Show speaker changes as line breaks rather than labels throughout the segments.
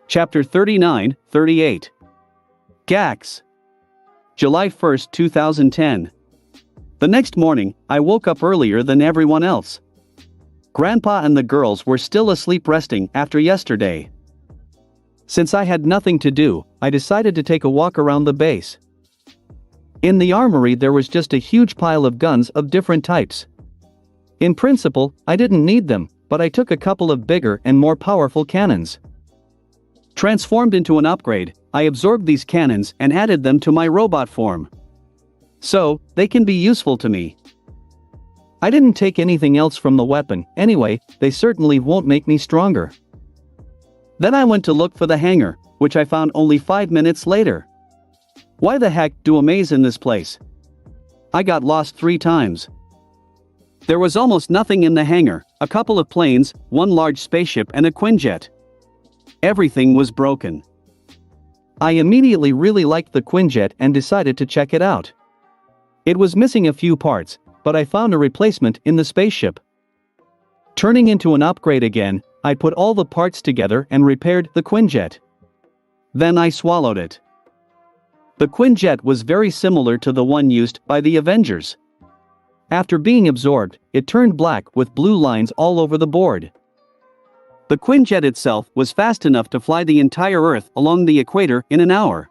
Chapter 39-38. Gax. July 1, 2010. The next morning, I woke up earlier than everyone else. Grandpa and the girls were still asleep resting after yesterday. Since I had nothing to do, I decided to take a walk around the base. In the armory there was just a huge pile of guns of different types. In principle, I didn't need them, but I took a couple of bigger and more powerful cannons. Transformed into an upgrade, I absorbed these cannons and added them to my robot form. So, they can be useful to me. I didn't take anything else from the weapon, anyway, they certainly won't make me stronger. Then I went to look for the hangar, which I found only 5 minutes later. Why the heck do a maze in this place? I got lost 3 times. There was almost nothing in the hangar, a couple of planes, one large spaceship and a Quinjet. Everything was broken. I immediately really liked the Quinjet and decided to check it out. It was missing a few parts, but I found a replacement in the spaceship. Turning into an upgrade again, I put all the parts together and repaired the Quinjet. Then I swallowed it. The Quinjet was very similar to the one used by the Avengers. After being absorbed, it turned black with blue lines all over the board. The Quinjet itself was fast enough to fly the entire Earth along the equator in an hour.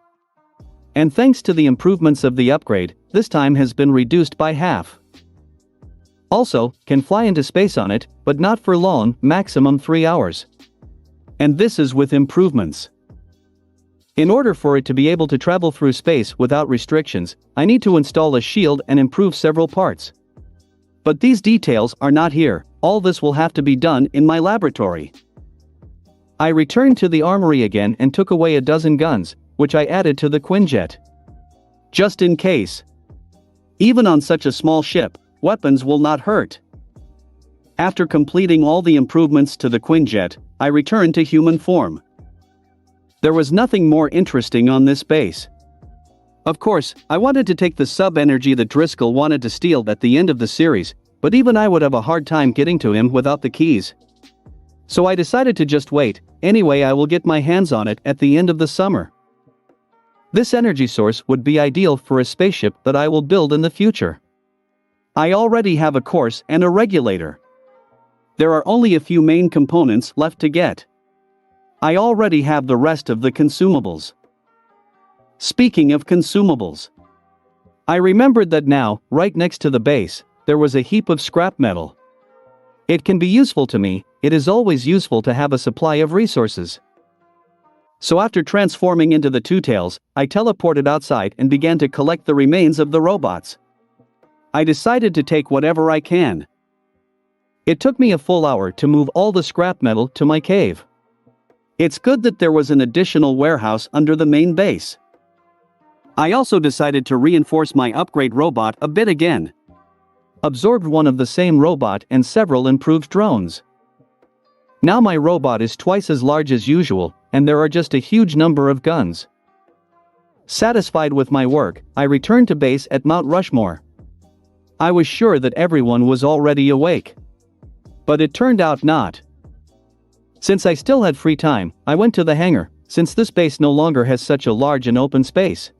And thanks to the improvements of the upgrade, this time has been reduced by half. Also, can fly into space on it, but not for long, maximum 3 hours. And this is with improvements. In order for it to be able to travel through space without restrictions, I need to install a shield and improve several parts. But these details are not here, all this will have to be done in my laboratory. I returned to the armory again and took away a dozen guns, which I added to the Quinjet. Just in case. Even on such a small ship, weapons will not hurt. After completing all the improvements to the Quinjet, I returned to human form. There was nothing more interesting on this base. Of course, I wanted to take the sub-energy that Driscoll wanted to steal at the end of the series, but even I would have a hard time getting to him without the keys. So I decided to just wait, anyway I will get my hands on it at the end of the summer. This energy source would be ideal for a spaceship that I will build in the future. I already have a course and a regulator. There are only a few main components left to get. I already have the rest of the consumables. Speaking of consumables, I remembered that now, right next to the base, there was a heap of scrap metal. It can be useful to me, it is always useful to have a supply of resources. So after transforming into the Two-Tails, I teleported outside and began to collect the remains of the robots. I decided to take whatever I can. It took me a full hour to move all the scrap metal to my cave. It's good that there was an additional warehouse under the main base. I also decided to reinforce my upgrade robot a bit again. Absorbed one of the same robot and several improved drones. Now my robot is twice as large as usual, and there are just a huge number of guns. Satisfied with my work, I returned to base at Mount Rushmore. I was sure that everyone was already awake. But it turned out not. Since I still had free time, I went to the hangar, since this base no longer has such a large and open space.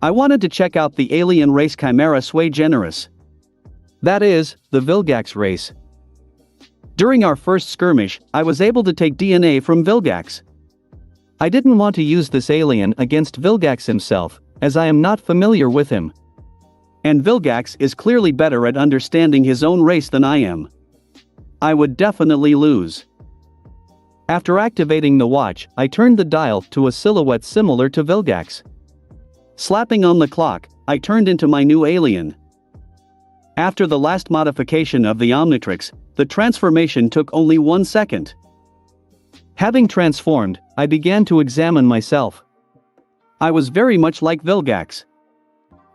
I wanted to check out the alien race Chimera Sui Generis. That is, the Vilgax race. During our first skirmish, I was able to take DNA from Vilgax. I didn't want to use this alien against Vilgax himself, as I am not familiar with him. And Vilgax is clearly better at understanding his own race than I am. I would definitely lose. After activating the watch, I turned the dial to a silhouette similar to Vilgax. Slapping on the clock, I turned into my new alien. After the last modification of the Omnitrix, the transformation took only 1 second. Having transformed, I began to examine myself. I was very much like Vilgax.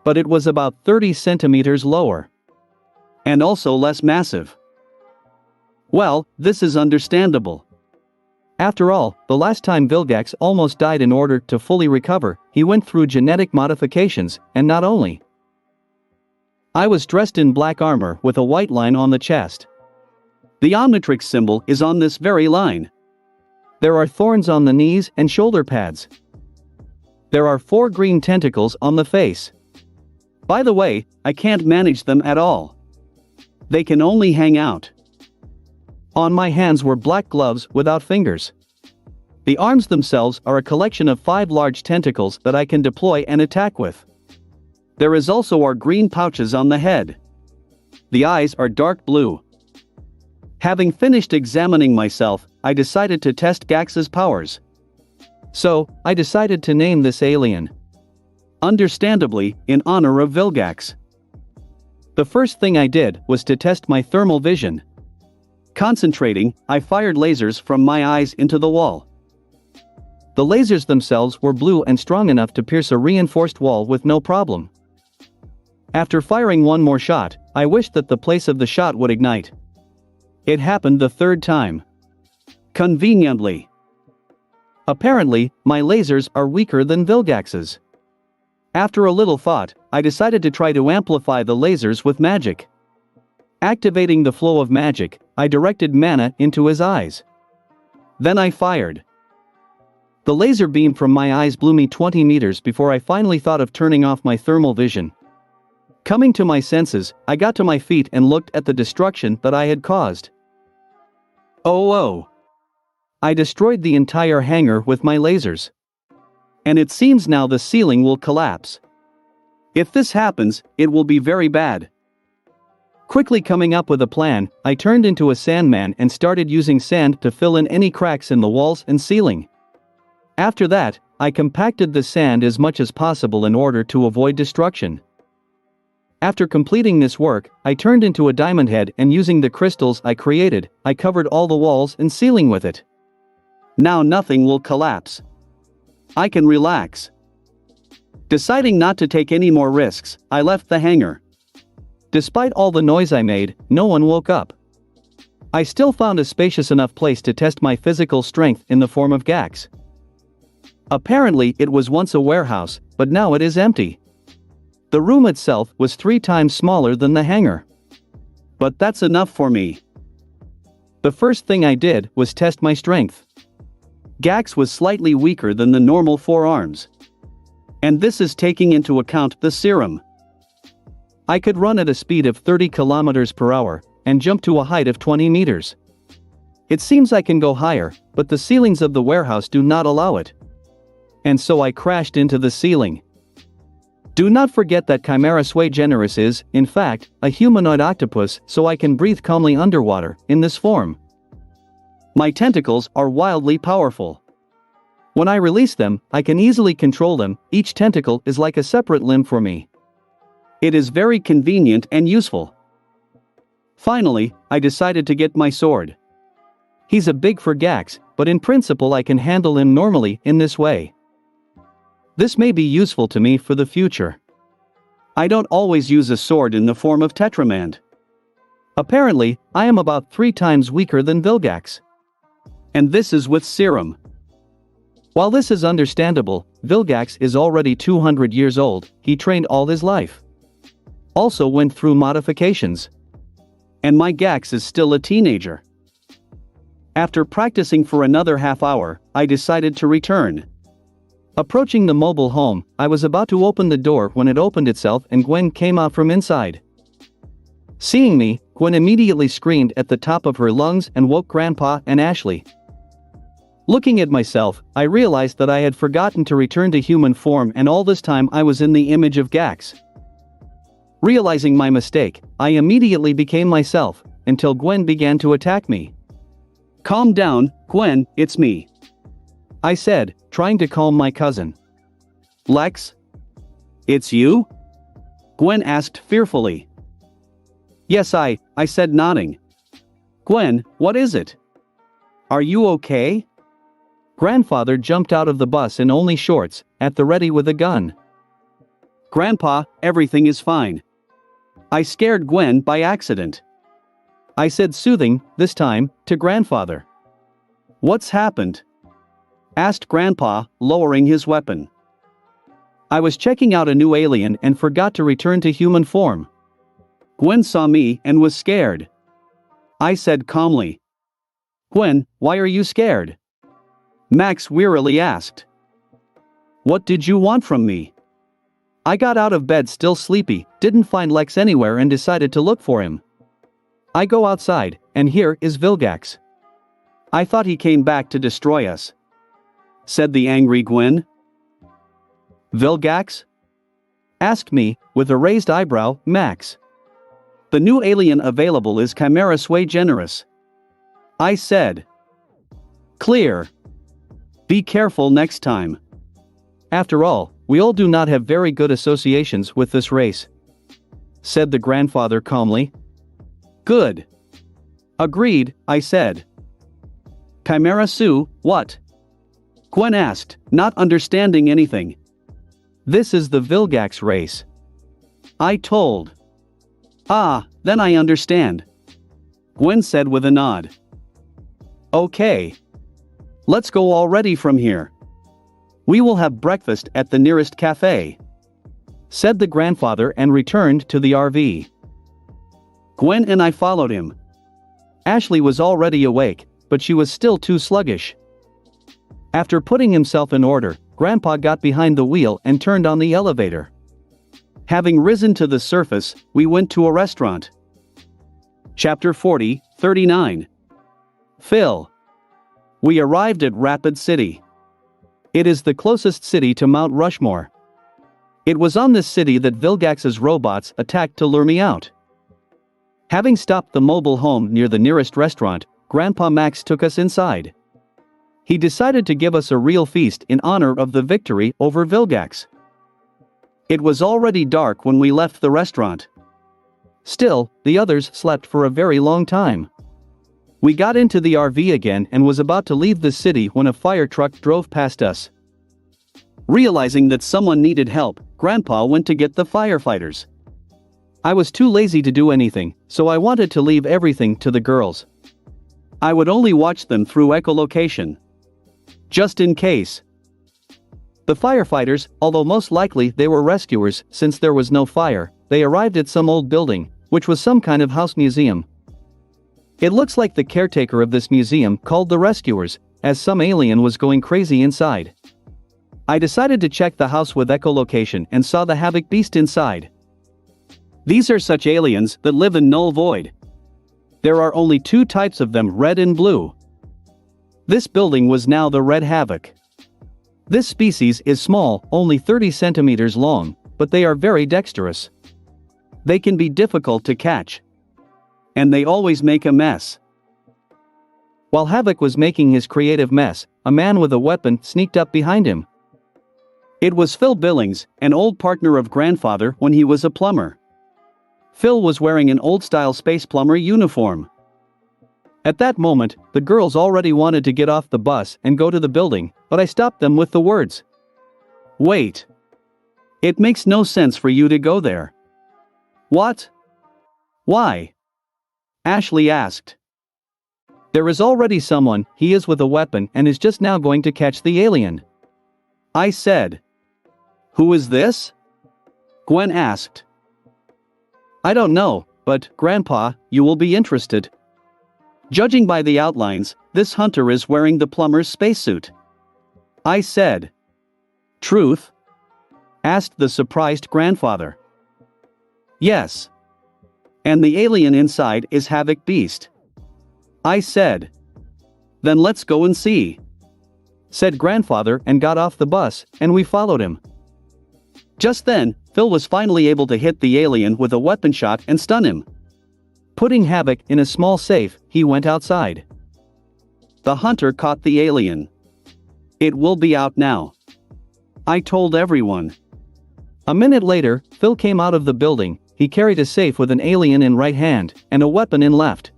But it was about 30 centimeters lower. And also less massive. Well, this is understandable. After all, the last time Vilgax almost died in order to fully recover, he went through genetic modifications, and not only. I was dressed in black armor with a white line on the chest. The Omnitrix symbol is on this very line. There are thorns on the knees and shoulder pads. There are 4 green tentacles on the face. By the way, I can't manage them at all. They can only hang out. On my hands were black gloves without fingers. The arms themselves are a collection of 5 large tentacles that I can deploy and attack with. There is also our green pouches on the head. The eyes are dark blue. Having finished examining myself, I decided to test Gax's powers. So, I decided to name this alien. Understandably, in honor of Vilgax. The first thing I did was to test my thermal vision. Concentrating, I fired lasers from my eyes into the wall. The lasers themselves were blue and strong enough to pierce a reinforced wall with no problem. After firing one more shot, I wished that the place of the shot would ignite. It happened the 3rd time. Conveniently. Apparently, my lasers are weaker than Vilgax's. After a little thought, I decided to try to amplify the lasers with magic. Activating the flow of magic, I directed mana into his eyes. Then I fired. The laser beam from my eyes blew me 20 meters before I finally thought of turning off my thermal vision. Coming to my senses, I got to my feet and looked at the destruction that I had caused. Oh! I destroyed the entire hangar with my lasers. And it seems now the ceiling will collapse. If this happens, it will be very bad. Quickly coming up with a plan, I turned into a sandman and started using sand to fill in any cracks in the walls and ceiling. After that, I compacted the sand as much as possible in order to avoid destruction. After completing this work, I turned into a diamond head and using the crystals I created, I covered all the walls and ceiling with it. Now nothing will collapse. I can relax. Deciding not to take any more risks, I left the hangar. Despite all the noise I made, no one woke up. I still found a spacious enough place to test my physical strength in the form of Gax. Apparently it was once a warehouse, but now it is empty. The room itself was 3 times smaller than the hangar. But that's enough for me. The first thing I did was test my strength. Gax was slightly weaker than the normal 4 arms. And this is taking into account the serum. I could run at a speed of 30 kilometers per hour, and jump to a height of 20 meters. It seems I can go higher, but the ceilings of the warehouse do not allow it. And so I crashed into the ceiling. Do not forget that Chimera Sui Generis is, in fact, a humanoid octopus, so I can breathe calmly underwater, in this form. My tentacles are wildly powerful. When I release them, I can easily control them, each tentacle is like a separate limb for me. It is very convenient and useful. Finally, I decided to get my sword. He's a big for Gax, but in principle I can handle him normally in this way. This may be useful to me for the future. I don't always use a sword in the form of Tetramand. Apparently, I am about 3 times weaker than Vilgax. And this is with serum. While this is understandable, Vilgax is already 200 years old, he trained all his life. Also went through modifications. And my Gax is still a teenager. After practicing for another half hour, I decided to return. Approaching the mobile home, I was about to open the door when it opened itself and Gwen came out from inside. Seeing me, Gwen immediately screamed at the top of her lungs and woke Grandpa and Ashley. Looking at myself, I realized that I had forgotten to return to human form and all this time I was in the image of Gax. Realizing my mistake, I immediately became myself, until Gwen began to attack me. "Calm down, Gwen, it's me," I said, trying to calm my cousin. "Lex? It's you?" Gwen asked fearfully. "Yes, I said, nodding. "Gwen, what is it? Are you okay?" Grandfather jumped out of the bus in only shorts, at the ready with a gun. "Grandpa, everything is fine. I scared Gwen by accident," I said soothing, this time, to Grandfather. "What's happened?" asked Grandpa, lowering his weapon. "I was checking out a new alien and forgot to return to human form. Gwen saw me and was scared," I said calmly. "Gwen, why are you scared?" Max wearily asked. What did you want from me? I got out of bed still sleepy, didn't find Lex anywhere and decided to look for him. I go outside, and here is Vilgax. I thought he came back to destroy us, said the angry Gwen. Vilgax? Asked me, with a raised eyebrow, Max. The new alien available is Chimera Sui Generis. I said. Clear. Be careful next time. After all, we all do not have very good associations with this race, said the grandfather calmly. Good. Agreed, I said. Chimera Sui, what? Gwen asked, not understanding anything. This is the Vilgax race. I told. Ah, then I understand, Gwen said with a nod. Okay. Let's go already from here. We will have breakfast at the nearest cafe, said the grandfather and returned to the RV. Gwen and I followed him. Ashley was already awake, but she was still too sluggish. After putting himself in order, Grandpa got behind the wheel and turned on the elevator. Having risen to the surface, we went to a restaurant. Chapter 39. Phil. We arrived at Rapid City. It is the closest city to Mount Rushmore. It was on this city that Vilgax's robots attacked to lure me out. Having stopped the mobile home near the nearest restaurant, Grandpa Max took us inside. He decided to give us a real feast in honor of the victory over Vilgax. It was already dark when we left the restaurant. Still, the others slept for a very long time. We got into the RV again and was about to leave the city when a fire truck drove past us. Realizing that someone needed help, Grandpa went to get the firefighters. I was too lazy to do anything, so I wanted to leave everything to the girls. I would only watch them through echolocation, just in case. The firefighters, although most likely they were rescuers since there was no fire, they arrived at some old building, which was some kind of house museum. It looks like the caretaker of this museum called the rescuers, as some alien was going crazy inside. I decided to check the house with echolocation and saw the havoc beast inside. These are such aliens that live in Null Void. There are only two types of them, red and blue. This building was now the red havoc. This species is small, only 30 centimeters long, but they are very dexterous. They can be difficult to catch. And they always make a mess. While Havoc was making his creative mess, a man with a weapon sneaked up behind him. It was Phil Billings, an old partner of Grandfather when he was a plumber. Phil was wearing an old-style space plumber uniform. At that moment, the girls already wanted to get off the bus and go to the building, but I stopped them with the words. Wait. It makes no sense for you to go there. What? Why? Ashley asked. There is already someone, he is with a weapon and is just now going to catch the alien. I said. Who is this? Gwen asked. I don't know, but, Grandpa, you will be interested. Judging by the outlines, this hunter is wearing the plumber's spacesuit. I said. Truth? Asked the surprised Grandfather. Yes. And the alien inside is Havoc Beast. I said. Then let's go and see, said Grandfather and got off the bus, and we followed him. Just then, Phil was finally able to hit the alien with a weapon shot and stun him. Putting Havoc in a small safe, he went outside. The hunter caught the alien. It will be out now, I told everyone. A minute later, Phil came out of the building. He carried a safe with an alien in right hand and a weapon in left.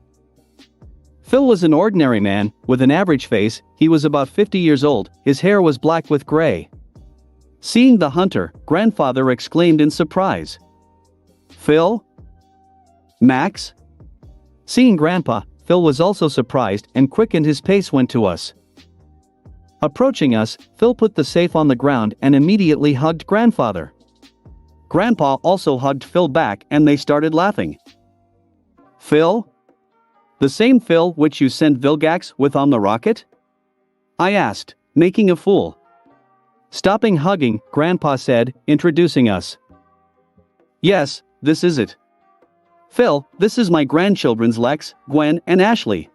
Phil was an ordinary man, with an average face. He was about 50 years old, his hair was black with gray. Seeing the hunter, Grandfather exclaimed in surprise. Phil? Max? Seeing Grandpa, Phil was also surprised and quickened his pace went to us. Approaching us, Phil put the safe on the ground and immediately hugged Grandfather. Grandpa also hugged Phil back and they started laughing. Phil? The same Phil which you sent Vilgax with on the rocket? I asked, making a fool. Stopping hugging, Grandpa said, introducing us. Yes, this is it. Phil, this is my grandchildren's Lex, Gwen, and Ashley.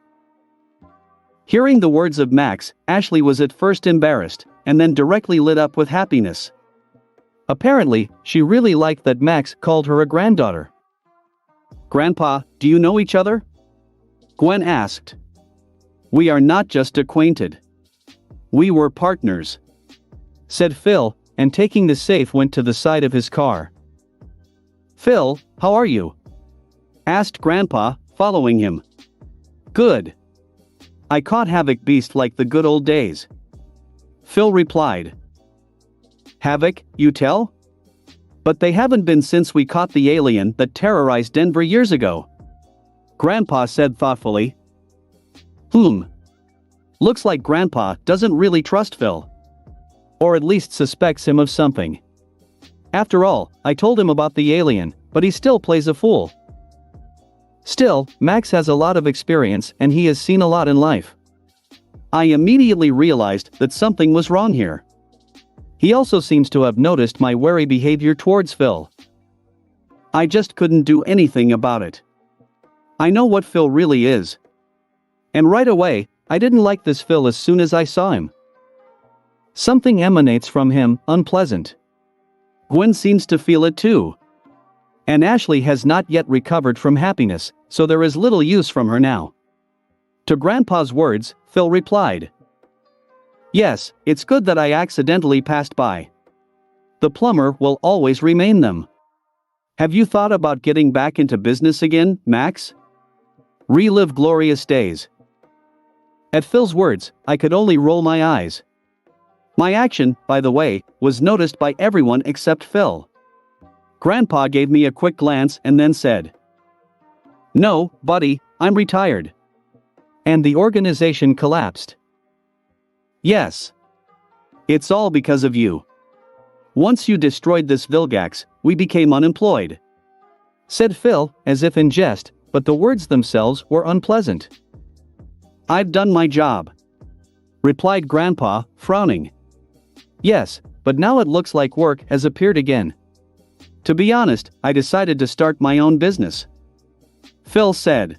Hearing the words of Max, Ashley was at first embarrassed, and then directly lit up with happiness. Apparently, she really liked that Max called her a granddaughter. Grandpa, do you know each other? Gwen asked. We are not just acquainted. We were partners, said Phil, and taking the safe went to the side of his car. Phil, how are you? Asked Grandpa, following him. Good. I caught Havoc Beast like the good old days. Phil replied. Havoc, you tell? But they haven't been since we caught the alien that terrorized Denver years ago. Grandpa said thoughtfully. Looks like Grandpa doesn't really trust Phil. Or at least suspects him of something. After all, I told him about the alien, but he still plays a fool. Still, Max has a lot of experience and he has seen a lot in life. I immediately realized that something was wrong here. He also seems to have noticed my wary behavior towards Phil. I just couldn't do anything about it. I know what Phil really is. And right away, I didn't like this Phil as soon as I saw him. Something emanates from him, unpleasant. Gwen seems to feel it too. And Ashley has not yet recovered from happiness, so there is little use from her now. To Grandpa's words, Phil replied. Yes, it's good that I accidentally passed by. The plumber will always remain them. Have you thought about getting back into business again, Max? Relive glorious days. At Phil's words, I could only roll my eyes. My action, by the way, was noticed by everyone except Phil. Grandpa gave me a quick glance and then said, No, buddy, I'm retired. And the organization collapsed. Yes. It's all because of you. Once you destroyed this Vilgax, we became unemployed. Said Phil, as if in jest, but the words themselves were unpleasant. I've done my job. Replied Grandpa, frowning. Yes, but now it looks like work has appeared again. To be honest, I decided to start my own business. Phil said.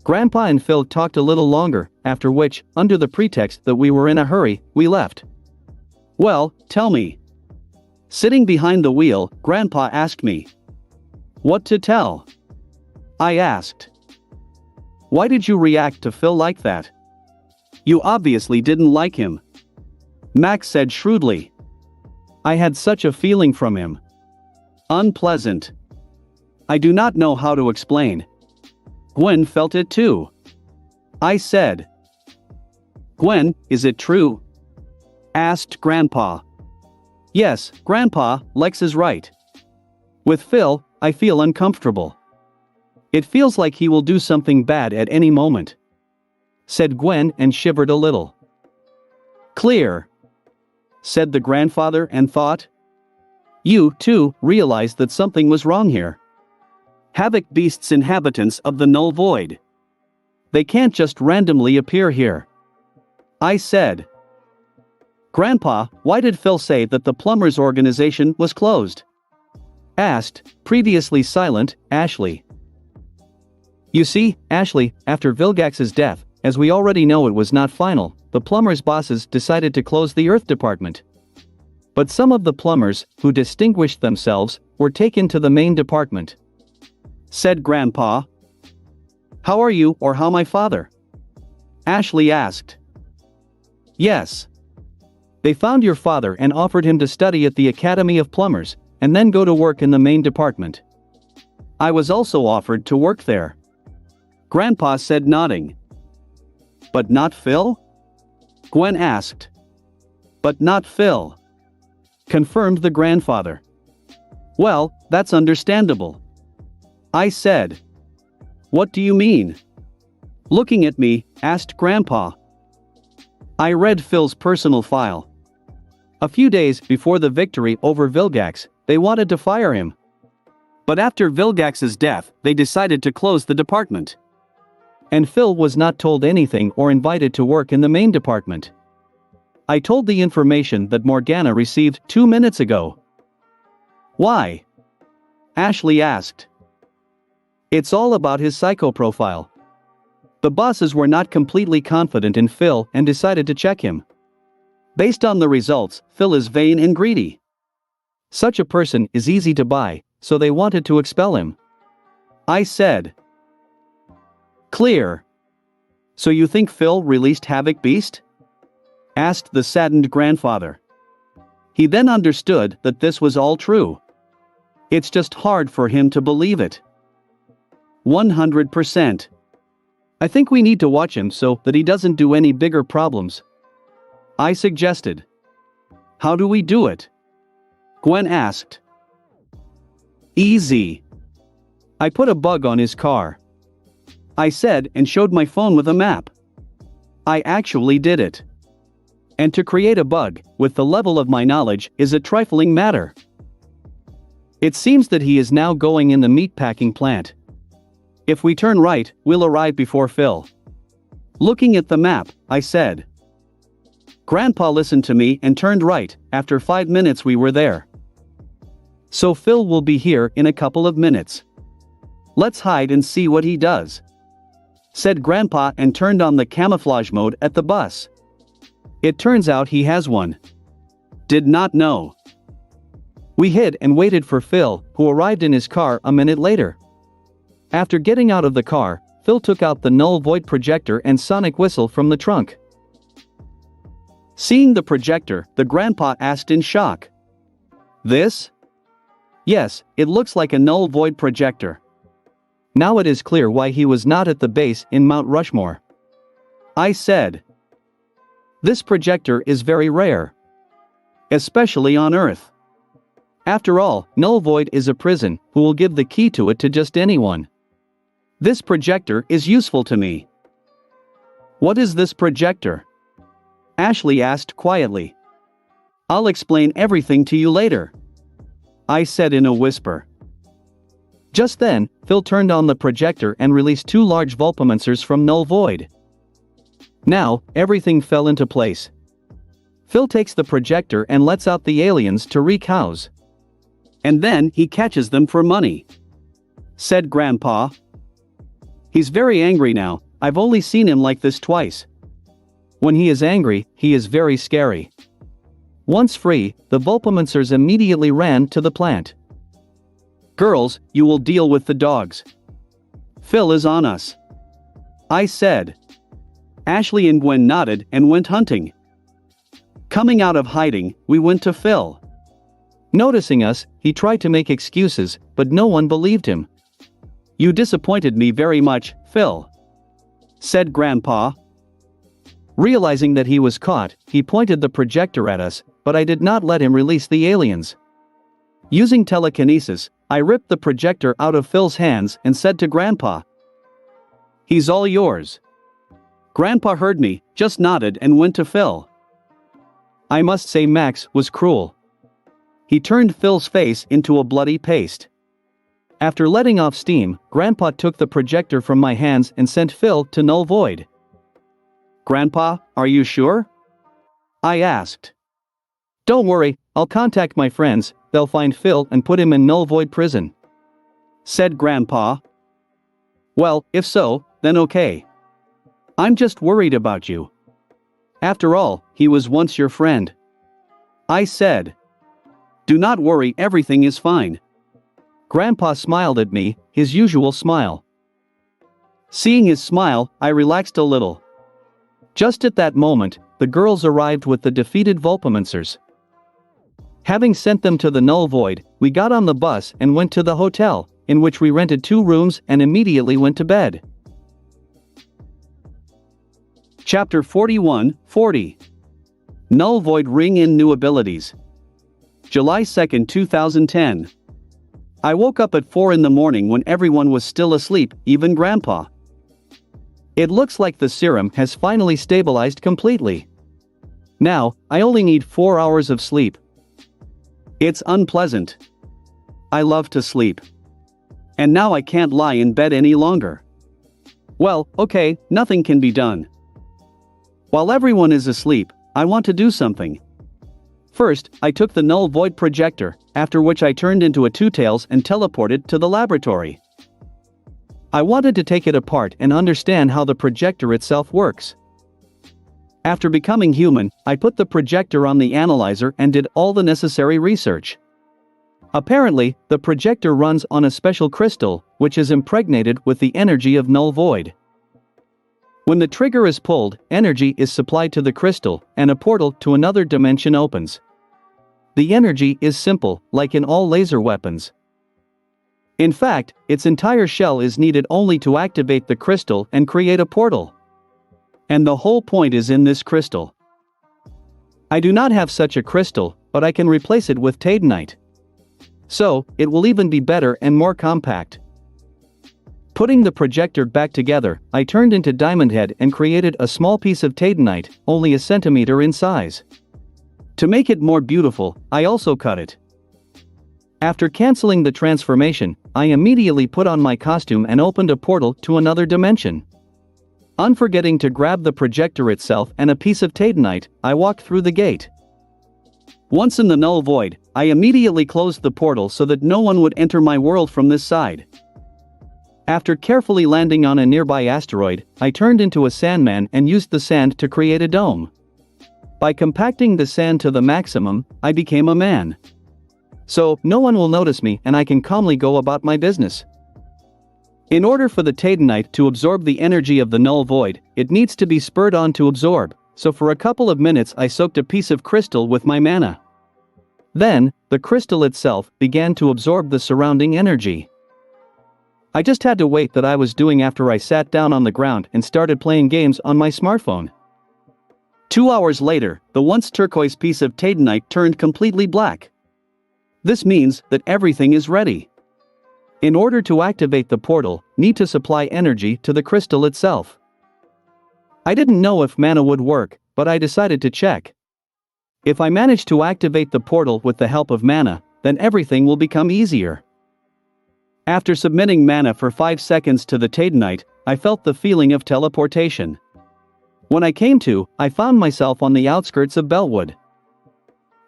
Grandpa and Phil talked a little longer, after which, under the pretext that we were in a hurry, we left. Well, tell me. Sitting behind the wheel, Grandpa asked me. What to tell? I asked. Why did you react to Phil like that? You obviously didn't like him. Max said shrewdly. I had such a feeling from him. Unpleasant. I do not know how to explain. Gwen felt it too. I said. Gwen, is it true? Asked Grandpa. Yes, Grandpa, Lex is right. With Phil, I feel uncomfortable. It feels like he will do something bad at any moment. Said Gwen and shivered a little. Clear. Said the grandfather and thought. You, too, realized that something was wrong here. Havoc Beast's inhabitants of the Null Void. They can't just randomly appear here. I said. Grandpa, why did Phil say that the plumbers' organization was closed? Asked, previously silent, Ashley. You see, Ashley, after Vilgax's death, as we already know it was not final, the plumbers' bosses decided to close the Earth department. But some of the plumbers, who distinguished themselves, were taken to the main department. Said Grandpa. How are you or how my father? Ashley asked. Yes. They found your father and offered him to study at the Academy of Plumbers, and then go to work in the main department. I was also offered to work there. Grandpa said, nodding. But not Phil? Gwen asked. But not Phil. Confirmed the grandfather. Well, that's understandable. I said. What do you mean? Looking at me, asked Grandpa. I read Phil's personal file. A few days before the victory over Vilgax, they wanted to fire him. But after Vilgax's death, they decided to close the department. And Phil was not told anything or invited to work in the main department. I told the information that Morgana received 2 minutes ago. Why? Ashley asked. It's all about his psychoprofile. The bosses were not completely confident in Phil and decided to check him. Based on the results, Phil is vain and greedy. Such a person is easy to buy, so they wanted to expel him. I said. Clear. So you think Phil released Havoc Beast? Asked the saddened grandfather. He then understood that this was all true. It's just hard for him to believe it. 100%. I think we need to watch him so that he doesn't do any bigger problems. I suggested. How do we do it? Gwen asked. Easy. I put a bug on his car. I said and showed my phone with a map. I actually did it. And to create a bug, with the level of my knowledge, is a trifling matter. It seems that he is now going in the meatpacking plant. If we turn right, we'll arrive before Phil. Looking at the map, I said. Grandpa listened to me and turned right. After 5 minutes we were there. So Phil will be here in a couple of minutes. Let's hide and see what he does. Said Grandpa and turned on the camouflage mode at the bus. It turns out he has one. Did not know. We hid and waited for Phil, who arrived in his car a minute later. After getting out of the car, Phil took out the Null Void projector and sonic whistle from the trunk. Seeing the projector, the grandpa asked in shock. This? Yes, it looks like a Null Void projector. Now it is clear why he was not at the base in Mount Rushmore. I said. This projector is very rare. Especially on Earth. After all, Null Void is a prison, who will give the key to it to just anyone. This projector is useful to me. What is this projector? Ashley asked quietly. I'll explain everything to you later. I said in a whisper. Just then, Phil turned on the projector and released 2 large Vulpamancers from Null Void. Now, everything fell into place. Phil takes the projector and lets out the aliens to wreak havoc. And then he catches them for money. Said Grandpa. He's very angry now. I've only seen him like this twice. When he is angry, he is very scary. Once free, the Vulpamancers immediately ran to the plant. Girls, you will deal with the dogs. Phil is on us. I said. Ashley and Gwen nodded and went hunting. Coming out of hiding, we went to Phil. Noticing us, he tried to make excuses, but no one believed him. You disappointed me very much, Phil. Said Grandpa. Realizing that he was caught, he pointed the projector at us, but I did not let him release the aliens. Using telekinesis, I ripped the projector out of Phil's hands and said to Grandpa. He's all yours. Grandpa heard me, just nodded and went to Phil. I must say Max was cruel. He turned Phil's face into a bloody paste. After letting off steam, Grandpa took the projector from my hands and sent Phil to Null Void. Grandpa, are you sure? I asked. Don't worry, I'll contact my friends, they'll find Phil and put him in Null Void prison. Said Grandpa. Well, if so, then okay. I'm just worried about you. After all, he was once your friend. I said. Do not worry, everything is fine. Grandpa smiled at me, his usual smile. Seeing his smile, I relaxed a little. Just at that moment, the girls arrived with the defeated Vulpamancers. Having sent them to the Null Void, we got on the bus and went to the hotel, in which we rented 2 rooms and immediately went to bed. Chapter 41-40. Null Void Ring in New Abilities. July 2, 2010. I woke up at 4 in the morning when everyone was still asleep, even Grandpa. It looks like the serum has finally stabilized completely. Now, I only need 4 hours of sleep. It's unpleasant. I love to sleep. And now I can't lie in bed any longer. Well, okay, nothing can be done. While everyone is asleep, I want to do something. First, I took the Null Void projector, after which I turned into a two-tails and teleported to the laboratory. I wanted to take it apart and understand how the projector itself works. After becoming human, I put the projector on the analyzer and did all the necessary research. Apparently, the projector runs on a special crystal, which is impregnated with the energy of Null Void. When the trigger is pulled, energy is supplied to the crystal, and a portal to another dimension opens. The energy is simple, like in all laser weapons. In fact, its entire shell is needed only to activate the crystal and create a portal. And the whole point is in this crystal. I do not have such a crystal, but I can replace it with Tadenite. So, it will even be better and more compact. Putting the projector back together, I turned into Diamond Head and created a small piece of Tadenite, only a centimeter in size. To make it more beautiful, I also cut it. After cancelling the transformation, I immediately put on my costume and opened a portal to another dimension. Unforgetting to grab the projector itself and a piece of Tadenite, I walked through the gate. Once in the Null Void, I immediately closed the portal so that no one would enter my world from this side. After carefully landing on a nearby asteroid, I turned into a Sandman and used the sand to create a dome. By compacting the sand to the maximum, I became a man. So, no one will notice me and I can calmly go about my business. In order for the Tadenite to absorb the energy of the Null Void, it needs to be spurred on to absorb, so for a couple of minutes I soaked a piece of crystal with my mana. Then, the crystal itself began to absorb the surrounding energy. I just had to wait that I was doing after I sat down on the ground and started playing games on my smartphone. 2 hours later, the once turquoise piece of Tadenite turned completely black. This means that everything is ready. In order to activate the portal, need to supply energy to the crystal itself. I didn't know if mana would work, but I decided to check. If I manage to activate the portal with the help of mana, then everything will become easier. After submitting mana for 5 seconds to the Tadenite, I felt the feeling of teleportation. When I came to, I found myself on the outskirts of Bellwood.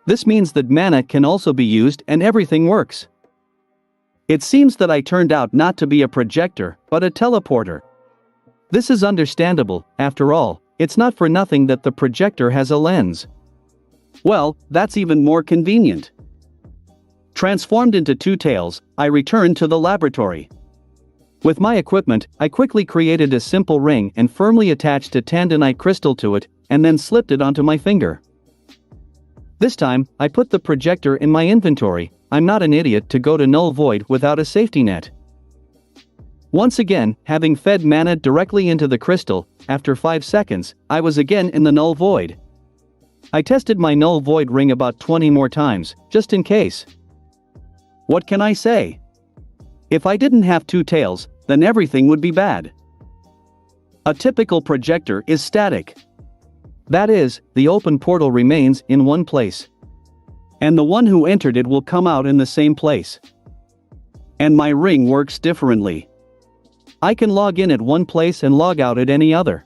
This means that mana can also be used and everything works. It seems that I turned out not to be a projector, but a teleporter. This is understandable, after all, it's not for nothing that the projector has a lens. Well, that's even more convenient. Transformed into two tails, I returned to the laboratory. With my equipment, I quickly created a simple ring and firmly attached a Tadenite crystal to it, and then slipped it onto my finger. This time, I put the projector in my inventory. I'm not an idiot to go to Null Void without a safety net. Once again, having fed mana directly into the crystal, after 5 seconds, I was again in the Null Void. I tested my Null Void ring about 20 more times, just in case. What can I say? If I didn't have two tails, then everything would be bad. A typical projector is static. That is, the open portal remains in one place. And the one who entered it will come out in the same place. And my ring works differently. I can log in at one place and log out at any other.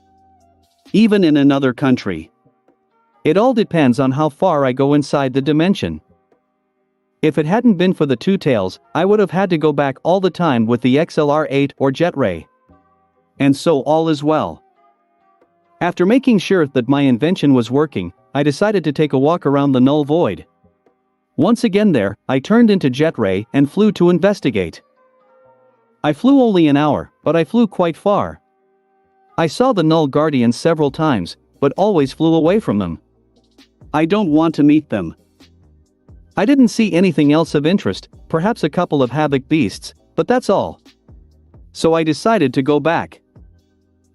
Even in another country. It all depends on how far I go inside the dimension. If it hadn't been for the two tails, I would have had to go back all the time with the XLR-8 or Jet Ray. And so all is well. After making sure that my invention was working, I decided to take a walk around the Null Void. Once again there, I turned into Jet Ray and flew to investigate. I flew only an hour, but I flew quite far. I saw the Null Guardians several times, but always flew away from them. I don't want to meet them. I didn't see anything else of interest, perhaps a couple of havoc beasts, but that's all. So I decided to go back.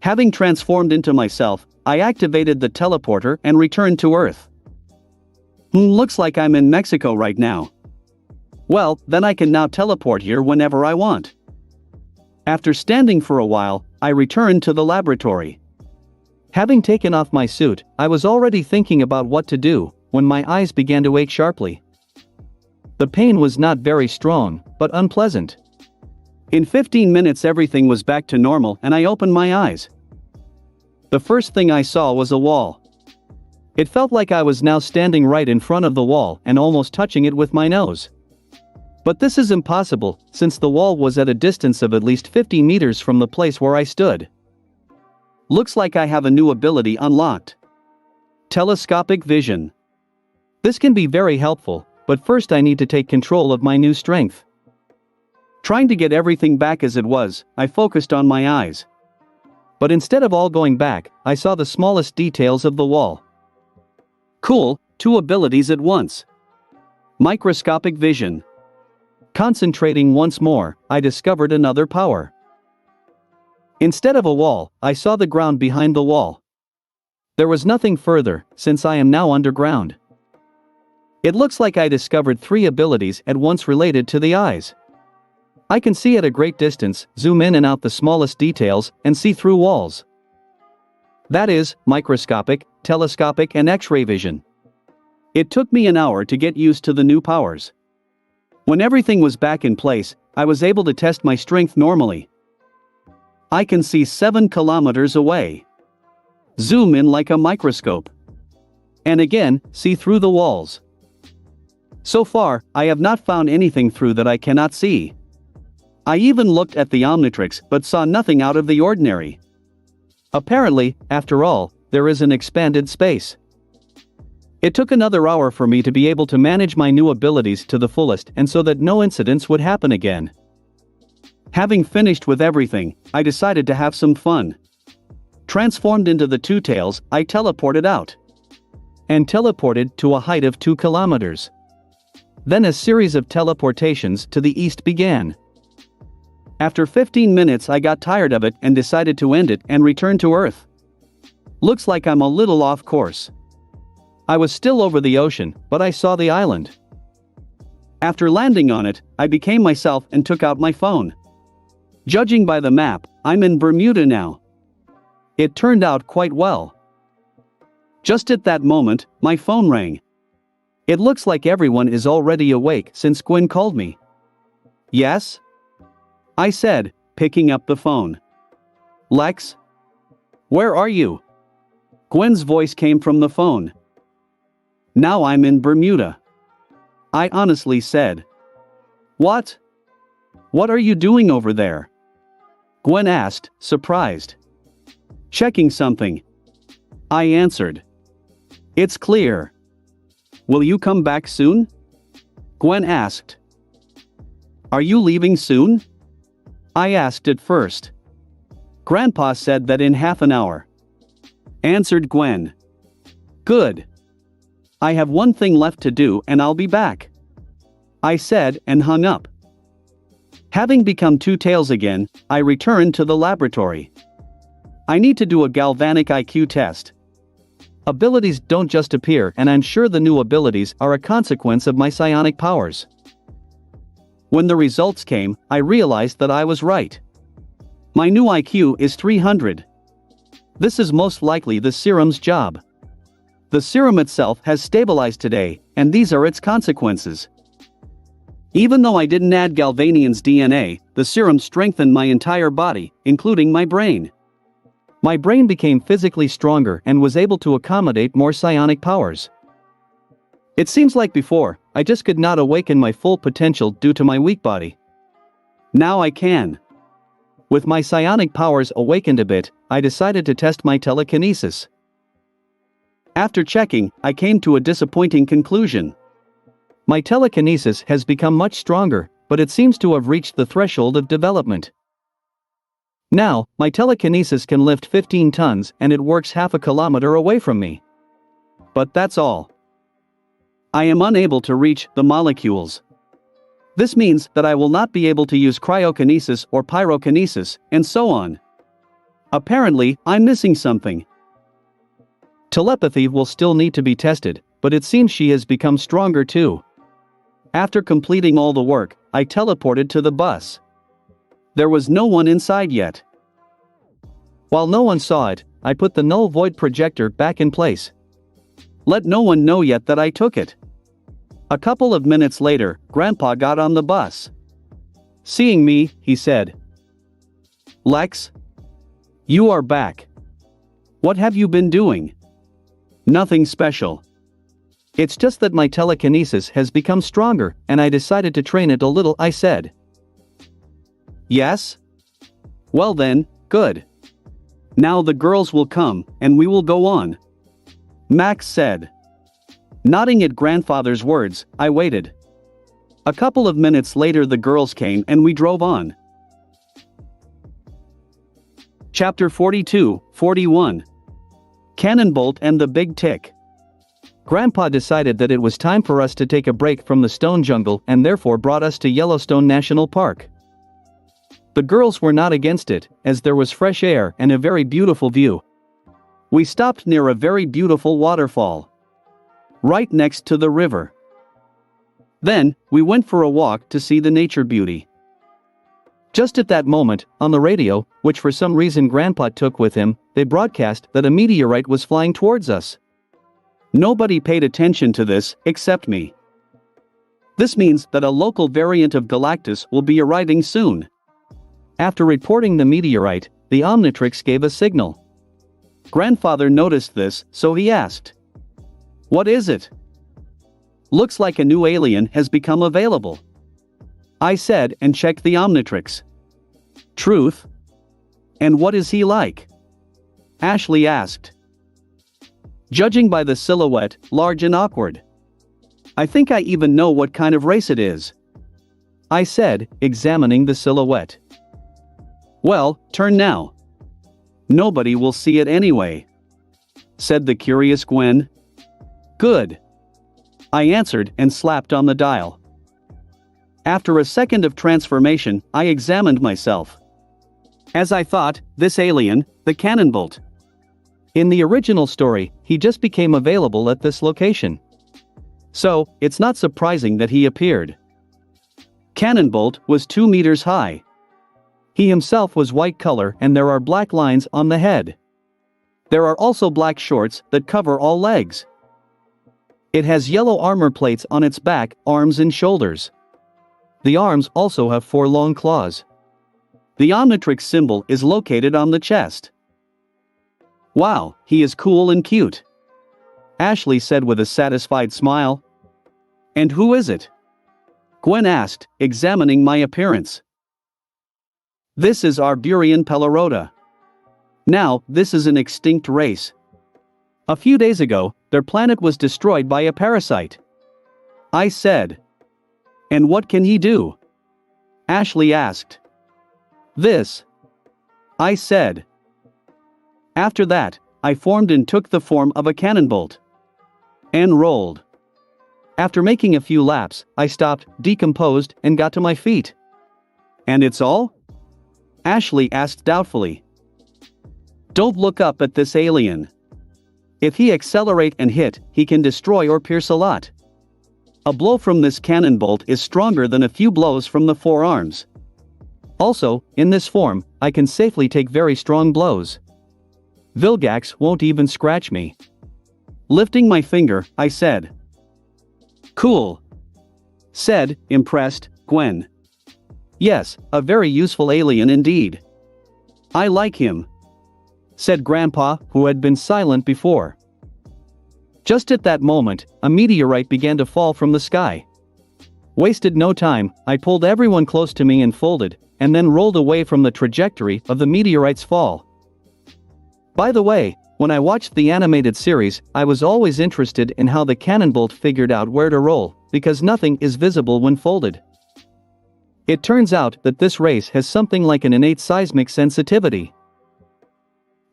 Having transformed into myself, I activated the teleporter and returned to Earth. Looks like I'm in Mexico right now. Well, then I can now teleport here whenever I want. After standing for a while, I returned to the laboratory. Having taken off my suit, I was already thinking about what to do, when my eyes began to ache sharply. The pain was not very strong, but unpleasant. In 15 minutes everything was back to normal and I opened my eyes. The first thing I saw was a wall. It felt like I was now standing right in front of the wall and almost touching it with my nose. But this is impossible, since the wall was at a distance of at least 50 meters from the place where I stood. Looks like I have a new ability unlocked. Telescopic vision. This can be very helpful, but first I need to take control of my new strength. Trying to get everything back as it was, I focused on my eyes. But instead of all going back, I saw the smallest details of the wall. Cool, 2 abilities at once. Microscopic vision. Concentrating once more, I discovered another power. Instead of a wall, I saw the ground behind the wall. There was nothing further, since I am now underground. It looks like I discovered 3 abilities at once related to the eyes. I can see at a great distance, zoom in and out the smallest details, and see through walls. That is, microscopic, telescopic and X-ray vision. It took me an hour to get used to the new powers. When everything was back in place, I was able to test my strength normally. I can see 7 kilometers away. Zoom in like a microscope. And again, see through the walls. So far, I have not found anything through that I cannot see. I even looked at the Omnitrix but saw nothing out of the ordinary. Apparently, after all, there is an expanded space. It took another hour for me to be able to manage my new abilities to the fullest and so that no incidents would happen again. Having finished with everything, I decided to have some fun. Transformed into the Two Tails, I teleported out. And teleported to a height of 2 kilometers. Then a series of teleportations to the east began. After 15 minutes I got tired of it and decided to end it and return to Earth. Looks like I'm a little off course. I was still over the ocean, but I saw the island. After landing on it, I became myself and took out my phone. Judging by the map, I'm in Bermuda now. It turned out quite well. Just at that moment, my phone rang. It looks like everyone is already awake since Gwen called me. Yes? I said, picking up the phone. Lex? Where are you? Gwen's voice came from the phone. Now I'm in Bermuda. I honestly said. What? What are you doing over there? Gwen asked, surprised. Checking something. I answered. It's clear. Will you come back soon? Gwen asked. Are you leaving soon? I asked at first. Grandpa said that in half an hour. Answered Gwen. Good. I have one thing left to do and I'll be back. I said and hung up. Having become Two Tails again, I returned to the laboratory. I need to do a galvanic IQ test. Abilities don't just appear and I'm sure the new abilities are a consequence of my psionic powers. When the results came, I realized that I was right. My new IQ is 300. This is most likely the serum's job. The serum itself has stabilized today, and these are its consequences. Even though I didn't add Galvanian's DNA, the serum strengthened my entire body, including my brain. My brain became physically stronger and was able to accommodate more psionic powers. It seems like before, I just could not awaken my full potential due to my weak body. Now I can. With my psionic powers awakened a bit, I decided to test my telekinesis. After checking, I came to a disappointing conclusion. My telekinesis has become much stronger, but it seems to have reached the threshold of development. Now, my telekinesis can lift 15 tons and it works half a kilometer away from me. But that's all. I am unable to reach the molecules. This means that I will not be able to use cryokinesis or pyrokinesis, and so on. Apparently, I'm missing something. Telepathy will still need to be tested, but it seems she has become stronger too. After completing all the work, I teleported to the bus. There was no one inside yet. While no one saw it, I put the null void projector back in place. Let no one know yet that I took it. A couple of minutes later, Grandpa got on the bus. Seeing me, he said, "Lex? You are back. What have you been doing?" Nothing special. It's just that my telekinesis has become stronger and I decided to train it a little, I said. Yes? Well then, good. Now the girls will come, and we will go on. Max said. Nodding at grandfather's words, I waited. A couple of minutes later the girls came and we drove on. Chapter 42-41. Cannonbolt and the Big Tick. Grandpa decided that it was time for us to take a break from the stone jungle and therefore brought us to Yellowstone National Park. The girls were not against it, as there was fresh air and a very beautiful view. We stopped near a very beautiful waterfall, right next to the river. Then, we went for a walk to see the nature beauty. Just at that moment, on the radio, which for some reason Grandpa took with him, they broadcast that a meteorite was flying towards us. Nobody paid attention to this, except me. This means that a local variant of Galactus will be arriving soon. After reporting the meteorite, the Omnitrix gave a signal. Grandfather noticed this, so he asked, "What is it?" "Looks like a new alien has become available," I said and checked the Omnitrix. "Truth? And what is he like?" Ashley asked. "Judging by the silhouette, large and awkward. I think I even know what kind of race it is," I said, examining the silhouette. "Well, turn now. Nobody will see it anyway," said the curious Gwen. "Good," I answered and slapped on the dial. After a second of transformation, I examined myself. As I thought, this alien, the Cannonbolt. In the original story, he just became available at this location. So, it's not surprising that he appeared. Cannonbolt was 2 meters high. He himself was white color and there are black lines on the head. There are also black shorts that cover all legs. It has yellow armor plates on its back, arms and shoulders. The arms also have 4 long claws. The Omnitrix symbol is located on the chest. "Wow, he is cool and cute," Ashley said with a satisfied smile. "And who is it?" Gwen asked, examining my appearance. "This is Arburian Pelorota. Now, this is an extinct race. A few days ago, their planet was destroyed by a parasite," I said. "And what can he do?" Ashley asked. "This," I said. After that, I formed and took the form of a cannonbolt. And rolled. After making a few laps, I stopped, decomposed, and got to my feet. "And it's all?" Ashley asked doubtfully. "Don't look up at this alien. If he accelerate and hit, he can destroy or pierce a lot. A blow from this cannonbolt is stronger than a few blows from the 4 arms. Also, in this form, I can safely take very strong blows. Vilgax won't even scratch me." Lifting my finger, I said. "Cool," said, impressed, Gwen. "Yes, a very useful alien indeed. I like him," said Grandpa, who had been silent before. Just at that moment, a meteorite began to fall from the sky. Wasted no time, I pulled everyone close to me and folded, and then rolled away from the trajectory of the meteorite's fall. By the way, when I watched the animated series, I was always interested in how the Cannonbolt figured out where to roll, because nothing is visible when folded. It turns out that this race has something like an innate seismic sensitivity.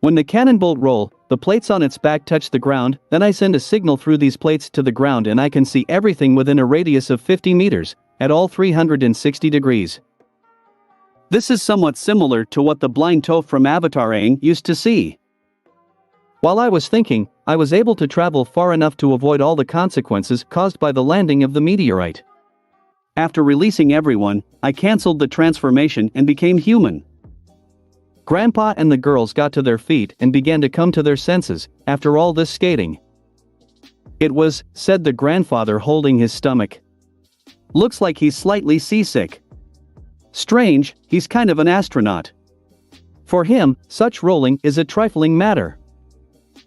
When the Cannonbolt roll, the plates on its back touch the ground, then I send a signal through these plates to the ground and I can see everything within a radius of 50 meters, at all 360 degrees. This is somewhat similar to what the blind Toph from Avatar Aang used to see. While I was thinking, I was able to travel far enough to avoid all the consequences caused by the landing of the meteorite. After releasing everyone, I cancelled the transformation and became human. Grandpa and the girls got to their feet and began to come to their senses, after all this skating. "It was," said the grandfather holding his stomach. "Looks like he's slightly seasick. Strange, he's kind of an astronaut. For him, such rolling is a trifling matter.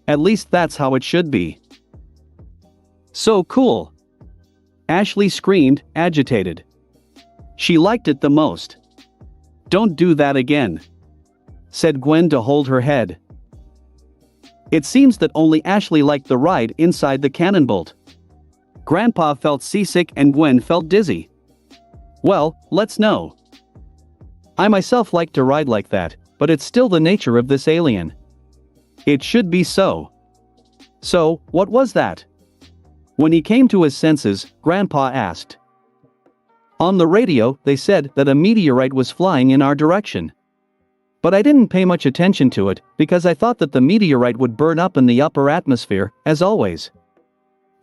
At least that's how it should be." So cool. Ashley screamed, agitated. She liked it the most. Don't do that again, said Gwen to hold her head. It seems that only Ashley liked the ride inside the Cannonbolt. Grandpa felt seasick and Gwen felt dizzy. Well, let's know. I myself like to ride like that, but it's still the nature of this alien. It should be so. So, what was that? When he came to his senses, Grandpa asked. On the radio, they said that a meteorite was flying in our direction. But I didn't pay much attention to it, because I thought that the meteorite would burn up in the upper atmosphere, as always.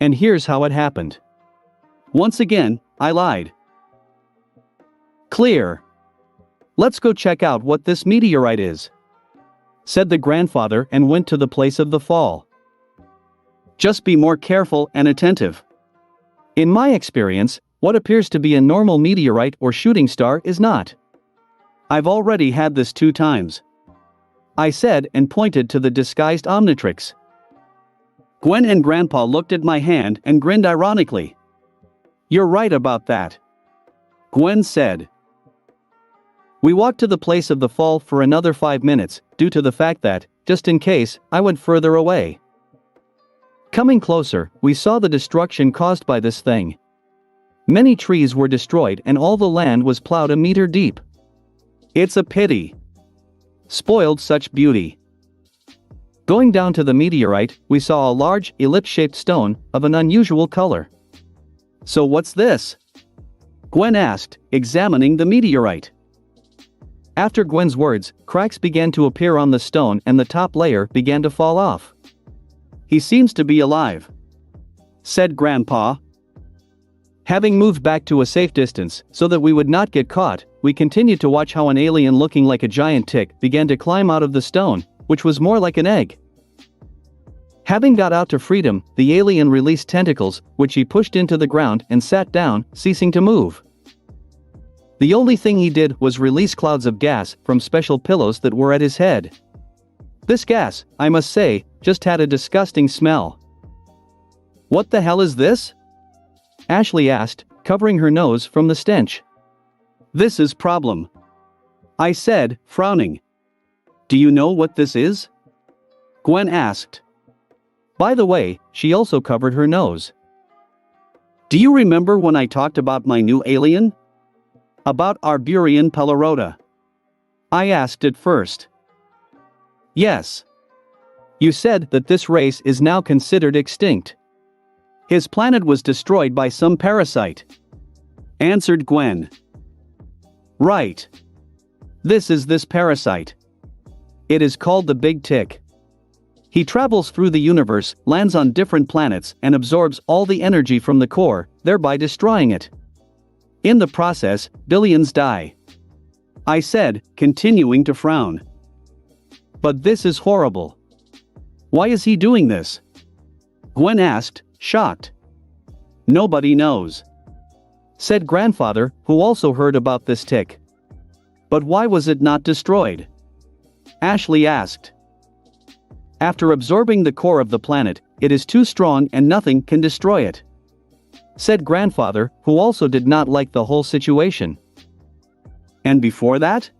And here's how it happened. Once again, I lied. Clear. Let's go check out what this meteorite is, said the grandfather and went to the place of the fall. Just be more careful and attentive. In my experience, what appears to be a normal meteorite or shooting star is not. I've already had this 2 times, I said and pointed to the disguised Omnitrix. Gwen and Grandpa looked at my hand and grinned ironically. You're right about that, Gwen said. We walked to the place of the fall for another 5 minutes, due to the fact that, just in case, I went further away. Coming closer, we saw the destruction caused by this thing. Many trees were destroyed and all the land was plowed a meter deep. It's a pity. Spoiled such beauty. Going down to the meteorite, we saw a large, ellipse-shaped stone, of an unusual color. So what's this? Gwen asked, examining the meteorite. After Gwen's words, cracks began to appear on the stone and the top layer began to fall off. He seems to be alive, said Grandpa. Having moved back to a safe distance, so that we would not get caught, we continued to watch how an alien looking like a giant tick began to climb out of the stone, which was more like an egg. Having got out to freedom, the alien released tentacles, which he pushed into the ground and sat down, ceasing to move. The only thing he did was release clouds of gas from special pillows that were at his head. This gas, I must say, just had a disgusting smell. What the hell is this? Ashley asked, covering her nose from the stench. This is problem, I said, frowning. Do you know what this is? Gwen asked. By the way, she also covered her nose. Do you remember when I talked about my new alien? About Arburian Pelorota? I asked at first. Yes. You said that this race is now considered extinct. His planet was destroyed by some parasite, answered Gwen. Right. This is this parasite. It is called the Big Tick. He travels through the universe, lands on different planets, and absorbs all the energy from the core, thereby destroying it. In the process, billions die, I said, continuing to frown. But this is horrible. Why is he doing this? Gwen asked, shocked. Nobody knows, said Grandfather, who also heard about this tick. But why was it not destroyed? Ashley asked. After absorbing the core of the planet, it is too strong and nothing can destroy it, said Grandfather, who also did not like the whole situation. And before that?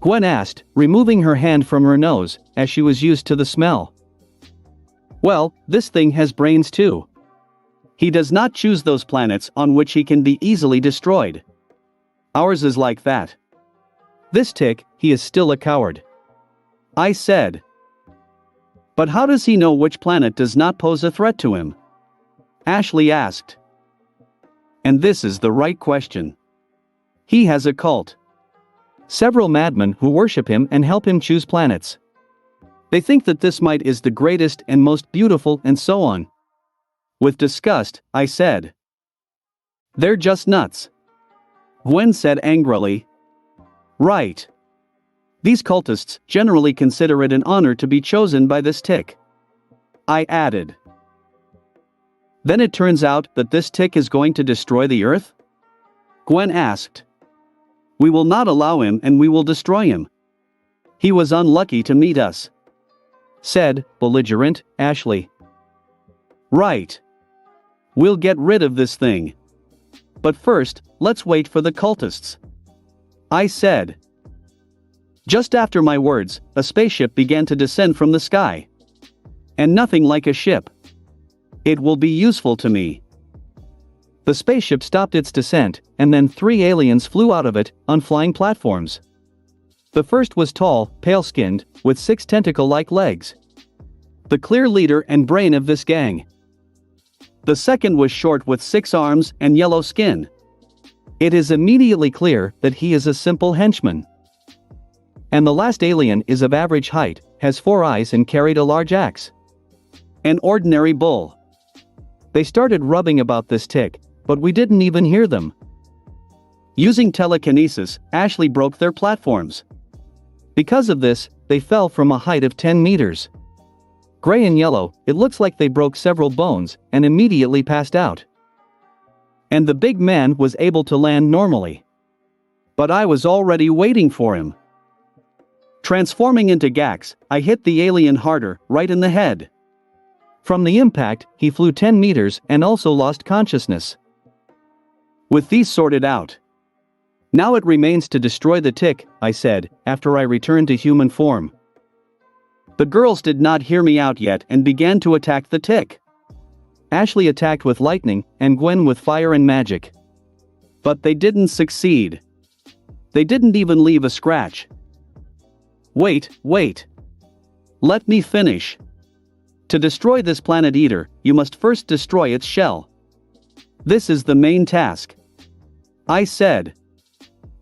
Gwen asked, removing her hand from her nose, as she was used to the smell. Well, this thing has brains too. He does not choose those planets on which he can be easily destroyed. Ours is like that. This tick, he is still a coward, I said. But how does he know which planet does not pose a threat to him? Ashley asked. And this is the right question. He has a cult. Several madmen who worship him and help him choose planets. They think that this might is the greatest and most beautiful and so on. With disgust, I said. They're just nuts, Gwen said angrily. Right. These cultists generally consider it an honor to be chosen by this tick, I added. Then it turns out that this tick is going to destroy the Earth? Gwen asked. We will not allow him and we will destroy him. He was unlucky to meet us, said, belligerent, Ashley. Right. We'll get rid of this thing. But first, let's wait for the cultists, I said. Just after my words, a spaceship began to descend from the sky. And nothing like a ship. It will be useful to me. The spaceship stopped its descent, and then 3 aliens flew out of it, on flying platforms. The first was tall, pale-skinned, with 6 tentacle-like legs. The clear leader and brain of this gang. The second was short with 6 arms and yellow skin. It is immediately clear that he is a simple henchman. And the last alien is of average height, has 4 eyes and carried a large axe. An ordinary bull. They started rubbing about this tick, but we didn't even hear them. Using telekinesis, Ashley broke their platforms. Because of this, they fell from a height of 10 meters. Gray and yellow, it looks like they broke several bones, and immediately passed out. And the big man was able to land normally. But I was already waiting for him. Transforming into Gax, I hit the alien harder, right in the head. From the impact, he flew 10 meters and also lost consciousness. With these sorted out. Now it remains to destroy the tick, I said, after I returned to human form. The girls did not hear me out yet and began to attack the tick. Ashley attacked with lightning, and Gwen with fire and magic. But they didn't succeed. They didn't even leave a scratch. Wait. Let me finish. To destroy this planet eater, you must first destroy its shell. This is the main task, I said.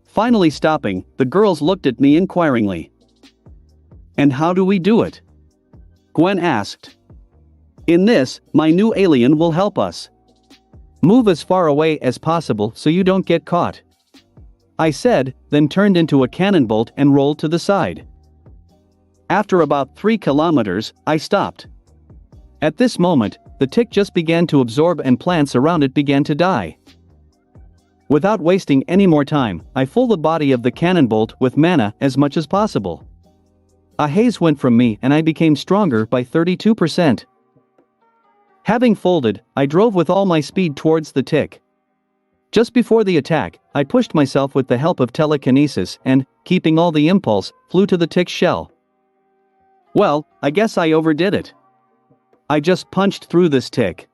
Finally stopping, the girls looked at me inquiringly. And how do we do it? Gwen asked. In this, my new alien will help us. Move as far away as possible so you don't get caught, I said, then turned into a cannonbolt and rolled to the side. After about 3 kilometers, I stopped. At this moment, the tick just began to absorb and plants around it began to die. Without wasting any more time, I filled the body of the cannonbolt with mana as much as possible. A haze went from me and I became stronger by 32%. Having folded, I drove with all my speed towards the tick. Just before the attack, I pushed myself with the help of telekinesis and, keeping all the impulse, flew to the tick's shell. Well, I guess I overdid it. I just punched through this tick.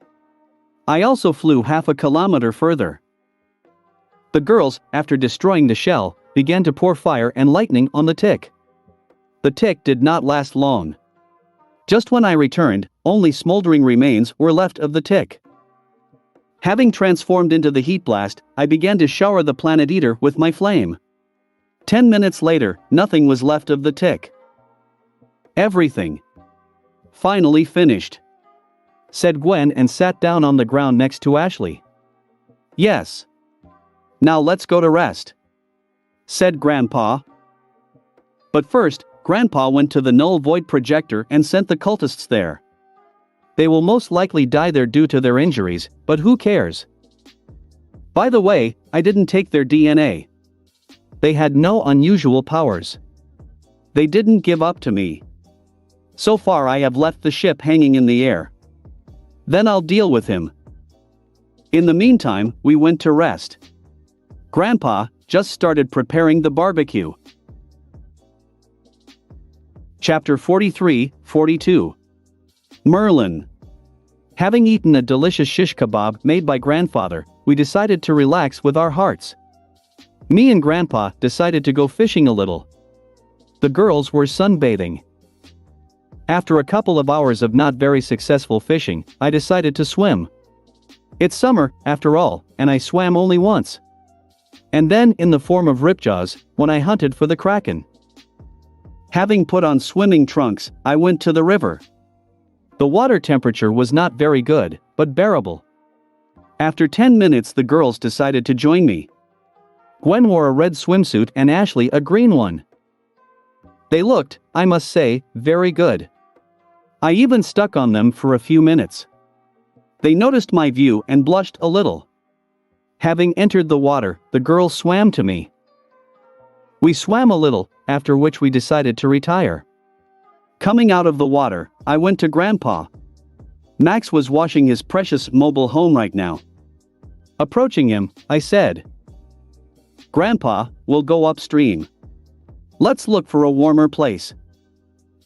I also flew half a kilometer further. The girls, after destroying the shell, began to pour fire and lightning on the tick. The tick did not last long. Just when I returned, only smoldering remains were left of the tick. Having transformed into the heat blast, I began to shower the planet eater with my flame. 10 minutes later, nothing was left of the tick. Everything. Finally finished, said Gwen and sat down on the ground next to Ashley. Yes. Now let's go to rest, said Grandpa. But first, Grandpa went to the Null Void projector and sent the cultists there. They will most likely die there due to their injuries, but who cares? By the way, I didn't take their DNA. They had no unusual powers. They didn't give up to me. So far I have left the ship hanging in the air. Then I'll deal with him. In the meantime, we went to rest. Grandpa just started preparing the barbecue. Chapter 43-42. Merlin. Having eaten a delicious shish kebab made by Grandfather, we decided to relax with our hearts. Me and Grandpa decided to go fishing a little. The girls were sunbathing. After a couple of hours of not very successful fishing, I decided to swim. It's summer, after all, and I swam only once. And then in the form of ripjaws, when I hunted for the kraken. Having put on swimming trunks, I went to the river. The water temperature was not very good, but bearable. After 10 minutes the girls decided to join me. Gwen wore a red swimsuit and Ashley a green one. They looked, I must say, very good. I even stuck on them for a few minutes. They noticed my view and blushed a little. Having entered the water, the girls swam to me. We swam a little, after which we decided to retire. Coming out of the water, I went to Grandpa. Max was washing his precious mobile home right now. Approaching him, I said, "Grandpa, we'll go upstream. Let's look for a warmer place."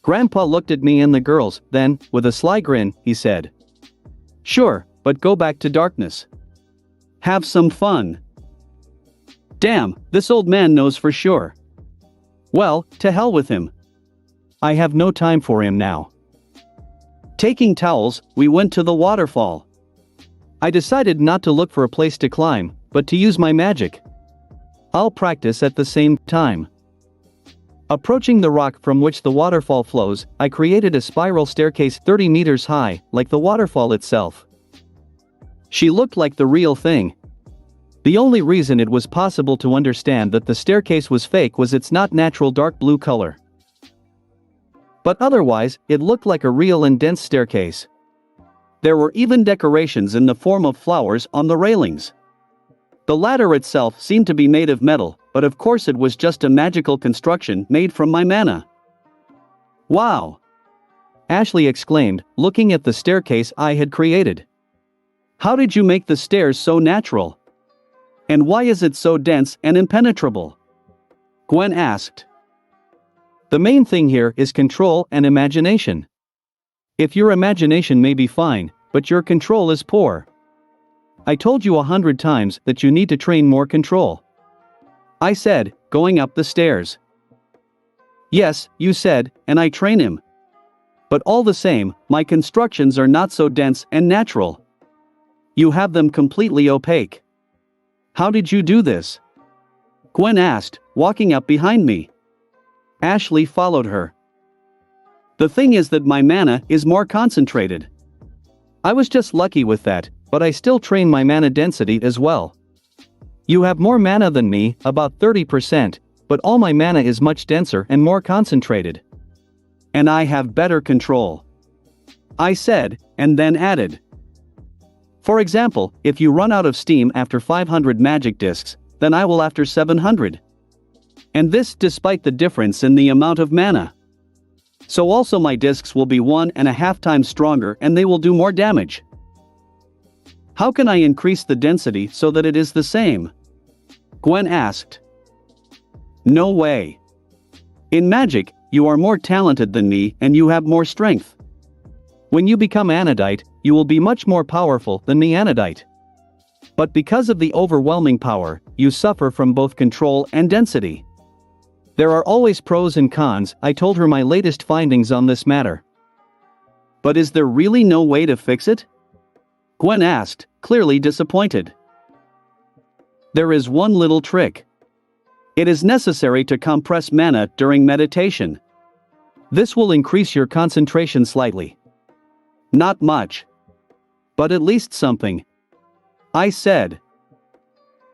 Grandpa looked at me and the girls, then, with a sly grin, he said, "Sure, but go back to darkness. Have some fun." Damn, this old man knows for sure. Well, to hell with him. I have no time for him now. Taking towels, we went to the waterfall. I decided not to look for a place to climb, but to use my magic. I'll practice at the same time. Approaching the rock from which the waterfall flows, I created a spiral staircase 30 meters high, like the waterfall itself. She looked like the real thing. The only reason it was possible to understand that the staircase was fake was its not natural dark blue color. But otherwise, it looked like a real and dense staircase. There were even decorations in the form of flowers on the railings. The ladder itself seemed to be made of metal, but of course it was just a magical construction made from my mana. "Wow!" Ashley exclaimed, looking at the staircase I had created. "How did you make the stairs so natural? And why is it so dense and impenetrable?" Gwen asked. "The main thing here is control and imagination. If your imagination may be fine, but your control is poor. I told you 100 times that you need to train more control," I said, going up the stairs. "Yes, you said, and I train him. But all the same, my constructions are not so dense and natural. You have them completely opaque. How did you do this?" Gwen asked, walking up behind me. Ashley followed her. "The thing is that my mana is more concentrated. I was just lucky with that, but I still train my mana density as well. You have more mana than me, about 30%, but all my mana is much denser and more concentrated. And I have better control," I said, and then added. "For example, if you run out of steam after 500 magic discs, then I will after 700. And this despite the difference in the amount of mana. So also my discs will be 1.5 times stronger and they will do more damage. How can I increase the density so that it is the same?" Gwen asked. "No way. In magic, you are more talented than me and you have more strength. When you become Anodite, you will be much more powerful than me Anodite. But because of the overwhelming power, you suffer from both control and density. There are always pros and cons," I told her my latest findings on this matter. "But is there really no way to fix it?" Gwen asked, clearly disappointed. "There is one little trick. It is necessary to compress mana during meditation. This will increase your concentration slightly. Not much. But at least something," I said.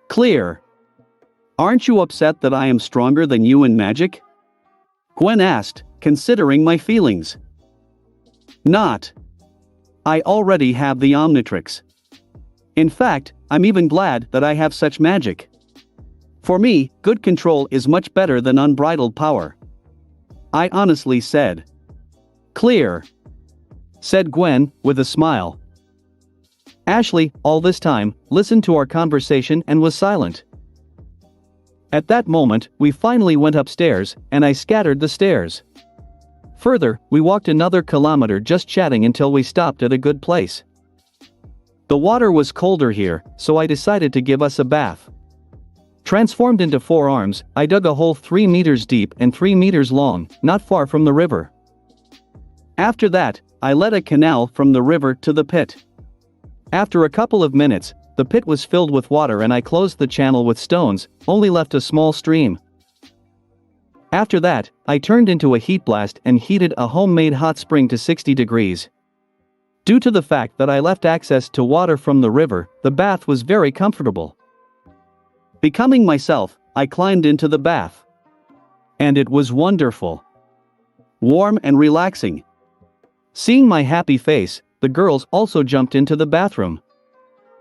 "Clear. Aren't you upset that I am stronger than you in magic?" Gwen asked, considering my feelings. "Not. I already have the Omnitrix. In fact, I'm even glad that I have such magic. For me, good control is much better than unbridled power," I honestly said. "Clear," said Gwen, with a smile. Ashley, all this time, listened to our conversation and was silent. At that moment, we finally went upstairs, and I scattered the stairs. Further, we walked another kilometer just chatting until we stopped at a good place. The water was colder here, so I decided to give us a bath. Transformed into 4 arms, I dug a hole 3 meters deep and 3 meters long, not far from the river. After that, I led a canal from the river to the pit. After a couple of minutes, the pit was filled with water and I closed the channel with stones, only left a small stream. After that, I turned into a heat blast and heated a homemade hot spring to 60 degrees. Due to the fact that I left access to water from the river, the bath was very comfortable. Becoming myself, I climbed into the bath. And it was wonderful. Warm and relaxing. Seeing my happy face, the girls also jumped into the bathroom.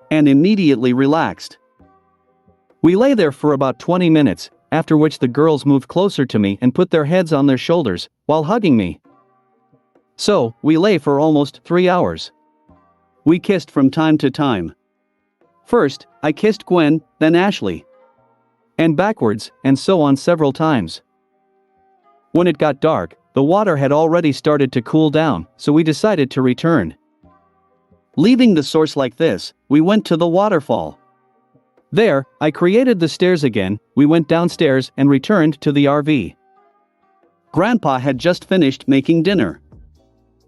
And immediately relaxed. We lay there for about 20 minutes, after which the girls moved closer to me and put their heads on their shoulders, while hugging me. So, we lay for almost 3 hours. We kissed from time to time. First, I kissed Gwen, then Ashley. And backwards, and so on several times. When it got dark, the water had already started to cool down, so we decided to return. Leaving the source like this, we went to the waterfall. There, I created the stairs again, we went downstairs and returned to the RV. Grandpa had just finished making dinner.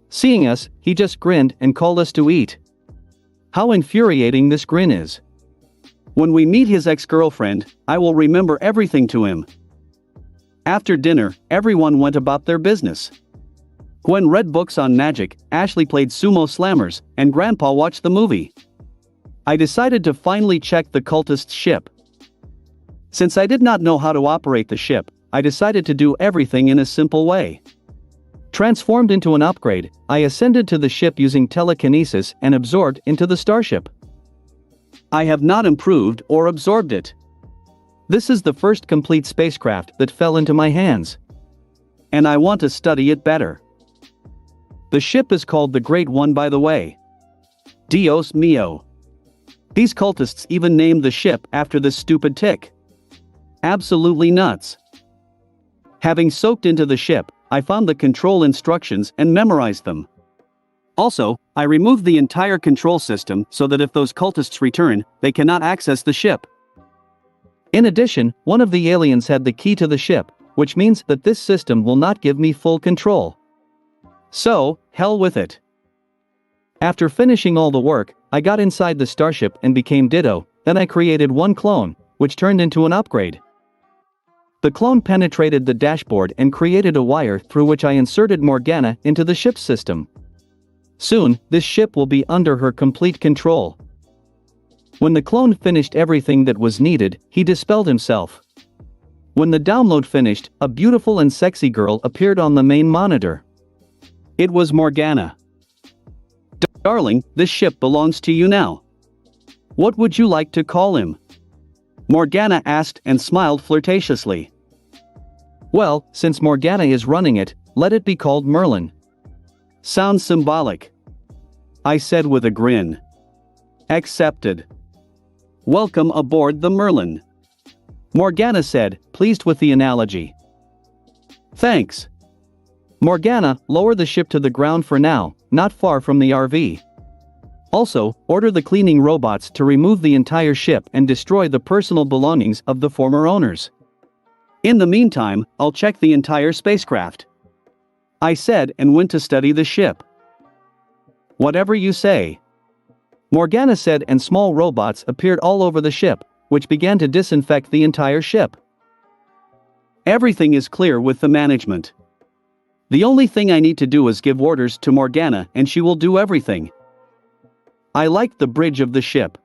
Seeing us, he just grinned and called us to eat. How infuriating this grin is. When we meet his ex-girlfriend, I will remember everything to him. After dinner, everyone went about their business. Gwen read books on magic, Ashley played sumo slammers, and Grandpa watched the movie. I decided to finally check the cultist's ship. Since I did not know how to operate the ship, I decided to do everything in a simple way. Transformed into an upgrade, I ascended to the ship using telekinesis and absorbed into the starship. I have not improved or absorbed it. This is the first complete spacecraft that fell into my hands. And I want to study it better. The ship is called the Great One, by the way. Dios mio. These cultists even named the ship after this stupid tick. Absolutely nuts. Having soaked into the ship, I found the control instructions and memorized them. Also, I removed the entire control system so that if those cultists return, they cannot access the ship. In addition, one of the aliens had the key to the ship, which means that this system will not give me full control. So, hell with it. After finishing all the work, I got inside the starship and became Ditto, then I created one clone, which turned into an upgrade. The clone penetrated the dashboard and created a wire through which I inserted Morgana into the ship's system. Soon, this ship will be under her complete control. When the clone finished everything that was needed, he dispelled himself. When the download finished, a beautiful and sexy girl appeared on the main monitor. It was Morgana. Darling, this ship belongs to you now. What would you like to call him? Morgana asked and smiled flirtatiously. Well, since Morgana is running it, let it be called Merlin. Sounds symbolic. I said with a grin. Accepted. Welcome aboard the Merlin. Morgana said, pleased with the analogy. Thanks. Morgana, lower the ship to the ground for now, not far from the RV. Also, order the cleaning robots to remove the entire ship and destroy the personal belongings of the former owners. In the meantime, I'll check the entire spacecraft. I said and went to study the ship. Whatever you say. Morgana said, and small robots appeared all over the ship, which began to disinfect the entire ship. Everything is clear with the management. The only thing I need to do is give orders to Morgana and she will do everything. I liked the bridge of the ship.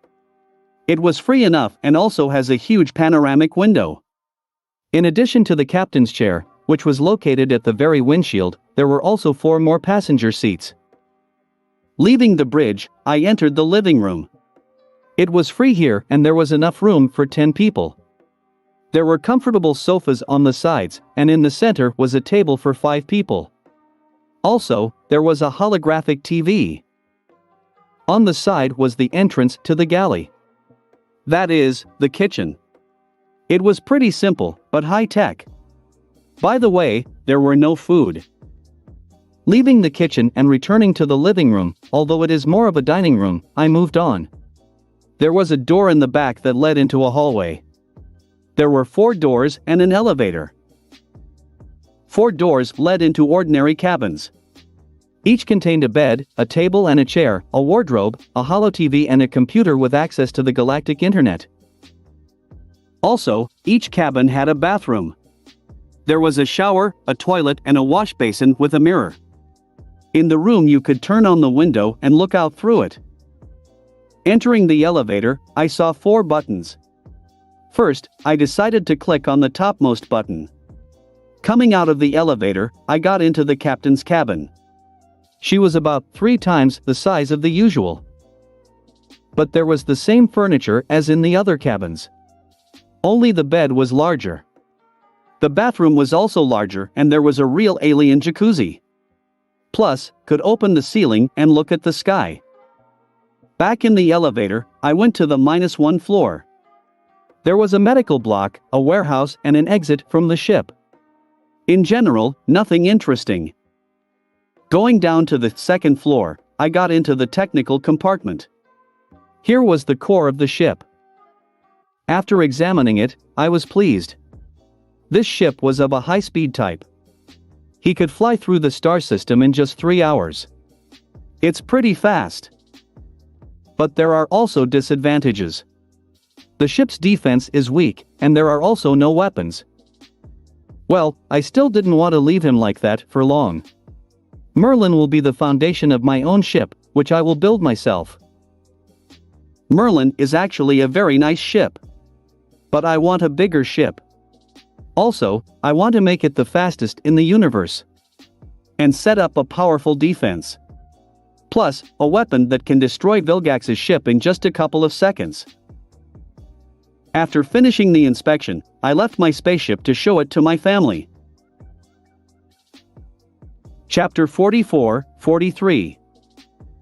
It was free enough and also has a huge panoramic window. In addition to the captain's chair, which was located at the very windshield, there were also 4 more passenger seats. Leaving the bridge, I entered the living room. It was free here and there was enough room for 10 people. There were comfortable sofas on the sides, and in the center was a table for 5 people. Also, there was a holographic TV. On the side was the entrance to the galley. That is, the kitchen. It was pretty simple, but high-tech. By the way, there were no food. Leaving the kitchen and returning to the living room, although it is more of a dining room, I moved on. There was a door in the back that led into a hallway. There were 4 doors and an elevator. 4 doors led into ordinary cabins. Each contained a bed, a table and a chair, a wardrobe, a holo TV and a computer with access to the Galactic internet. Also, each cabin had a bathroom. There was a shower, a toilet and a wash basin with a mirror. In the room you could turn on the window and look out through it. Entering the elevator, I saw 4 buttons. First, I decided to click on the topmost button. Coming out of the elevator, I got into the captain's cabin. She was about 3 times the size of the usual. But there was the same furniture as in the other cabins. Only the bed was larger. The bathroom was also larger and there was a real alien jacuzzi. Plus, could open the ceiling and look at the sky. Back in the elevator, I went to the -1 floor. There was a medical block, a warehouse, and an exit from the ship. In general, nothing interesting. Going down to the second floor, I got into the technical compartment. Here was the core of the ship. After examining it, I was pleased. This ship was of a high-speed type. He could fly through the star system in just 3 hours. It's pretty fast. But there are also disadvantages. The ship's defense is weak, and there are also no weapons. Well, I still didn't want to leave him like that for long. Merlin will be the foundation of my own ship, which I will build myself. Merlin is actually a very nice ship. But I want a bigger ship. Also, I want to make it the fastest in the universe. And set up a powerful defense. Plus, a weapon that can destroy Vilgax's ship in just a couple of seconds. After finishing the inspection, I left my spaceship to show it to my family. Chapter 44-43.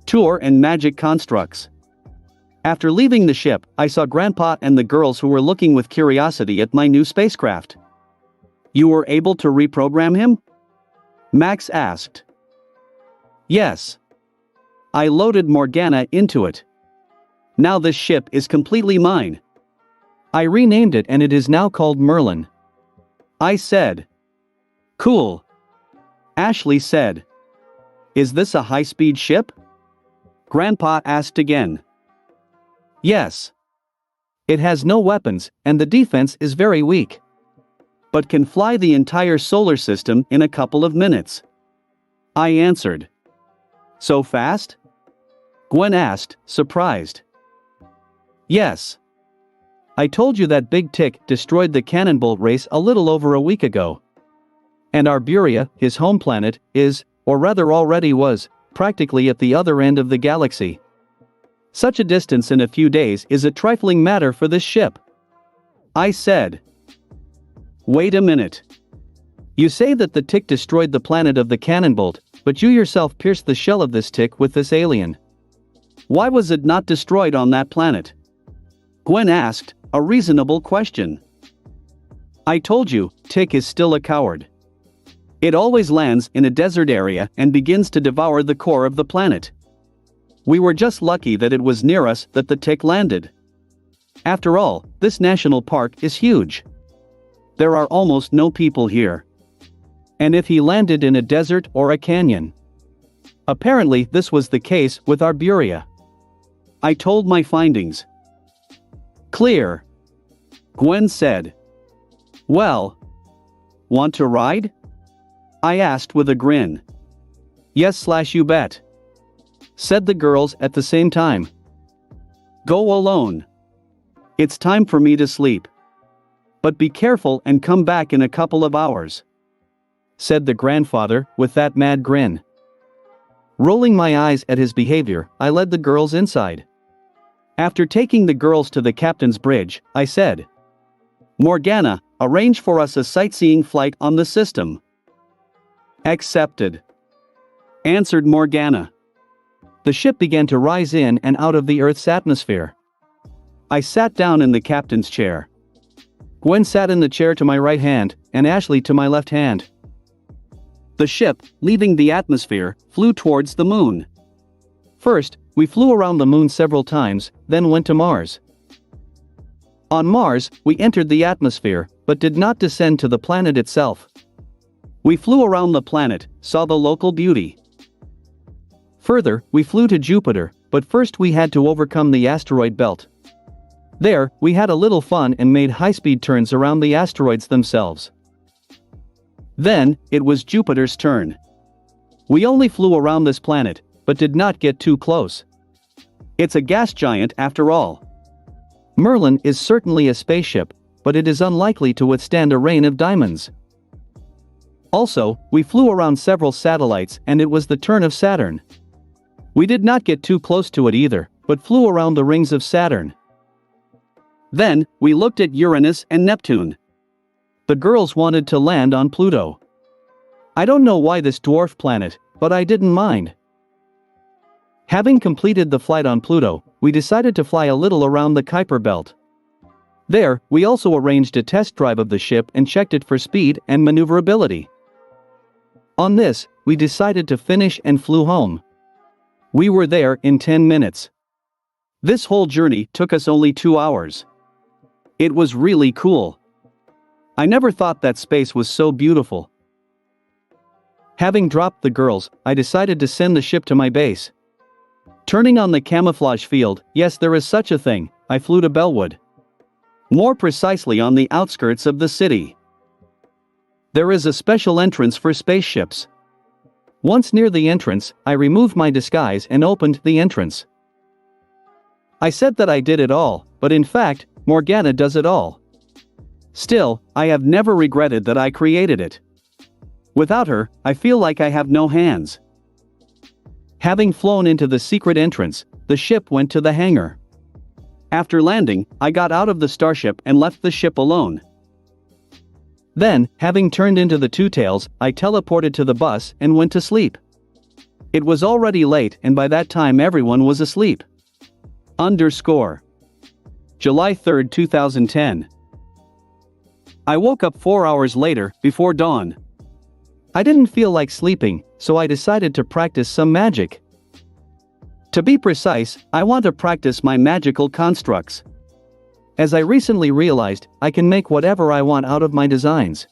Tour and Magic Constructs. After leaving the ship, I saw Grandpa and the girls who were looking with curiosity at my new spacecraft. "You were able to reprogram him?" Max asked. "Yes. I loaded Morgana into it. Now this ship is completely mine. I renamed it and it is now called Merlin," I said. "Cool." Ashley said. "Is this a high-speed ship?" Grandpa asked again. "Yes. It has no weapons, and the defense is very weak. But can fly the entire solar system in a couple of minutes," I answered. "So fast?" Gwen asked, surprised. "Yes. I told you that Big Tick destroyed the Cannonbolt race a little over a week ago. And Arburia, his home planet, is, or rather already was, practically at the other end of the galaxy. Such a distance in a few days is a trifling matter for this ship," I said. "Wait a minute. You say that the Tick destroyed the planet of the Cannonbolt, but you yourself pierced the shell of this Tick with this alien. Why was it not destroyed on that planet?" Gwen asked, a reasonable question. "I told you, Tick is still a coward. It always lands in a desert area and begins to devour the core of the planet. We were just lucky that it was near us that the Tick landed. After all, this national park is huge. There are almost no people here. And if he landed in a desert or a canyon? Apparently this was the case with Arburia." I told my findings. "Clear," Gwen said. "Well, want to ride?" I asked with a grin. "Yes/you bet," said the girls at the same time. "Go alone. It's time for me to sleep. But be careful and come back in a couple of hours," said the grandfather with that mad grin. Rolling my eyes at his behavior, I led the girls inside. After taking the girls to the captain's bridge, I said, "Morgana, arrange for us a sightseeing flight on the system." "Accepted," answered Morgana. The ship began to rise in and out of the Earth's atmosphere. I sat down in the captain's chair. Gwen sat in the chair to my right hand, and Ashley to my left hand. The ship, leaving the atmosphere, flew towards the moon. First, we flew around the moon several times, then went to Mars. On Mars, we entered the atmosphere, but did not descend to the planet itself. We flew around the planet, saw the local beauty. Further, we flew to Jupiter, but first we had to overcome the asteroid belt. There, we had a little fun and made high-speed turns around the asteroids themselves. Then, it was Jupiter's turn. We only flew around this planet, but did not get too close. It's a gas giant after all. Merlin is certainly a spaceship, but it is unlikely to withstand a rain of diamonds. Also, we flew around several satellites and it was the turn of Saturn. We did not get too close to it either, but flew around the rings of Saturn. Then, we looked at Uranus and Neptune. The girls wanted to land on Pluto. I don't know why this dwarf planet, but I didn't mind. Having completed the flight on Pluto, we decided to fly a little around the Kuiper belt. There, we also arranged a test drive of the ship and checked it for speed and maneuverability. On this, we decided to finish and flew home. We were there in 10 minutes. This whole journey took us only 2 hours. It was really cool. I never thought that space was so beautiful. Having dropped the girls, I decided to send the ship to my base. Turning on the camouflage field, yes, there is such a thing, I flew to Bellwood. More precisely on the outskirts of the city. There is a special entrance for spaceships. Once near the entrance, I removed my disguise and opened the entrance. I said that I did it all, but in fact, Morgana does it all. Still, I have never regretted that I created it. Without her, I feel like I have no hands. Having flown into the secret entrance, the ship went to the hangar. After landing, I got out of the starship and left the ship alone. Then, having turned into the Two Tails, I teleported to the bus and went to sleep. It was already late and by that time everyone was asleep. July 3, 2010. I woke up 4 hours later, before dawn. I didn't feel like sleeping, so I decided to practice some magic. To be precise, I want to practice my magical constructs. As I recently realized, I can make whatever I want out of my designs.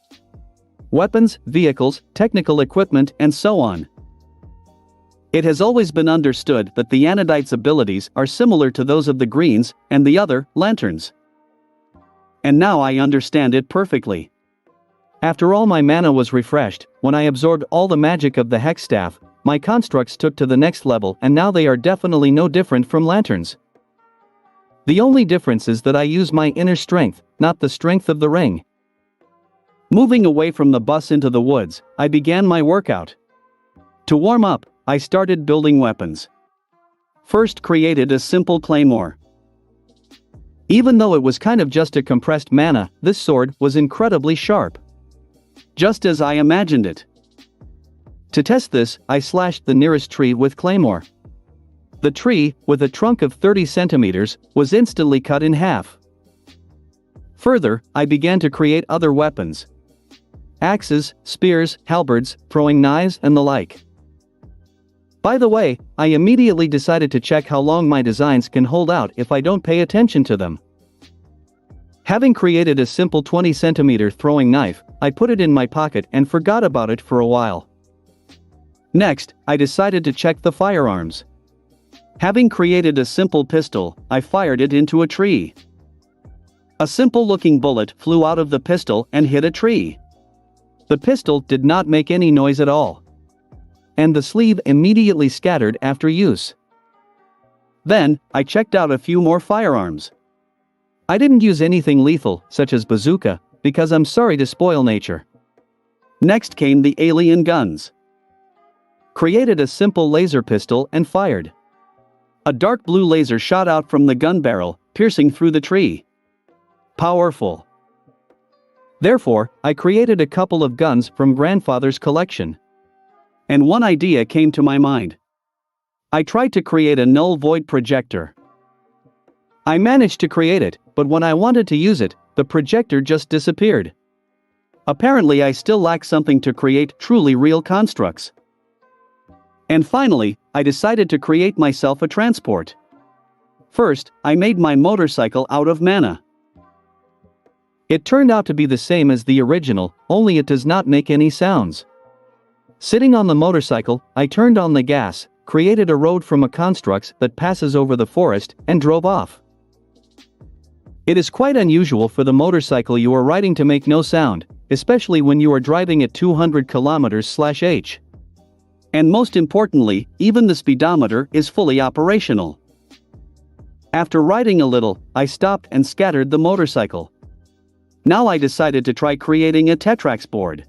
Weapons, vehicles, technical equipment, and so on. It has always been understood that the Anodite's abilities are similar to those of the Greens and the other Lanterns. And now I understand it perfectly. After all my mana was refreshed, when I absorbed all the magic of the Hex Staff, my constructs took to the next level and now they are definitely no different from Lanterns. The only difference is that I use my inner strength, not the strength of the ring. Moving away from the bus into the woods, I began my workout. To warm up, I started building weapons. First created a simple claymore. Even though it was kind of just a compressed mana, this sword was incredibly sharp. Just as I imagined it. To test this, I slashed the nearest tree with claymore. The tree, with a trunk of 30 centimeters, was instantly cut in half. Further, I began to create other weapons. Axes, spears, halberds, throwing knives and the like. By the way, I immediately decided to check how long my designs can hold out if I don't pay attention to them. Having created a simple 20 centimeter throwing knife, I put it in my pocket and forgot about it for a while. Next, I decided to check the firearms. Having created a simple pistol, I fired it into a tree. A simple-looking bullet flew out of the pistol and hit a tree. The pistol did not make any noise at all. And the sleeve immediately scattered after use. Then, I checked out a few more firearms. I didn't use anything lethal, such as bazooka, because I'm sorry to spoil nature. Next came the alien guns. Created a simple laser pistol and fired. A dark blue laser shot out from the gun barrel, piercing through the tree. Powerful. Therefore, I created a couple of guns from grandfather's collection. And one idea came to my mind. I tried to create a null void projector. I managed to create it, but when I wanted to use it, the projector just disappeared. Apparently I still lack something to create truly real constructs. And finally, I decided to create myself a transport. First, I made my motorcycle out of mana. It turned out to be the same as the original, only it does not make any sounds. Sitting on the motorcycle, I turned on the gas, created a road from a construct that passes over the forest, and drove off. It is quite unusual for the motorcycle you are riding to make no sound, especially when you are driving at 200 km/h. And most importantly, even the speedometer is fully operational. After riding a little, I stopped and scattered the motorcycle. Now I decided to try creating a Tetrax board.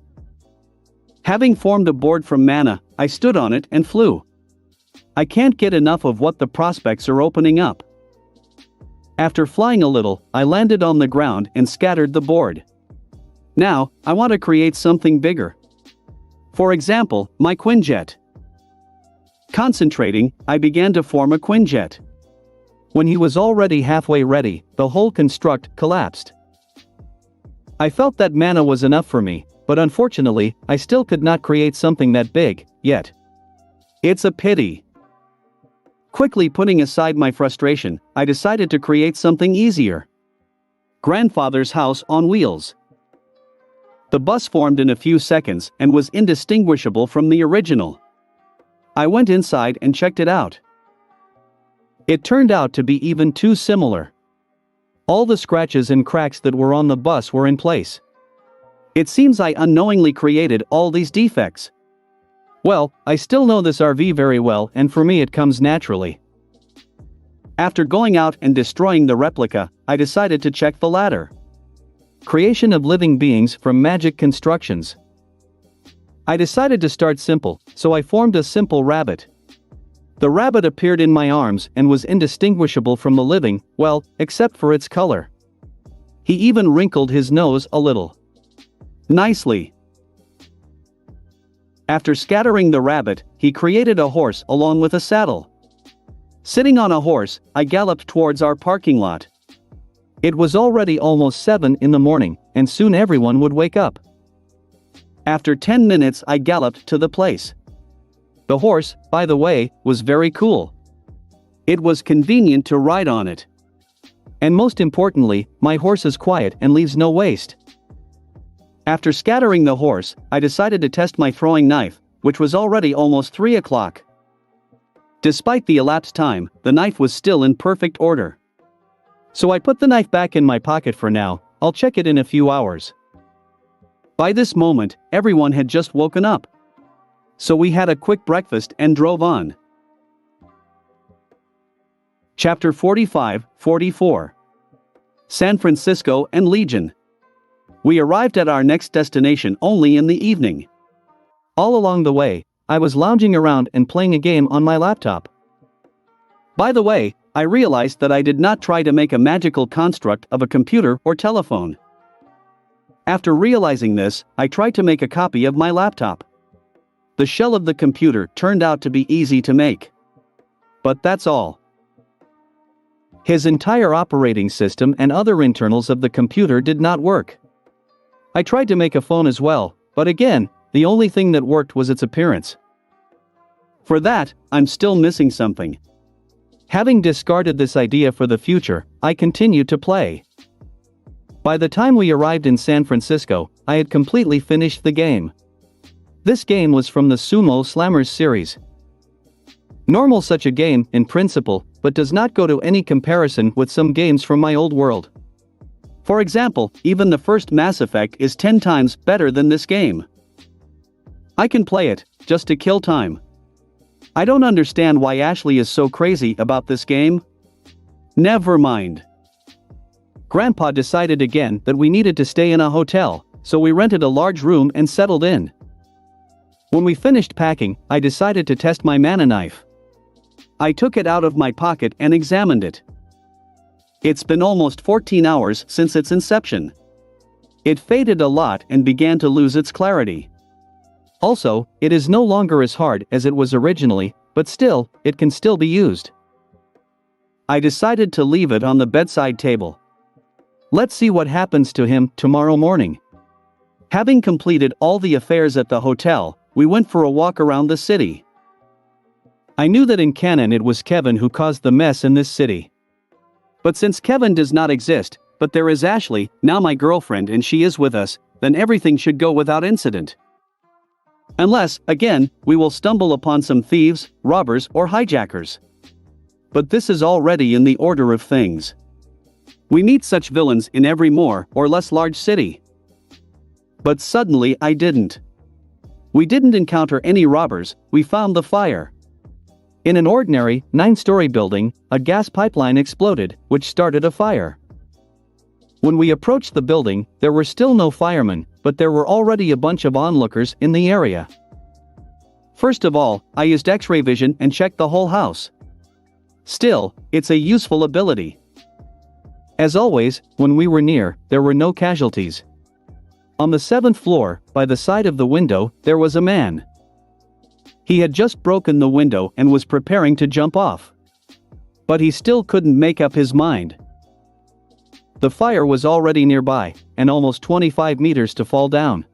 Having formed a board from mana, I stood on it and flew. I can't get enough of what the prospects are opening up. After flying a little, I landed on the ground and scattered the board. Now, I want to create something bigger. For example, my Quinjet. Concentrating, I began to form a Quinjet. When he was already halfway ready, the whole construct collapsed. I felt that mana was enough for me, but unfortunately, I still could not create something that big, yet. It's a pity. Quickly putting aside my frustration, I decided to create something easier. Grandfather's house on wheels. The bus formed in a few seconds and was indistinguishable from the original. I went inside and checked it out. It turned out to be even too similar. All the scratches and cracks that were on the bus were in place. It seems I unknowingly created all these defects. Well, I still know this RV very well, and for me it comes naturally. After going out and destroying the replica, I decided to check the ladder. Creation of living beings from magic constructions. I decided to start simple, so I formed a simple rabbit. The rabbit appeared in my arms and was indistinguishable from the living, well, except for its color. He even wrinkled his nose a little. Nicely. After scattering the rabbit, he created a horse along with a saddle. Sitting on a horse, I galloped towards our parking lot. It was already almost 7 in the morning, and soon everyone would wake up. After 10 minutes I galloped to the place. The horse, by the way, was very cool. It was convenient to ride on it. And most importantly, my horse is quiet and leaves no waste. After scattering the horse, I decided to test my throwing knife, which was already almost 3 o'clock. Despite the elapsed time, the knife was still in perfect order. So I put the knife back in my pocket for now. I'll check it in a few hours. By this moment, everyone had just woken up. So we had a quick breakfast and drove on. Chapter 45-44. San Francisco and Legion. We arrived at our next destination only in the evening. All along the way, I was lounging around and playing a game on my laptop. By the way, I realized that I did not try to make a magical construct of a computer or telephone. After realizing this, I tried to make a copy of my laptop. The shell of the computer turned out to be easy to make. But that's all. His entire operating system and other internals of the computer did not work. I tried to make a phone as well, but again, the only thing that worked was its appearance. For that, I'm still missing something. Having discarded this idea for the future, I continued to play. By the time we arrived in San Francisco, I had completely finished the game. This game was from the Sumo Slammers series. Normal such a game, in principle, but does not go to any comparison with some games from my old world. For example, even the first Mass Effect is 10 times better than this game. I can play it, just to kill time. I don't understand why Ashley is so crazy about this game. Never mind. Grandpa decided again that we needed to stay in a hotel, so we rented a large room and settled in. When we finished packing, I decided to test my mana knife. I took it out of my pocket and examined it. It's been almost 14 hours since its inception. It faded a lot and began to lose its clarity. Also, it is no longer as hard as it was originally, but still, it can still be used. I decided to leave it on the bedside table. Let's see what happens to him tomorrow morning. Having completed all the affairs at the hotel, we went for a walk around the city. I knew that in canon it was Kevin who caused the mess in this city. But since Kevin does not exist, but there is Ashley, now my girlfriend, and she is with us, then everything should go without incident. Unless, again, we will stumble upon some thieves, robbers, or hijackers. But this is already in the order of things. We meet such villains in every more or less large city. But suddenly I didn't. We didn't encounter any robbers, we found the fire. In an ordinary, 9-story building, a gas pipeline exploded, which started a fire. When we approached the building, there were still no firemen, but there were already a bunch of onlookers in the area. First of all, I used X-ray vision and checked the whole house. Still, it's a useful ability. As always, when we were near, there were no casualties. On the 7th floor, by the side of the window, there was a man. He had just broken the window and was preparing to jump off. But he still couldn't make up his mind. The fire was already nearby, and almost 25 meters to fall down.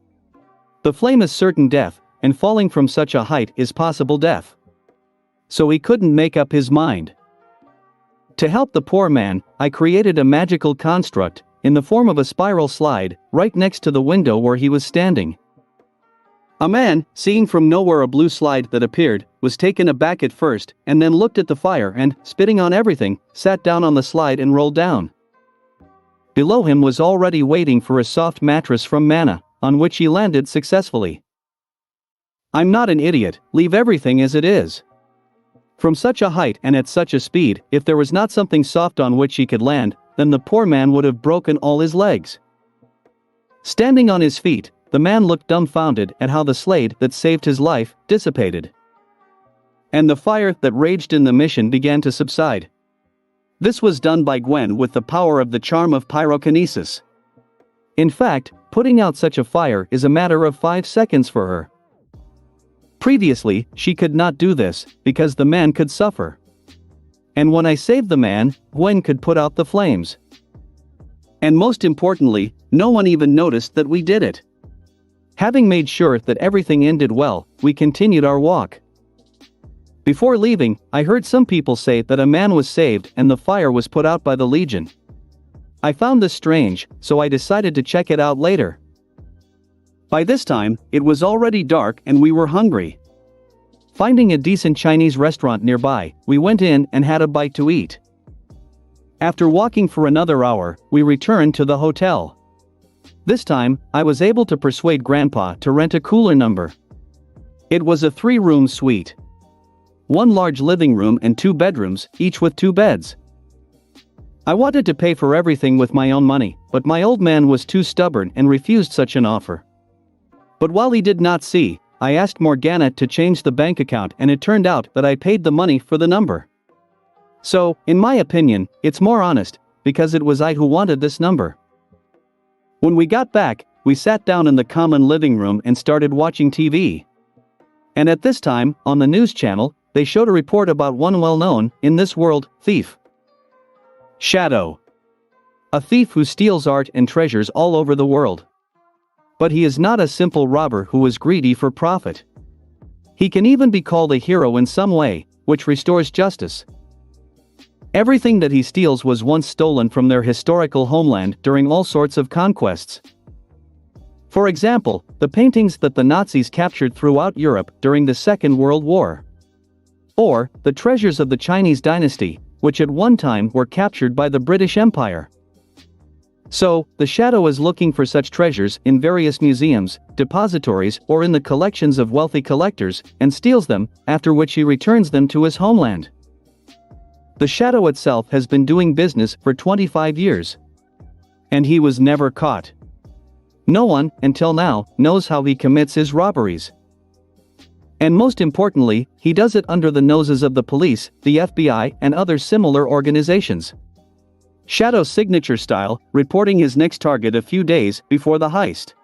The flame is certain death, and falling from such a height is possible death. So he couldn't make up his mind. To help the poor man, I created a magical construct, in the form of a spiral slide, right next to the window where he was standing. A man, seeing from nowhere a blue slide that appeared, was taken aback at first, and then looked at the fire and, spitting on everything, sat down on the slide and rolled down. Below him was already waiting for a soft mattress from Mana, on which he landed successfully. I'm not an idiot, leave everything as it is. From such a height and at such a speed, if there was not something soft on which he could land, then the poor man would have broken all his legs. Standing on his feet, the man looked dumbfounded at how the slade that saved his life dissipated. And the fire that raged in the mission began to subside. This was done by Gwen with the power of the charm of pyrokinesis. In fact, putting out such a fire is a matter of 5 seconds for her. Previously, she could not do this, because the man could suffer. And when I saved the man, Gwen could put out the flames. And most importantly, no one even noticed that we did it. Having made sure that everything ended well, we continued our walk. Before leaving, I heard some people say that a man was saved and the fire was put out by the Legion. I found this strange, so I decided to check it out later. By this time, it was already dark and we were hungry. Finding a decent Chinese restaurant nearby, we went in and had a bite to eat. After walking for another hour, we returned to the hotel. This time, I was able to persuade Grandpa to rent a cooler number. It was a 3-room suite. 1 large living room and 2 bedrooms, each with 2 beds. I wanted to pay for everything with my own money, but my old man was too stubborn and refused such an offer. But while he did not see, I asked Morgana to change the bank account and it turned out that I paid the money for the number. So, in my opinion, it's more honest, because it was I who wanted this number. When we got back, we sat down in the common living room and started watching TV. And at this time, on the news channel, they showed a report about one well-known, in this world, thief. Shadow. A thief who steals art and treasures all over the world. But he is not a simple robber who is greedy for profit. He can even be called a hero in some way, which restores justice. Everything that he steals was once stolen from their historical homeland during all sorts of conquests. For example, the paintings that the Nazis captured throughout Europe during the Second World War. Or, the treasures of the Chinese dynasty, which at one time were captured by the British Empire. So, the Shadow is looking for such treasures in various museums, depositories, or in the collections of wealthy collectors, and steals them, after which he returns them to his homeland. The Shadow itself has been doing business for 25 years. And he was never caught. No one, until now, knows how he commits his robberies. And most importantly, he does it under the noses of the police, the FBI, and other similar organizations. Shadow's signature style, reporting his next target a few days before the heist.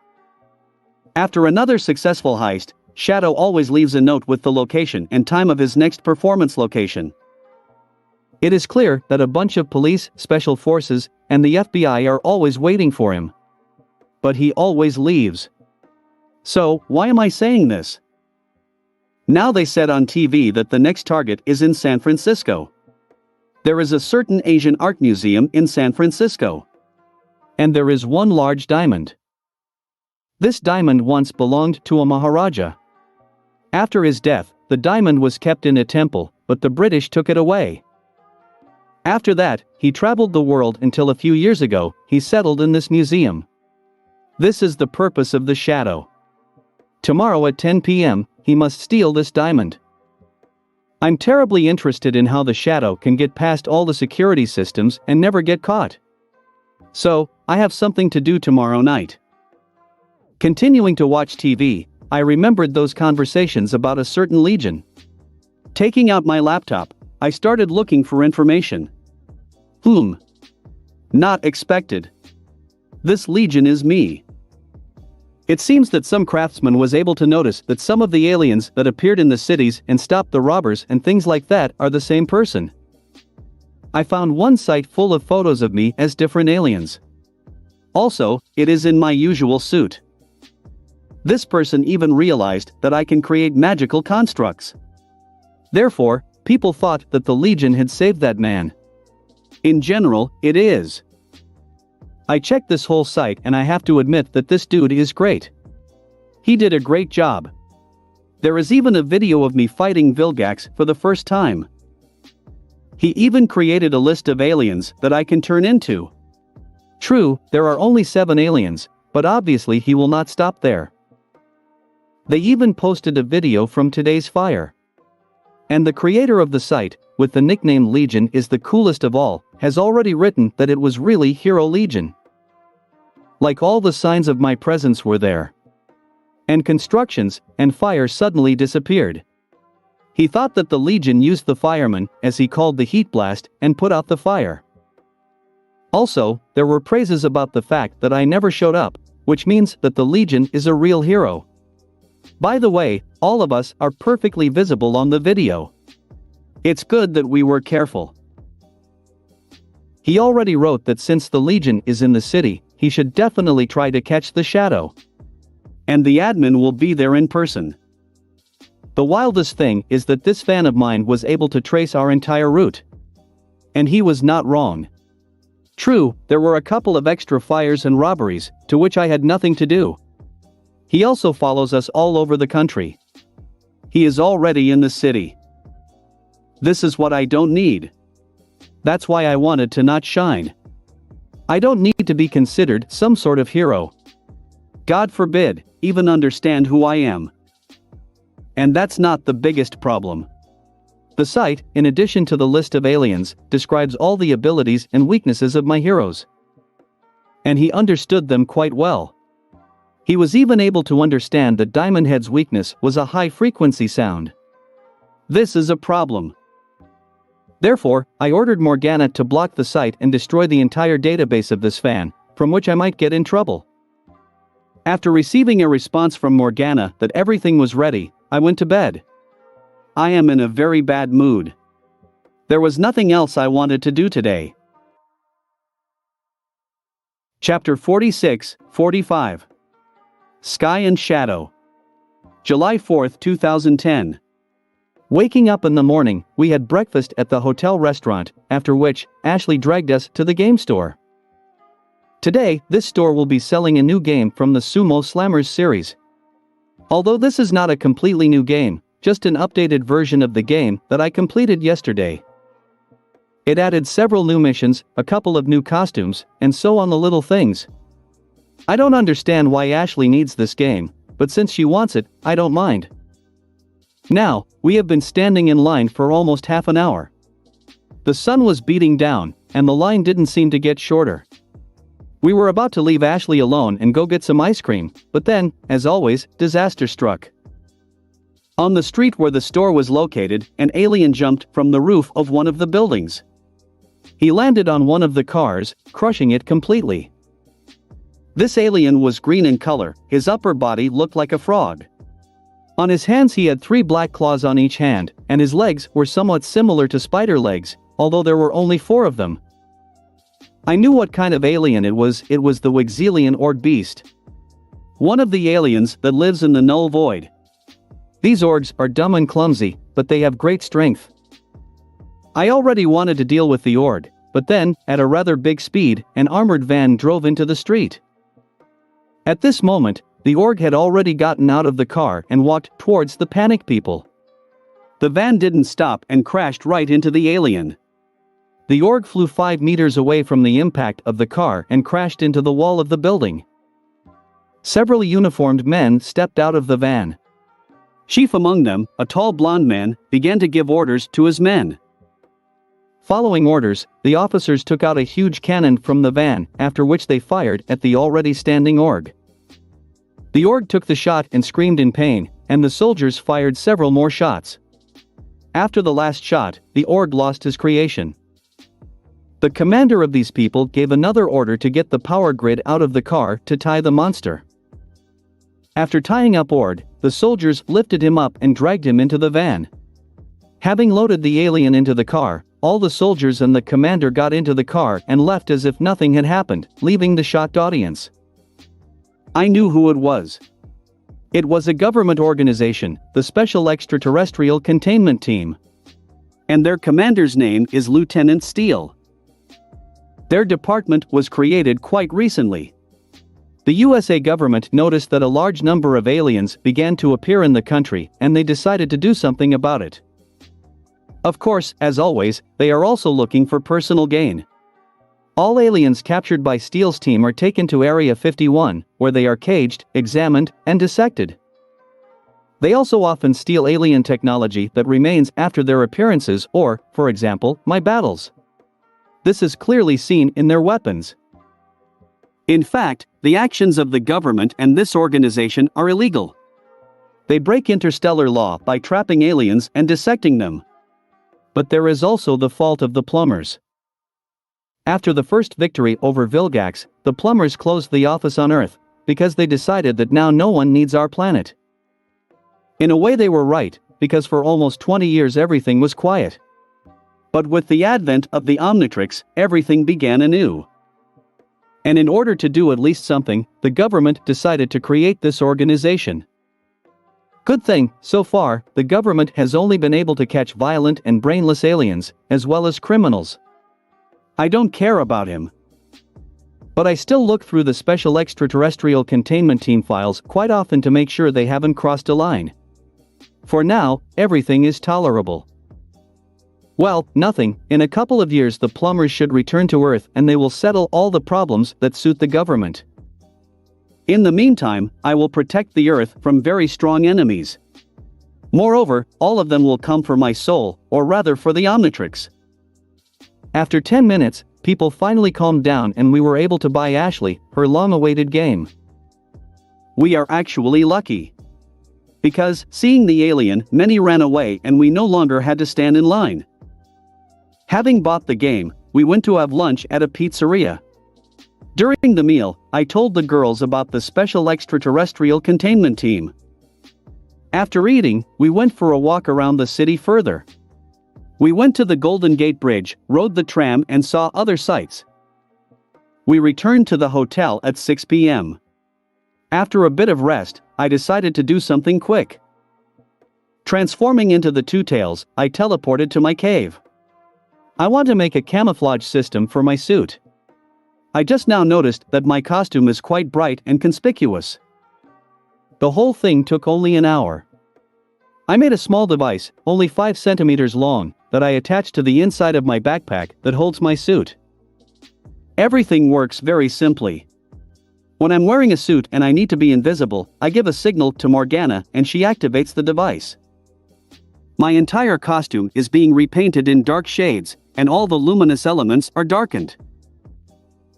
After another successful heist, Shadow always leaves a note with the location and time of his next performance location. It is clear that a bunch of police, special forces, and the FBI are always waiting for him. But he always leaves. So, why am I saying this? Now they said on TV that the next target is in San Francisco. There is a certain Asian art museum in San Francisco. And there is one large diamond. This diamond once belonged to a Maharaja. After his death, the diamond was kept in a temple, but the British took it away. After that, he traveled the world until a few years ago, he settled in this museum. This is the purpose of the Shadow. Tomorrow at 10 p.m., he must steal this diamond. I'm terribly interested in how the Shadow can get past all the security systems and never get caught. So, I have something to do tomorrow night. Continuing to watch TV, I remembered those conversations about a certain legion. Taking out my laptop, I started looking for information. Not expected. This legion is me. It seems that some craftsman was able to notice that some of the aliens that appeared in the cities and stopped the robbers and things like that are the same person. I found one site full of photos of me as different aliens. Also, it is in my usual suit. This person even realized that I can create magical constructs. Therefore, people thought that the Legion had saved that man. In general, it is. I checked this whole site and I have to admit that this dude is great. He did a great job. There is even a video of me fighting Vilgax for the first time. He even created a list of aliens that I can turn into. True, there are only 7 aliens, but obviously he will not stop there. They even posted a video from today's fire. And the creator of the site, with the nickname Legion is the coolest of all, has already written that it was really Hero Legion. Like all the signs of my presence were there. And constructions and fire suddenly disappeared. He thought that the Legion used the fireman, as he called the heat blast, and put out the fire. Also, there were praises about the fact that I never showed up, which means that the Legion is a real hero. By the way, all of us are perfectly visible on the video. It's good that we were careful. He already wrote that since the Legion is in the city, he should definitely try to catch the Shadow. And the admin will be there in person. The wildest thing is that this fan of mine was able to trace our entire route. And he was not wrong. True, there were a couple of extra fires and robberies, to which I had nothing to do. He also follows us all over the country. He is already in the city. This is what I don't need. That's why I wanted to not shine. I don't need to be considered some sort of hero. God forbid, even understand who I am. And that's not the biggest problem. The site, in addition to the list of aliens, describes all the abilities and weaknesses of my heroes. And he understood them quite well. He was even able to understand that Diamond Head's weakness was a high-frequency sound. This is a problem. Therefore, I ordered Morgana to block the site and destroy the entire database of this fan, from which I might get in trouble. After receiving a response from Morgana that everything was ready, I went to bed. I am in a very bad mood. There was nothing else I wanted to do today. Chapter 46-45 Sky and Shadow. July 4, 2010. Waking up in the morning, we had breakfast at the hotel restaurant, after which, Ashley dragged us to the game store. Today, this store will be selling a new game from the Sumo Slammers series. Although this is not a completely new game, just an updated version of the game that I completed yesterday. It added several new missions, a couple of new costumes, and so on the little things. I don't understand why Ashley needs this game, but since she wants it, I don't mind. Now, we have been standing in line for almost half an hour. The sun was beating down, and the line didn't seem to get shorter. We were about to leave Ashley alone and go get some ice cream, but then, as always, disaster struck. On the street where the store was located, an alien jumped from the roof of one of the buildings. He landed on one of the cars, crushing it completely. This alien was green in color, his upper body looked like a frog. On his hands he had 3 black claws on each hand, and his legs were somewhat similar to spider legs, although there were only 4 of them. I knew what kind of alien it was the Wixelian Ord beast. One of the aliens that lives in the Null Void. These orgs are dumb and clumsy, but they have great strength. I already wanted to deal with the Ord, but then, at a rather big speed, an armored van drove into the street. At this moment, the Org had already gotten out of the car and walked towards the panic people. The van didn't stop and crashed right into the alien. The Org flew 5 meters away from the impact of the car and crashed into the wall of the building. Several uniformed men stepped out of the van. Chief among them, a tall blonde man, began to give orders to his men. Following orders, the officers took out a huge cannon from the van, after which they fired at the already standing Org. The Org took the shot and screamed in pain, and the soldiers fired several more shots. After the last shot, the Org lost his creation. The commander of these people gave another order to get the power grid out of the car to tie the monster. After tying up Ord, the soldiers lifted him up and dragged him into the van. Having loaded the alien into the car, all the soldiers and the commander got into the car and left as if nothing had happened, leaving the shocked audience. I knew who it was. It was a government organization, the Special Extraterrestrial Containment Team. And their commander's name is Lieutenant Steele. Their department was created quite recently. The USA government noticed that a large number of aliens began to appear in the country, and they decided to do something about it. Of course, as always, they are also looking for personal gain. All aliens captured by Steele's team are taken to Area 51, where they are caged, examined, and dissected. They also often steal alien technology that remains after their appearances or, for example, my battles. This is clearly seen in their weapons. In fact, the actions of the government and this organization are illegal. They break interstellar law by trapping aliens and dissecting them. But there is also the fault of the plumbers. After the first victory over Vilgax, the plumbers closed the office on Earth, because they decided that now no one needs our planet. In a way they were right, because for almost 20 years everything was quiet. But with the advent of the Omnitrix, everything began anew. And in order to do at least something, the government decided to create this organization. Good thing, so far, the government has only been able to catch violent and brainless aliens, as well as criminals. I don't care about him. But I still look through the Special Extraterrestrial Containment Team files quite often to make sure they haven't crossed a line. For now, everything is tolerable. Well, nothing. In a couple of years the plumbers should return to Earth and they will settle all the problems that suit the government. In the meantime, I will protect the Earth from very strong enemies. Moreover, all of them will come for my soul, or rather for the Omnitrix. After 10 minutes, people finally calmed down and we were able to buy Ashley her long-awaited game. We are actually lucky. Because, seeing the alien, many ran away and we no longer had to stand in line. Having bought the game, we went to have lunch at a pizzeria. During the meal, I told the girls about the Special Extraterrestrial Containment Team. After eating, we went for a walk around the city further. We went to the Golden Gate Bridge, rode the tram and saw other sights. We returned to the hotel at 6 p.m. After a bit of rest, I decided to do something quick. Transforming into the Two Tails, I teleported to my cave. I want to make a camouflage system for my suit. I just now noticed that my costume is quite bright and conspicuous. The whole thing took only an hour. I made a small device, only 5 centimeters long, that I attached to the inside of my backpack that holds my suit. Everything works very simply. When I'm wearing a suit and I need to be invisible, I give a signal to Morgana and she activates the device. My entire costume is being repainted in dark shades, and all the luminous elements are darkened.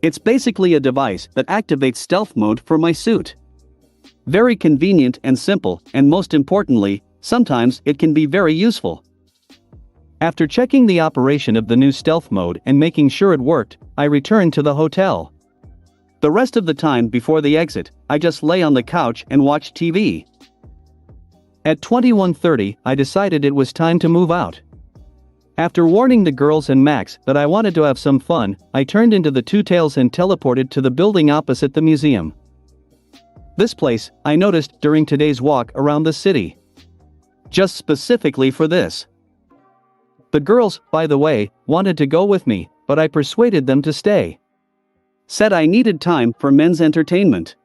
It's basically a device that activates stealth mode for my suit. Very convenient and simple, and most importantly, sometimes it can be very useful. After checking the operation of the new stealth mode and making sure it worked, I returned to the hotel. The rest of the time before the exit, I just lay on the couch and watched TV. At 21:30, I decided it was time to move out. After warning the girls and Max that I wanted to have some fun, I turned into the Two Tails and teleported to the building opposite the museum. This place, I noticed during today's walk around the city. Just specifically for this. The girls, by the way, wanted to go with me, but I persuaded them to stay. Said I needed time for men's entertainment.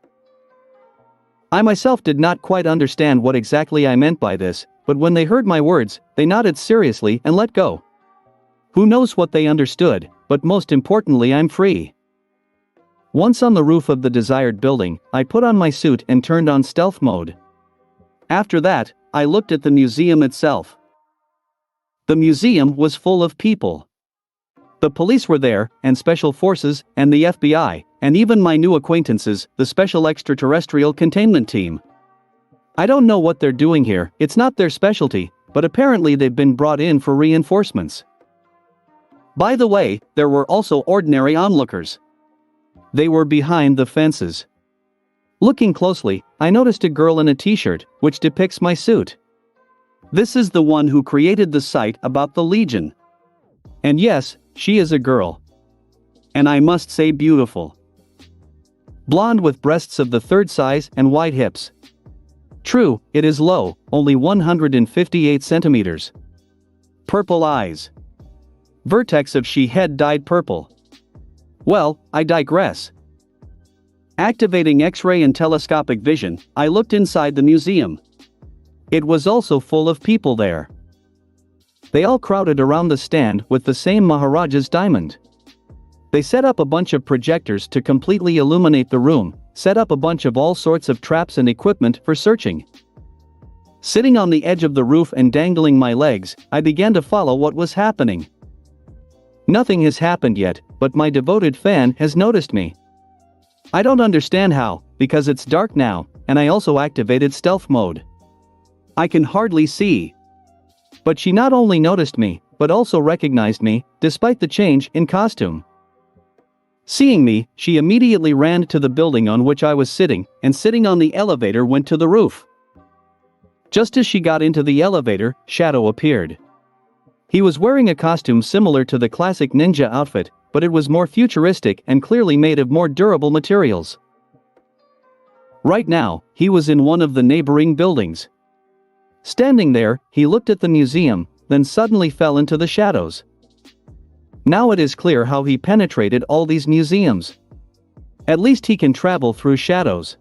I myself did not quite understand what exactly I meant by this, but when they heard my words, they nodded seriously and let go. Who knows what they understood, but most importantly I'm free. Once on the roof of the desired building, I put on my suit and turned on stealth mode. After that, I looked at the museum itself. The museum was full of people. The police were there, and special forces, and the FBI, and even my new acquaintances, the Special Extraterrestrial Containment Team. I don't know what they're doing here, it's not their specialty, but apparently they've been brought in for reinforcements. By the way, there were also ordinary onlookers. They were behind the fences. Looking closely, I noticed a girl in a t-shirt, which depicts my suit. This is the one who created the site about the Legion. And yes, she is a girl. And I must say beautiful. Blonde with breasts of the third size and wide hips. True, it is low, only 158 centimeters. Purple eyes. Vertex of she head dyed purple. Well, I digress. Activating X-ray and telescopic vision, I looked inside the museum. It was also full of people there. They all crowded around the stand with the same Maharaja's diamond. They set up a bunch of projectors to completely illuminate the room, set up a bunch of all sorts of traps and equipment for searching. Sitting on the edge of the roof and dangling my legs, I began to follow what was happening. Nothing has happened yet, but my devoted fan has noticed me. I don't understand how, because it's dark now, and I also activated stealth mode. I can hardly see. But she not only noticed me, but also recognized me, despite the change in costume. Seeing me, she immediately ran to the building on which I was sitting, and sitting on the elevator went to the roof. Just as she got into the elevator, Shadow appeared. He was wearing a costume similar to the classic ninja outfit, but it was more futuristic and clearly made of more durable materials. Right now, he was in one of the neighboring buildings. Standing there, he looked at the museum, then suddenly fell into the shadows. Now it is clear how he penetrated all these museums. At least he can travel through shadows.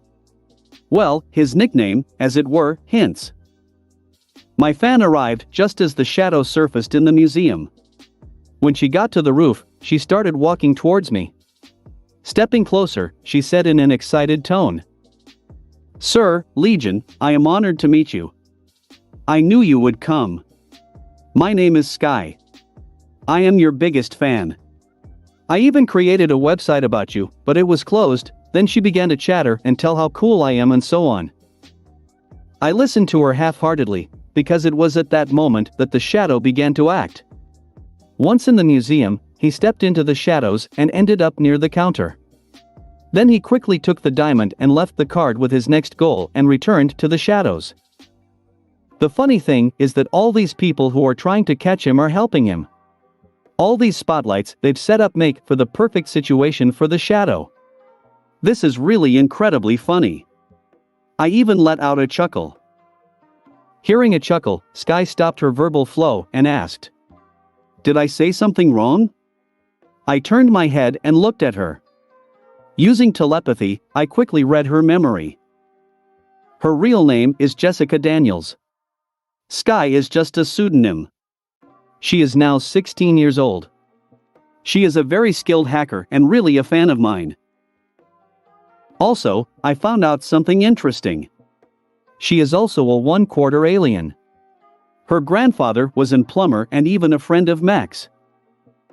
Well, his nickname, as it were, hints. My fan arrived just as the shadow surfaced in the museum. When she got to the roof, she started walking towards me. Stepping closer, she said in an excited tone, "Sir, Legion, I am honored to meet you. I knew you would come. My name is Sky. I am your biggest fan. I even created a website about you, but it was closed." Then she began to chatter and tell how cool I am and so on. I listened to her half-heartedly, because it was at that moment that the shadow began to act. Once in the museum, he stepped into the shadows and ended up near the counter. Then he quickly took the diamond and left the card with his next goal and returned to the shadows. The funny thing is that all these people who are trying to catch him are helping him. All these spotlights they've set up make for the perfect situation for the shadow. This is really incredibly funny. I even let out a chuckle. Hearing a chuckle, Sky stopped her verbal flow and asked, "Did I say something wrong?" I turned my head and looked at her. Using telepathy, I quickly read her memory. Her real name is Jessica Daniels. Sky is just a pseudonym. She is now 16 years old. She is a very skilled hacker and really a fan of mine. Also, I found out something interesting. She is also a one-quarter alien. Her grandfather was a plumber and even a friend of Max.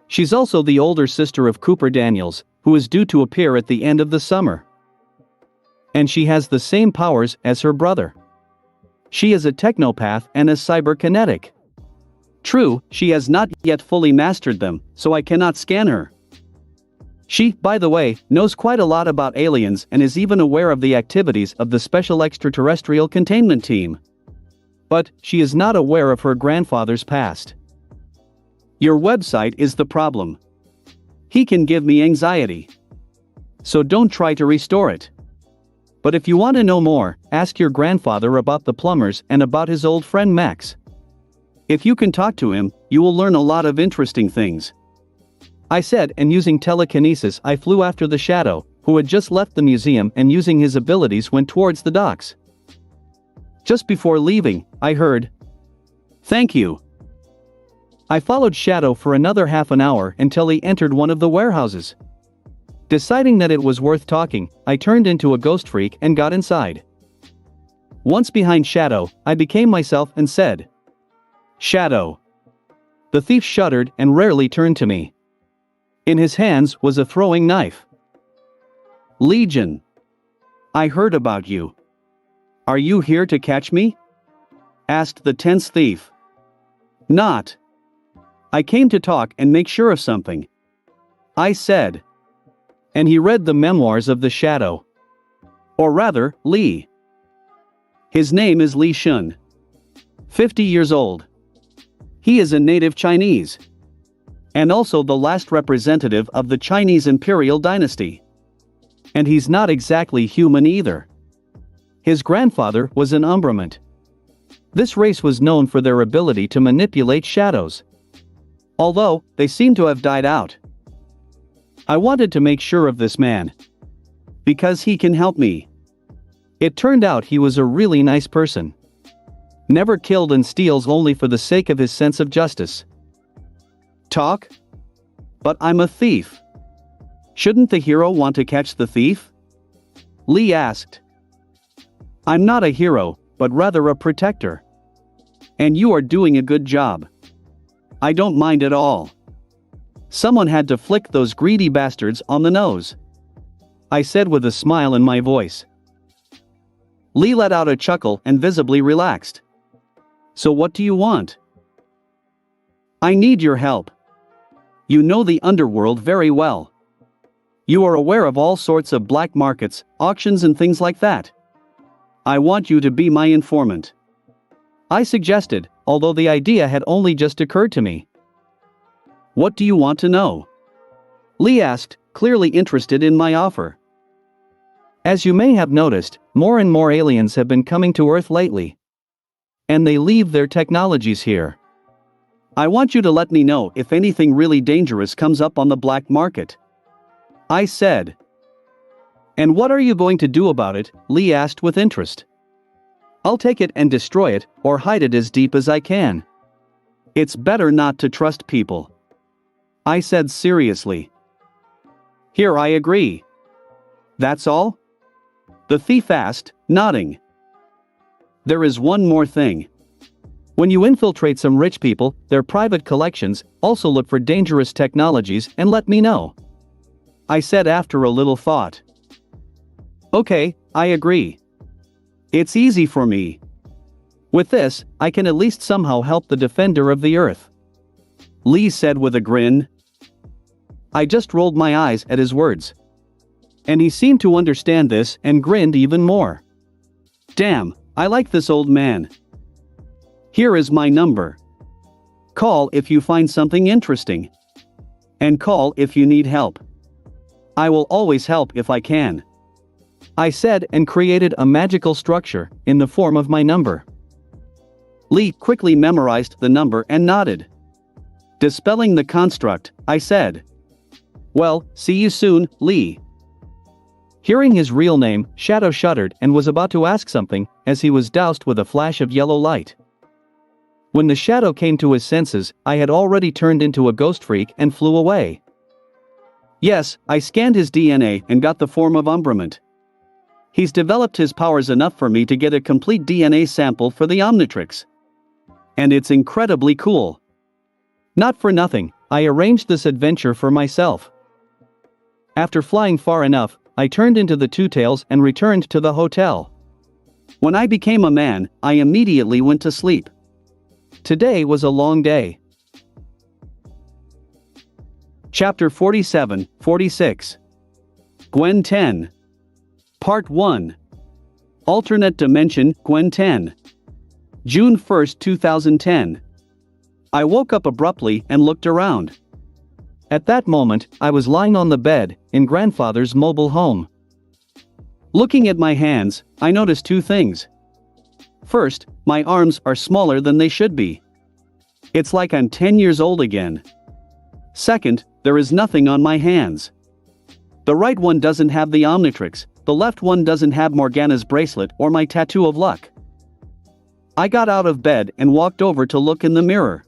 She's also the older sister of Cooper Daniels, who is due to appear at the end of the summer. And she has the same powers as her brother. She is a technopath and a cyberkinetic. True, she has not yet fully mastered them, so I cannot scan her. She, by the way, knows quite a lot about aliens and is even aware of the activities of the Special Extraterrestrial Containment Team. But she is not aware of her grandfather's past. Your website is the problem. He can give me anxiety. So don't try to restore it. But if you want to know more, ask your grandfather about the plumbers and about his old friend Max. If you can talk to him, you will learn a lot of interesting things. I said, and using telekinesis I flew after the shadow, who had just left the museum, and using his abilities went towards the docks. Just before leaving, I heard, "Thank you." I followed Shadow for another half an hour until he entered one of the warehouses. Deciding that it was worth talking, I turned into a ghost freak and got inside. Once behind Shadow, I became myself and said, "Shadow." The thief shuddered and rarely turned to me. In his hands was a throwing knife. "Legion. I heard about you. Are you here to catch me?" asked the tense thief. "Not. I came to talk and make sure of something," I said. And he read the memoirs of the shadow. Or rather, Lee. His name is Lee Shun. 50 years old. He is a native Chinese. And also the last representative of the Chinese imperial dynasty. And he's not exactly human either. His grandfather was an umbrament. This race was known for their ability to manipulate shadows. Although, they seem to have died out. I wanted to make sure of this man. Because he can help me. It turned out he was a really nice person. Never killed and steals only for the sake of his sense of justice. Talk? But I'm a thief. Shouldn't the hero want to catch the thief? Lee asked. I'm not a hero, but rather a protector. And you are doing a good job. I don't mind at all. Someone had to flick those greedy bastards on the nose. I said with a smile in my voice. Lee let out a chuckle and visibly relaxed. So what do you want? I need your help. You know the underworld very well. You are aware of all sorts of black markets, auctions and things like that. I want you to be my informant. I suggested, although the idea had only just occurred to me. What do you want to know? Lee asked, clearly interested in my offer. As you may have noticed, more and more aliens have been coming to Earth lately. And they leave their technologies here. I want you to let me know if anything really dangerous comes up on the black market. I said. And what are you going to do about it? Lee asked with interest. I'll take it and destroy it, or hide it as deep as I can. It's better not to trust people. I said seriously. Here I agree. That's all? The thief asked, nodding. There is one more thing. When you infiltrate some rich people, their private collections, also look for dangerous technologies and let me know. I said after a little thought. Okay, I agree. It's easy for me. With this, I can at least somehow help the defender of the Earth. Lee said with a grin. I just rolled my eyes at his words. And he seemed to understand this and grinned even more. Damn, I like this old man. Here is my number. Call if you find something interesting. And call if you need help. I will always help if I can. I said and created a magical structure in the form of my number. Lee quickly memorized the number and nodded. Dispelling the construct, I said. Well, see you soon, Lee. Hearing his real name, Shadow shuddered and was about to ask something, as he was doused with a flash of yellow light. When the Shadow came to his senses, I had already turned into a ghost freak and flew away. Yes, I scanned his DNA and got the form of umbrament. He's developed his powers enough for me to get a complete DNA sample for the Omnitrix. And it's incredibly cool. Not for nothing, I arranged this adventure for myself. After flying far enough, I turned into the Two Tails and returned to the hotel. When I became a man, I immediately went to sleep. Today was a long day. Chapter 47-46. Gwen 10. Part 1. Alternate Dimension, Gwen 10. June 1, 2010. I woke up abruptly and looked around. At that moment, I was lying on the bed, in grandfather's mobile home. Looking at my hands, I noticed two things. First, my arms are smaller than they should be. It's like I'm 10 years old again. Second, there is nothing on my hands. The right one doesn't have the Omnitrix, the left one doesn't have Morgana's bracelet or my tattoo of luck. I got out of bed and walked over to look in the mirror.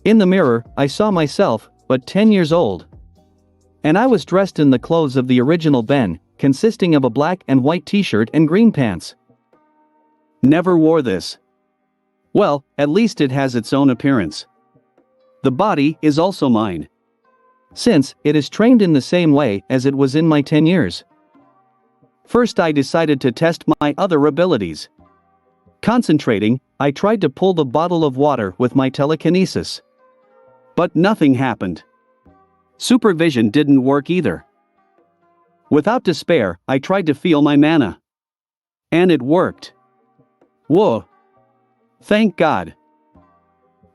In the mirror, I saw myself, but 10 years old. And I was dressed in the clothes of the original Ben, consisting of a black and white t-shirt and green pants. Never wore this. Well, at least it has its own appearance. The body is also mine. Since it is trained in the same way as it was in my 10 years. First I decided to test my other abilities. Concentrating, I tried to pull the bottle of water with my telekinesis. But nothing happened. Supervision didn't work either. Without despair, I tried to feel my mana. And it worked. Whoa. Thank God.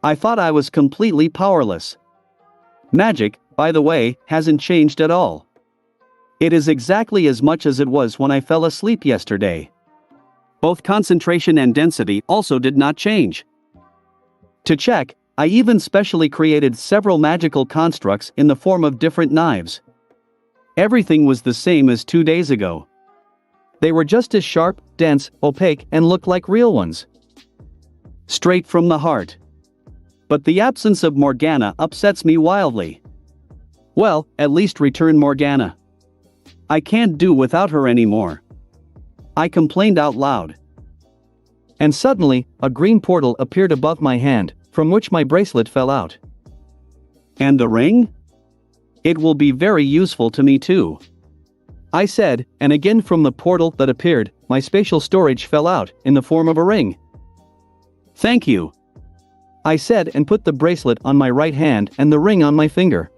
I thought I was completely powerless. Magic, by the way, hasn't changed at all. It is exactly as much as it was when I fell asleep yesterday. Both concentration and density also did not change. To check, I even specially created several magical constructs in the form of different knives. Everything was the same as 2 days ago. They were just as sharp, dense, opaque, and looked like real ones. Straight from the heart. But the absence of Morgana upsets me wildly. Well, at least return Morgana. I can't do without her anymore. I complained out loud. And suddenly, a green portal appeared above my hand, from which my bracelet fell out. And the ring? It will be very useful to me too. I said, and again from the portal that appeared, my spatial storage fell out, in the form of a ring. Thank you. I said and put the bracelet on my right hand and the ring on my finger.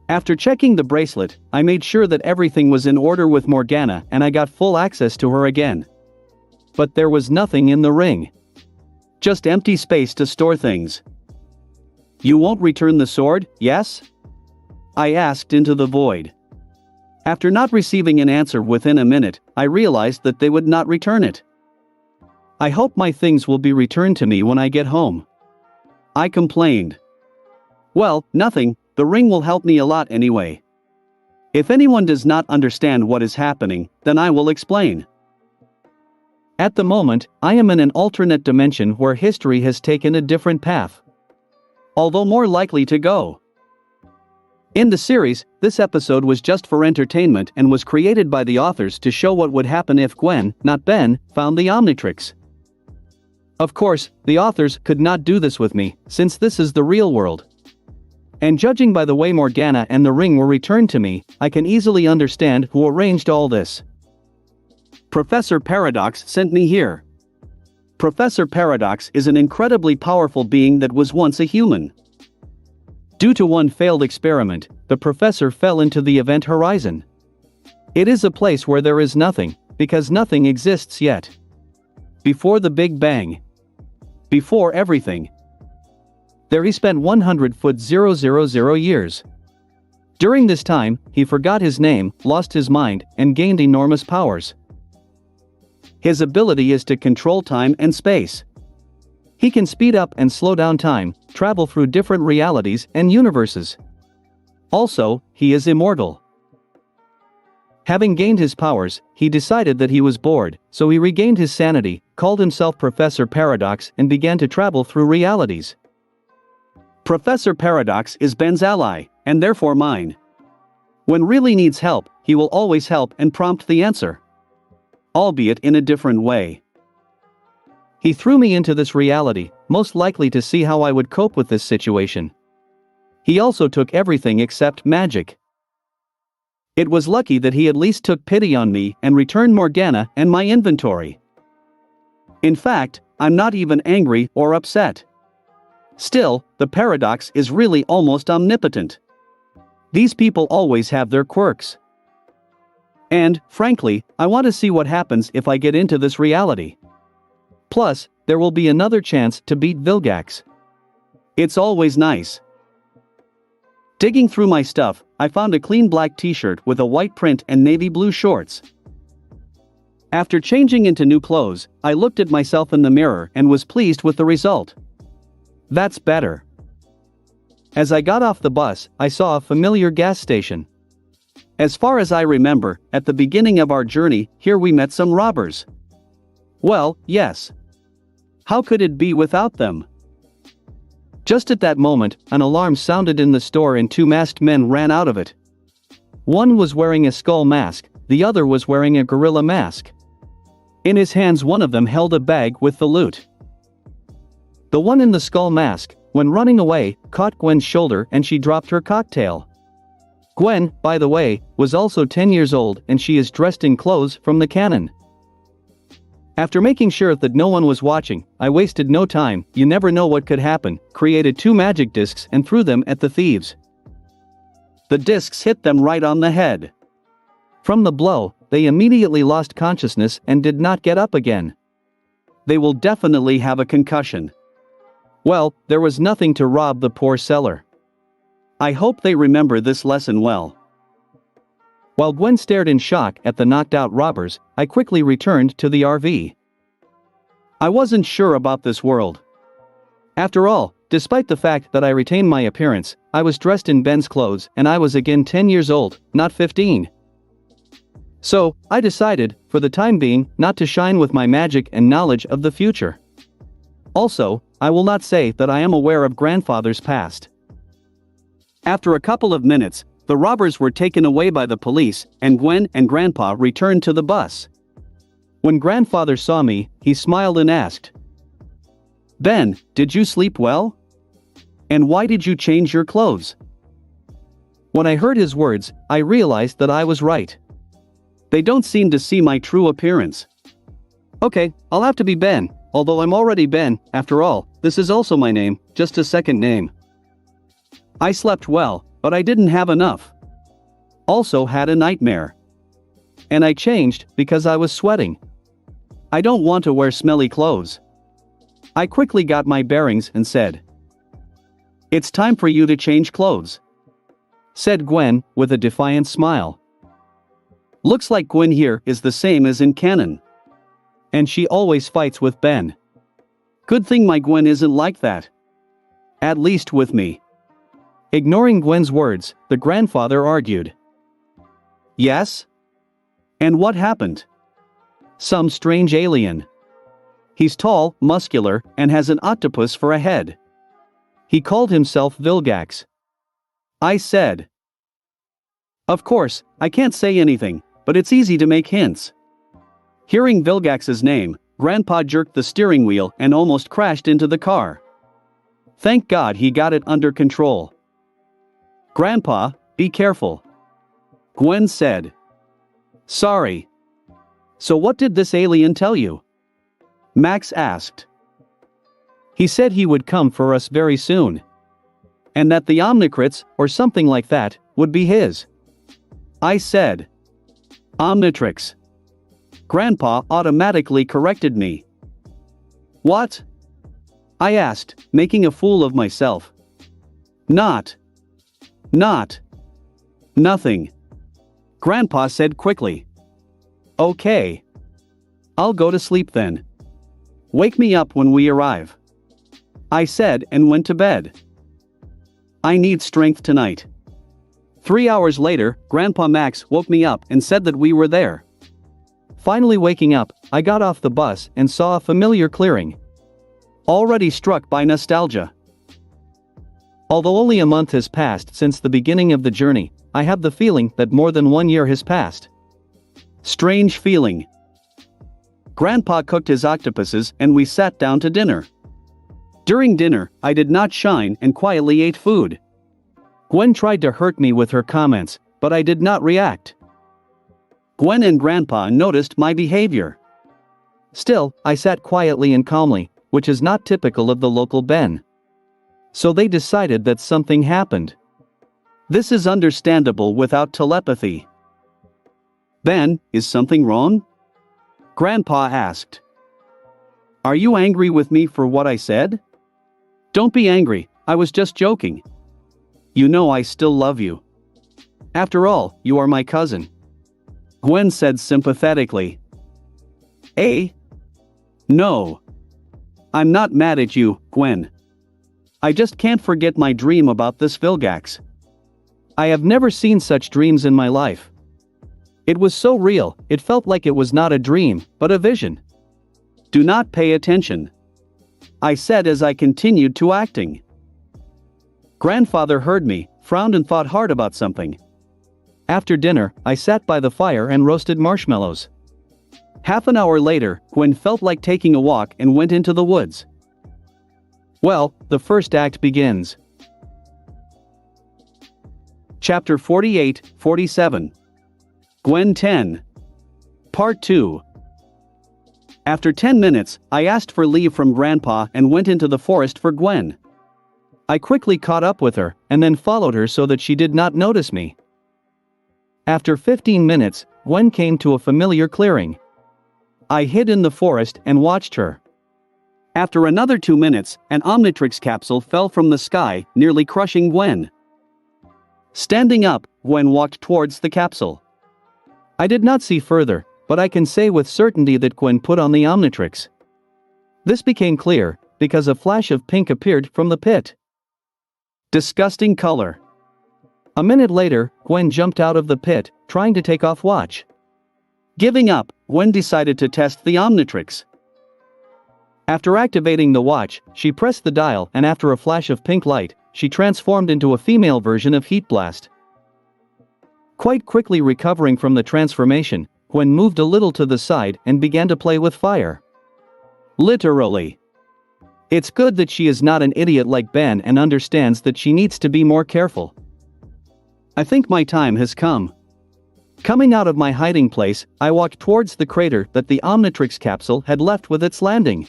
After checking the bracelet, I made sure that everything was in order with Morgana and I got full access to her again. But there was nothing in the ring. Just empty space to store things. You won't return the sword, yes? I asked into the void. After not receiving an answer within a minute, I realized that they would not return it. I hope my things will be returned to me when I get home. I complained. Well, nothing, the ring will help me a lot anyway. If anyone does not understand what is happening, then I will explain. At the moment, I am in an alternate dimension where history has taken a different path. Although more likely to go. In the series, this episode was just for entertainment and was created by the authors to show what would happen if Gwen, not Ben, found the Omnitrix. Of course, the authors could not do this with me, since this is the real world. And judging by the way Morgana and the ring were returned to me, I can easily understand who arranged all this. Professor Paradox sent me here. Professor Paradox is an incredibly powerful being that was once a human. Due to one failed experiment, the professor fell into the event horizon. It is a place where there is nothing, because nothing exists yet. Before the Big Bang. Before everything. There he spent 100,000 years. During this time, he forgot his name, lost his mind, and gained enormous powers. His ability is to control time and space. He can speed up and slow down time, travel through different realities and universes. Also, he is immortal. Having gained his powers, he decided that he was bored, so he regained his sanity, called himself Professor Paradox and began to travel through realities. Professor Paradox is Ben's ally, and therefore mine. When really needs help, he will always help and prompt the answer. Albeit in a different way. He threw me into this reality, most likely to see how I would cope with this situation. He also took everything except magic. It was lucky that he at least took pity on me and returned Morgana and my inventory. In fact, I'm not even angry or upset. Still, the paradox is really almost omnipotent. These people always have their quirks. And, frankly, I want to see what happens if I get into this reality. Plus, there will be another chance to beat Vilgax. It's always nice. Digging through my stuff, I found a clean black t-shirt with a white print and navy blue shorts. After changing into new clothes, I looked at myself in the mirror and was pleased with the result. That's better. As I got off the bus, I saw a familiar gas station. As far as I remember, at the beginning of our journey, here we met some robbers. Well, yes. How could it be without them? Just at that moment, an alarm sounded in the store and two masked men ran out of it. One was wearing a skull mask, the other was wearing a gorilla mask. In his hands one of them held a bag with the loot. The one in the skull mask, when running away, caught Gwen's shoulder and she dropped her cocktail. Gwen, by the way, was also 10 years old and she is dressed in clothes from the cannon. After making sure that no one was watching, I wasted no time, you never know what could happen, created 2 magic discs and threw them at the thieves. The discs hit them right on the head. From the blow, they immediately lost consciousness and did not get up again. They will definitely have a concussion. Well, there was nothing to rob the poor seller. I hope they remember this lesson well. While Gwen stared in shock at the knocked-out robbers, I quickly returned to the RV. I wasn't sure about this world. After all, despite the fact that I retained my appearance, I was dressed in Ben's clothes and I was again 10 years old, not 15. So, I decided, for the time being, not to shine with my magic and knowledge of the future. Also, I will not say that I am aware of Grandfather's past. After a couple of minutes, the robbers were taken away by the police, and Gwen and Grandpa returned to the bus. When Grandfather saw me, he smiled and asked, "Ben, did you sleep well? And why did you change your clothes?" When I heard his words, I realized that I was right. They don't seem to see my true appearance. Okay, I'll have to be Ben, although I'm already Ben, after all, this is also my name, just a second name. I slept well, but I didn't have enough. Also had a nightmare. And I changed because I was sweating. I don't want to wear smelly clothes. I quickly got my bearings and said, "It's time for you to change clothes," said Gwen, with a defiant smile. Looks like Gwen here is the same as in canon. And she always fights with Ben. Good thing my Gwen isn't like that. At least with me. Ignoring Gwen's words, the grandfather argued. Yes? And what happened? Some strange alien. He's tall, muscular, and has an octopus for a head. He called himself Vilgax. I said. Of course, I can't say anything, but it's easy to make hints. Hearing Vilgax's name, Grandpa jerked the steering wheel and almost crashed into the car. Thank God he got it under control. Grandpa, be careful. Gwen said. Sorry. So what did this alien tell you? Max asked. He said he would come for us very soon. And that the Omnicrits, or something like that, would be his. I said. Omnitrix. Grandpa automatically corrected me. What? I asked, making a fool of myself. Nothing. Grandpa said quickly. Okay. I'll go to sleep then. Wake me up when we arrive. I said and went to bed. I need strength tonight. 3 hours later, Grandpa Max woke me up and said that we were there. Finally waking up, I got off the bus and saw a familiar clearing. Already struck by nostalgia. Although only a month has passed since the beginning of the journey, I have the feeling that more than 1 year has passed. Strange feeling. Grandpa cooked his octopuses and we sat down to dinner. During dinner, I did not shine and quietly ate food. Gwen tried to hurt me with her comments, but I did not react. Gwen and Grandpa noticed my behavior. Still, I sat quietly and calmly, which is not typical of the local Ben. So they decided that something happened. This is understandable without telepathy. Ben, is something wrong? Grandpa asked. Are you angry with me for what I said? Don't be angry, I was just joking. You know I still love you. After all, you are my cousin. Gwen said sympathetically. Eh? No. I'm not mad at you, Gwen. I just can't forget my dream about this Vilgax. I have never seen such dreams in my life. It was so real, it felt like it was not a dream, but a vision. Do not pay attention. I said as I continued to acting. Grandfather heard me, frowned and thought hard about something. After dinner, I sat by the fire and roasted marshmallows. Half an hour later, Gwen felt like taking a walk and went into the woods. Well, the first act begins. Chapter 48-47. Gwen 10. Part 2. After 10 minutes, I asked for leave from Grandpa and went into the forest for Gwen. I quickly caught up with her, and then followed her so that she did not notice me. After 15 minutes, Gwen came to a familiar clearing. I hid in the forest and watched her. After another 2 minutes, an Omnitrix capsule fell from the sky, nearly crushing Gwen. Standing up, Gwen walked towards the capsule. I did not see further, but I can say with certainty that Gwen put on the Omnitrix. This became clear, because a flash of pink appeared from the pit. Disgusting color. A minute later, Gwen jumped out of the pit, trying to take off watch. Giving up, Gwen decided to test the Omnitrix. After activating the watch, she pressed the dial and after a flash of pink light, she transformed into a female version of Heat Blast. Quite quickly recovering from the transformation, Gwen moved a little to the side and began to play with fire. Literally. It's good that she is not an idiot like Ben and understands that she needs to be more careful. I think my time has come. Coming out of my hiding place, I walked towards the crater that the Omnitrix capsule had left with its landing.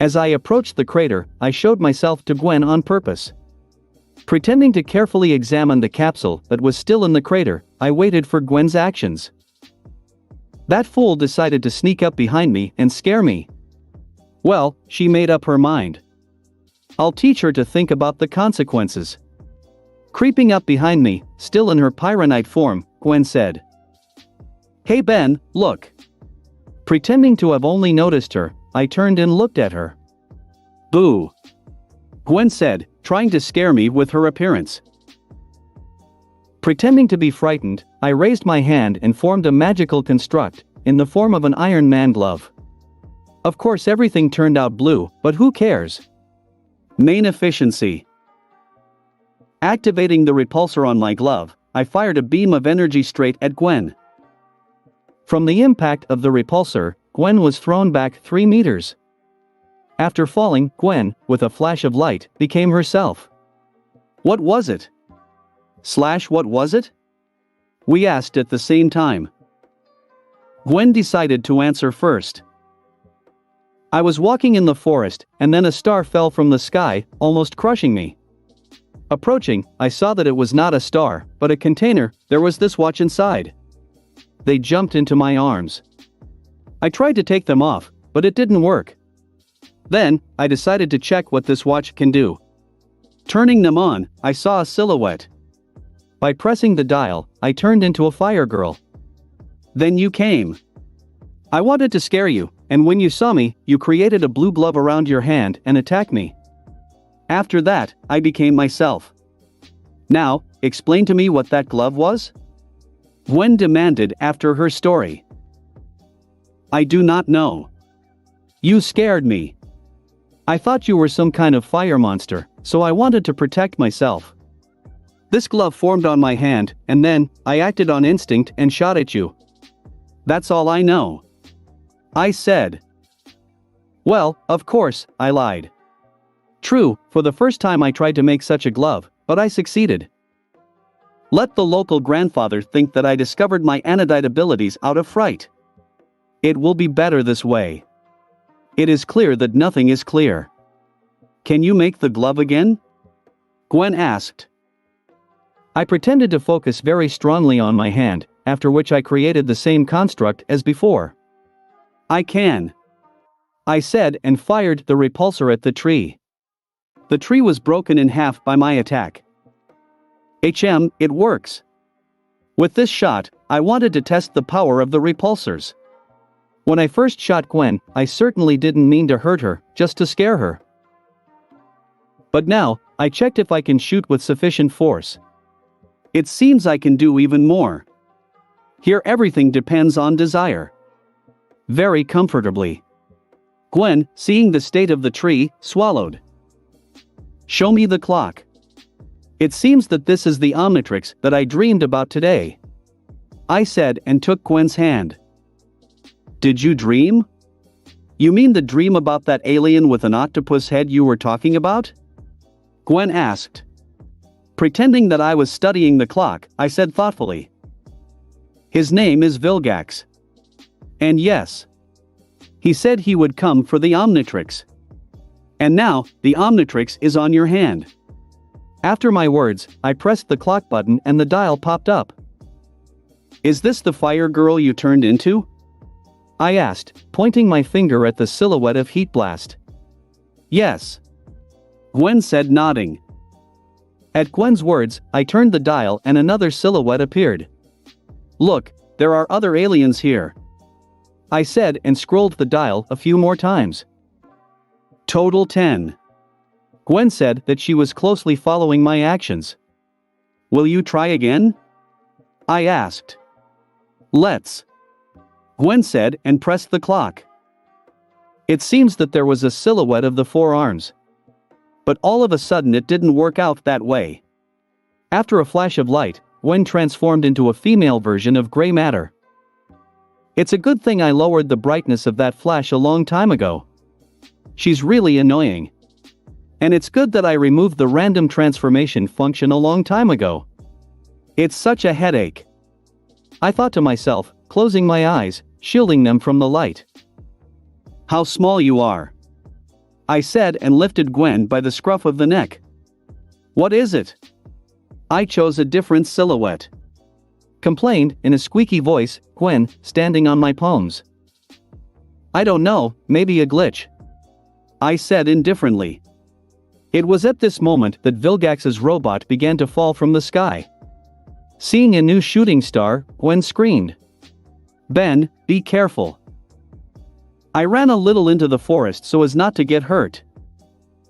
As I approached the crater, I showed myself to Gwen on purpose. Pretending to carefully examine the capsule that was still in the crater, I waited for Gwen's actions. That fool decided to sneak up behind me and scare me. Well, she made up her mind. I'll teach her to think about the consequences. Creeping up behind me, still in her Pyronite form, Gwen said, "Hey Ben, look." Pretending to have only noticed her, I turned and looked at her. "Boo," Gwen said, trying to scare me with her appearance. Pretending to be frightened, I raised my hand and formed a magical construct, in the form of an Iron Man glove. Of course everything turned out blue, but who cares? Main efficiency. Activating the repulsor on my glove, I fired a beam of energy straight at Gwen. From the impact of the repulsor, Gwen was thrown back 3 meters. After falling, Gwen, with a flash of light, became herself. What was it? What was it? We asked at the same time. Gwen decided to answer first. I was walking in the forest, and then a star fell from the sky, almost crushing me. Approaching, I saw that it was not a star, but a container. There was this watch inside. They jumped into my arms. I tried to take them off, but it didn't work. Then, I decided to check what this watch can do. Turning them on, I saw a silhouette. By pressing the dial, I turned into a fire girl. Then you came. I wanted to scare you, and when you saw me, you created a blue glove around your hand and attacked me. After that, I became myself. Now, explain to me what that glove was? Gwen demanded after her story. I do not know. You scared me. I thought you were some kind of fire monster, so I wanted to protect myself. This glove formed on my hand, and then, I acted on instinct and shot at you. That's all I know. I said. Well, of course, I lied. True, for the first time I tried to make such a glove, but I succeeded. Let the local grandfather think that I discovered my anodite abilities out of fright. It will be better this way. It is clear that nothing is clear. Can you make the glove again? Gwen asked. I pretended to focus very strongly on my hand, after which I created the same construct as before. I can. I said and fired the repulsor at the tree. The tree was broken in half by my attack. It works. With this shot, I wanted to test the power of the repulsors. When I first shot Gwen, I certainly didn't mean to hurt her, just to scare her. But now, I checked if I can shoot with sufficient force. It seems I can do even more. Here everything depends on desire. Very comfortably. Gwen, seeing the state of the tree, swallowed. Show me the clock. It seems that this is the Omnitrix that I dreamed about today. I said and took Gwen's hand. Did you dream? You mean the dream about that alien with an octopus head you were talking about? Gwen asked. Pretending that I was studying the clock, I said thoughtfully. His name is Vilgax. And yes. He said he would come for the Omnitrix. And now, the Omnitrix is on your hand. After my words, I pressed the clock button and the dial popped up. Is this the fire girl you turned into? I asked, pointing my finger at the silhouette of Heat Blast. Yes. Gwen said, nodding. At Gwen's words, I turned the dial and another silhouette appeared. Look, there are other aliens here, I said and scrolled the dial a few more times. Total 10. Gwen said that she was closely following my actions. Will you try again? I asked. Let's. Gwen said and pressed the clock. It seems that there was a silhouette of the four arms. But all of a sudden it didn't work out that way. After a flash of light, Gwen transformed into a female version of gray matter. It's a good thing I lowered the brightness of that flash a long time ago. She's really annoying. And it's good that I removed the random transformation function a long time ago. It's such a headache. I thought to myself, closing my eyes, shielding them from the light. How small you are, I said and lifted Gwen by the scruff of the neck. What is it? I chose a different silhouette, complained in a squeaky voice, Gwen, standing on my palms. I don't know, maybe a glitch, I said indifferently. It was at this moment that Vilgax's robot began to fall from the sky. Seeing a new shooting star, Gwen screamed. Ben, be careful. I ran a little into the forest so as not to get hurt.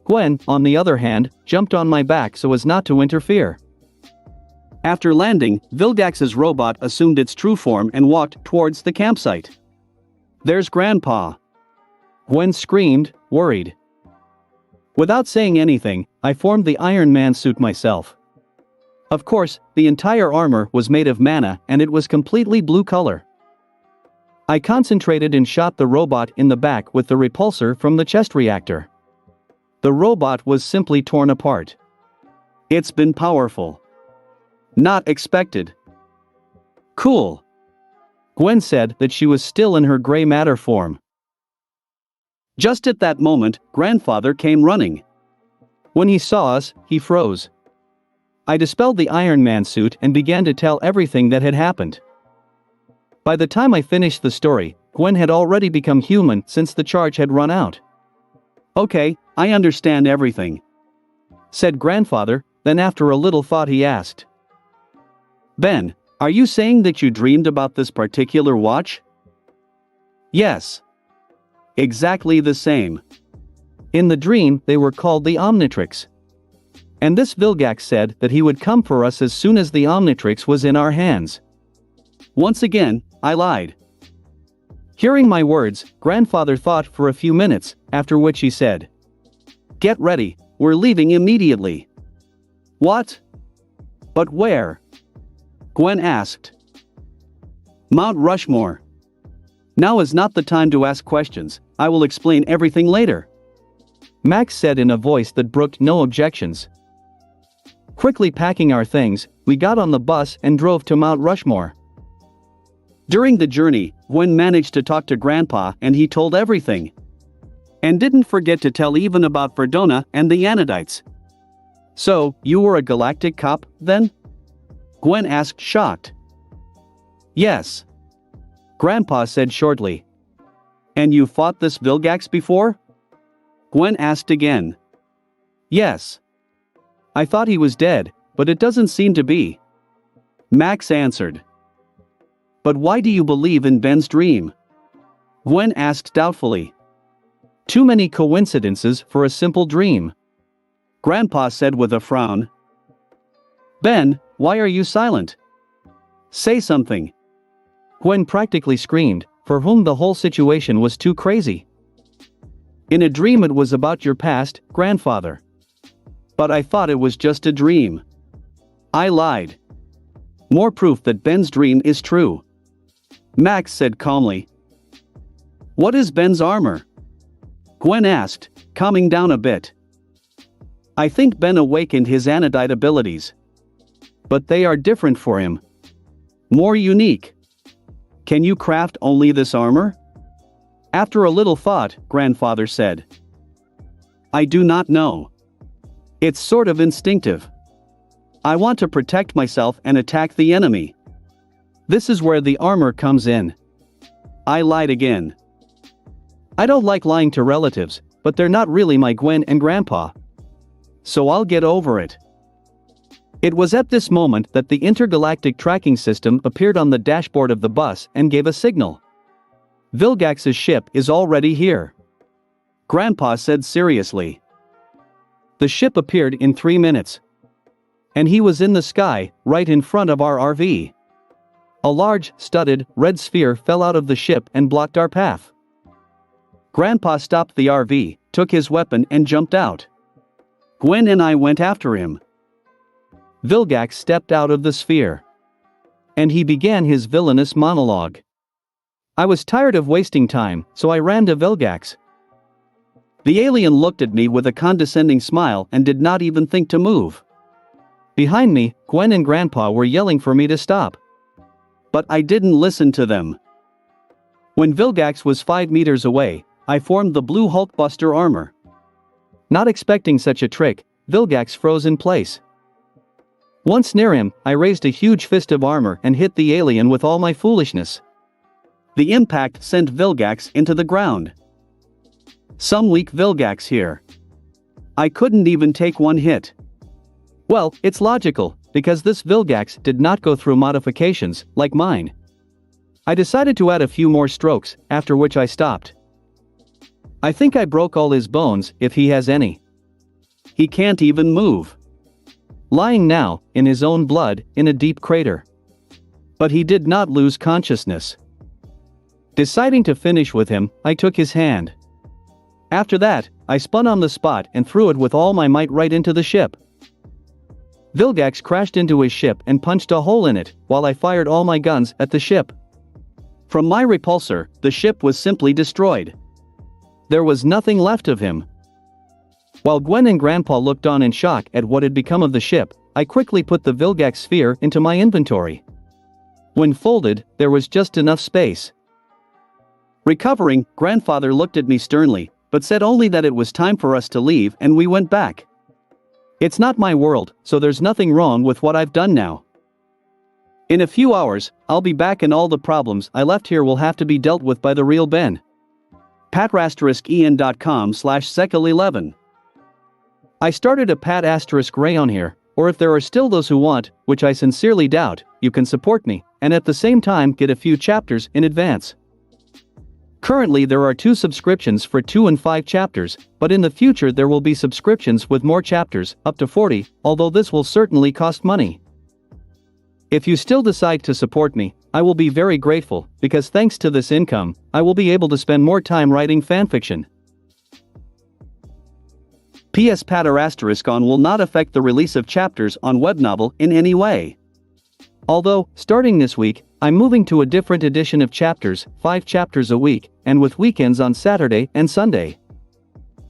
Gwen, on the other hand, jumped on my back so as not to interfere. After landing, Vilgax's robot assumed its true form and walked towards the campsite. There's Grandpa. Gwen screamed, worried. Without saying anything, I formed the Iron Man suit myself. Of course, the entire armor was made of mana and it was completely blue color. I concentrated and shot the robot in the back with the repulsor from the chest reactor. The robot was simply torn apart. It's been powerful. Not expected. Cool. Gwen said that she was still in her gray matter form. Just at that moment, Grandfather came running. When he saw us, he froze. I dispelled the Iron Man suit and began to tell everything that had happened. By the time I finished the story, Gwen had already become human since the charge had run out. Okay, I understand everything, said Grandfather, then after a little thought he asked. Ben, are you saying that you dreamed about this particular watch? Yes. Exactly the same. In the dream, they were called the Omnitrix. And this Vilgax said that he would come for us as soon as the Omnitrix was in our hands. Once again, I lied. Hearing my words, Grandfather thought for a few minutes, after which he said, Get ready, we're leaving immediately. What? But where? Gwen asked. Mount Rushmore. Now is not the time to ask questions, I will explain everything later, Max said in a voice that brooked no objections. Quickly packing our things, we got on the bus and drove to Mount Rushmore. During the journey, Gwen managed to talk to Grandpa and he told everything. And didn't forget to tell even about Verdona and the Anodites. So, you were a Galactic cop, then? Gwen asked, shocked. Yes. Grandpa said shortly. And you fought this Vilgax before? Gwen asked again. Yes. I thought he was dead, but it doesn't seem to be, Max answered. But why do you believe in Ben's dream? Gwen asked doubtfully. Too many coincidences for a simple dream, Grandpa said with a frown. Ben, why are you silent? Say something. Gwen practically screamed, for whom the whole situation was too crazy. In a dream it was about your past, Grandfather. But I thought it was just a dream. I lied. More proof that Ben's dream is true, Max said calmly. What is Ben's armor? Gwen asked, calming down a bit. I think Ben awakened his anodite abilities. But they are different for him. More unique. Can you craft only this armor? After a little thought, Grandfather said. I do not know. It's sort of instinctive. I want to protect myself and attack the enemy. This is where the armor comes in. I lied again. I don't like lying to relatives, but they're not really my Gwen and Grandpa. So I'll get over it. It was at this moment that the intergalactic tracking system appeared on the dashboard of the bus and gave a signal. Vilgax's ship is already here. Grandpa said seriously. The ship appeared in 3 minutes. And he was in the sky, right in front of our RV. A large, studded, red sphere fell out of the ship and blocked our path. Grandpa stopped the RV, took his weapon and jumped out. Gwen and I went after him. Vilgax stepped out of the sphere. And he began his villainous monologue. I was tired of wasting time, so I ran to Vilgax. The alien looked at me with a condescending smile and did not even think to move. Behind me, Gwen and Grandpa were yelling for me to stop. But I didn't listen to them. When Vilgax was 5 meters away, I formed the blue Hulkbuster armor. Not expecting such a trick, Vilgax froze in place. Once near him, I raised a huge fist of armor and hit the alien with all my foolishness. The impact sent Vilgax into the ground. Some weak Vilgax here. I couldn't even take one hit. Well, it's logical, because this Vilgax did not go through modifications, like mine. I decided to add a few more strokes, after which I stopped. I think I broke all his bones, if he has any. He can't even move. Lying now, in his own blood, in a deep crater. But he did not lose consciousness. Deciding to finish with him, I took his hand. After that, I spun on the spot and threw it with all my might right into the ship. Vilgax crashed into his ship and punched a hole in it, while I fired all my guns at the ship. From my repulsor, the ship was simply destroyed. There was nothing left of him. While Gwen and Grandpa looked on in shock at what had become of the ship, I quickly put the Vilgax sphere into my inventory. When folded, there was just enough space. Recovering, Grandfather looked at me sternly, but said only that it was time for us to leave and we went back. It's not my world, so there's nothing wrong with what I've done now. In a few hours, I'll be back and all the problems I left here will have to be dealt with by the real Ben. pat*en.com/sekal11. I started a pat*rayon here, or if there are still those who want, which I sincerely doubt, you can support me, and at the same time get a few chapters in advance. Currently there are 2 subscriptions for 2 and 5 chapters, but in the future there will be subscriptions with more chapters, up to 40, although this will certainly cost money. If you still decide to support me, I will be very grateful, because thanks to this income, I will be able to spend more time writing fanfiction. PS *on will not affect the release of chapters on Webnovel in any way. Although, starting this week, I'm moving to a different edition of chapters, 5 chapters a week, and with weekends on Saturday and Sunday.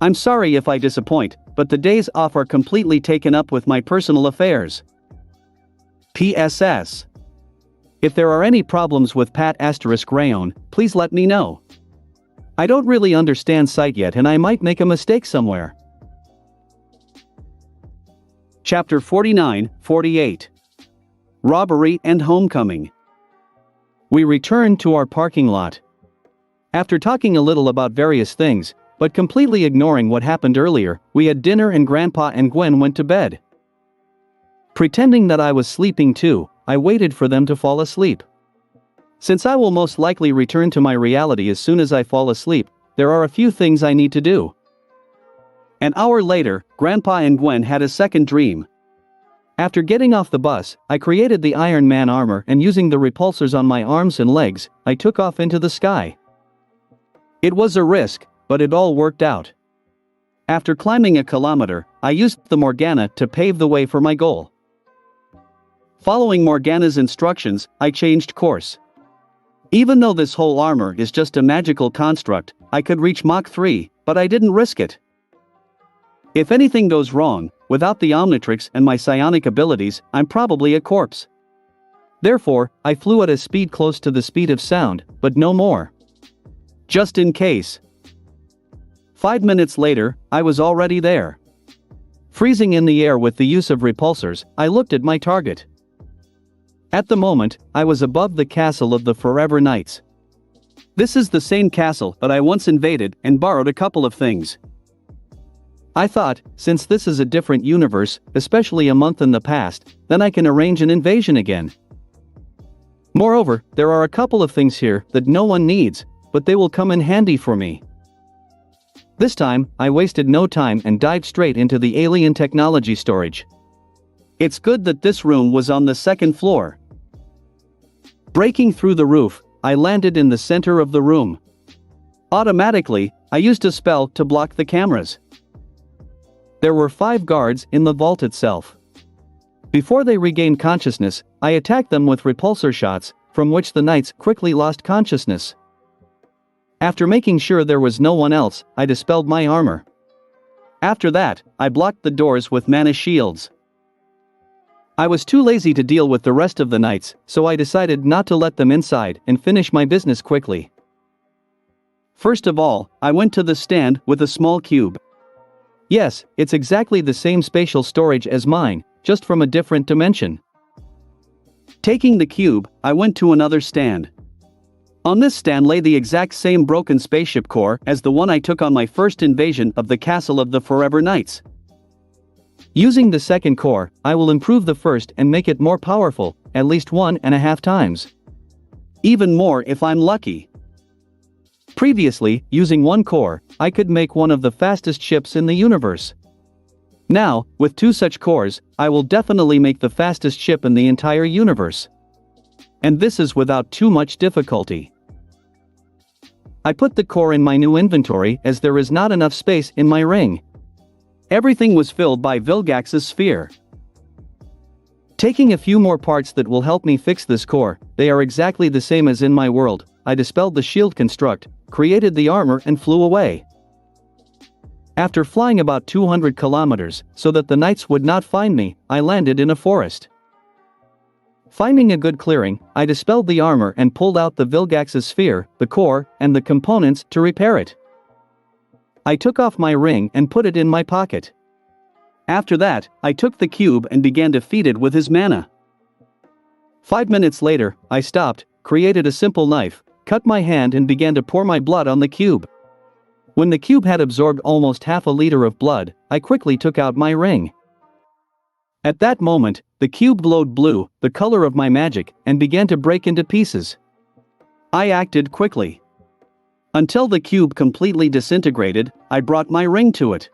I'm sorry if I disappoint, but the days off are completely taken up with my personal affairs. PSS. If there are any problems with pat*rayon, please let me know. I don't really understand site yet and I might make a mistake somewhere. Chapter 49-48. Robbery and Homecoming. We returned to our parking lot. After talking a little about various things, but completely ignoring what happened earlier, we had dinner and Grandpa and Gwen went to bed. Pretending that I was sleeping too, I waited for them to fall asleep. Since I will most likely return to my reality as soon as I fall asleep, there are a few things I need to do. An hour later, Grandpa and Gwen had a second dream. After getting off the bus, I created the Iron Man armor and using the repulsors on my arms and legs, I took off into the sky. It was a risk, but it all worked out. After climbing a kilometer, I used the Morgana to pave the way for my goal. Following Morgana's instructions, I changed course. Even though this whole armor is just a magical construct, I could reach Mach 3, but I didn't risk it. If anything goes wrong, without the Omnitrix and my psionic abilities, I'm probably a corpse. Therefore, I flew at a speed close to the speed of sound, but no more. Just in case. 5 minutes later, I was already there. Freezing in the air with the use of repulsors, I looked at my target. At the moment, I was above the castle of the Forever Knights. This is the same castle that I once invaded and borrowed a couple of things. I thought, since this is a different universe, especially a month in the past, then I can arrange an invasion again. Moreover, there are a couple of things here that no one needs, but they will come in handy for me. This time, I wasted no time and dived straight into the alien technology storage. It's good that this room was on the second floor. Breaking through the roof, I landed in the center of the room. Automatically, I used a spell to block the cameras. There were 5 guards in the vault itself. Before they regained consciousness, I attacked them with repulsor shots, from which the knights quickly lost consciousness. After making sure there was no one else, I dispelled my armor. After that, I blocked the doors with mana shields. I was too lazy to deal with the rest of the knights, so I decided not to let them inside and finish my business quickly. First of all, I went to the stand with a small cube. Yes, it's exactly the same spatial storage as mine, just from a different dimension. Taking the cube, I went to another stand. On this stand lay the exact same broken spaceship core as the one I took on my first invasion of the Castle of the Forever Knights. Using the second core, I will improve the first and make it more powerful, at least 1.5 times. Even more if I'm lucky. Previously, using one core, I could make one of the fastest ships in the universe. Now, with 2 such cores, I will definitely make the fastest ship in the entire universe. And this is without too much difficulty. I put the core in my new inventory as there is not enough space in my ring. Everything was filled by Vilgax's sphere. Taking a few more parts that will help me fix this core, they are exactly the same as in my world. I dispelled the shield construct, created the armor and flew away. After flying about 200 kilometers, so that the knights would not find me, I landed in a forest. Finding a good clearing, I dispelled the armor and pulled out the Vilgax's sphere, the core, and the components to repair it. I took off my ring and put it in my pocket. After that, I took the cube and began to feed it with his mana. 5 minutes later, I stopped, created a simple knife, cut my hand and began to pour my blood on the cube. When the cube had absorbed almost half a liter of blood, I quickly took out my ring. At that moment, the cube glowed blue, the color of my magic, and began to break into pieces. I acted quickly. Until the cube completely disintegrated, I brought my ring to it.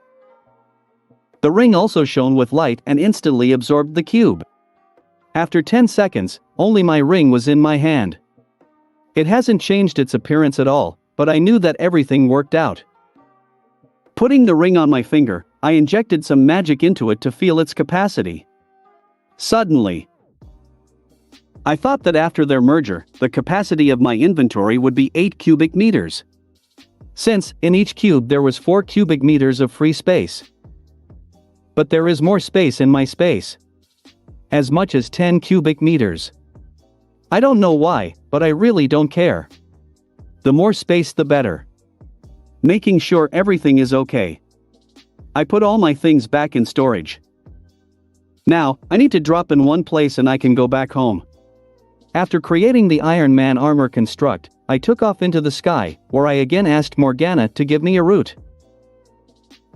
The ring also shone with light and instantly absorbed the cube. After 10 seconds, only my ring was in my hand. It hasn't changed its appearance at all, but I knew that everything worked out. Putting the ring on my finger, I injected some magic into it to feel its capacity. Suddenly, I thought that after their merger, the capacity of my inventory would be 8 cubic meters. Since, in each cube there was 4 cubic meters of free space. But there is more space in my space. As much as 10 cubic meters. I don't know why, but I really don't care. The more space the better. Making sure everything is okay. I put all my things back in storage. Now, I need to drop in one place and I can go back home. After creating the Iron Man armor construct, I took off into the sky, where I again asked Morgana to give me a route.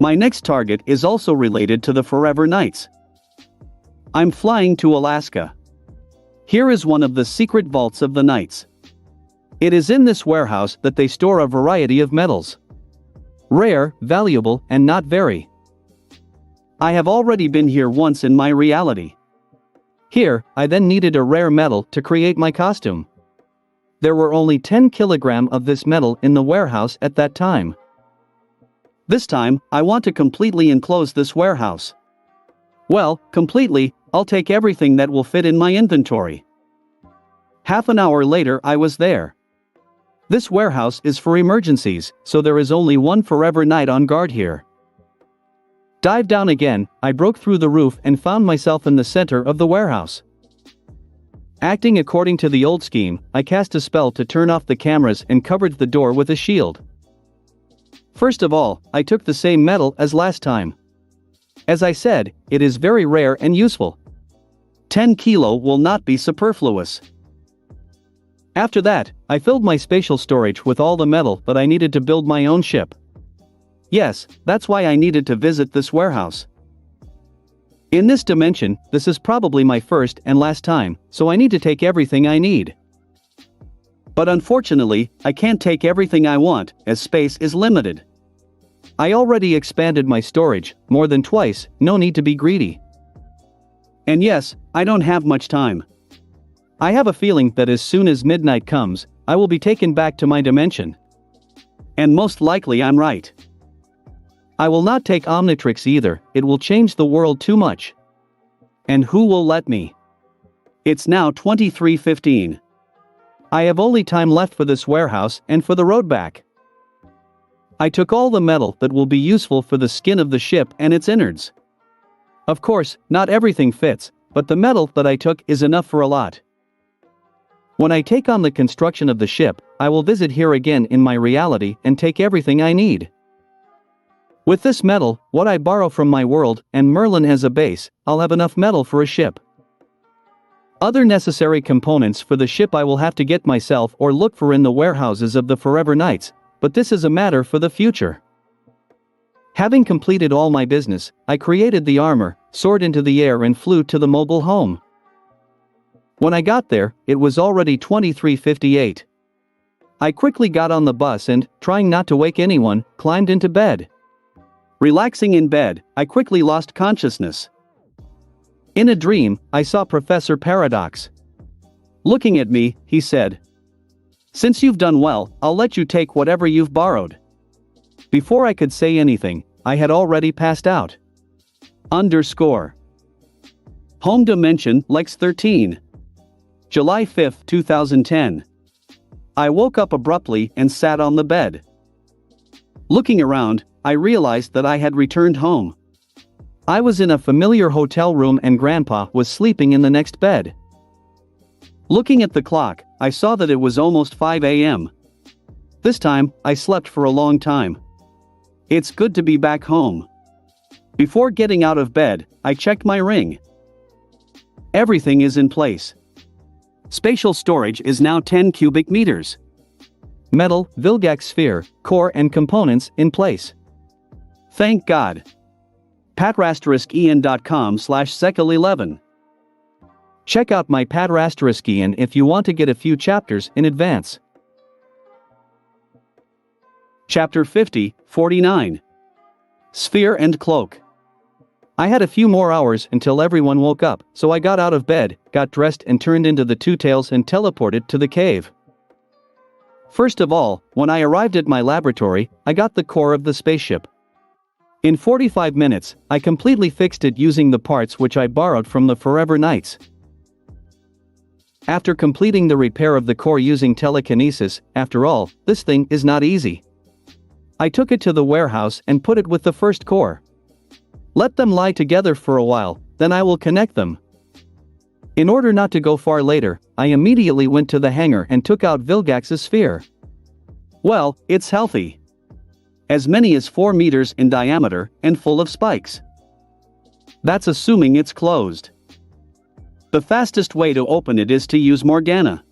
My next target is also related to the Forever Knights. I'm flying to Alaska. Here is one of the secret vaults of the Knights. It is in this warehouse that they store a variety of metals. Rare, valuable, and not very. I have already been here once in my reality. Here, I then needed a rare metal to create my costume. There were only 10 kilograms of this metal in the warehouse at that time. This time, I want to completely enclose this warehouse. Well, completely, I'll take everything that will fit in my inventory. Half an hour later I was there. This warehouse is for emergencies, so there is only one Forever Knight on guard here. Dive down again, I broke through the roof and found myself in the center of the warehouse. Acting according to the old scheme, I cast a spell to turn off the cameras and covered the door with a shield. First of all, I took the same metal as last time. As I said, it is very rare and useful. 10 kilo will not be superfluous. After that, I filled my spatial storage with all the metal that I needed to build my own ship. Yes, that's why I needed to visit this warehouse. In this dimension, this is probably my first and last time, so I need to take everything I need. But unfortunately, I can't take everything I want, as space is limited. I already expanded my storage, more than twice, no need to be greedy. And yes, I don't have much time. I have a feeling that as soon as midnight comes, I will be taken back to my dimension. And most likely I'm right. I will not take Omnitrix either, it will change the world too much. And who will let me? It's now 23:15. I have only time left for this warehouse and for the road back. I took all the metal that will be useful for the skin of the ship and its innards. Of course, not everything fits, but the metal that I took is enough for a lot. When I take on the construction of the ship, I will visit here again in my reality and take everything I need. With this metal, what I borrow from my world, and Merlin as a base, I'll have enough metal for a ship. Other necessary components for the ship I will have to get myself or look for in the warehouses of the Forever Knights, but this is a matter for the future. Having completed all my business, I created the armor, soared into the air and flew to the mobile home. When I got there, it was already 23:58. I quickly got on the bus and, trying not to wake anyone, climbed into bed. Relaxing in bed, I quickly lost consciousness. In a dream, I saw Professor Paradox. Looking at me, he said, "Since you've done well, I'll let you take whatever you've borrowed." Before I could say anything, I had already passed out. Home Dimension, Lex 13. July 5, 2010. I woke up abruptly and sat on the bed. Looking around, I realized that I had returned home. I was in a familiar hotel room and Grandpa was sleeping in the next bed. Looking at the clock, I saw that it was almost 5 a.m. This time, I slept for a long time. It's good to be back home. Before getting out of bed, I checked my ring. Everything is in place. Spatial storage is now 10 cubic meters. Metal, Vilgax sphere, core and components in place. Thank God. patrasteriskian.com/sekal11. Check out my Patrasteriskian if you want to get a few chapters in advance. Chapter 50:49. Sphere and Cloak. I had a few more hours until everyone woke up, so I got out of bed, got dressed and turned into the Two Tails and teleported to the cave. First of all, when I arrived at my laboratory, I got the core of the spaceship. In 45 minutes, I completely fixed it using the parts which I borrowed from the Forever Knights. After completing the repair of the core using telekinesis, after all, this thing is not easy. I took it to the warehouse and put it with the first core. Let them lie together for a while, then I will connect them. In order not to go far later, I immediately went to the hangar and took out Vilgax's sphere. Well, it's healthy. As many as 4 meters in diameter and full of spikes. That's assuming it's closed. The fastest way to open it is to use Morgana.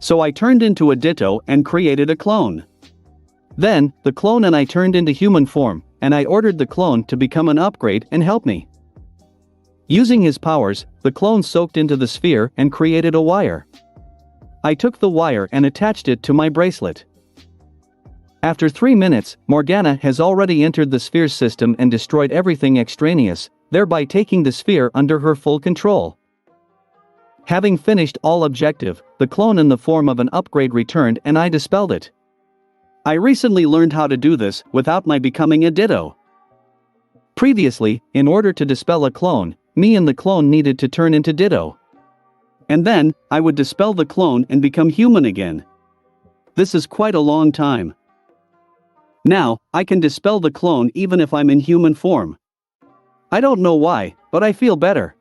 So I turned into a Ditto and created a clone. Then, the clone and I turned into human form, and I ordered the clone to become an upgrade and help me. Using his powers, the clone soaked into the sphere and created a wire. I took the wire and attached it to my bracelet. After 3 minutes, Morgana has already entered the sphere's system and destroyed everything extraneous, thereby taking the sphere under her full control. Having finished all objective, the clone in the form of an upgrade returned and I dispelled it. I recently learned how to do this without my becoming a Ditto. Previously, in order to dispel a clone, me and the clone needed to turn into Ditto. And then, I would dispel the clone and become human again. This is quite a long time. Now, I can dispel the clone even if I'm in human form. I don't know why, but I feel better.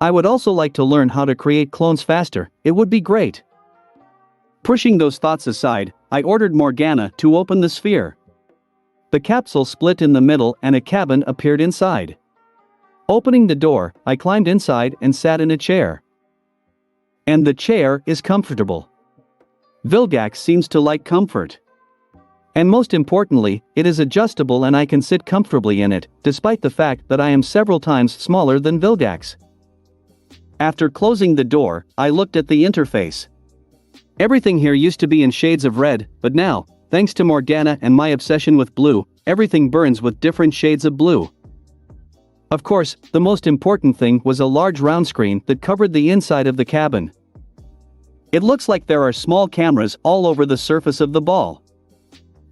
I would also like to learn how to create clones faster, it would be great. Pushing those thoughts aside, I ordered Morgana to open the sphere. The capsule split in the middle and a cabin appeared inside. Opening the door, I climbed inside and sat in a chair. And the chair is comfortable. Vilgax seems to like comfort. And most importantly, it is adjustable and I can sit comfortably in it, despite the fact that I am several times smaller than Vilgax. After closing the door, I looked at the interface. Everything here used to be in shades of red, but now, thanks to Morgana and my obsession with blue, everything burns with different shades of blue. Of course, the most important thing was a large round screen that covered the inside of the cabin. It looks like there are small cameras all over the surface of the ball.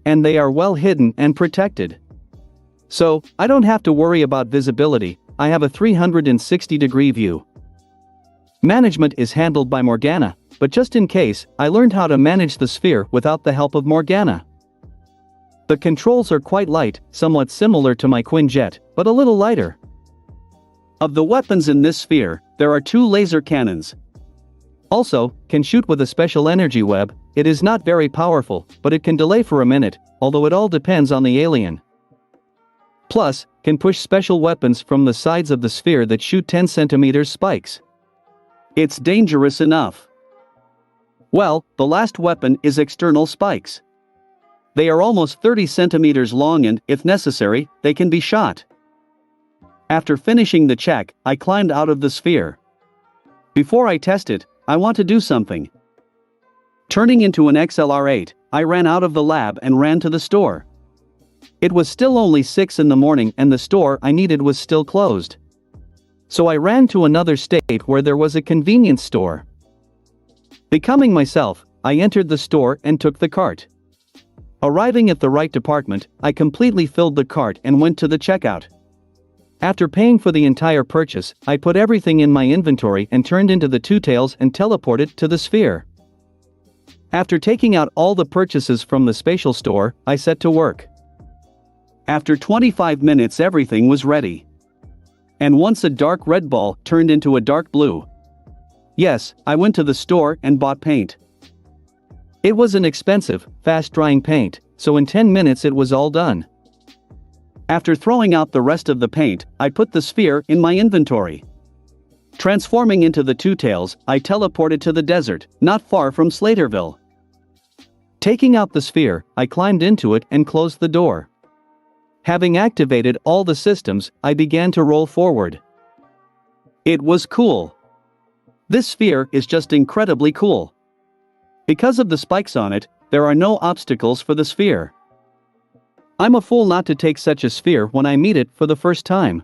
And they are well hidden and protected. So, I don't have to worry about visibility, I have a 360-degree view. Management is handled by Morgana, but just in case, I learned how to manage the sphere without the help of Morgana. The controls are quite light, somewhat similar to my Quinjet, but a little lighter. Of the weapons in this sphere, there are 2 laser cannons. Also, can shoot with a special energy web. It is not very powerful, but it can delay for a minute, although it all depends on the alien. Plus, can push special weapons from the sides of the sphere that shoot 10 cm spikes. It's dangerous enough. Well, the last weapon is external spikes. They are almost 30 centimeters long and, if necessary, they can be shot. After finishing the check, I climbed out of the sphere. Before I test it, I want to do something. Turning into an XLR-8, I ran out of the lab and ran to the store. It was still only 6 in the morning and the store I needed was still closed. So I ran to another state where there was a convenience store. Becoming myself, I entered the store and took the cart. Arriving at the right department, I completely filled the cart and went to the checkout. After paying for the entire purchase, I put everything in my inventory and turned into the 2 tails and teleported to the sphere. After taking out all the purchases from the spatial store, I set to work. After 25 minutes everything was ready. And once a dark red ball turned into a dark blue. Yes, I went to the store and bought paint. It was an expensive, fast-drying paint, so in 10 minutes it was all done. After throwing out the rest of the paint, I put the sphere in my inventory. Transforming into the 2 tails, I teleported to the desert, not far from Slaterville. Taking out the sphere, I climbed into it and closed the door. Having activated all the systems, I began to roll forward. It was cool. This sphere is just incredibly cool. Because of the spikes on it, there are no obstacles for the sphere. I'm a fool not to take such a sphere when I meet it for the first time.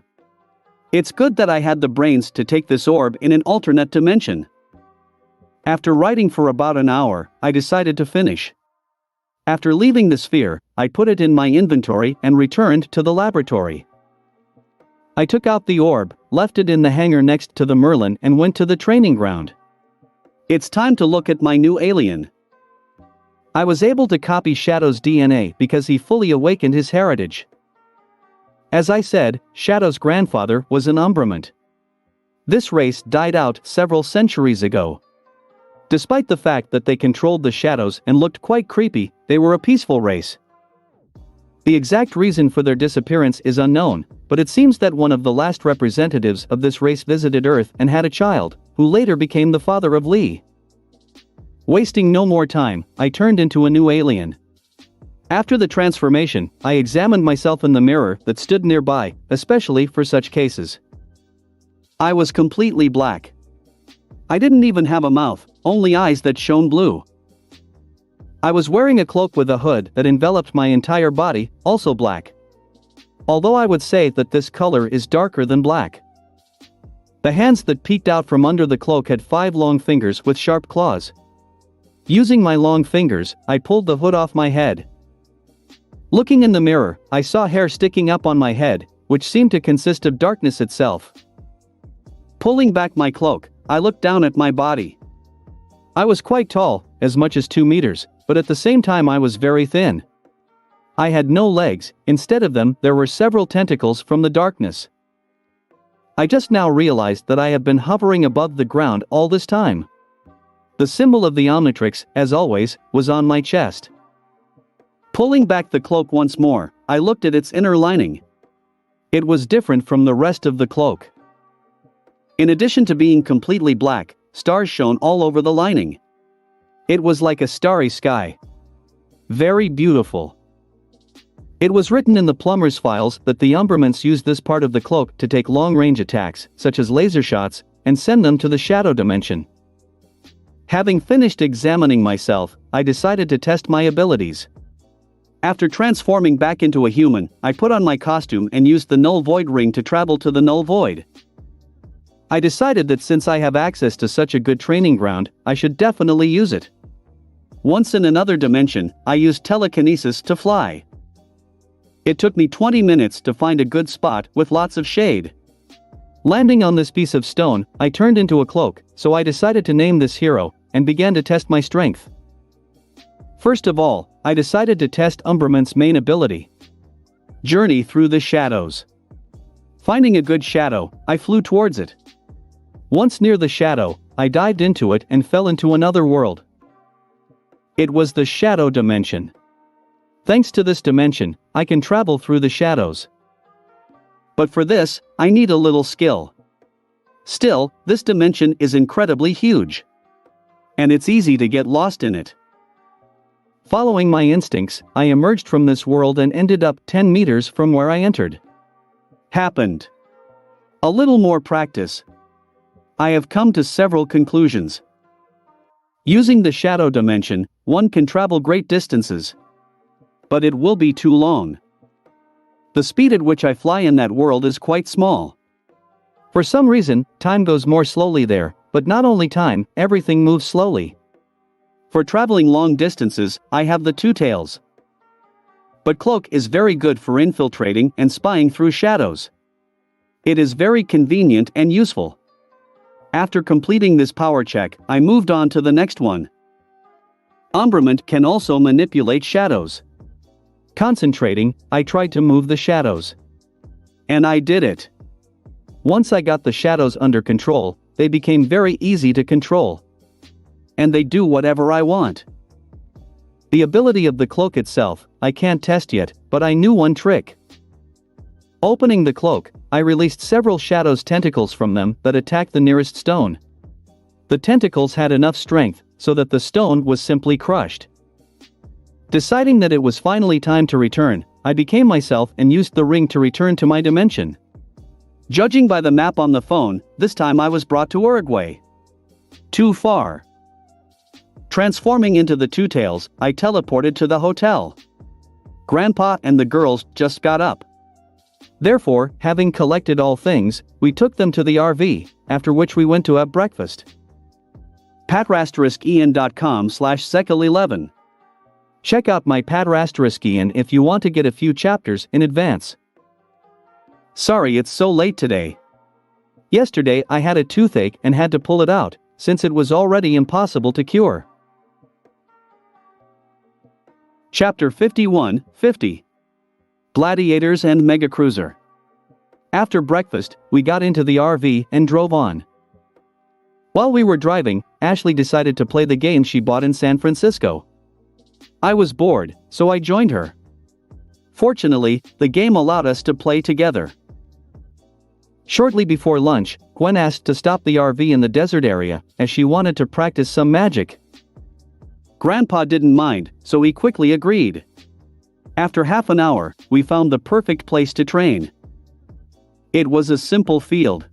It's good that I had the brains to take this orb in an alternate dimension. After writing for about an hour, I decided to finish. After leaving the sphere, I put it in my inventory and returned to the laboratory. I took out the orb, left it in the hangar next to the Merlin and went to the training ground. It's time to look at my new alien. I was able to copy Shadow's DNA because he fully awakened his heritage. As I said, Shadow's grandfather was an Umbrament. This race died out several centuries ago. Despite the fact that they controlled the shadows and looked quite creepy, they were a peaceful race. The exact reason for their disappearance is unknown, but it seems that one of the last representatives of this race visited Earth and had a child, who later became the father of Lee. Wasting no more time, I turned into a new alien. After the transformation, I examined myself in the mirror that stood nearby, especially for such cases. I was completely black. I didn't even have a mouth, only eyes that shone blue. I was wearing a cloak with a hood that enveloped my entire body, also black. Although I would say that this color is darker than black. The hands that peeked out from under the cloak had 5 long fingers with sharp claws. Using my long fingers, I pulled the hood off my head. Looking in the mirror, I saw hair sticking up on my head, which seemed to consist of darkness itself. Pulling back my cloak, I looked down at my body. I was quite tall, as much as 2 meters, but at the same time I was very thin. I had no legs, instead of them there were several tentacles from the darkness. I just now realized that I have been hovering above the ground all this time. The symbol of the Omnitrix, as always, was on my chest. Pulling back the cloak once more, I looked at its inner lining. It was different from the rest of the cloak. In addition to being completely black, stars shone all over the lining. It was like a starry sky. Very beautiful. It was written in the plumber's files that the Umberments used this part of the cloak to take long-range attacks, such as laser shots, and send them to the shadow dimension. Having finished examining myself, I decided to test my abilities. After transforming back into a human, I put on my costume and used the Null Void Ring to travel to the Null Void. I decided that since I have access to such a good training ground, I should definitely use it. Once in another dimension, I used telekinesis to fly. It took me 20 minutes to find a good spot with lots of shade. Landing on this piece of stone, I turned into a cloak, so I decided to name this hero, and began to test my strength. First of all, I decided to test Umberment's main ability. Journey through the shadows. Finding a good shadow, I flew towards it. Once near the shadow, I dived into it and fell into another world. It was the shadow dimension. Thanks to this dimension, I can travel through the shadows. But for this, I need a little skill. Still, this dimension is incredibly huge. And it's easy to get lost in it. Following my instincts, I emerged from this world and ended up 10 meters from where I entered. Happened. A little more practice. I have come to several conclusions. Using the shadow dimension, one can travel great distances. But it will be too long. The speed at which I fly in that world is quite small. For some reason, time goes more slowly there, but not only time, everything moves slowly. For traveling long distances, I have the two tails. But cloak is very good for infiltrating and spying through shadows. It is very convenient and useful. After completing this power check, I moved on to the next one. Umberment can also manipulate shadows. Concentrating, I tried to move the shadows. And I did it. Once I got the shadows under control, they became very easy to control. And they do whatever I want. The ability of the cloak itself, I can't test yet, but I knew one trick. Opening the cloak, I released several shadows' tentacles from them that attacked the nearest stone. The tentacles had enough strength so that the stone was simply crushed. Deciding that it was finally time to return, I became myself and used the ring to return to my dimension. Judging by the map on the phone, this time I was brought to Uruguay. Too far. Transforming into the Two Tails, I teleported to the hotel. Grandpa and the girls just got up. Therefore, having collected all things, we took them to the RV, after which we went to have breakfast. patrasteriskien.com/sekal11. Check out my Patrasteriskien if you want to get a few chapters in advance. Sorry it's so late today. Yesterday I had a toothache and had to pull it out, since it was already impossible to cure. Chapter 51-50. Gladiators and Megacruiser. After breakfast, we got into the RV and drove on. While we were driving, Ashley decided to play the game she bought in San Francisco. I was bored, so I joined her. Fortunately, the game allowed us to play together. Shortly before lunch, Gwen asked to stop the RV in the desert area, as she wanted to practice some magic. Grandpa didn't mind, so he quickly agreed. After half an hour, we found the perfect place to train. It was a simple field.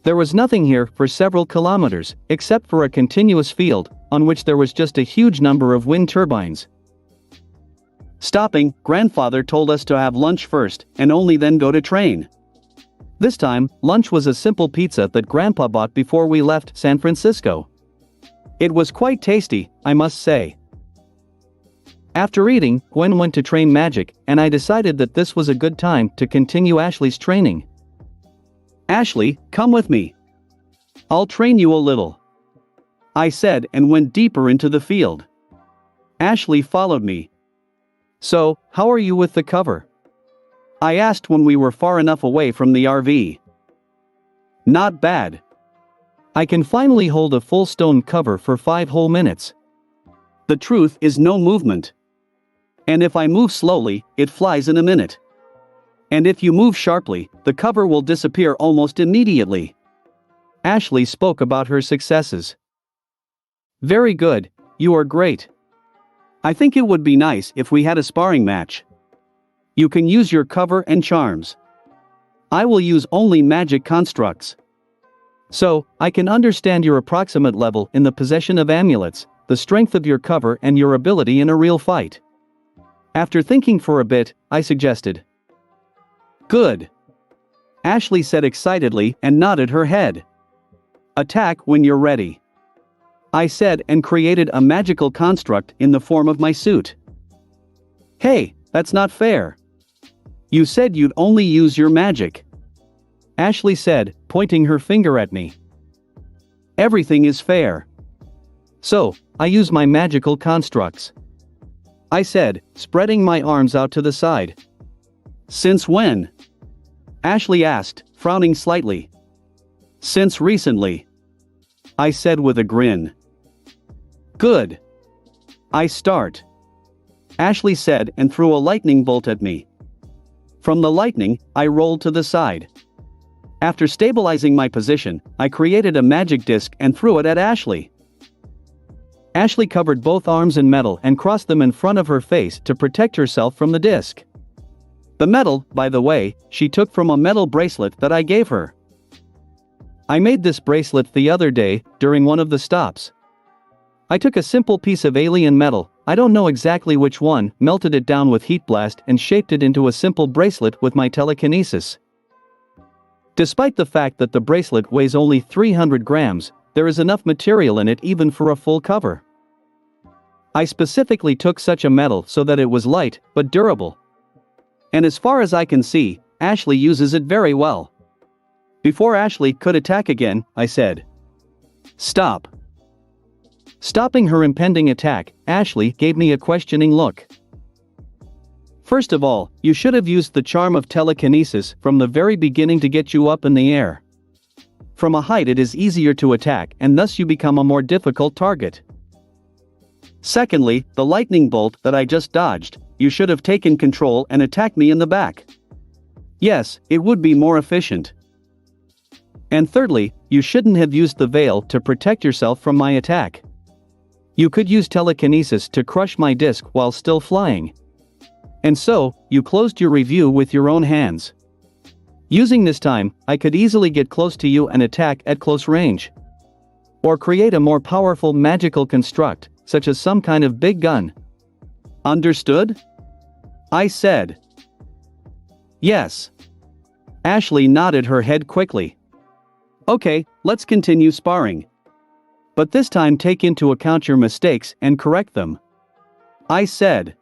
There was nothing here for several kilometers, except for a continuous field, on which there was just a huge number of wind turbines. Stopping, Grandfather told us to have lunch first, and only then go to train. This time, lunch was a simple pizza that Grandpa bought before we left San Francisco. It was quite tasty, I must say. After eating, Gwen went to train magic, and I decided that this was a good time to continue Ashley's training. Ashley, come with me. I'll train you a little, I said and went deeper into the field. Ashley followed me. So, how are you with the cover? I asked when we were far enough away from the RV. Not bad. I can finally hold a full stone cover for 5 whole minutes. The truth is no movement. And if I move slowly, it flies in a minute. And if you move sharply, the cover will disappear almost immediately. Ashley spoke about her successes. Very good, you are great. I think it would be nice if we had a sparring match. You can use your cover and charms. I will use only magic constructs. So, I can understand your approximate level in the possession of amulets, the strength of your cover and your ability in a real fight. After thinking for a bit, I suggested. Good. Ashley said excitedly and nodded her head. Attack when you're ready. I said and created a magical construct in the form of my suit. Hey, that's not fair. You said you'd only use your magic. Ashley said, pointing her finger at me. Everything is fair. So, I use my magical constructs. I said, spreading my arms out to the side. Since when? Ashley asked, frowning slightly. Since recently. I said with a grin. Good. I start. Ashley said and threw a lightning bolt at me. From the lightning, I rolled to the side. After stabilizing my position, I created a magic disc and threw it at Ashley. Ashley covered both arms in metal and crossed them in front of her face to protect herself from the disc. The metal, by the way, she took from a metal bracelet that I gave her. I made this bracelet the other day, during one of the stops. I took a simple piece of alien metal, I don't know exactly which one, melted it down with heat blast and shaped it into a simple bracelet with my telekinesis. Despite the fact that the bracelet weighs only 300 grams, there is enough material in it even for a full cover. I specifically took such a metal so that it was light, but durable. And as far as I can see, Ashley uses it very well. Before Ashley could attack again, I said. Stop. Stopping her impending attack, Ashley gave me a questioning look. First of all, you should have used the charm of telekinesis from the very beginning to get you up in the air. From a height it is easier to attack and thus you become a more difficult target. Secondly, the lightning bolt that I just dodged, you should have taken control and attacked me in the back. Yes, it would be more efficient. And thirdly, you shouldn't have used the veil to protect yourself from my attack. You could use telekinesis to crush my disc while still flying. And so, you closed your review with your own hands. Using this time, I could easily get close to you and attack at close range. Or create a more powerful magical construct, such as some kind of big gun. Understood? I said. Yes. Ashley nodded her head quickly. Okay, let's continue sparring. But this time take into account your mistakes and correct them. I said.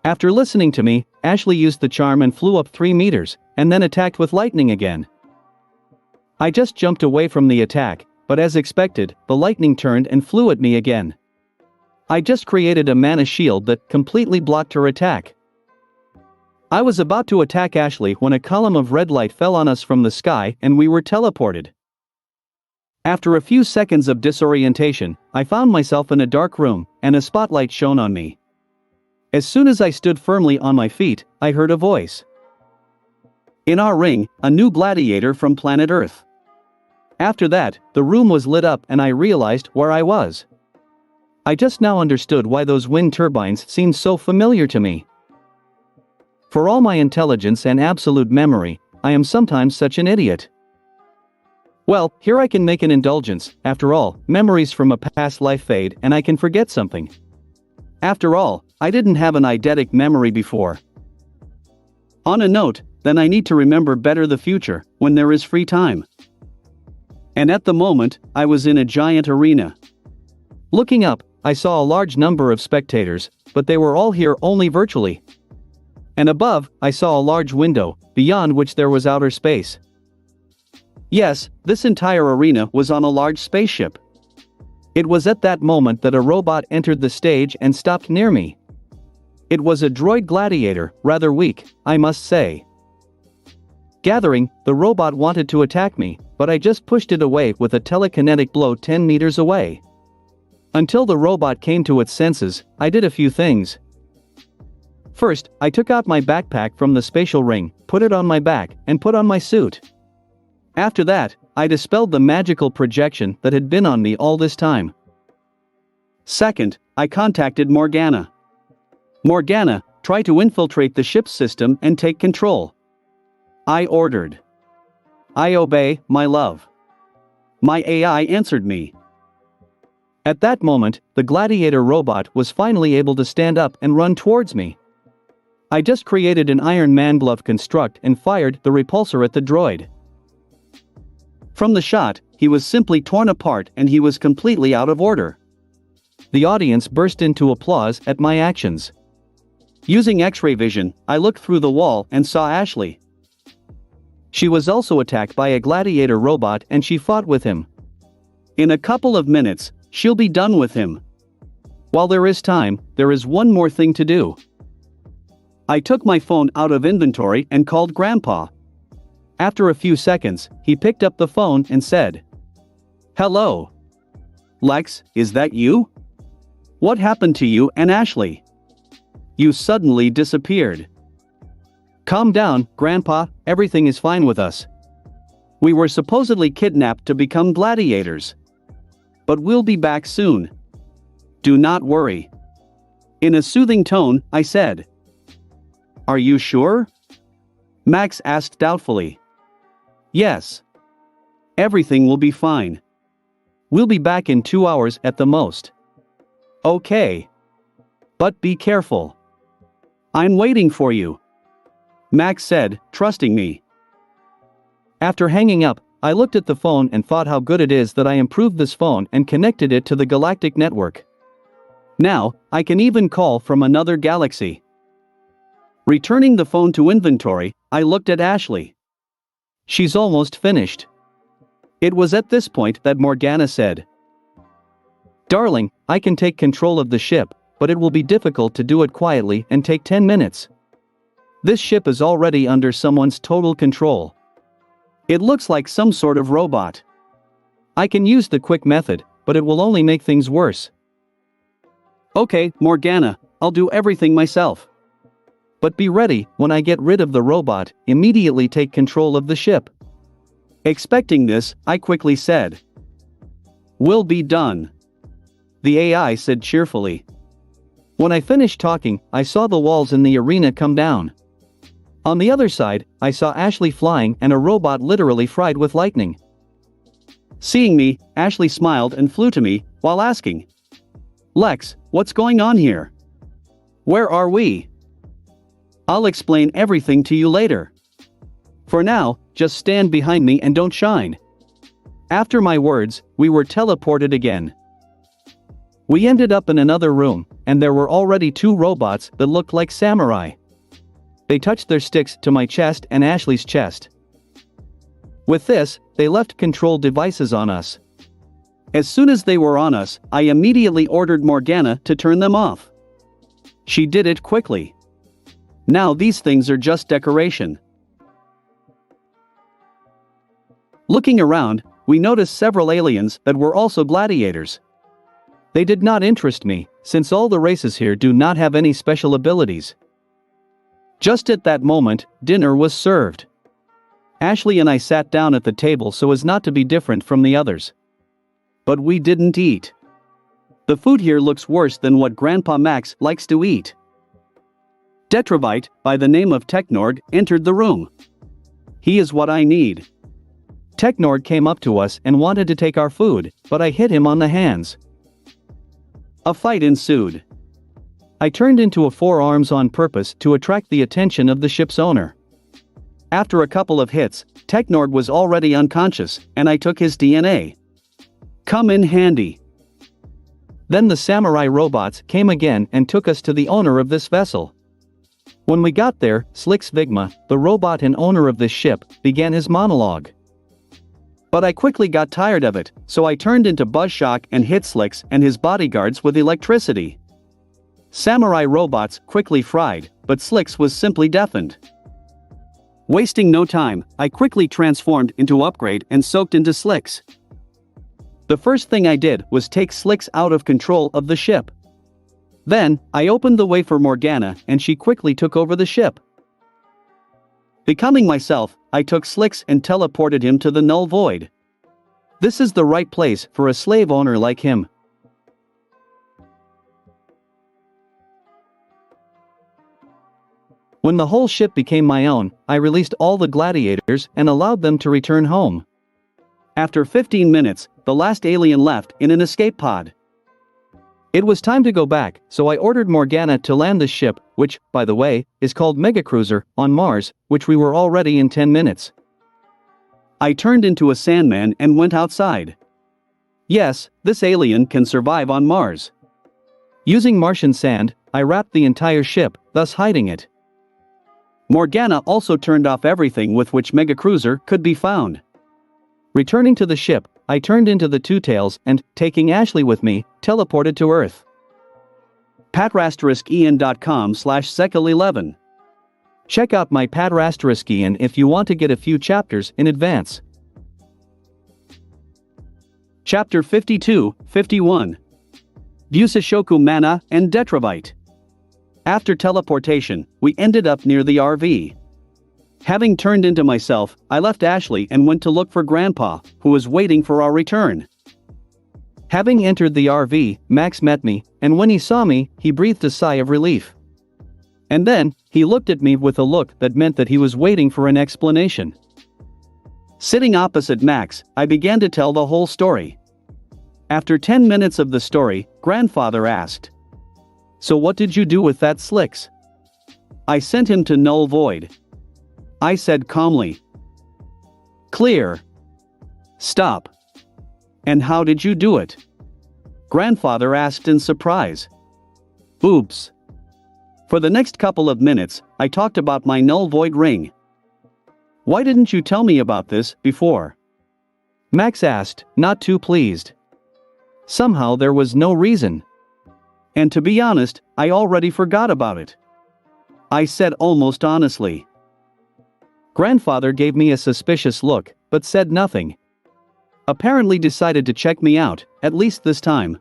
After listening to me, Ashley used the charm and flew up 3 meters, and then attacked with lightning again. I just jumped away from the attack, but as expected, the lightning turned and flew at me again. I just created a mana shield that completely blocked her attack. I was about to attack Ashley when a column of red light fell on us from the sky and we were teleported. After a few seconds of disorientation, I found myself in a dark room, and a spotlight shone on me. As soon as I stood firmly on my feet, I heard a voice. In our ring, a new gladiator from planet Earth. After that, the room was lit up and I realized where I was. I just now understood why those wind turbines seemed so familiar to me. For all my intelligence and absolute memory, I am sometimes such an idiot. Well, here I can make an indulgence. After all, memories from a past life fade and I can forget something. After all, I didn't have an eidetic memory before. On a note, then I need to remember better the future, when there is free time. And at the moment, I was in a giant arena. Looking up, I saw a large number of spectators, but they were all here only virtually. And above, I saw a large window, beyond which there was outer space. Yes, this entire arena was on a large spaceship. It was at that moment that a robot entered the stage and stopped near me. It was a droid gladiator, rather weak, I must say. Gathering, the robot wanted to attack me, but I just pushed it away with a telekinetic blow 10 meters away. Until the robot came to its senses, I did a few things. First, I took out my backpack from the spatial ring, put it on my back, and put on my suit. After that, I dispelled the magical projection that had been on me all this time. Second, I contacted Morgana. Morgana, try to infiltrate the ship's system and take control. I ordered. I obey, my love. My AI answered me. At that moment, the Gladiator robot was finally able to stand up and run towards me. I just created an Iron Man glove construct and fired the repulsor at the droid. From the shot, he was simply torn apart and he was completely out of order. The audience burst into applause at my actions. Using X-ray vision, I looked through the wall and saw Ashley. She was also attacked by a Gladiator robot and she fought with him. In a couple of minutes, she'll be done with him. While there is time, there is one more thing to do. I took my phone out of inventory and called Grandpa. After a few seconds, he picked up the phone and said, "Hello. Lex, is that you? What happened to you and Ashley? You suddenly disappeared." "Calm down, Grandpa, everything is fine with us. We were supposedly kidnapped to become gladiators. But we'll be back soon. Do not worry." In a soothing tone, I said. "Are you sure?" Max asked doubtfully. "Yes. Everything will be fine. We'll be back in 2 hours at the most." "Okay. But be careful. I'm waiting for you," Max said, trusting me. After hanging up, I looked at the phone and thought how good it is that I improved this phone and connected it to the Galactic network. Now, I can even call from another galaxy. Returning the phone to inventory, I looked at Ashley. She's almost finished. It was at this point that Morgana said, "Darling, I can take control of the ship, but it will be difficult to do it quietly and take 10 minutes. This ship is already under someone's total control. It looks like some sort of robot. I can use the quick method, but it will only make things worse." "Okay, Morgana, I'll do everything myself. But be ready, when I get rid of the robot, immediately take control of the ship." Expecting this, I quickly said, "Will be done," the AI said cheerfully. When I finished talking, I saw the walls in the arena come down. On the other side, I saw Ashley flying and a robot literally fried with lightning. Seeing me, Ashley smiled and flew to me, while asking, "Lex, what's going on here? Where are we?" "I'll explain everything to you later. For now, just stand behind me and don't shine." After my words, we were teleported again. We ended up in another room, and there were already 2 robots that looked like samurai. They touched their sticks to my chest and Ashley's chest. With this, they left control devices on us. As soon as they were on us, I immediately ordered Morgana to turn them off. She did it quickly. Now these things are just decoration. Looking around, we noticed several aliens that were also gladiators. They did not interest me, since all the races here do not have any special abilities. Just at that moment, dinner was served. Ashley and I sat down at the table so as not to be different from the others. But we didn't eat. The food here looks worse than what Grandpa Max likes to eat. Detravite, by the name of Technord, entered the room. He is what I need. Technord came up to us and wanted to take our food, but I hit him on the hands. A fight ensued. I turned into a forearms on purpose to attract the attention of the ship's owner. After a couple of hits, Technord was already unconscious, and I took his DNA. Come in handy. Then the samurai robots came again and took us to the owner of this vessel. When we got there, Slicks Vigma, the robot and owner of this ship, began his monologue. But I quickly got tired of it, so I turned into Buzzshock and hit Slicks and his bodyguards with electricity. Samurai robots quickly fried, but Slicks was simply deafened. Wasting no time, I quickly transformed into Upgrade and soaked into Slicks. The first thing I did was take Slicks out of control of the ship. Then, I opened the way for Morgana and she quickly took over the ship. Becoming myself, I took Slicks and teleported him to the Null Void. This is the right place for a slave owner like him. When the whole ship became my own, I released all the gladiators and allowed them to return home. After 15 minutes, the last alien left in an escape pod. It was time to go back, so I ordered Morgana to land the ship, which, by the way, is called Megacruiser, on Mars, which we were already in 10 minutes. I turned into a Sandman and went outside. Yes, this alien can survive on Mars. Using Martian sand, I wrapped the entire ship, thus hiding it. Morgana also turned off everything with which Megacruiser could be found. Returning to the ship, I turned into the Two Tails and, taking Ashley with me, teleported to Earth. patrasteriskien.com/sekil11. Check out my Patrasteriskien if you want to get a few chapters in advance. Chapter 52-51. Busashoku Mana and Detravite. After teleportation, we ended up near the RV. Having turned into myself, I left Ashley and went to look for Grandpa, who was waiting for our return. Having entered the RV, Max met me, and when he saw me, he breathed a sigh of relief. And then, he looked at me with a look that meant that he was waiting for an explanation. Sitting opposite Max, I began to tell the whole story. After 10 minutes of the story, Grandfather asked, "So what did you do with that Slicks?" "I sent him to Null Void," I said calmly. "Clear. Stop. And how did you do it?" Grandfather asked in surprise. "Oops." For the next couple of minutes, I talked about my Null Void ring. "Why didn't you tell me about this before?" Max asked, not too pleased. Somehow there was no reason. And to be honest, I already forgot about it, I said almost honestly. Grandfather gave me a suspicious look, but said nothing. Apparently decided to check me out, at least this time.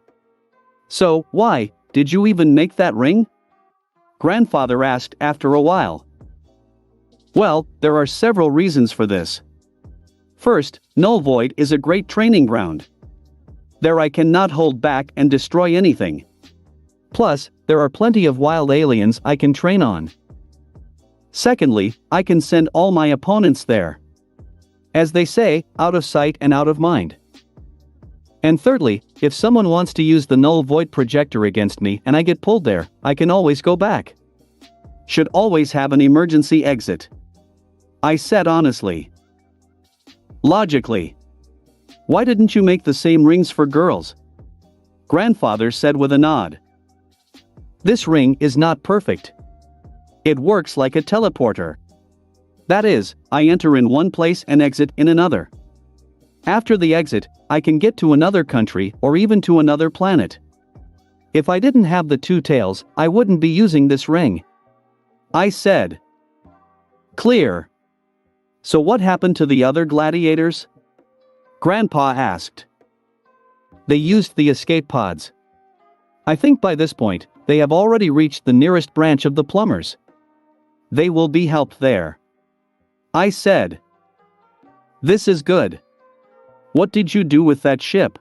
"So, why did you even make that ring?" Grandfather asked after a while. "Well, there are several reasons for this. First, Null Void is a great training ground. There I cannot hold back and destroy anything. Plus, there are plenty of wild aliens I can train on. Secondly, I can send all my opponents there. As they say, out of sight and out of mind. And thirdly, if someone wants to use the Null Void projector against me and I get pulled there, I can always go back. Should always have an emergency exit," I said honestly. "Logically. Why didn't you make the same rings for girls?" Grandfather said with a nod. "This ring is not perfect. It works like a teleporter. That is, I enter in one place and exit in another. After the exit, I can get to another country or even to another planet. If I didn't have the Two Tails, I wouldn't be using this ring," I said. "Clear. So what happened to the other gladiators?" Grandpa asked. "They used the escape pods. I think by this point, they have already reached the nearest branch of the plumbers. They will be helped there," I said. "This is good. What did you do with that ship?"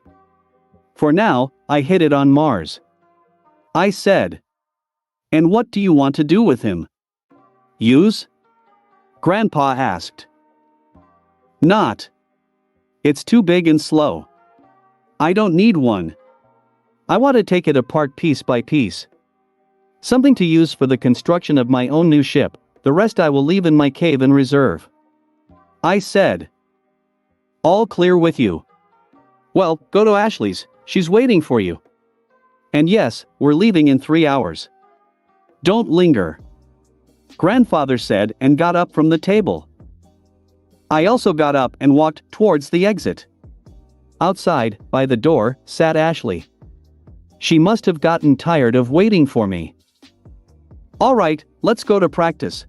"For now, I hid it on Mars," I said. "And what do you want to do with him?" "Use?" Grandpa asked. "Not. It's too big and slow. I don't need one. I want to take it apart piece by piece. Something to use for the construction of my own new ship, the rest I will leave in my cave in reserve," I said. "All clear with you? Well, go to Ashley's, she's waiting for you. And yes, we're leaving in 3 hours. Don't linger," Grandfather said and got up from the table. I also got up and walked towards the exit. Outside, by the door, sat Ashley. She must have gotten tired of waiting for me. "All right, let's go to practice,"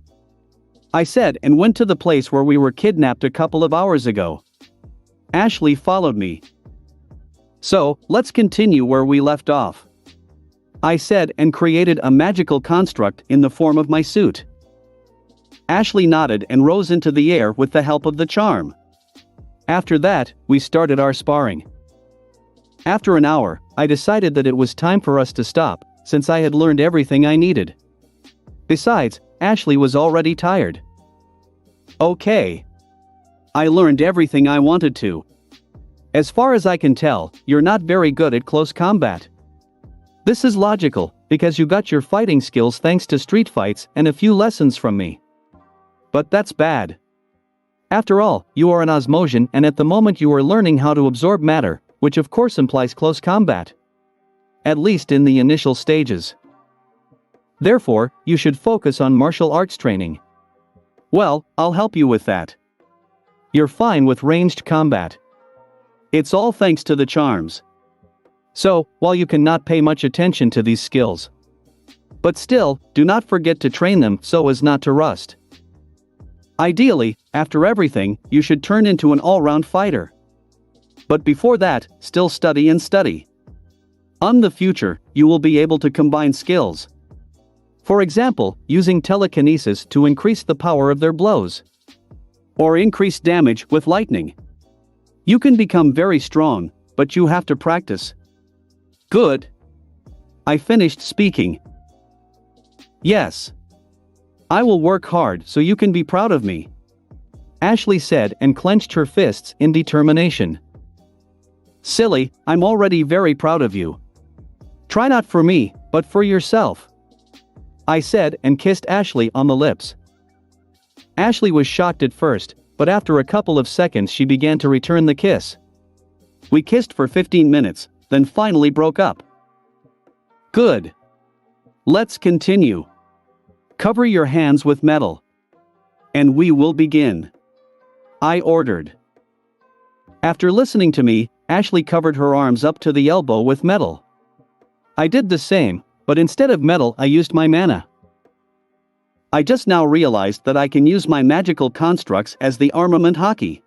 I said and went to the place where we were kidnapped a couple of hours ago. Ashley followed me. "So, let's continue where we left off," I said and created a magical construct in the form of my suit. Ashley nodded and rose into the air with the help of the charm. After that, we started our sparring. After an hour, I decided that it was time for us to stop, since I had learned everything I needed. Besides, Ashley was already tired. Okay. I learned everything I wanted to. As far as I can tell, you're not very good at close combat. This is logical, because you got your fighting skills thanks to street fights and a few lessons from me. But that's bad. After all, you are an Osmosian and at the moment you are learning how to absorb matter, which of course implies close combat. At least in the initial stages. Therefore, you should focus on martial arts training. Well, I'll help you with that. You're fine with ranged combat. It's all thanks to the charms. So, while you cannot pay much attention to these skills, but still, do not forget to train them so as not to rust. Ideally, after everything, you should turn into an all-round fighter. But before that, still study and study. In the future, you will be able to combine skills. For example, using telekinesis to increase the power of their blows. Or increase damage with lightning. You can become very strong, but you have to practice. Good. I finished speaking. Yes. I will work hard so you can be proud of me. Ashley said and clenched her fists in determination. Silly, I'm already very proud of you. Try not for me, but for yourself. I said and kissed Ashley on the lips. Ashley was shocked at first, but after a couple of seconds she began to return the kiss. We kissed for 15 minutes, then finally broke up. Good. Let's continue. Cover your hands with metal. And we will begin. I ordered. After listening to me, Ashley covered her arms up to the elbow with metal. I did the same, but instead of metal I used my mana. I just now realized that I can use my magical constructs as the armament hockey.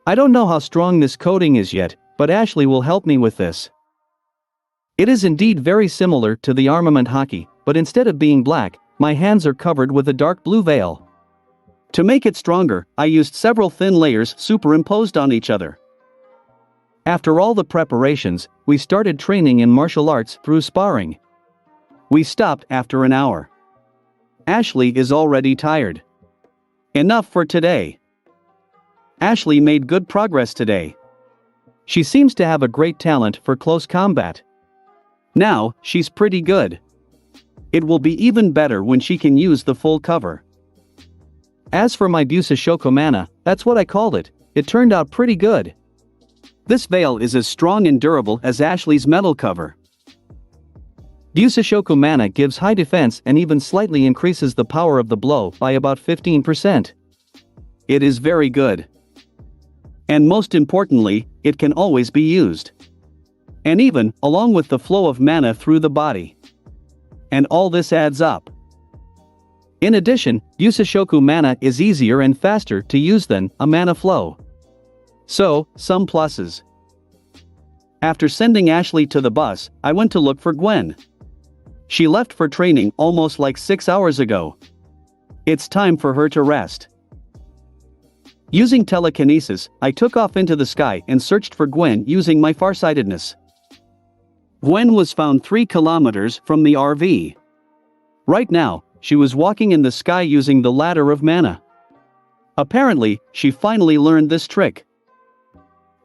I don't know how strong this coating is yet, but Ashley will help me with this. It is indeed very similar to the armament hockey, but instead of being black, my hands are covered with a dark blue veil. To make it stronger, I used several thin layers superimposed on each other. After all the preparations, we started training in martial arts through sparring. We stopped after an hour. Ashley is already tired. Enough for today. Ashley made good progress today. She seems to have a great talent for close combat. Now, she's pretty good. It will be even better when she can use the full cover. As for my Busashoko mana, that's what I called it, it turned out pretty good. This veil is as strong and durable as Ashley's metal cover. Busashoku mana gives high defense and even slightly increases the power of the blow by about 15%. It is very good. And most importantly, it can always be used. And even, along with the flow of mana through the body. And all this adds up. In addition, Busashoku mana is easier and faster to use than a mana flow. So, some pluses. After sending Ashley to the bus, I went to look for Gwen. She left for training almost like 6 hours ago. It's time for her to rest. Using telekinesis, I took off into the sky and searched for Gwen using my farsightedness. Gwen was found 3 kilometers from the RV. Right now, she was walking in the sky using the ladder of mana. Apparently, she finally learned this trick.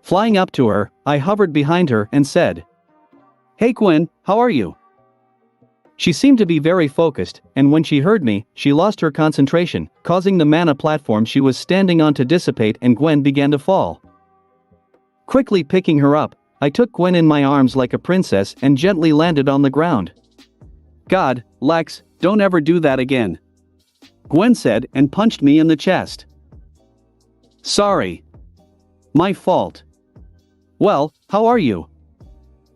Flying up to her, I hovered behind her and said, "Hey Gwen, how are you?" She seemed to be very focused, and when she heard me, she lost her concentration, causing the mana platform she was standing on to dissipate and Gwen began to fall. Quickly picking her up, I took Gwen in my arms like a princess and gently landed on the ground. "God, Lex, don't ever do that again," Gwen said and punched me in the chest. "Sorry. My fault." "Well, how are you?"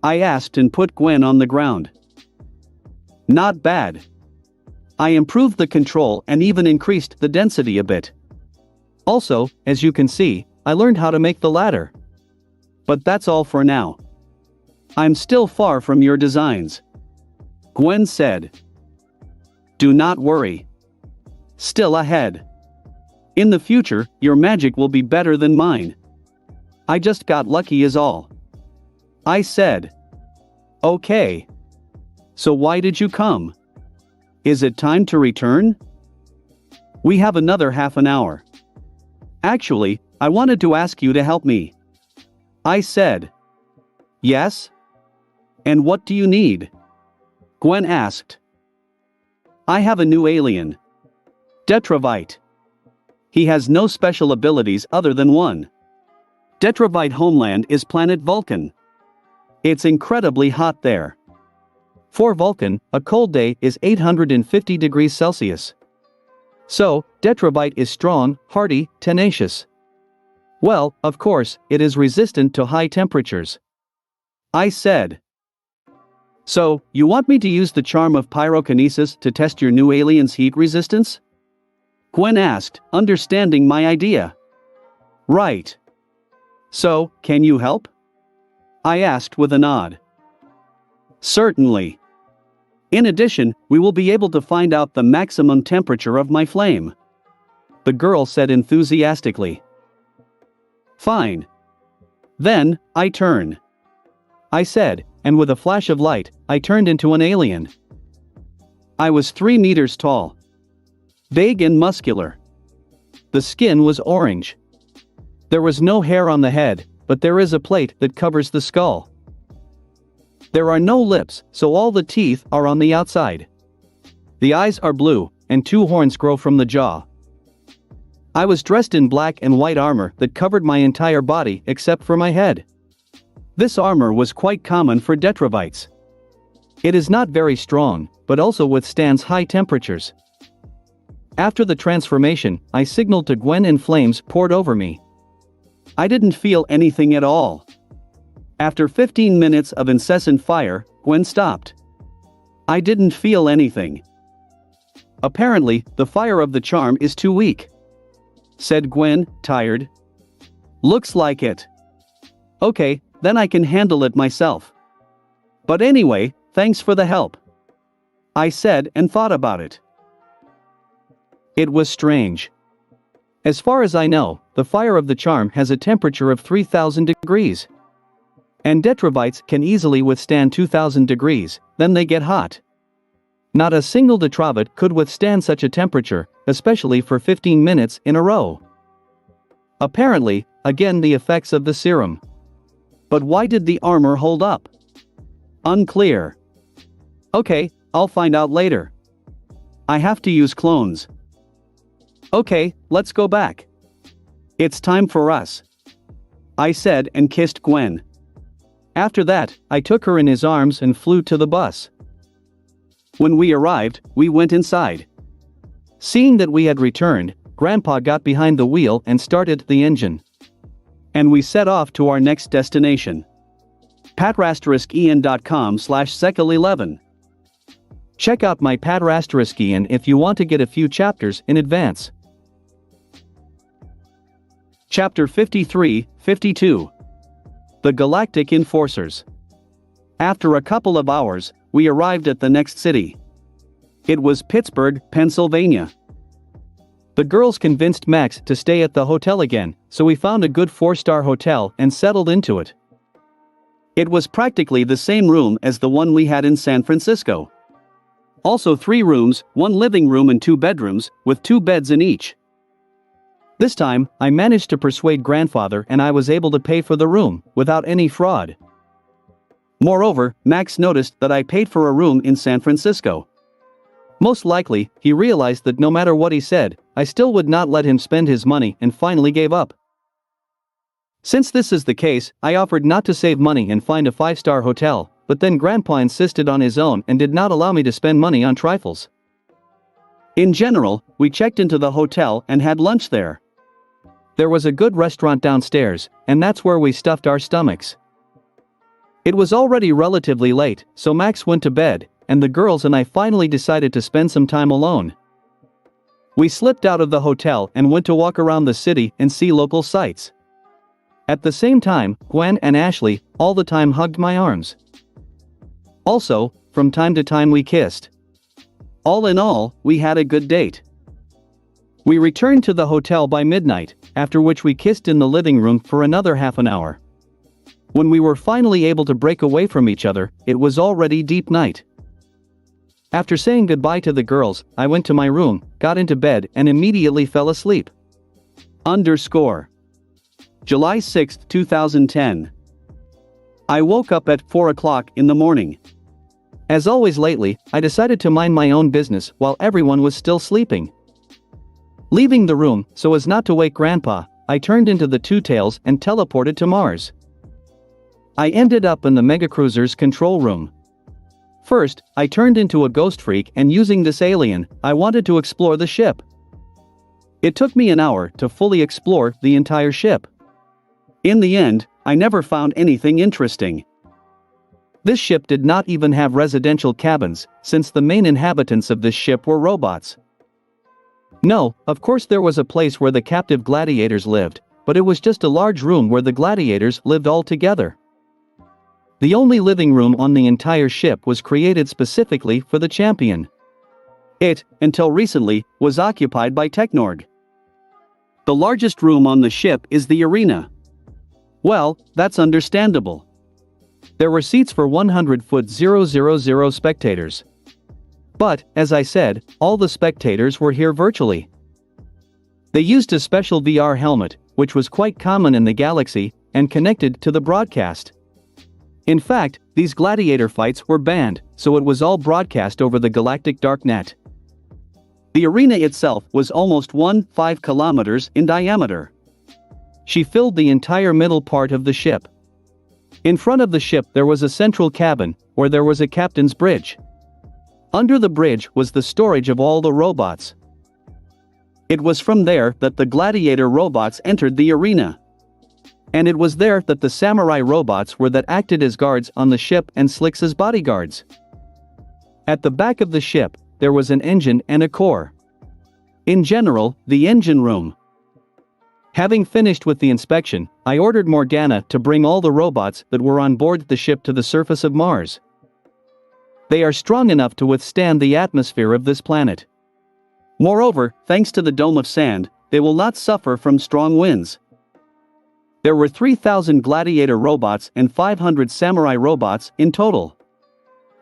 I asked and put Gwen on the ground. "Not bad. I improved the control and even increased the density a bit. Also, as you can see, I learned how to make the ladder. But that's all for now. I'm still far from your designs," Gwen said. "Do not worry. Still ahead. In the future, your magic will be better than mine. I just got lucky is all," I said. "Okay. So why did you come? Is it time to return?" We have another half an hour. Actually, I wanted to ask you to help me. I said. Yes? And what do you need? Gwen asked. I have a new alien. Detravite. He has no special abilities other than one. Detravite homeland is planet Vulcan. It's incredibly hot there. For Vulcan, a cold day is 850 degrees Celsius. So, Detravite is strong, hardy, tenacious. Well, of course, it is resistant to high temperatures. I said. So, you want me to use the charm of pyrokinesis to test your new alien's heat resistance? Gwen asked, understanding my idea. Right. So, can you help? I asked with a nod. Certainly. In addition, we will be able to find out the maximum temperature of my flame. The girl said enthusiastically. Fine. Then, I turn. I said, and with a flash of light, I turned into an alien. I was 3 meters tall. Big and muscular. The skin was orange. There was no hair on the head, but there is a plate that covers the skull. There are no lips, so all the teeth are on the outside. The eyes are blue, and 2 horns grow from the jaw. I was dressed in black and white armor that covered my entire body except for my head. This armor was quite common for Detravites. It is not very strong, but also withstands high temperatures. After the transformation, I signaled to Gwen and flames poured over me. I didn't feel anything at all. After 15 minutes of incessant fire, Gwen stopped. I didn't feel anything. Apparently, the fire of the charm is too weak, said Gwen, tired. Looks like it. Okay, then I can handle it myself. But anyway, thanks for the help. I said and thought about it. It was strange. As far as I know, the fire of the charm has a temperature of 3000 degrees. And Detravites can easily withstand 2000 degrees, then they get hot. Not a single Detravite could withstand such a temperature, especially for 15 minutes in a row. Apparently, again the effects of the serum. But why did the armor hold up? Unclear. Okay, I'll find out later. I have to use clones. Okay, let's go back. It's time for us. I said and kissed Gwen. After that, I took her in his arms and flew to the bus. When we arrived, we went inside. Seeing that we had returned, Grandpa got behind the wheel and started the engine. And we set off to our next destination. patrasteriskian.com/sekel11. Check out my Patrasteriskian if you want to get a few chapters in advance. Chapter 53-52. The Galactic Enforcers. After a couple of hours, we arrived at the next city. It was Pittsburgh, Pennsylvania. The girls convinced Max to stay at the hotel again, so we found a good 4-star hotel and settled into it. It was practically the same room as the one we had in San Francisco. Also 3 rooms, 1 living room and 2 bedrooms, with 2 beds in each. This time, I managed to persuade grandfather and I was able to pay for the room, without any fraud. Moreover, Max noticed that I paid for a room in San Francisco. Most likely, he realized that no matter what he said, I still would not let him spend his money and finally gave up. Since this is the case, I offered not to save money and find a 5-star hotel, but then Grandpa insisted on his own and did not allow me to spend money on trifles. In general, we checked into the hotel and had lunch there. There was a good restaurant downstairs, and that's where we stuffed our stomachs. It was already relatively late, so Max went to bed, and the girls and I finally decided to spend some time alone. We slipped out of the hotel and went to walk around the city and see local sights. At the same time, Gwen and Ashley all the time hugged my arms. Also, from time to time we kissed. All in all, we had a good date. We returned to the hotel by midnight, after which we kissed in the living room for another half an hour. When we were finally able to break away from each other, it was already deep night. After saying goodbye to the girls, I went to my room, got into bed and immediately fell asleep. July 6, 2010. I woke up at 4 o'clock in the morning. As always lately, I decided to mind my own business while everyone was still sleeping. Leaving the room, so as not to wake Grandpa, I turned into the Two Tails and teleported to Mars. I ended up in the megacruiser's control room. First, I turned into a ghost freak and using this alien, I wanted to explore the ship. It took me an hour to fully explore the entire ship. In the end, I never found anything interesting. This ship did not even have residential cabins, since the main inhabitants of this ship were robots. No, of course there was a place where the captive gladiators lived, but it was just a large room where the gladiators lived all together. The only living room on the entire ship was created specifically for the champion. It, until recently, was occupied by Technorg. The largest room on the ship is the arena. Well, that's understandable. There were seats for 100,000 spectators. But, as I said, all the spectators were here virtually. They used a special VR helmet, which was quite common in the galaxy, and connected to the broadcast. In fact, these gladiator fights were banned, so it was all broadcast over the Galactic darknet. The arena itself was almost 1.5 kilometers in diameter. She filled the entire middle part of the ship. In front of the ship there was a central cabin, where there was a captain's bridge. Under the bridge was the storage of all the robots. It was from there that the gladiator robots entered the arena. And it was there that the samurai robots were that acted as guards on the ship and Slicks as bodyguards. At the back of the ship, there was an engine and a core. In general, the engine room. Having finished with the inspection, I ordered Morgana to bring all the robots that were on board the ship to the surface of Mars. They are strong enough to withstand the atmosphere of this planet. Moreover, thanks to the dome of sand, they will not suffer from strong winds. There were 3,000 gladiator robots and 500 samurai robots in total.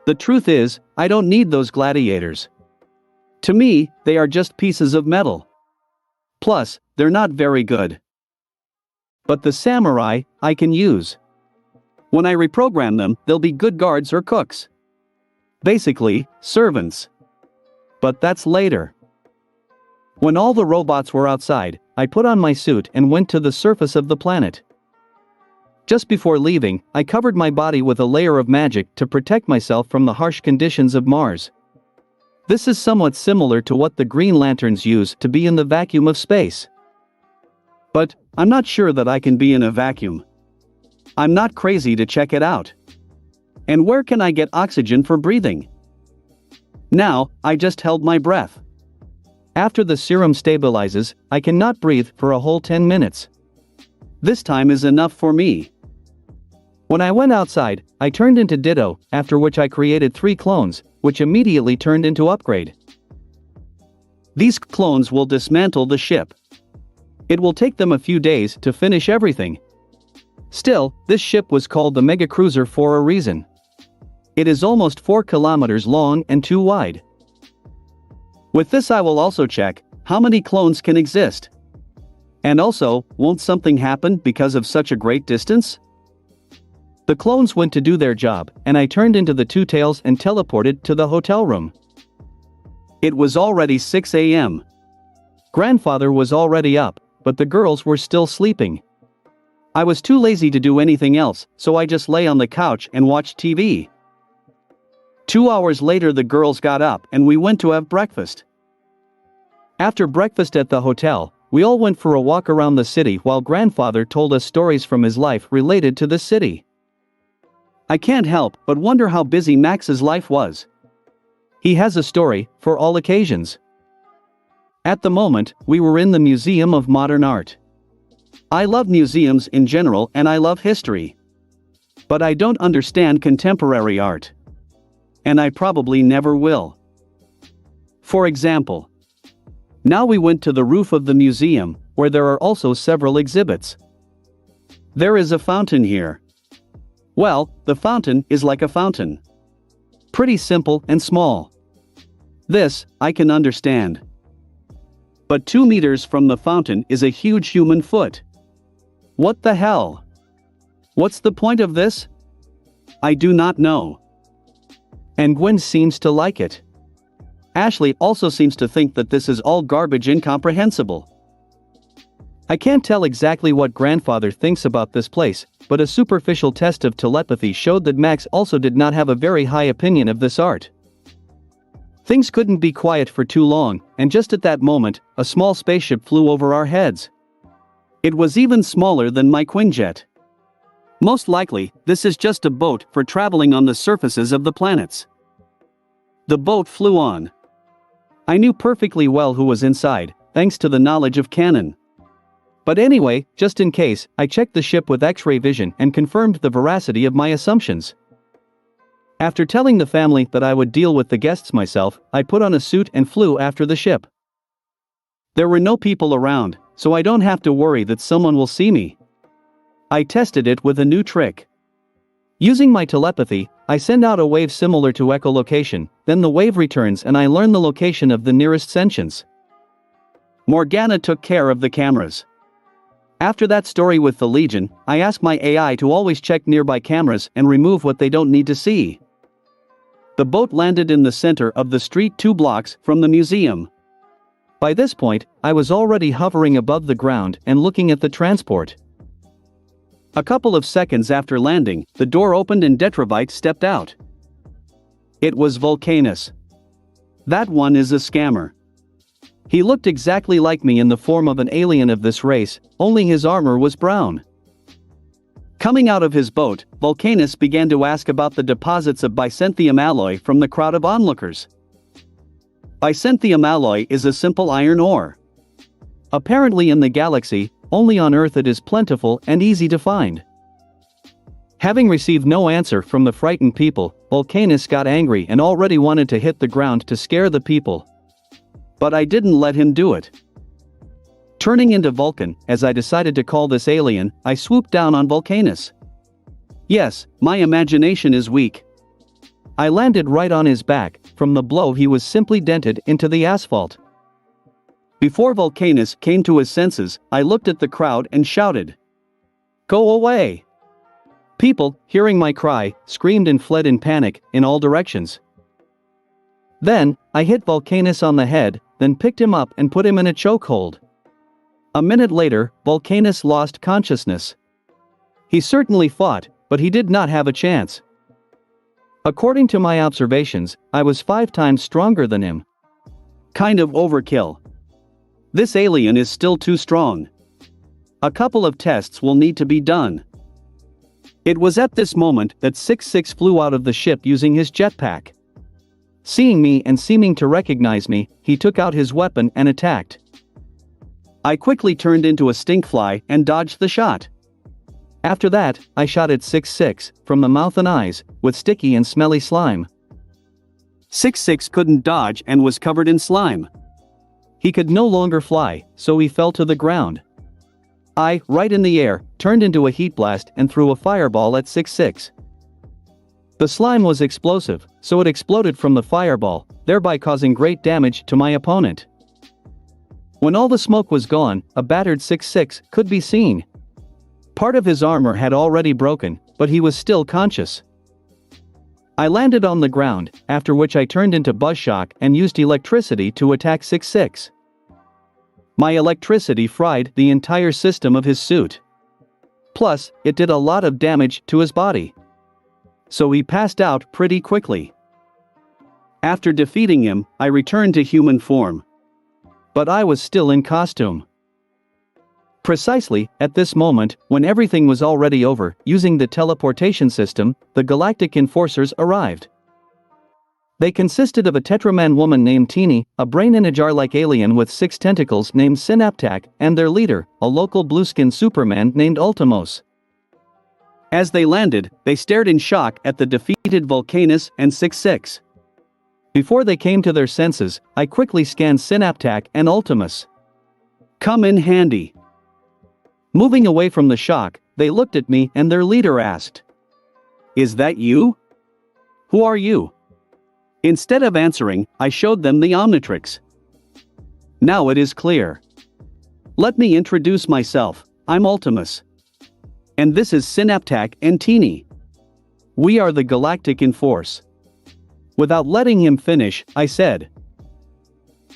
The truth is, I don't need those gladiators. To me, they are just pieces of metal. Plus, they're not very good. But the samurai, I can use. When I reprogram them, they'll be good guards or cooks. Basically, servants. But that's later. When all the robots were outside, I put on my suit and went to the surface of the planet. Just before leaving, I covered my body with a layer of magic to protect myself from the harsh conditions of Mars. This is somewhat similar to what the Green Lanterns use to be in the vacuum of space. But, I'm not sure that I can be in a vacuum. I'm not crazy to check it out. And where can I get oxygen for breathing? Now, I just held my breath. After the serum stabilizes, I cannot breathe for a whole 10 minutes. This time is enough for me. When I went outside, I turned into Ditto, after which I created 3 clones, which immediately turned into Upgrade. These clones will dismantle the ship. It will take them a few days to finish everything. Still, this ship was called the Mega Cruiser for a reason. It is almost 4 kilometers long and 2 wide. With this I will also check how many clones can exist. And also, won't something happen because of such a great distance? The clones went to do their job, and I turned into the Two Tails and teleported to the hotel room. It was already 6 a.m. Grandfather was already up, but the girls were still sleeping. I was too lazy to do anything else, so I just lay on the couch and watched TV. 2 hours later the girls got up and we went to have breakfast. After breakfast at the hotel, we all went for a walk around the city while Grandfather told us stories from his life related to the city. I can't help but wonder how busy Max's life was. He has a story for all occasions. At the moment, we were in the Museum of Modern Art. I love museums in general and I love history. But I don't understand contemporary art. And I probably never will. For example, now we went to the roof of the museum, where there are also several exhibits. There is a fountain here. Well, the fountain is like a fountain. Pretty simple and small. This, I can understand. But 2 meters from the fountain is a huge human foot. What the hell? What's the point of this? I do not know. And Gwen seems to like it. Ashley also seems to think that this is all garbage incomprehensible. I can't tell exactly what grandfather thinks about this place, but a superficial test of telepathy showed that Max also did not have a very high opinion of this art. Things couldn't be quiet for too long, and just at that moment, a small spaceship flew over our heads. It was even smaller than my Quinjet. Most likely, this is just a boat for traveling on the surfaces of the planets. The boat flew on. I knew perfectly well who was inside, thanks to the knowledge of Cannon. But anyway, just in case, I checked the ship with X-ray vision and confirmed the veracity of my assumptions. After telling the family that I would deal with the guests myself, I put on a suit and flew after the ship. There were no people around, so I don't have to worry that someone will see me. I tested it with a new trick. Using my telepathy, I send out a wave similar to echolocation, then the wave returns and I learn the location of the nearest sentients. Morgana took care of the cameras. After that story with the Legion, I ask my AI to always check nearby cameras and remove what they don't need to see. The boat landed in the center of the street 2 blocks from the museum. By this point, I was already hovering above the ground and looking at the transport. A couple of seconds after landing, the door opened and Detravite stepped out. It was Vulcanus. That one is a scammer. He looked exactly like me in the form of an alien of this race, only his armor was brown. Coming out of his boat, Vulcanus began to ask about the deposits of bicentheum alloy from the crowd of onlookers. Bicentheum alloy is a simple iron ore. Apparently in the galaxy, only on Earth it is plentiful and easy to find. Having received no answer from the frightened people, Vulcanus got angry and already wanted to hit the ground to scare the people. But I didn't let him do it. Turning into Vulcan, as I decided to call this alien, I swooped down on Vulcanus. Yes, my imagination is weak. I landed right on his back. From the blow he was simply dented into the asphalt. Before Vulcanus came to his senses, I looked at the crowd and shouted, "Go away!" People, hearing my cry, screamed and fled in panic, in all directions. Then, I hit Vulcanus on the head, then picked him up and put him in a chokehold. A minute later, Vulcanus lost consciousness. He certainly fought, but he did not have a chance. According to my observations, I was 5 times stronger than him. Kind of overkill. This alien is still too strong. A couple of tests will need to be done. It was at this moment that 66 flew out of the ship using his jetpack. Seeing me and seeming to recognize me, he took out his weapon and attacked. I quickly turned into a stinkfly and dodged the shot. After that, I shot at 66, from the mouth and eyes, with sticky and smelly slime. 66 couldn't dodge and was covered in slime. He could no longer fly, so he fell to the ground. I, right in the air, turned into a heat blast and threw a fireball at 66. The slime was explosive, so it exploded from the fireball, thereby causing great damage to my opponent. When all the smoke was gone, a battered 66 could be seen. Part of his armor had already broken, but he was still conscious. I landed on the ground, after which I turned into buzzshock and used electricity to attack 66. My electricity fried the entire system of his suit. Plus, it did a lot of damage to his body. So he passed out pretty quickly. After defeating him, I returned to human form. But I was still in costume. Precisely, at this moment, when everything was already over, using the teleportation system, the Galactic enforcers arrived. They consisted of a Tetraman woman named Teeny, a brain-in-a-jar-like alien with 6 tentacles named Synaptac, and their leader, a local blue-skinned Superman named Ultimos. As they landed, they stared in shock at the defeated Vulcanus and 66. Before they came to their senses, I quickly scanned Synaptac and Ultimus. Come in handy. Moving away from the shock, they looked at me and their leader asked, "Is that you? Who are you? Instead of answering, I showed them the Omnitrix. Now it is clear. Let me introduce myself. I'm Ultimus. And this is Synaptac and Teeny. We are the Galactic in force. Without letting him finish, I said,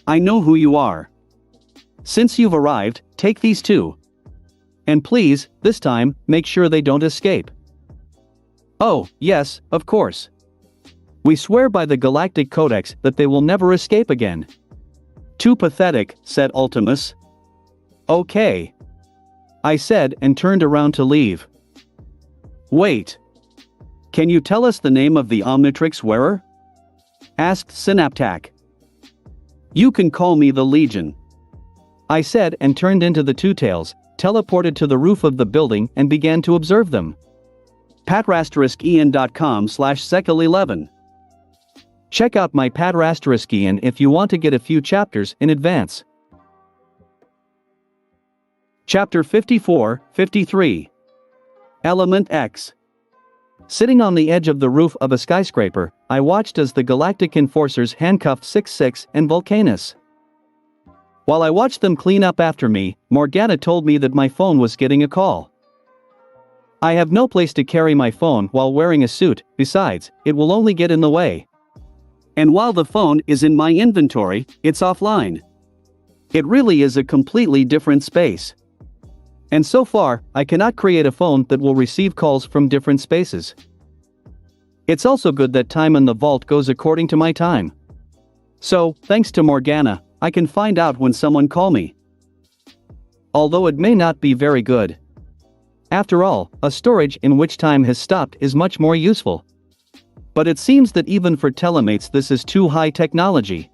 I know who you are. Since you've arrived, take these two. And please, this time, make sure they don't escape. Oh, yes, of course. We swear by the Galactic Codex that they will never escape again. Too pathetic, said Ultimus. Okay. I said and turned around to leave. Wait. Can you tell us the name of the Omnitrix wearer? Asked Synaptac. You can call me the Legion. I said and turned into the Two Tails, teleported to the roof of the building and began to observe them. patrasteriskien.com/sekil11. Check out my Patrasteriskien if you want to get a few chapters in advance. Chapter 54-53. Element X. Sitting on the edge of the roof of a skyscraper, I watched as the Galactic Enforcers handcuffed 6-6 and Vulcanus. While I watched them clean up after me, Morgana told me that my phone was getting a call. I have no place to carry my phone while wearing a suit, besides, it will only get in the way. And while the phone is in my inventory, it's offline. It really is a completely different space. And so far, I cannot create a phone that will receive calls from different spaces. It's also good that time in the vault goes according to my time. So, thanks to Morgana, I can find out when someone call me. Although it may not be very good. After all, a storage in which time has stopped is much more useful. But it seems that even for telemates this is too high technology.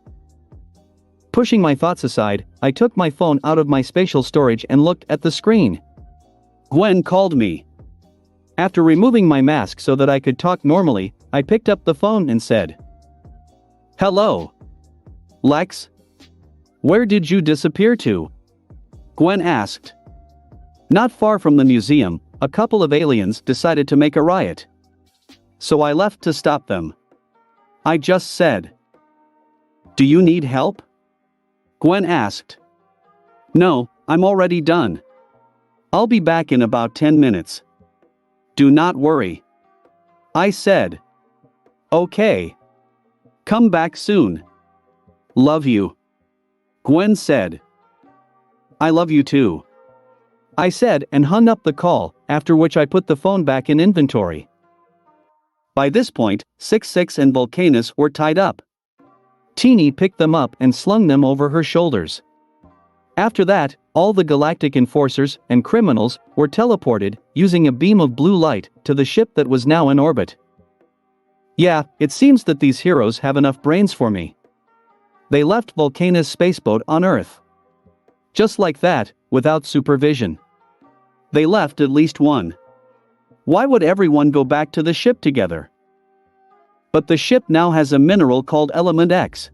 Pushing my thoughts aside, I took my phone out of my spatial storage and looked at the screen. Gwen called me. After removing my mask so that I could talk normally, I picked up the phone and said, Hello. Lex? Where did you disappear to? Gwen asked. Not far from the museum, a couple of aliens decided to make a riot. So I left to stop them. I just said. Do you need help? Gwen asked. No, I'm already done. I'll be back in about 10 minutes. Do not worry. I said. Okay. Come back soon. Love you. Gwen said. I love you too. I said and hung up the call, after which I put the phone back in inventory. By this point, 6-6 and Vulcanus were tied up. Teeny picked them up and slung them over her shoulders. After that, all the Galactic Enforcers and criminals were teleported, using a beam of blue light, to the ship that was now in orbit. Yeah, it seems that these heroes have enough brains for me. They left Vulcanus' spaceboat on Earth. Just like that, without supervision. They left at least one. Why would everyone go back to the ship together? But the ship now has a mineral called Element X.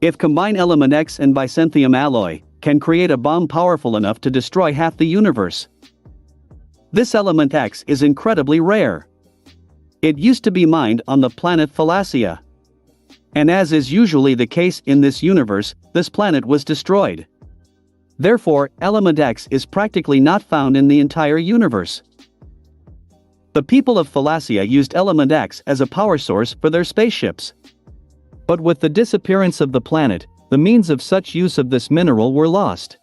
If combine Element X and Byzantium alloy, can create a bomb powerful enough to destroy half the universe. This Element X is incredibly rare. It used to be mined on the planet Thalassia. And as is usually the case in this universe, this planet was destroyed. Therefore, Element X is practically not found in the entire universe. The people of Thalassia used Element X as a power source for their spaceships. But with the disappearance of the planet, the means of such use of this mineral were lost.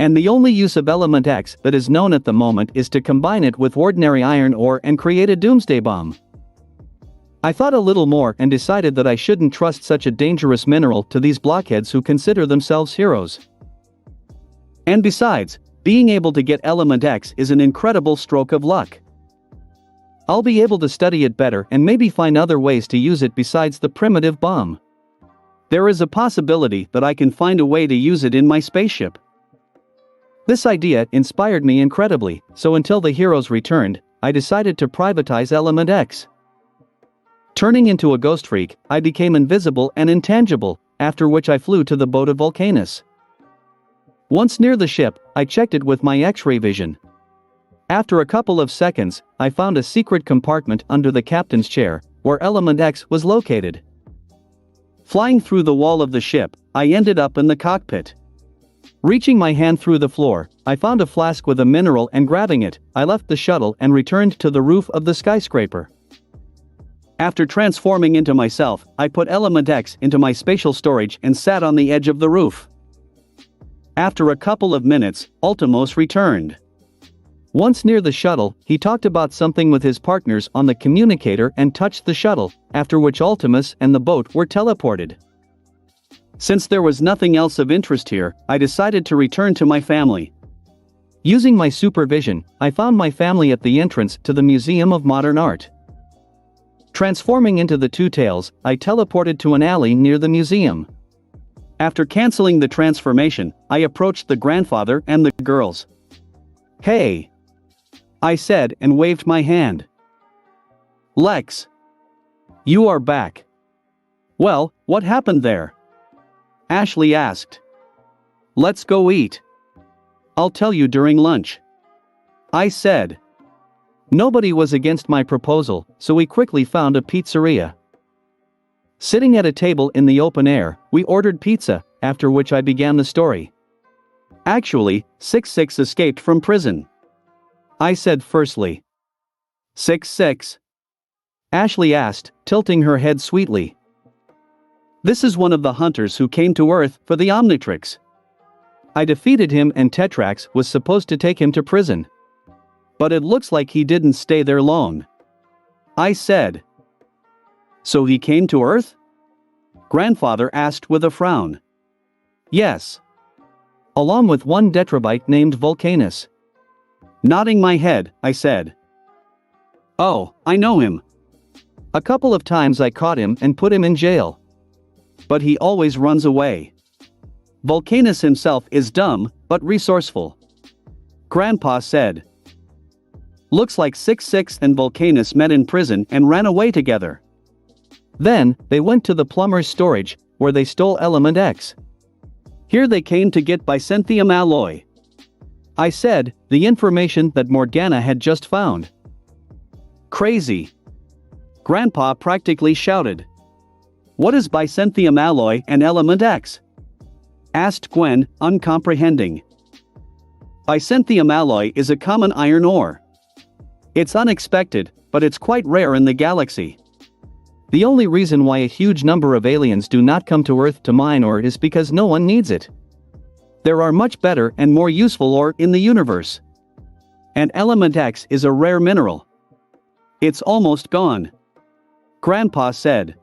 And the only use of Element X that is known at the moment is to combine it with ordinary iron ore and create a doomsday bomb. I thought a little more and decided that I shouldn't trust such a dangerous mineral to these blockheads who consider themselves heroes. And besides, being able to get Element X is an incredible stroke of luck. I'll be able to study it better and maybe find other ways to use it besides the primitive bomb. There is a possibility that I can find a way to use it in my spaceship. This idea inspired me incredibly, so until the heroes returned, I decided to privatize Element X. Turning into a ghost freak, I became invisible and intangible, after which I flew to the boat of Vulcanus. Once near the ship, I checked it with my X-ray vision. After a couple of seconds, I found a secret compartment under the captain's chair, where Element X was located. Flying through the wall of the ship, I ended up in the cockpit. Reaching my hand through the floor, I found a flask with a mineral and grabbing it, I left the shuttle and returned to the roof of the skyscraper. After transforming into myself, I put Element X into my spatial storage and sat on the edge of the roof. After a couple of minutes, Ultimos returned. Once near the shuttle, he talked about something with his partners on the communicator and touched the shuttle, after which Ultimus and the boat were teleported. Since there was nothing else of interest here, I decided to return to my family. Using my supervision, I found my family at the entrance to the Museum of Modern Art. Transforming into the Two Tails, I teleported to an alley near the museum. After canceling the transformation, I approached the grandfather and the girls. "Hey!" I said and waved my hand. "Lex! You are back. Well, what happened there?" Ashley asked. "Let's go eat. I'll tell you during lunch," I said. Nobody was against my proposal, so we quickly found a pizzeria. Sitting at a table in the open air, we ordered pizza, after which I began the story. Actually, 6-6 escaped from prison, I said firstly. 6-6? Ashley asked, tilting her head sweetly. This is one of the hunters who came to Earth for the Omnitrix. I defeated him and Tetrax was supposed to take him to prison. But it looks like he didn't stay there long, I said. So he came to Earth? Grandfather asked with a frown. Yes. Along with one Detrabite named Vulcanus. Nodding my head, I said. Oh, I know him. A couple of times I caught him and put him in jail. But he always runs away. Vulcanus himself is dumb, but resourceful, Grandpa said. Looks like 6-6 and Vulcanus met in prison and ran away together. Then, they went to the plumber's storage, where they stole Element X. Here they came to get Byzantium alloy, I said, the information that Morgana had just found. Crazy. Grandpa practically shouted. What is Byzantium alloy and Element X? Asked Gwen, uncomprehending. Byzantium alloy is a common iron ore. It's unexpected, but it's quite rare in the galaxy. The only reason why a huge number of aliens do not come to Earth to mine ore is because no one needs it. There are much better and more useful ore in the universe. And Element X is a rare mineral. It's almost gone, Grandpa said.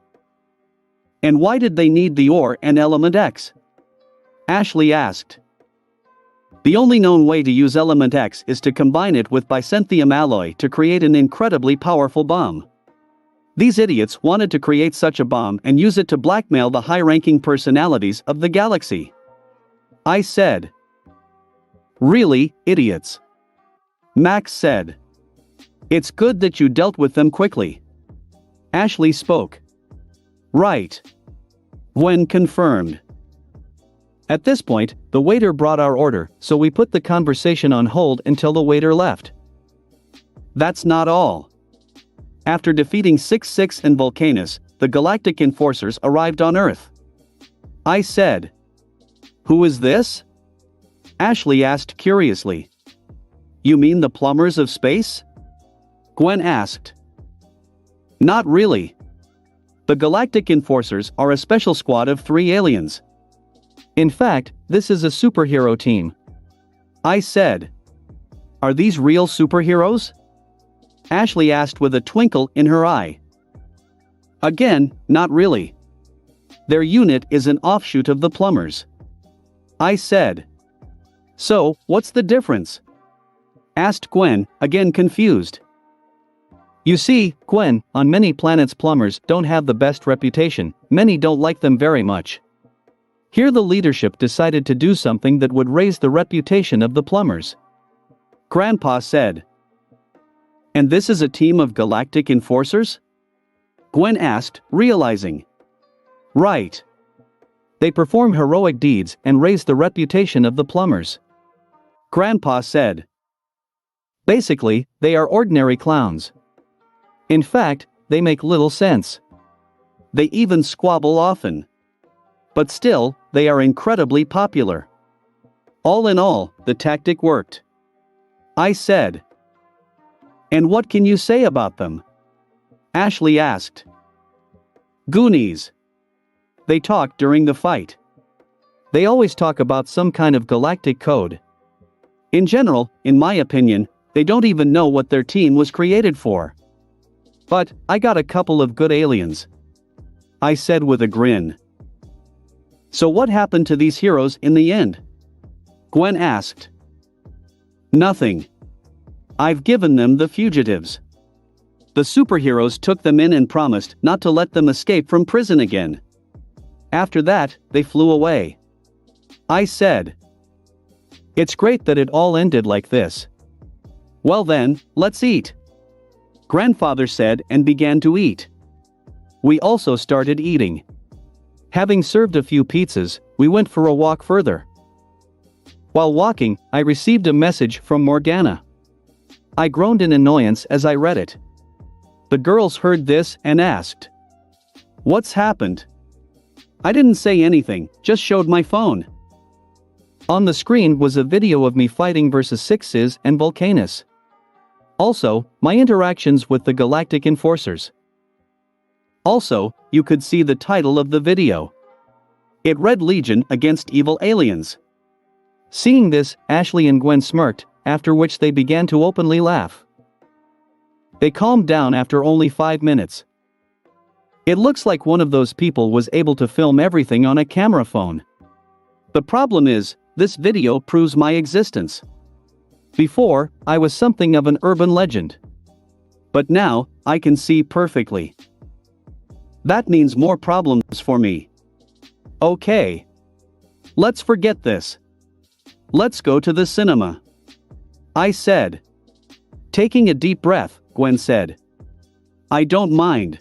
And why did they need the ore and Element X? Ashley asked. The only known way to use Element X is to combine it with Byzantium alloy to create an incredibly powerful bomb. These idiots wanted to create such a bomb and use it to blackmail the high-ranking personalities of the galaxy, I said. Really, idiots? Max said. It's good that you dealt with them quickly. Ashley spoke. Right. Gwen confirmed. At this point, the waiter brought our order, so we put the conversation on hold until the waiter left. That's not all. After defeating 6-6 and Vulcanus, the Galactic enforcers arrived on Earth. I said. Who is this? Ashley asked curiously. You mean the plumbers of space? Gwen asked. Not really. The Galactic enforcers are a special squad of 3 aliens. In fact, this is a superhero team, I said. Are these real superheroes? Ashley asked with a twinkle in her eye. Again, not really. Their unit is an offshoot of the plumbers, I said. So, what's the difference? Asked Gwen, again confused. You see, Gwen, on many planets plumbers don't have the best reputation, many don't like them very much. Here the leadership decided to do something that would raise the reputation of the plumbers, Grandpa said. And this is a team of Galactic enforcers? Gwen asked, realizing. Right. They perform heroic deeds and raise the reputation of the plumbers, Grandpa said. Basically, they are ordinary clowns. In fact, they make little sense. They even squabble often. But still, they are incredibly popular. All in all, the tactic worked. I said. And what can you say about them? Ashley asked. Goonies. They talk during the fight. They always talk about some kind of galactic code. In general, in my opinion, they don't even know what their team was created for. But, I got a couple of good aliens. I said with a grin. So what happened to these heroes in the end? Gwen asked. Nothing. I've given them the fugitives. The superheroes took them in and promised not to let them escape from prison again. After that, they flew away. I said. It's great that it all ended like this. Well then, let's eat. Grandfather said and began to eat. We also started eating. Having served a few pizzas, we went for a walk further. While walking, I received a message from Morgana. I groaned in annoyance as I read it. The girls heard this and asked. What's happened? I didn't say anything, just showed my phone. On the screen was a video of me fighting versus Sixes and Vulcanus. Also, my interactions with the Galactic Enforcers. Also, you could see the title of the video. It read Legion against Evil Aliens. Seeing this, Ashley and Gwen smirked, after which they began to openly laugh. They calmed down after only 5 minutes. It looks like one of those people was able to film everything on a camera phone. The problem is, this video proves my existence. Before, I was something of an urban legend. But now, I can see perfectly. That means more problems for me. Okay. Let's forget this. Let's go to the cinema. I said. Taking a deep breath, Gwen said. I don't mind.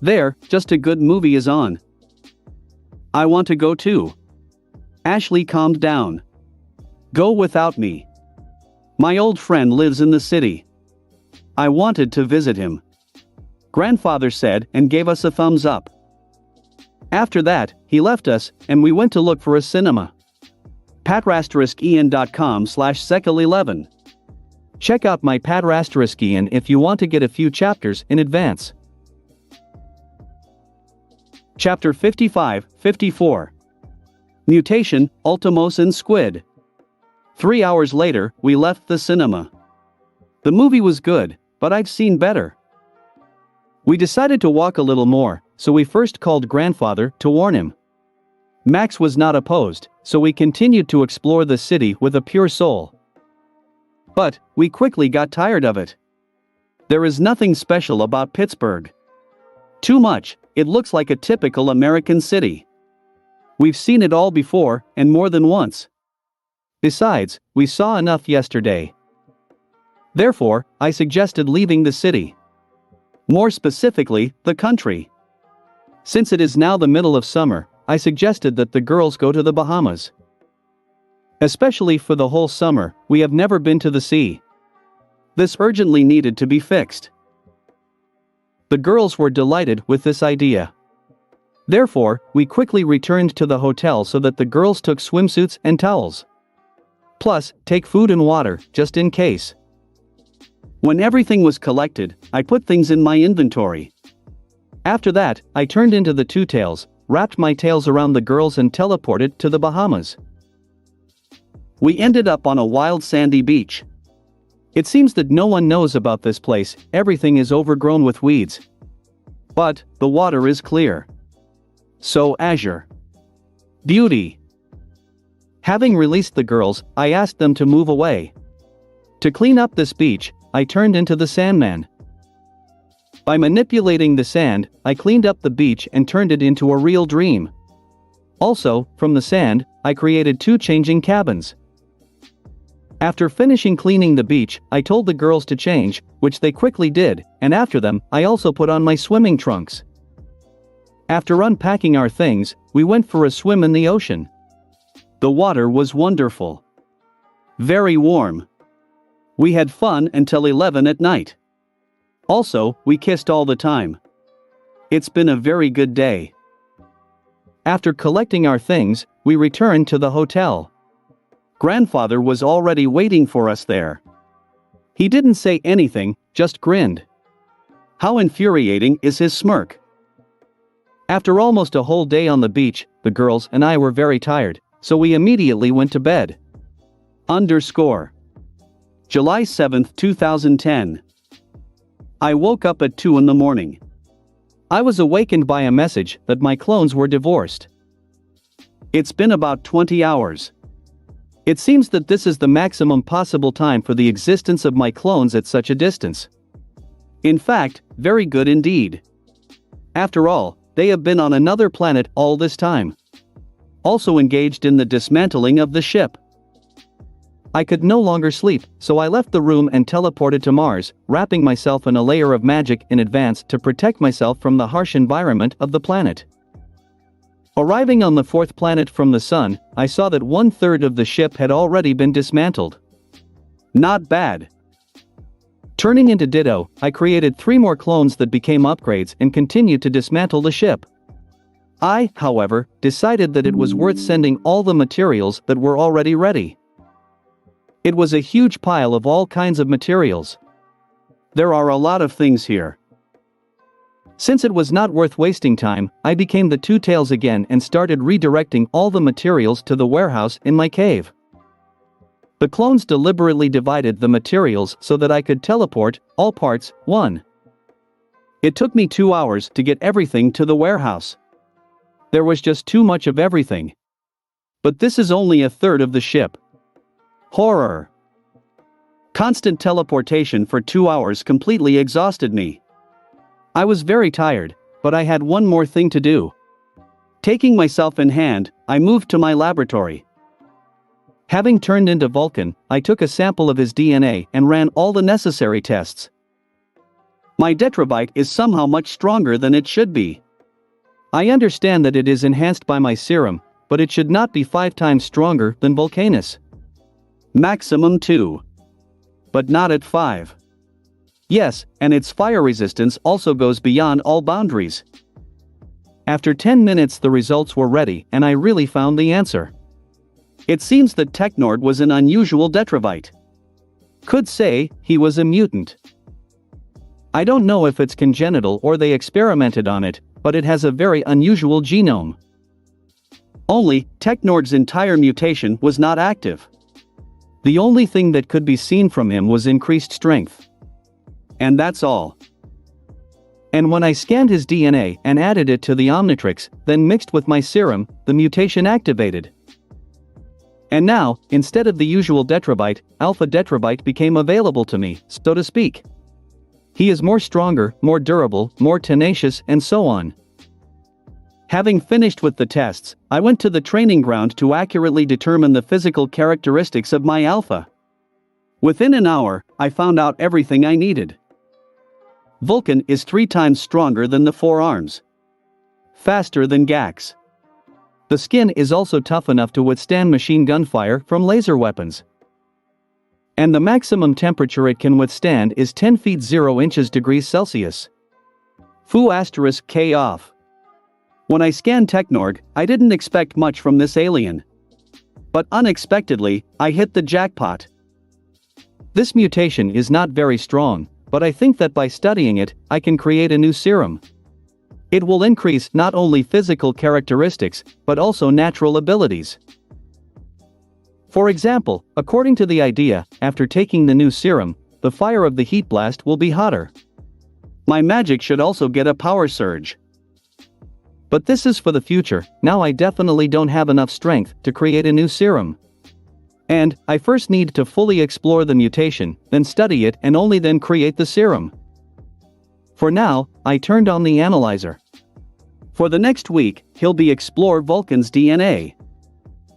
There, just a good movie is on. I want to go too. Ashley calmed down. Go without me. My old friend lives in the city. I wanted to visit him. Grandfather said and gave us a thumbs up. After that, he left us, and we went to look for a cinema. patr*en.com/secal11. Check out my patr*en if you want to get a few chapters in advance. Chapter 55-54. Mutation, Ultimos and Squid. 3 hours later, we left the cinema. The movie was good, but I've seen better. We decided to walk a little more, so we first called Grandfather to warn him. Max was not opposed, so we continued to explore the city with a pure soul. But, we quickly got tired of it. There is nothing special about Pittsburgh. Too much, it looks like a typical American city. We've seen it all before, and more than once. Besides, we saw enough yesterday. Therefore, I suggested leaving the city. More specifically, the country. Since it is now the middle of summer, I suggested that the girls go to the Bahamas. Especially for the whole summer, we have never been to the sea. This urgently needed to be fixed. The girls were delighted with this idea. Therefore, we quickly returned to the hotel so that the girls took swimsuits and towels. Plus, take food and water, just in case. When everything was collected, I put things in my inventory. After that, I turned into the two tails, wrapped my tails around the girls and teleported to the Bahamas. We ended up on a wild sandy beach. It seems that no one knows about this place, everything is overgrown with weeds. But, the water is clear. So azure. Beauty. Having released the girls, I asked them to move away. To clean up this beach, I turned into the Sandman. By manipulating the sand, I cleaned up the beach and turned it into a real dream. Also, from the sand, I created 2 changing cabins. After finishing cleaning the beach, I told the girls to change, which they quickly did, and after them, I also put on my swimming trunks. After unpacking our things, we went for a swim in the ocean. The water was wonderful. Very warm. We had fun until 11 at night. Also, we kissed all the time. It's been a very good day. After collecting our things, we returned to the hotel. Grandfather was already waiting for us there. He didn't say anything, just grinned. How infuriating is his smirk. After almost a whole day on the beach, the girls and I were very tired, so we immediately went to bed. July 7, 2010. I woke up at 2 in the morning. I was awakened by a message that my clones were divorced. It's been about 20 hours. It seems that this is the maximum possible time for the existence of my clones at such a distance. In fact, very good indeed. After all, they have been on another planet all this time. Also engaged in the dismantling of the ship. I could no longer sleep, so I left the room and teleported to Mars, wrapping myself in a layer of magic in advance to protect myself from the harsh environment of the planet. Arriving on the fourth planet from the sun, I saw that 1/3 of the ship had already been dismantled. Not bad. Turning into Ditto, I created 3 more clones that became upgrades and continued to dismantle the ship. I, however, decided that it was worth sending all the materials that were already ready. It was a huge pile of all kinds of materials. There are a lot of things here. Since it was not worth wasting time, I became the Two Tails again and started redirecting all the materials to the warehouse in my cave. The clones deliberately divided the materials so that I could teleport all parts, 1. It took me 2 hours to get everything to the warehouse. There was just too much of everything. But this is only 1/3 of the ship. Horror. Constant teleportation for 2 hours completely exhausted me. I was very tired, but I had one more thing to do. Taking myself in hand, I moved to my laboratory. Having turned into Vulcan, I took a sample of his DNA and ran all the necessary tests. My Detrobite is somehow much stronger than it should be. I understand that it is enhanced by my serum, but it should not be 5 times stronger than Vulcanus. Maximum 2. But not at 5. Yes, and its fire resistance also goes beyond all boundaries. After 10 minutes the results were ready and I really found the answer. It seems that Technord was an unusual Detrobite. Could say, he was a mutant. I don't know if it's congenital or they experimented on it, but it has a very unusual genome. Only, Technord's entire mutation was not active. The only thing that could be seen from him was increased strength. And that's all. And when I scanned his DNA and added it to the Omnitrix, then mixed with my serum, the mutation activated. And now, instead of the usual Detrobite, Alpha Detrobite became available to me, so to speak. He is more stronger, more durable, more tenacious, and so on. Having finished with the tests, I went to the training ground to accurately determine the physical characteristics of my Alpha. Within an hour, I found out everything I needed. Vulcan is 3 times stronger than the 4 arms. Faster than Gax. The skin is also tough enough to withstand machine gun fire from laser weapons. And the maximum temperature it can withstand is 10 feet 0 inches degrees Celsius. Foo asterisk K off. When I scanned Technord, I didn't expect much from this alien. But unexpectedly, I hit the jackpot. This mutation is not very strong, but I think that by studying it, I can create a new serum. It will increase not only physical characteristics, but also natural abilities. For example, according to the idea, after taking the new serum, the fire of the heat blast will be hotter. My magic should also get a power surge. But this is for the future. Now I definitely don't have enough strength to create a new serum. And, I first need to fully explore the mutation, then study it and only then create the serum. For now, I turned on the analyzer. For the next week, he'll be explore Vulcan's DNA.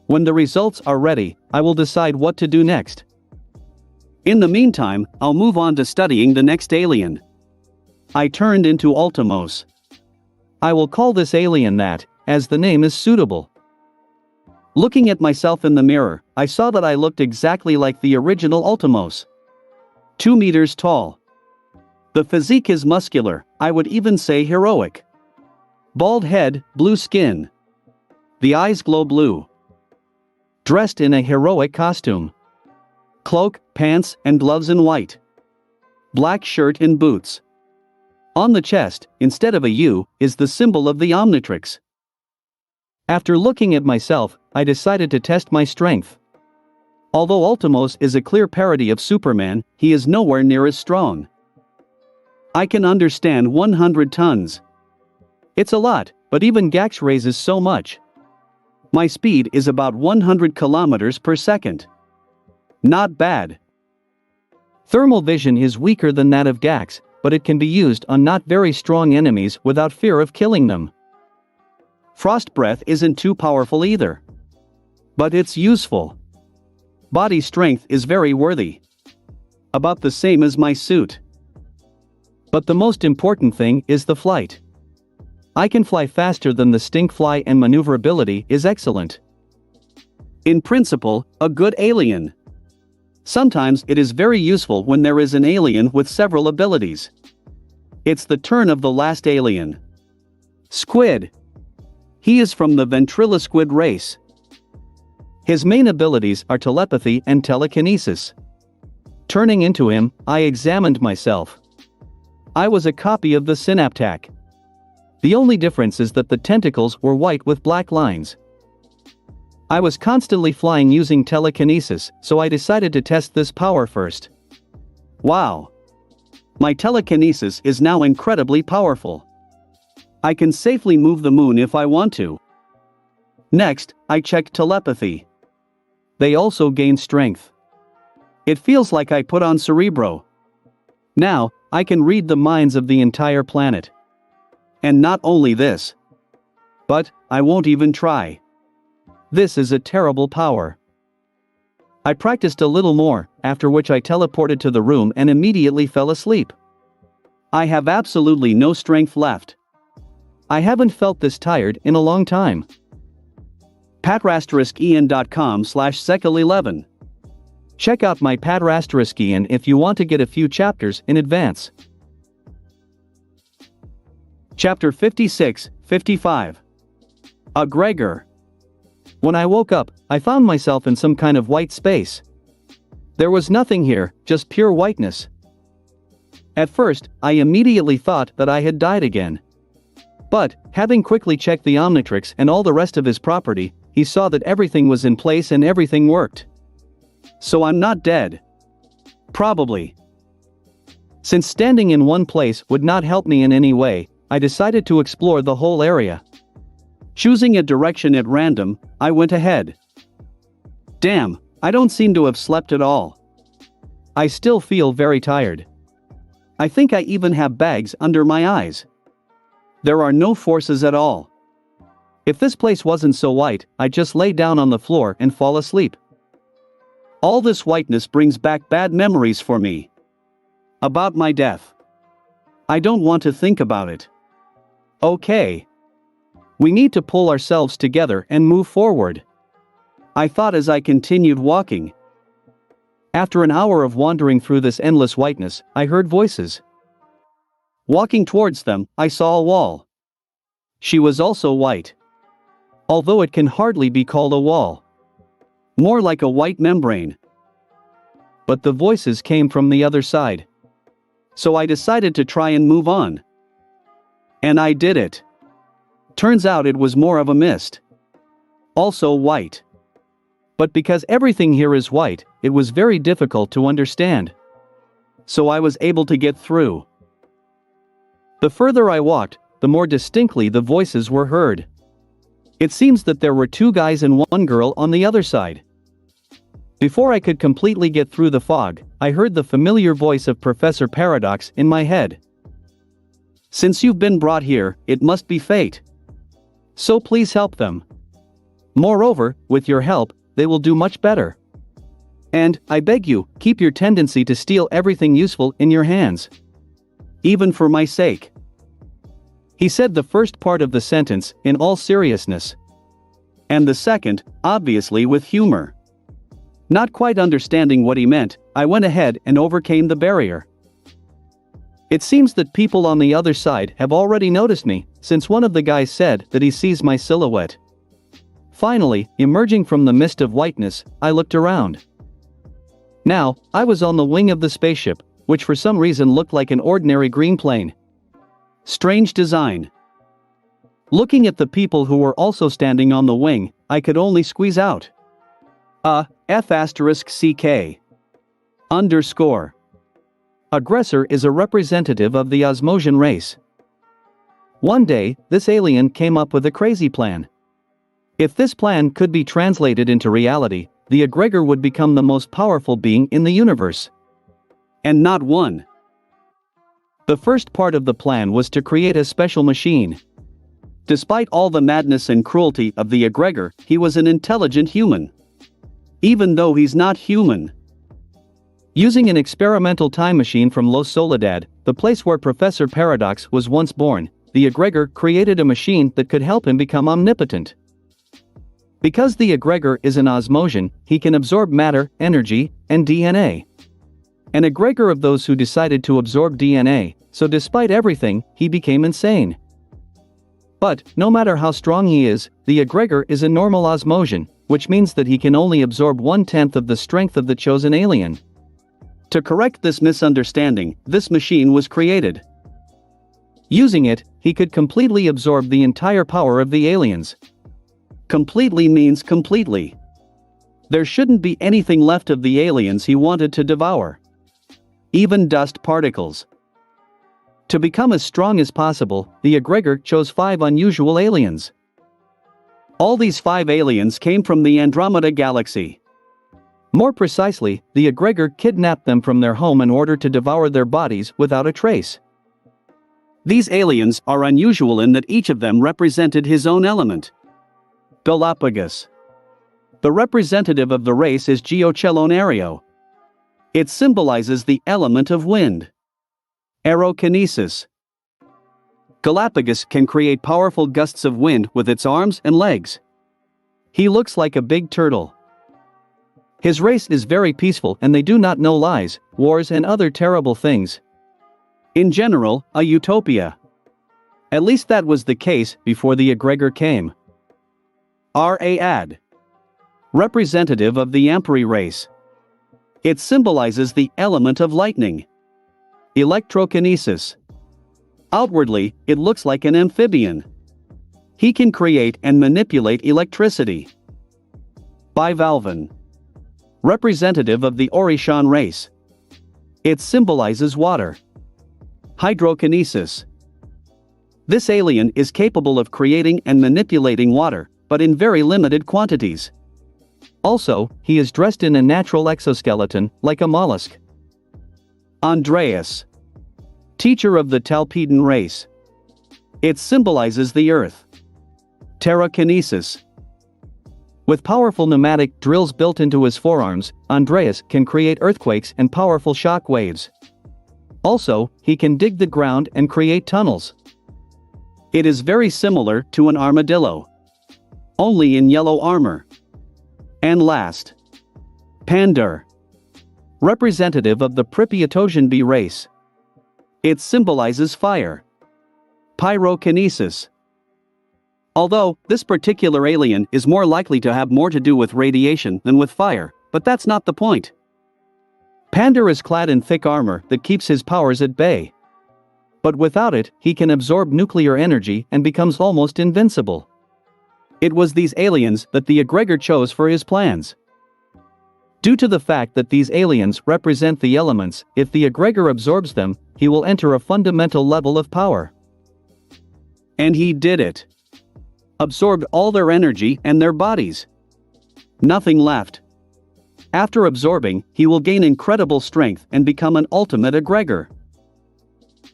When the results are ready, I will decide what to do next. In the meantime, I'll move on to studying the next alien. I turned into Ultimos. I will call this alien that, as the name is suitable. Looking at myself in the mirror, I saw that I looked exactly like the original Ultimos. 2 meters tall. The physique is muscular, I would even say heroic. Bald head, blue skin. The eyes glow blue. Dressed in a heroic costume. Cloak, pants, and gloves in white. Black shirt and boots. On the chest, instead of a U, is the symbol of the Omnitrix. After looking at myself, I decided to test my strength. Although Ultimos is a clear parody of Superman, he is nowhere near as strong. I can understand 100 tons. It's a lot, but even Gax raises so much. My speed is about 100 kilometers per second. Not bad. Thermal vision is weaker than that of Gax, but it can be used on not very strong enemies without fear of killing them. Frost breath isn't too powerful either. But it's useful. Body strength is very worthy. About the same as my suit. But the most important thing is the flight. I can fly faster than the stinkfly and maneuverability is excellent. In principle, a good alien. Sometimes it is very useful when there is an alien with several abilities. It's the turn of the last alien. Squid. He is from the ventriloquid race. His main abilities are telepathy and telekinesis. Turning into him, I examined myself. I was a copy of the Synaptac. The only difference is that the tentacles were white with black lines. I was constantly flying using telekinesis, so I decided to test this power first. Wow! My telekinesis is now incredibly powerful. I can safely move the moon if I want to. Next, I checked telepathy. They also gain strength. It feels like I put on Cerebro. Now, I can read the minds of the entire planet. And not only this. But, I won't even try. This is a terrible power. I practiced a little more, after which I teleported to the room and immediately fell asleep. I have absolutely no strength left. I haven't felt this tired in a long time. patrasteriskian.com/sekil11. Check out my Patrasteriskian if you want to get a few chapters in advance. Chapter 56-55. Aggregor. When I woke up, I found myself in some kind of white space. There was nothing here, just pure whiteness. At first, I immediately thought that I had died again. But, having quickly checked the Omnitrix and all the rest of his property, he saw that everything was in place and everything worked. So I'm not dead. Probably. Since standing in one place would not help me in any way, I decided to explore the whole area. Choosing a direction at random, I went ahead. Damn, I don't seem to have slept at all. I still feel very tired. I think I even have bags under my eyes. There are no forces at all. If this place wasn't so white, I'd just lay down on the floor and fall asleep. All this whiteness brings back bad memories for me. About my death. I don't want to think about it. Okay. We need to pull ourselves together and move forward. I thought as I continued walking. After an hour of wandering through this endless whiteness, I heard voices. Walking towards them, I saw a wall. She was also white. Although it can hardly be called a wall. More like a white membrane. But the voices came from the other side. So I decided to try and move on. And I did it. Turns out it was more of a mist. Also white. But because everything here is white, it was very difficult to understand. So I was able to get through. The further I walked, the more distinctly the voices were heard. It seems that there were two guys and one girl on the other side. Before I could completely get through the fog, I heard the familiar voice of Professor Paradox in my head. Since you've been brought here, it must be fate. So please help them. Moreover, with your help, they will do much better. And, I beg you, keep your tendency to steal everything useful in your hands. Even for my sake. He said the first part of the sentence, in all seriousness. And the second, obviously with humor. Not quite understanding what he meant, I went ahead and overcame the barrier. It seems that people on the other side have already noticed me, since one of the guys said that he sees my silhouette. Finally, emerging from the mist of whiteness, I looked around. Now, I was on the wing of the spaceship, which for some reason looked like an ordinary green plane. Strange design. Looking at the people who were also standing on the wing, I could only squeeze out F***CK. _ Aggressor is a representative of the Osmosian race. One day, this alien came up with a crazy plan. If this plan could be translated into reality, the Aggregor would become the most powerful being in the universe. And not one. The first part of the plan was to create a special machine. Despite all the madness and cruelty of the Aggregor, he was an intelligent human. Even though he's not human. Using an experimental time machine from Los Soledad, the place where Professor Paradox was once born, the Aggregor created a machine that could help him become omnipotent. Because the Aggregor is an Osmosian, he can absorb matter, energy, and DNA. An Aggregor of those who decided to absorb DNA, so despite everything, he became insane. But, no matter how strong he is, the Aggregor is a normal Osmosian, which means that he can only absorb 1/10 of the strength of the chosen alien. To correct this misunderstanding, this machine was created. Using it, he could completely absorb the entire power of the aliens. Completely means completely. There shouldn't be anything left of the aliens he wanted to devour. Even dust particles. To become as strong as possible, the Aggregor chose 5 unusual aliens. All these 5 aliens came from the Andromeda Galaxy. More precisely, the Aggregor kidnapped them from their home in order to devour their bodies without a trace. These aliens are unusual in that each of them represented his own element. Galapagos. The representative of the race is Geochelonario. It symbolizes the element of wind. Aerokinesis. Galapagos can create powerful gusts of wind with its arms and legs. He looks like a big turtle. His race is very peaceful and they do not know lies, wars and other terrible things. In general, a utopia. At least that was the case before the Aggregor came. Rad. Representative of the Amperi race. It symbolizes the element of lightning. Electrokinesis. Outwardly, it looks like an amphibian. He can create and manipulate electricity. Bivalven. Representative of the Orishan race. It symbolizes water. Hydrokinesis. This alien is capable of creating and manipulating water, but in very limited quantities. Also, he is dressed in a natural exoskeleton, like a mollusk. Andreas. Teacher of the Talpedan race. It symbolizes the earth. Terrakinesis. With powerful pneumatic drills built into his forearms, Andreas can create earthquakes and powerful shock waves. Also, he can dig the ground and create tunnels. It is very similar to an armadillo. Only in yellow armor. And last. Pandar. Representative of the Pripyatosian bee race. It symbolizes fire. Pyrokinesis. Although, this particular alien is more likely to have more to do with radiation than with fire, but that's not the point. Pandar is clad in thick armor that keeps his powers at bay. But without it, he can absorb nuclear energy and becomes almost invincible. It was these aliens that the Aggregor chose for his plans. Due to the fact that these aliens represent the elements, if the Aggregor absorbs them, he will enter a fundamental level of power. And he did it. Absorbed all their energy and their bodies. Nothing left. After absorbing, he will gain incredible strength and become an ultimate Aggregor.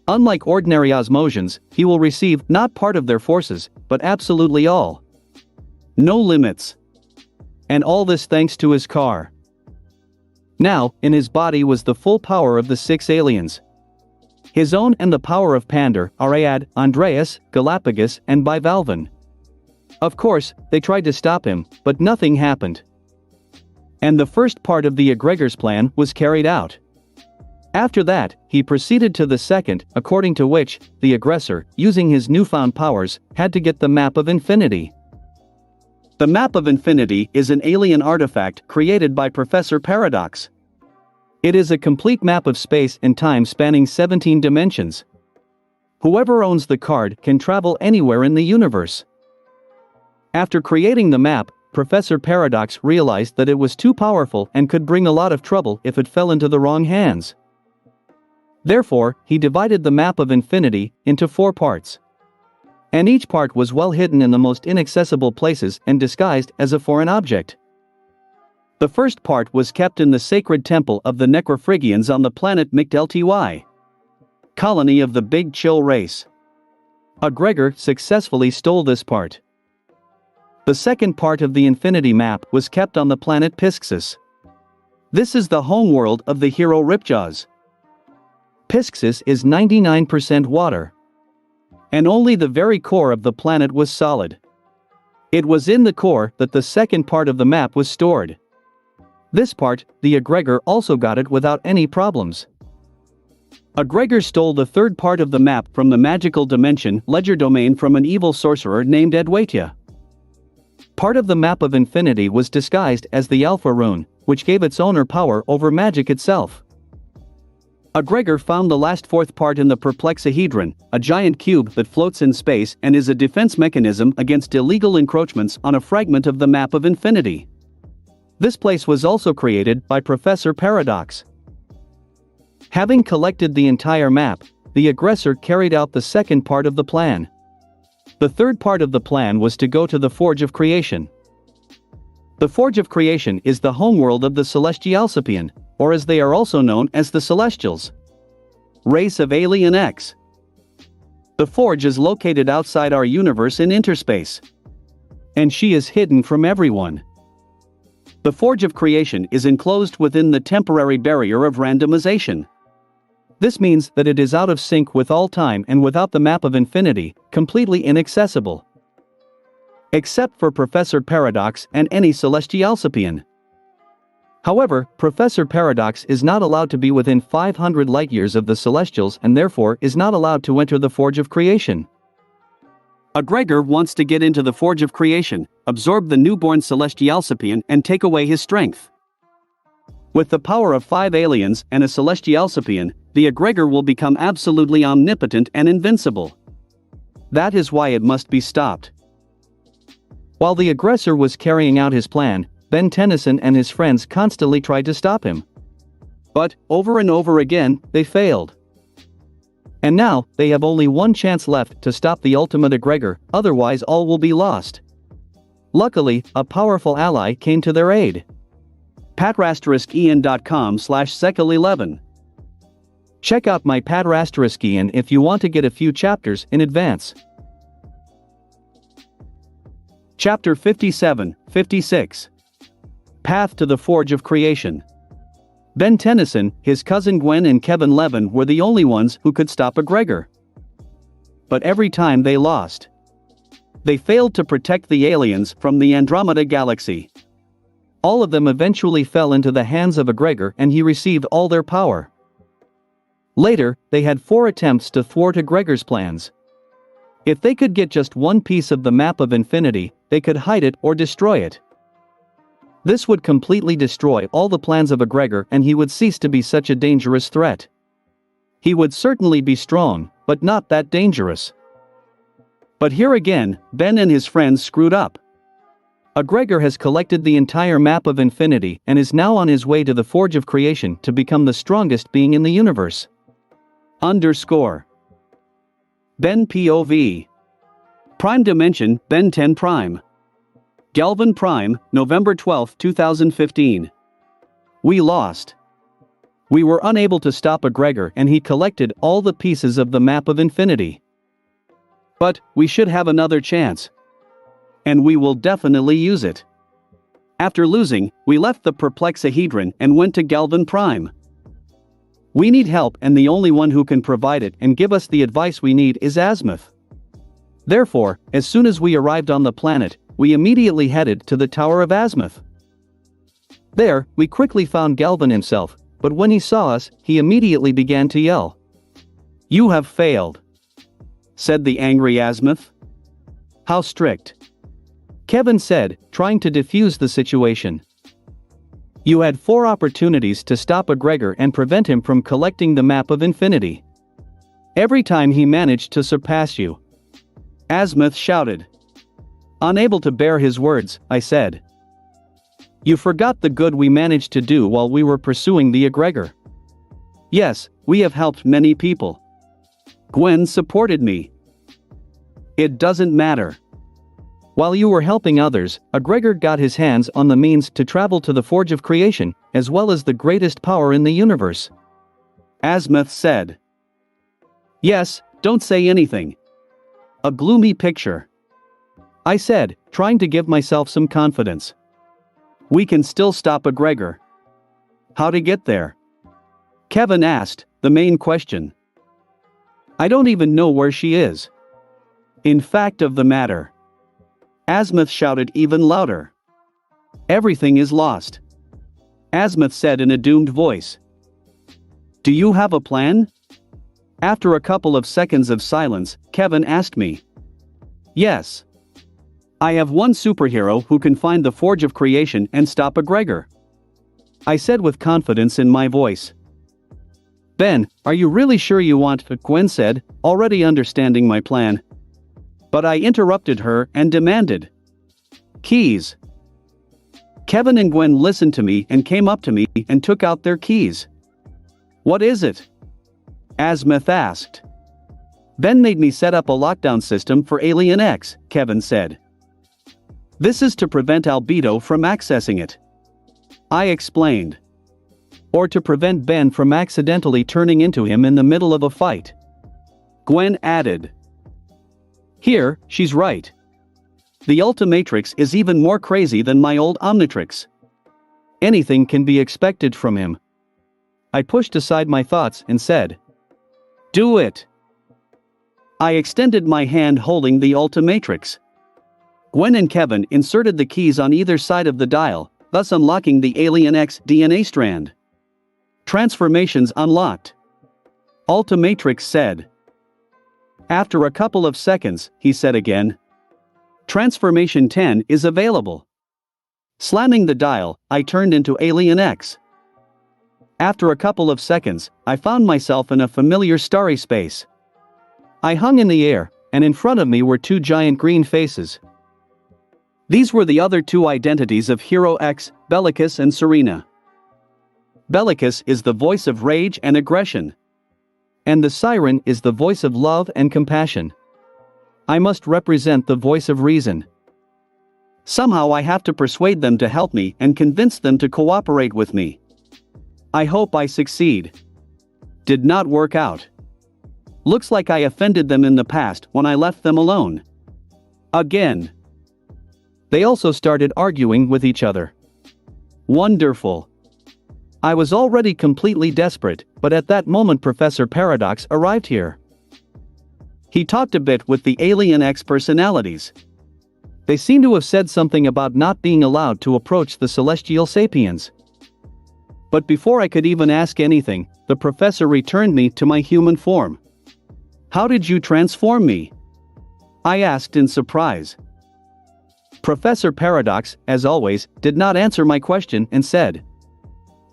Unlike ordinary Osmosians, he will receive not part of their forces, but absolutely all. No limits. And all this thanks to his car. Now, in his body was the full power of the 6 aliens. His own and the power of Pandar, Rad, Andreas, Galapagos, and Bivalven. Of course, they tried to stop him, but nothing happened. And the first part of the Aggregor's plan was carried out. After that, he proceeded to the second, according to which, the aggressor, using his newfound powers, had to get the Map of Infinity. The Map of Infinity is an alien artifact created by Professor Paradox. It is a complete map of space and time spanning 17 dimensions. Whoever owns the card can travel anywhere in the universe. After creating the map, Professor Paradox realized that it was too powerful and could bring a lot of trouble if it fell into the wrong hands. Therefore, he divided the Map of Infinity into 4 parts. And each part was well hidden in the most inaccessible places and disguised as a foreign object. The first part was kept in the sacred temple of the Necrophrygians on the planet Mictlty, colony of the Big Chill race. Aggregor successfully stole this part. The second part of the Infinity Map was kept on the planet Pisxis. This is the homeworld of the hero Ripjaws. Pisxis is 99% water. And only the very core of the planet was solid. It was in the core that the second part of the map was stored. This part, the Aggregor also got it without any problems. Aggregor stole the third part of the map from the magical dimension Ledger Domain from an evil sorcerer named Edwatia. Part of the Map of Infinity was disguised as the Alpha Rune, which gave its owner power over magic itself. Aggregor found the last fourth part in the Perplexahedron, a giant cube that floats in space and is a defense mechanism against illegal encroachments on a fragment of the Map of Infinity. This place was also created by Professor Paradox. Having collected the entire map, the aggressor carried out the second part of the plan. The third part of the plan was to go to the Forge of Creation. The Forge of Creation is the homeworld of the Celestialcipian, or as they are also known as the Celestials. Race of Alien X. The Forge is located outside our universe in interspace. And she is hidden from everyone. The Forge of Creation is enclosed within the temporary barrier of randomization. This means that it is out of sync with all time and without the Map of Infinity, completely inaccessible. Except for Professor Paradox and any Celestialcipian. However, Professor Paradox is not allowed to be within 500 light-years of the Celestials and therefore is not allowed to enter the Forge of Creation. Aggregor wants to get into the Forge of Creation, absorb the newborn Celestialcipian and take away his strength. With the power of 5 aliens and a Celestialcipian, the Aggregor will become absolutely omnipotent and invincible. That is why it must be stopped. While the aggressor was carrying out his plan, Ben Tennyson and his friends constantly tried to stop him. But, over and over again, they failed. And now, they have only one chance left to stop the ultimate Aggregor, otherwise all will be lost. Luckily, a powerful ally came to their aid. patrasteriskian.com/sekal11. Check out my Patrasteriskian if you want to get a few chapters in advance. Chapter 57-56. Path to the Forge of Creation. Ben Tennyson, his cousin Gwen and Kevin Levin were the only ones who could stop Aggregor. But every time they lost. They failed to protect the aliens from the Andromeda Galaxy. All of them eventually fell into the hands of Aggregor and he received all their power. Later, they had 4 attempts to thwart Aggregor's plans. If they could get just one piece of the Map of Infinity, they could hide it or destroy it. This would completely destroy all the plans of Aggregor and he would cease to be such a dangerous threat. He would certainly be strong, but not that dangerous. But here again, Ben and his friends screwed up. Aggregor has collected the entire Map of Infinity and is now on his way to the Forge of Creation to become the strongest being in the universe. Ben POV. Prime Dimension, Ben 10 Prime. Galvan Prime, November 12, 2015. We lost. We were unable to stop Aggregor and he collected all the pieces of the Map of Infinity. But, we should have another chance. And we will definitely use it. After losing, we left the Perplexahedron and went to Galvan Prime. We need help and the only one who can provide it and give us the advice we need is Azimuth. Therefore, as soon as we arrived on the planet, we immediately headed to the Tower of Azimuth. There, we quickly found Galvan himself, but when he saw us, he immediately began to yell. "You have failed," said the angry Azimuth. "How strict?" Kevin said, trying to defuse the situation. "You had 4 opportunities to stop Aggregor and prevent him from collecting the map of infinity. Every time he managed to surpass you." Azimuth shouted. Unable to bear his words, I said. "You forgot the good we managed to do while we were pursuing the Aggregor." "Yes, we have helped many people. Gwen supported me." "It doesn't matter. While you were helping others, Aggregor got his hands on the means to travel to the Forge of Creation, as well as the greatest power in the universe," Azimuth said. "Yes, don't say anything. A gloomy picture," I said, trying to give myself some confidence. "We can still stop Aggregor." "How to get there?" Kevin asked, the main question. "I don't even know where she is." "In fact of the matter," Azimuth shouted even louder. "Everything is lost," Azimuth said in a doomed voice. "Do you have a plan?" After a couple of seconds of silence, Kevin asked me. "Yes. I have one superhero who can find the Forge of Creation and stop Aggregor," I said with confidence in my voice. "Ben, are you really sure you want?" Gwen said, already understanding my plan. But I interrupted her and demanded. "Keys." Kevin and Gwen listened to me and came up to me and took out their keys. "What is it?" Azimuth asked. "Ben made me set up a lockdown system for Alien X," Kevin said. "This is to prevent Albedo from accessing it," I explained. "Or to prevent Ben from accidentally turning into him in the middle of a fight," Gwen added. Here, she's right. The Ultimatrix is even more crazy than my old Omnitrix. Anything can be expected from him. I pushed aside my thoughts and said, "Do it." I extended my hand holding the Ultimatrix. Gwen and Kevin inserted the keys on either side of the dial, thus unlocking the Alien X DNA strand. "Transformations unlocked," Ultimatrix said. After a couple of seconds, he said again. "Transformation 10 is available." Slamming the dial, I turned into Alien X. After a couple of seconds, I found myself in a familiar starry space. I hung in the air, and in front of me were 2 giant green faces. These were the other 2 identities of Hero X, Bellicus and Serena. Bellicus is the voice of rage and aggression. And the siren is the voice of love and compassion. I must represent the voice of reason. Somehow I have to persuade them to help me and convince them to cooperate with me. I hope I succeed. Did not work out. Looks like I offended them in the past when I left them alone. Again. They also started arguing with each other. Wonderful. I was already completely desperate, but at that moment Professor Paradox arrived here. He talked a bit with the Alien X personalities. They seem to have said something about not being allowed to approach the celestial sapiens. But before I could even ask anything, the professor returned me to my human form. "How did you transform me?" I asked in surprise. Professor Paradox, as always, did not answer my question and said,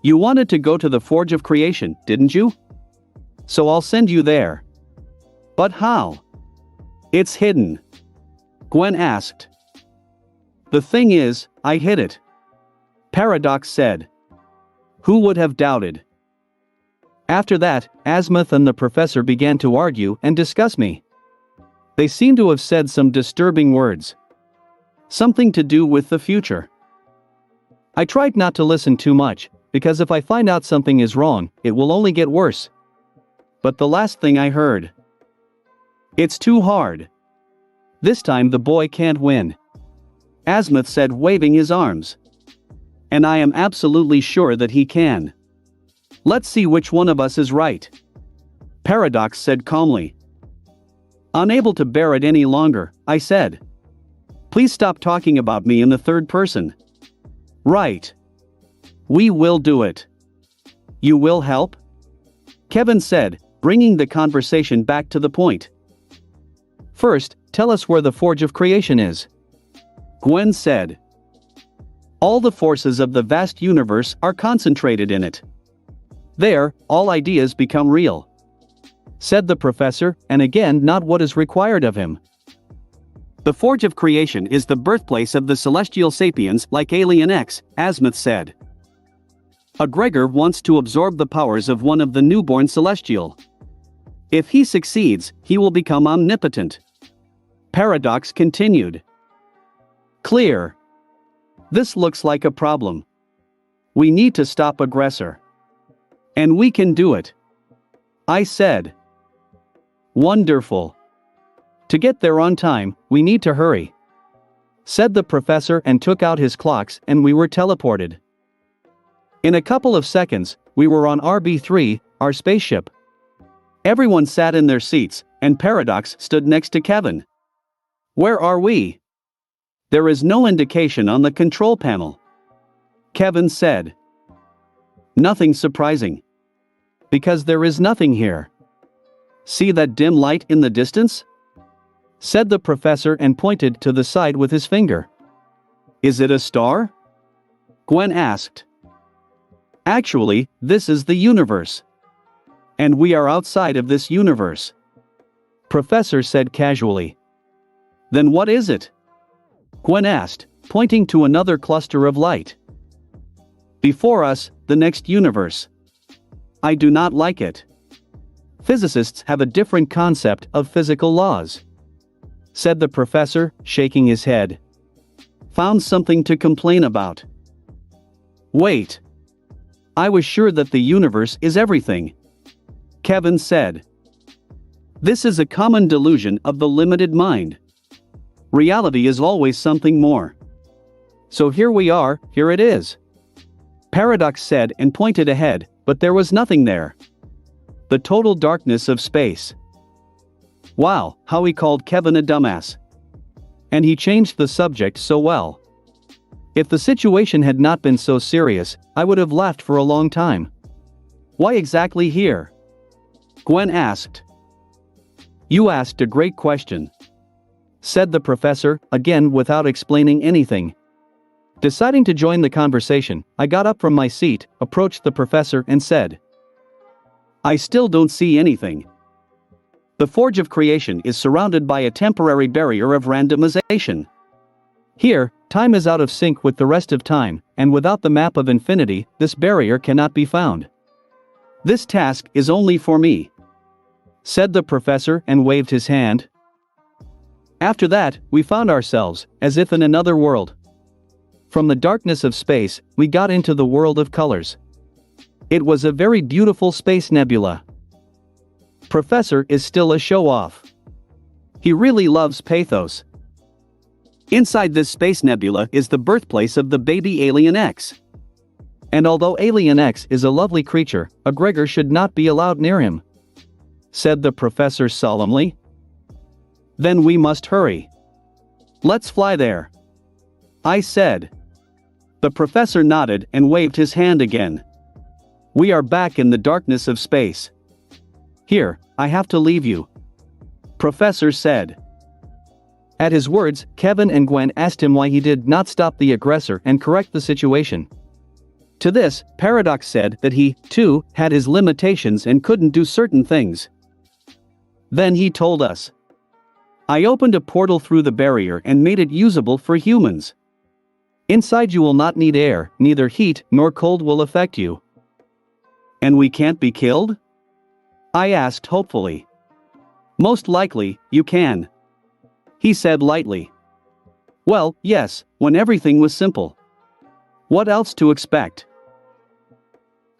"You wanted to go to the Forge of Creation, didn't you? So I'll send you there." "But how?" "It's hidden," Gwen asked. "The thing is, I hid it," Paradox said. Who would have doubted? After that, Azimuth and the professor began to argue and discuss me. They seemed to have said some disturbing words. Something to do with the future. I tried not to listen too much, because if I find out something is wrong, it will only get worse. But the last thing I heard. "It's too hard. This time the boy can't win," Azimuth said, waving his arms. "And I am absolutely sure that he can. Let's see which one of us is right," Paradox said calmly. Unable to bear it any longer, I said, "Please stop talking about me in the third person." "Right. We will do it." You will help? Kevin said, bringing the conversation back to the point. First, tell us where the Forge of Creation is. Gwen said. All the forces of the vast universe are concentrated in it. There, all ideas become real. Said the professor, and again not what is required of him. The Forge of Creation is the birthplace of the celestial sapiens like Alien X, Azimuth said. Aggregor wants to absorb the powers of one of the newborn celestial. If he succeeds, he will become omnipotent. Paradox continued. Clear. This looks like a problem. We need to stop aggressor. And we can do it. I said. Wonderful. To get there on time, we need to hurry. Said the professor and took out his clocks and we were teleported. In a couple of seconds, we were on RB3, our spaceship. Everyone sat in their seats, and Paradox stood next to Kevin. Where are we? There is no indication on the control panel. Kevin said. Nothing surprising. Because there is nothing here. See that dim light in the distance? Said the professor and pointed to the side with his finger. Is it a star? Gwen asked. Actually, this is the universe. And we are outside of this universe. Professor said casually. Then what is it? Gwen asked, pointing to another cluster of light. Before us, the next universe. I do not like it. Physicists have a different concept of physical laws. Said the professor, shaking his head. Found something to complain about. Wait. I was sure that the universe is everything. Kevin said. This is a common delusion of the limited mind. Reality is always something more. So here we are, here it is. Paradox said and pointed ahead, but there was nothing there. The total darkness of space. Wow, how he called Kevin a dumbass. And he changed the subject so well. If the situation had not been so serious, I would have laughed for a long time. Why exactly here? Gwen asked. You asked a great question. Said the professor, again without explaining anything. Deciding to join the conversation, I got up from my seat, approached the professor and said. I still don't see anything. The Forge of Creation is surrounded by a temporary barrier of randomization. Here, time is out of sync with the rest of time, and without the map of infinity, this barrier cannot be found. This task is only for me. Said the professor and waved his hand. After that, we found ourselves, as if in another world. From the darkness of space, we got into the world of colors. It was a very beautiful space nebula. Professor is still a show-off. He really loves pathos. Inside this space nebula is the birthplace of the baby Alien X. And although Alien X is a lovely creature, Aggregor should not be allowed near him. Said the professor solemnly. Then we must hurry. Let's fly there. I said. The professor nodded and waved his hand again. We are back in the darkness of space. Here, I have to leave you. Professor said. At his words, Kevin and Gwen asked him why he did not stop the aggressor and correct the situation. To this, Paradox said that he, too, had his limitations and couldn't do certain things. Then he told us. I opened a portal through the barrier and made it usable for humans. Inside you will not need air, neither heat nor cold will affect you. And we can't be killed? I asked hopefully. Most likely, you can. He said lightly. Well, yes, when everything was simple. What else to expect?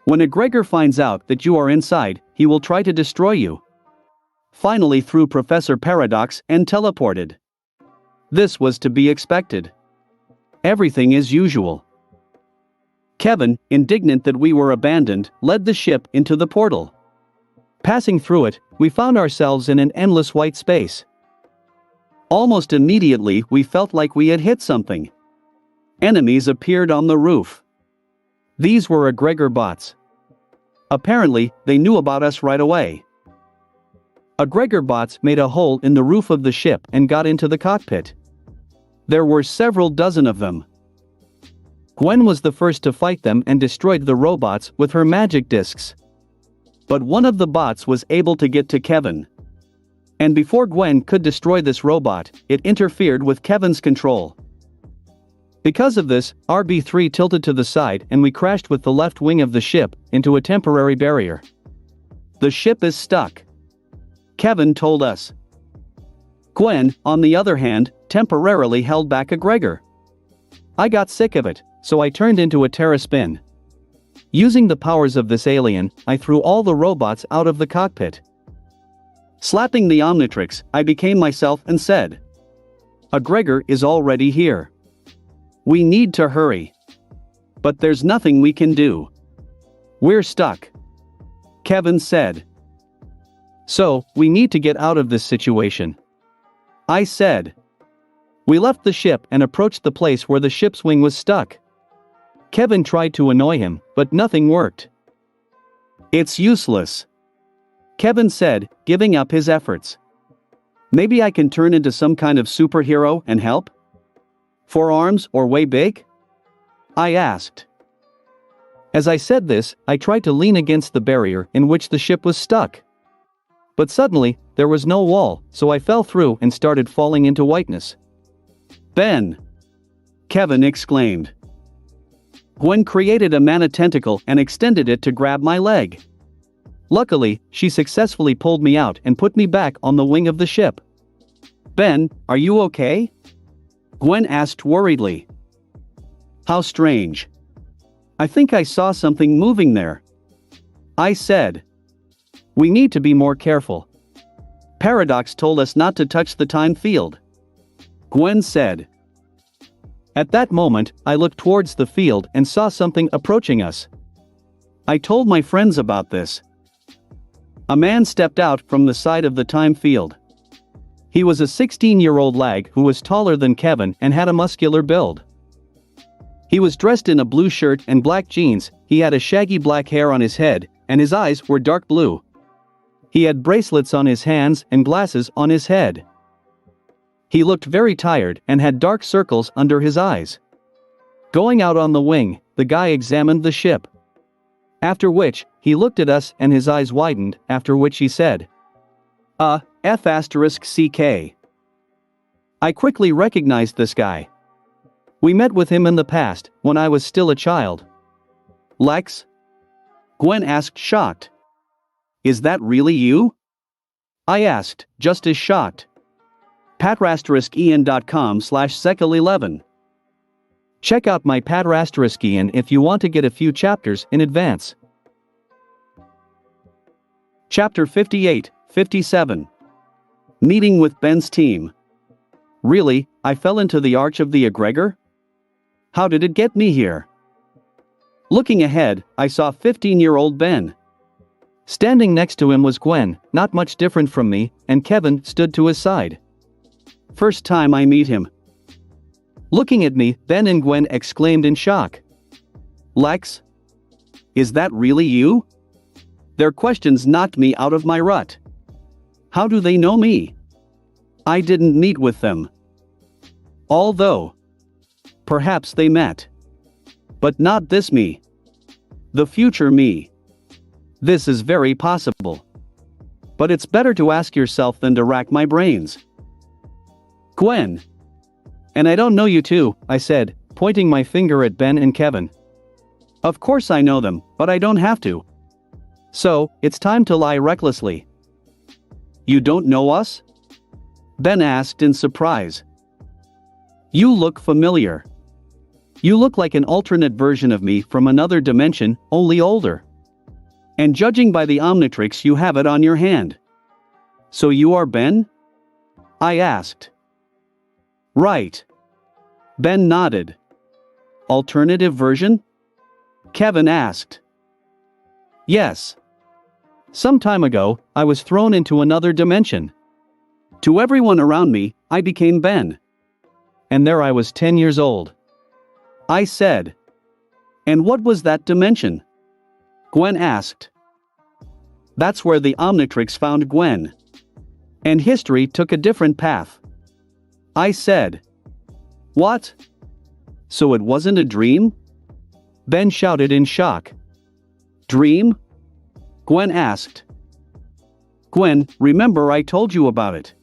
When Aggregor finds out that you are inside, he will try to destroy you. Finally threw Professor Paradox and teleported. This was to be expected. Everything as usual. Kevin, indignant that we were abandoned, led the ship into the portal. Passing through it, we found ourselves in an endless white space. Almost immediately we felt like we had hit something. Enemies appeared on the roof. These were Aggregor bots. Apparently, they knew about us right away. Aggregor bots made a hole in the roof of the ship and got into the cockpit. There were several dozen of them. Gwen was the first to fight them and destroyed the robots with her magic discs. But one of the bots was able to get to Kevin. And before Gwen could destroy this robot, it interfered with Kevin's control. Because of this, RB3 tilted to the side and we crashed with the left wing of the ship into a temporary barrier. The ship is stuck, Kevin told us. Gwen, on the other hand, temporarily held back Aggregor. I got sick of it, so I turned into a Terra spin. Using the powers of this alien, I threw all the robots out of the cockpit. Slapping the Omnitrix, I became myself and said, "Aggregor is already here. We need to hurry. But there's nothing we can do. We're stuck," Kevin said. "So, we need to get out of this situation," I said. We left the ship and approached the place where the ship's wing was stuck. Kevin tried to annoy him, but nothing worked. "It's useless," Kevin said, giving up his efforts. "Maybe I can turn into some kind of superhero and help? 4 arms or way big?" I asked. As I said this, I tried to lean against the barrier in which the ship was stuck. But suddenly, there was no wall, so I fell through and started falling into whiteness. "Ben!" Kevin exclaimed. Gwen created a mana tentacle and extended it to grab my leg. Luckily, she successfully pulled me out and put me back on the wing of the ship. "Ben, are you okay?" Gwen asked worriedly. "How strange. I think I saw something moving there," I said. "We need to be more careful. Paradox told us not to touch the time field," Gwen said. At that moment, I looked towards the field and saw something approaching us. I told my friends about this. A man stepped out from the side of the time field. He was a 16-year-old lag who was taller than Kevin and had a muscular build. He was dressed in a blue shirt and black jeans, he had a shaggy black hair on his head, and his eyes were dark blue. He had bracelets on his hands and glasses on his head. He looked very tired and had dark circles under his eyes. Going out on the wing, the guy examined the ship. After which, he looked at us and his eyes widened, after which he said, F***CK. I quickly recognized this guy. We met with him in the past, when I was still a child. "Lex?" Gwen asked, shocked. "Is that really you?" I asked, just as shocked. patrasteriskian.com/sekal11. Check out my Patrasteriskian if you want to get a few chapters in advance. Chapter 58-57. Meeting with Ben's team. Really, I fell into the arch of the Aggregor? How did it get me here? Looking ahead, I saw 15-year-old Ben. Standing next to him was Gwen, not much different from me, and Kevin stood to his side. First time I meet him. Looking at me, Ben and Gwen exclaimed in shock. "Lex? Is that really you?" Their questions knocked me out of my rut. How do they know me? I didn't meet with them. Although, perhaps they met. But not this me. The future me. This is very possible. But it's better to ask yourself than to rack my brains. "Gwen. And I don't know you two," I said, pointing my finger at Ben and Kevin. "Of course I know them, but I don't have to. So, it's time to lie recklessly." "You don't know us?" Ben asked in surprise. "You look familiar. You look like an alternate version of me from another dimension, only older. And judging by the Omnitrix you have it on your hand. So you are Ben?" I asked. "Right." Ben nodded. "Alternative version?" Kevin asked. "Yes. Some time ago, I was thrown into another dimension. To everyone around me, I became Ben. And there I was 10 years old." I said. "And what was that dimension?" Gwen asked. That's where the Omnitrix found Gwen. And history took a different path. I said. What? So it wasn't a dream? Ben shouted in shock. Dream? Gwen asked. Gwen, remember I told you about it.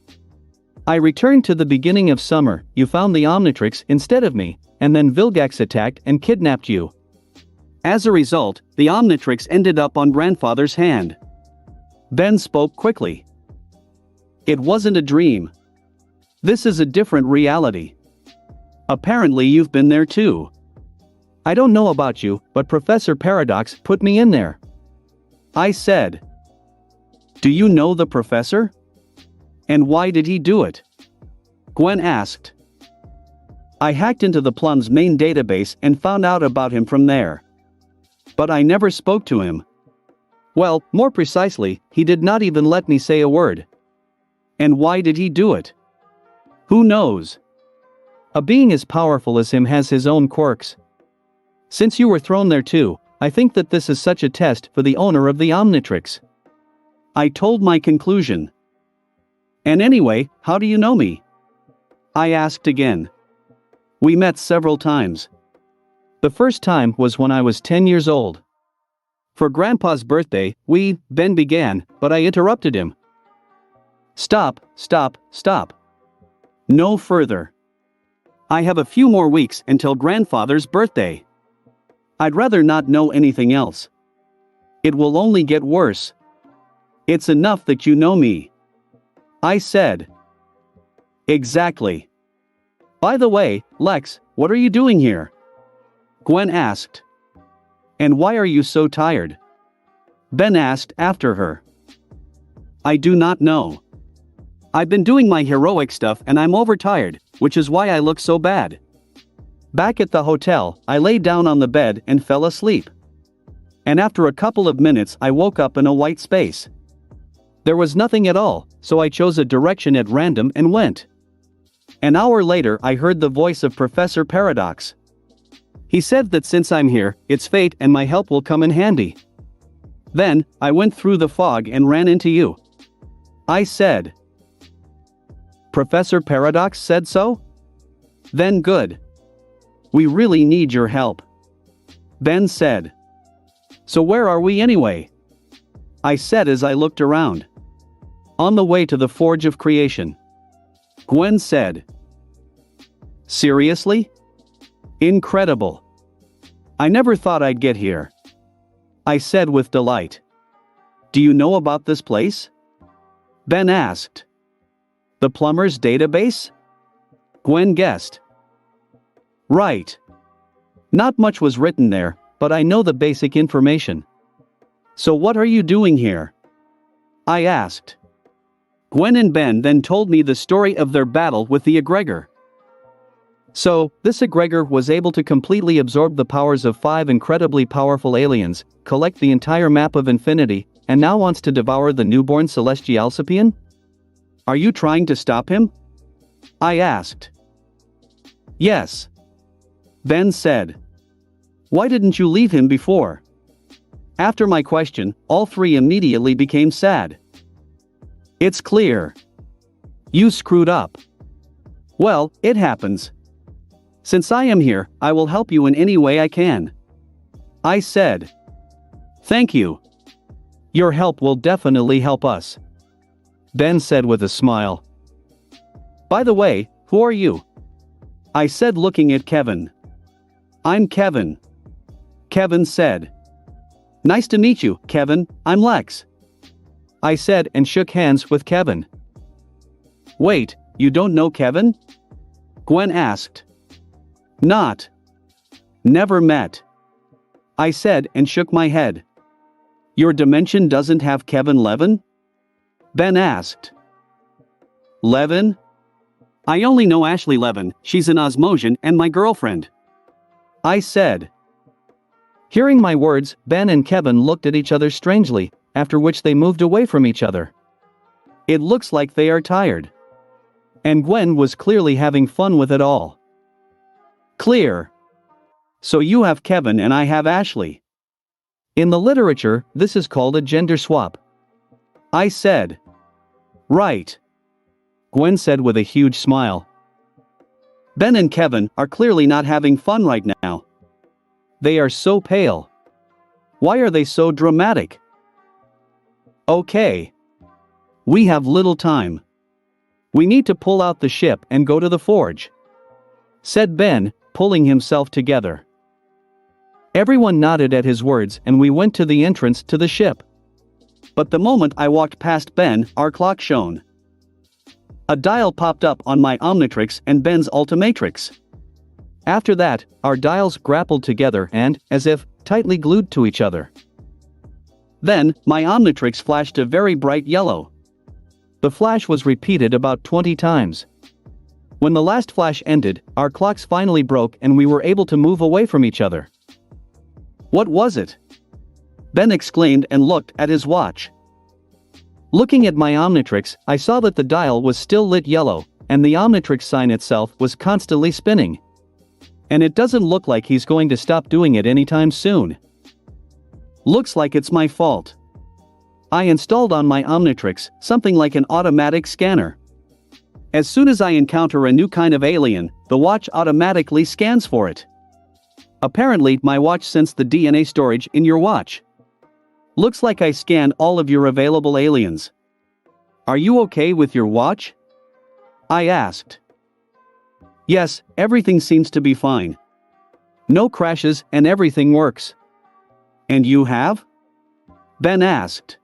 I returned to the beginning of summer, you found the Omnitrix instead of me, and then Vilgax attacked and kidnapped you. As a result, the Omnitrix ended up on grandfather's hand. Ben spoke quickly. It wasn't a dream. This is a different reality. Apparently you've been there too. I don't know about you, but Professor Paradox put me in there. I said. Do you know the professor? And why did he do it? Gwen asked. I hacked into the Plum's main database and found out about him from there. But I never spoke to him. Well, more precisely, he did not even let me say a word. And why did he do it? Who knows? A being as powerful as him has his own quirks. Since you were thrown there too, I think that this is such a test for the owner of the Omnitrix. I told my conclusion. And anyway, how do you know me? I asked again. We met several times. The first time was when I was 10 years old. For Grandpa's birthday, Ben began, but I interrupted him. Stop. No further. I have a few more weeks until Grandfather's birthday. I'd rather not know anything else. It will only get worse. It's enough that you know me. I said. Exactly. By the way, Lex, what are you doing here? Gwen asked. And why are you so tired? Ben asked after her. I do not know. I've been doing my heroic stuff and I'm overtired, which is why I look so bad. Back at the hotel, I lay down on the bed and fell asleep. And after a couple of minutes I woke up in a white space. There was nothing at all, so I chose a direction at random and went. An hour later I heard the voice of Professor Paradox. He said that since I'm here, it's fate and my help will come in handy. Then, I went through the fog and ran into you. I said. Professor Paradox said so? Then good. We really need your help. Ben said. So where are we anyway? I said as I looked around. On the way to the Forge of Creation. Gwen said. Seriously? Incredible. I never thought I'd get here. I said with delight. Do you know about this place? Ben asked. The plumber's database? Gwen guessed. Right. Not much was written there, but I know the basic information. So what are you doing here? I asked. Gwen and Ben then told me the story of their battle with the Aggregor. So, this Aggregor was able to completely absorb the powers of 5 incredibly powerful aliens, collect the entire map of infinity, and now wants to devour the newborn Celestial Sapien? Are you trying to stop him? I asked. Yes. Ben said. Why didn't you leave him before? After my question, all three immediately became sad. It's clear. You screwed up. Well, it happens. Since I am here, I will help you in any way I can. I said. Thank you. Your help will definitely help us. Ben said with a smile. By the way, who are you? I said looking at Kevin. I'm Kevin. Kevin said. Nice to meet you, Kevin, I'm Lex. I said and shook hands with Kevin. Wait, you don't know Kevin? Gwen asked. Not. Never met. I said and shook my head. Your dimension doesn't have Kevin Levin? Ben asked. Levin? I only know Ashley Levin, she's an Osmosian and my girlfriend. I said. Hearing my words, Ben and Kevin looked at each other strangely, after which they moved away from each other. It looks like they are tired. And Gwen was clearly having fun with it all. Clear. So you have Kevin and I have Ashley. In the literature, this is called a gender swap. I said. Right. Gwen said with a huge smile. Ben and Kevin are clearly not having fun right now. They are so pale. Why are they so dramatic? Okay. We have little time. We need to pull out the ship and go to the forge, said Ben, pulling himself together. Everyone nodded at his words and we went to the entrance to the ship. But the moment I walked past Ben, our clock shone. A dial popped up on my Omnitrix and Ben's Ultimatrix. After that, our dials grappled together and, as if, tightly glued to each other. Then, my Omnitrix flashed a very bright yellow. The flash was repeated about 20 times. When the last flash ended, our clocks finally broke and we were able to move away from each other. What was it? Ben exclaimed and looked at his watch. Looking at my Omnitrix, I saw that the dial was still lit yellow, and the Omnitrix sign itself was constantly spinning. And it doesn't look like he's going to stop doing it anytime soon. Looks like it's my fault. I installed on my Omnitrix something like an automatic scanner. As soon as I encounter a new kind of alien, the watch automatically scans for it. Apparently, my watch sensed the DNA storage in your watch. Looks like I scanned all of your available aliens. Are you okay with your watch? I asked. Yes, everything seems to be fine. No crashes and everything works. And you have? Ben asked.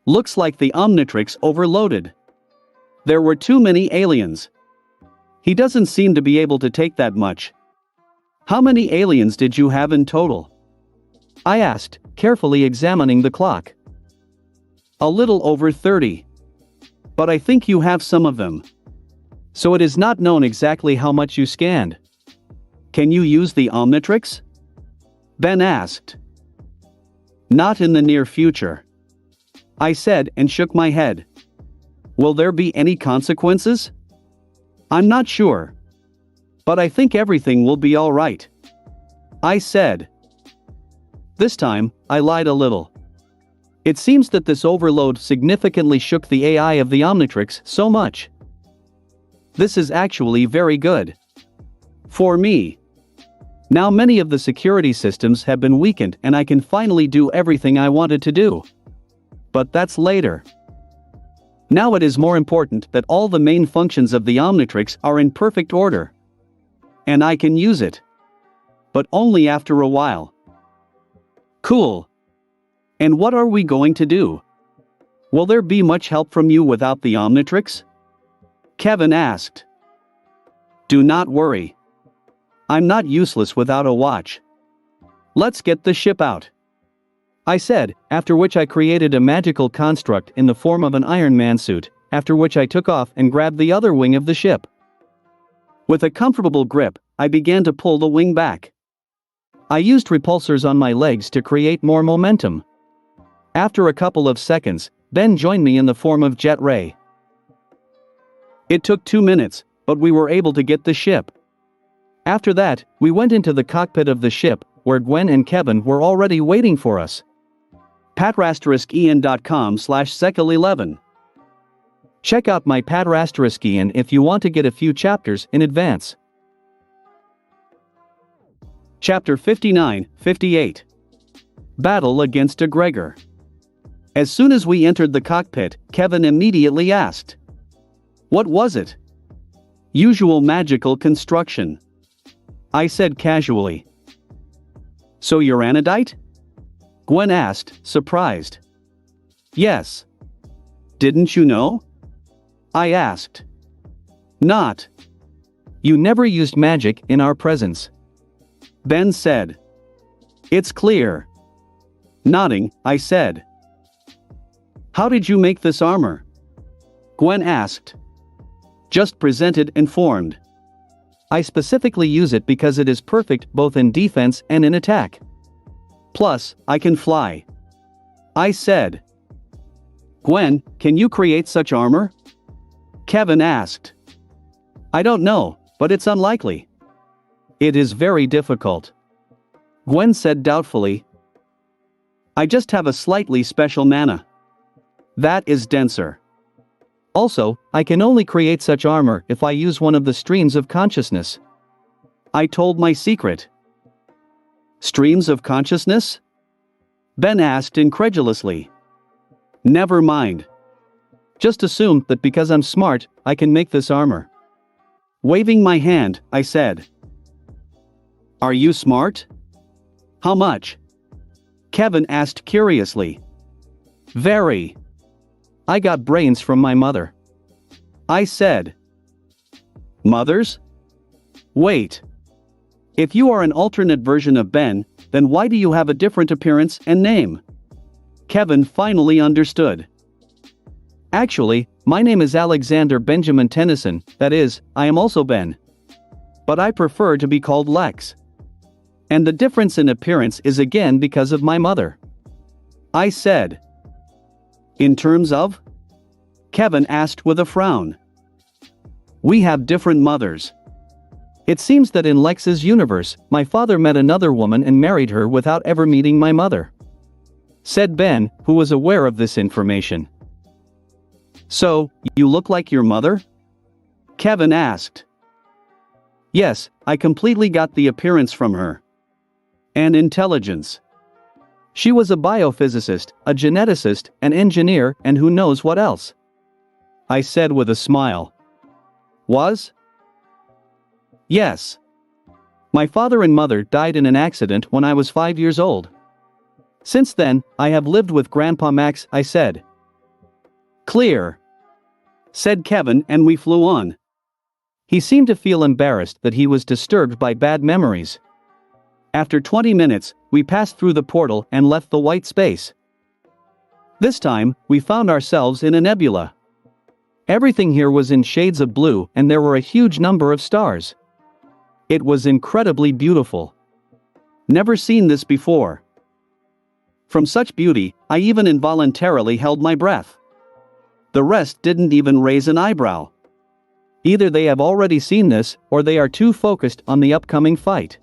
Looks like the Omnitrix overloaded. There were too many aliens. He doesn't seem to be able to take that much. How many aliens did you have in total? I asked, carefully examining the clock. A little over 30. But I think you have some of them. So it is not known exactly how much you scanned. Can you use the Omnitrix? Ben asked. Not in the near future. I said and shook my head. Will there be any consequences? I'm not sure. But I think everything will be all right. I said. This time, I lied a little. It seems that this overload significantly shook the AI of the Omnitrix so much. This is actually very good. For me. Now many of the security systems have been weakened and I can finally do everything I wanted to do. But that's later. Now it is more important that all the main functions of the Omnitrix are in perfect order. And I can use it. But only after a while. Cool. And what are we going to do? Will there be much help from you without the Omnitrix? Kevin asked. Do not worry. I'm not useless without a watch. Let's get the ship out. I said, after which I created a magical construct in the form of an Iron Man suit, after which I took off and grabbed the other wing of the ship. With a comfortable grip, I began to pull the wing back. I used repulsors on my legs to create more momentum. After a couple of seconds, Ben joined me in the form of Jet Ray. It took 2 minutes, but we were able to get the ship. After that, we went into the cockpit of the ship, where Gwen and Kevin were already waiting for us. patrasteriskien.com/secil11. Check out my Patrasteriskien if you want to get a few chapters in advance. Chapter 59-58. Battle against Aggregor. As soon as we entered the cockpit, Kevin immediately asked. What was it? Usual magical construction. I said casually. So you're Anodite? Gwen asked, surprised. Yes. Didn't you know? I asked. Not. You never used magic in our presence. Ben said. It's clear. Nodding, I said. How did you make this armor? Gwen asked. Just presented and formed. I specifically use it because it is perfect both in defense and in attack. Plus, I can fly. I said. Gwen, can you create such armor? Kevin asked. I don't know, but it's unlikely. It is very difficult. Gwen said doubtfully. I just have a slightly special mana. That is denser. Also, I can only create such armor if I use one of the streams of consciousness. I told my secret. Streams of consciousness? Ben asked incredulously. Never mind. Just assume that because I'm smart, I can make this armor. Waving my hand, I said. Are you smart? How much? Kevin asked curiously. Very. I got brains from my mother. I said. Mothers? Wait. If you are an alternate version of Ben, then why do you have a different appearance and name? Kevin finally understood. Actually, my name is Alexander Benjamin Tennyson, that is, I am also Ben. But I prefer to be called Lex. And the difference in appearance is again because of my mother. I said. In terms of? Kevin asked with a frown. We have different mothers. It seems that in Lex's universe, my father met another woman and married her without ever meeting my mother. Said Ben, who was aware of this information. So, you look like your mother? Kevin asked. Yes, I completely got the appearance from her. And intelligence. She was a biophysicist, a geneticist, an engineer, and who knows what else. I said with a smile. Was? Yes. My father and mother died in an accident when I was 5 years old. Since then, I have lived with Grandpa Max, I said. Clear. Said Kevin, and we flew on. He seemed to feel embarrassed that he was disturbed by bad memories. After 20 minutes, we passed through the portal and left the white space. This time, we found ourselves in a nebula. Everything here was in shades of blue and there were a huge number of stars. It was incredibly beautiful. Never seen this before. From such beauty, I even involuntarily held my breath. The rest didn't even raise an eyebrow. Either they have already seen this, or they are too focused on the upcoming fight.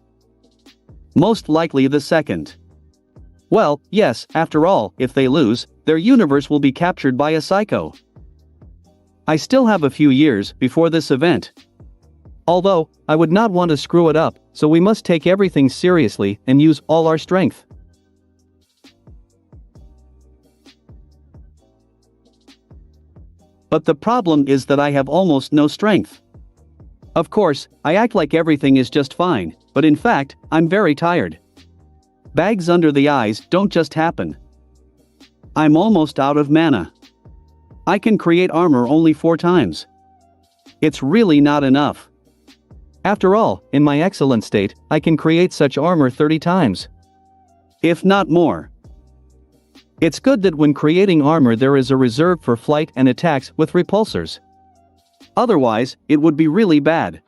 Most likely the second. Well, yes, after all, if they lose, their universe will be captured by a psycho. I still have a few years before this event. Although, I would not want to screw it up, so we must take everything seriously and use all our strength. But the problem is that I have almost no strength. Of course, I act like everything is just fine, but in fact, I'm very tired. Bags under the eyes don't just happen. I'm almost out of mana. I can create armor only 4 times. It's really not enough. After all, in my excellent state, I can create such armor 30 times. If not more. It's good that when creating armor there is a reserve for flight and attacks with repulsors. Otherwise, it would be really bad.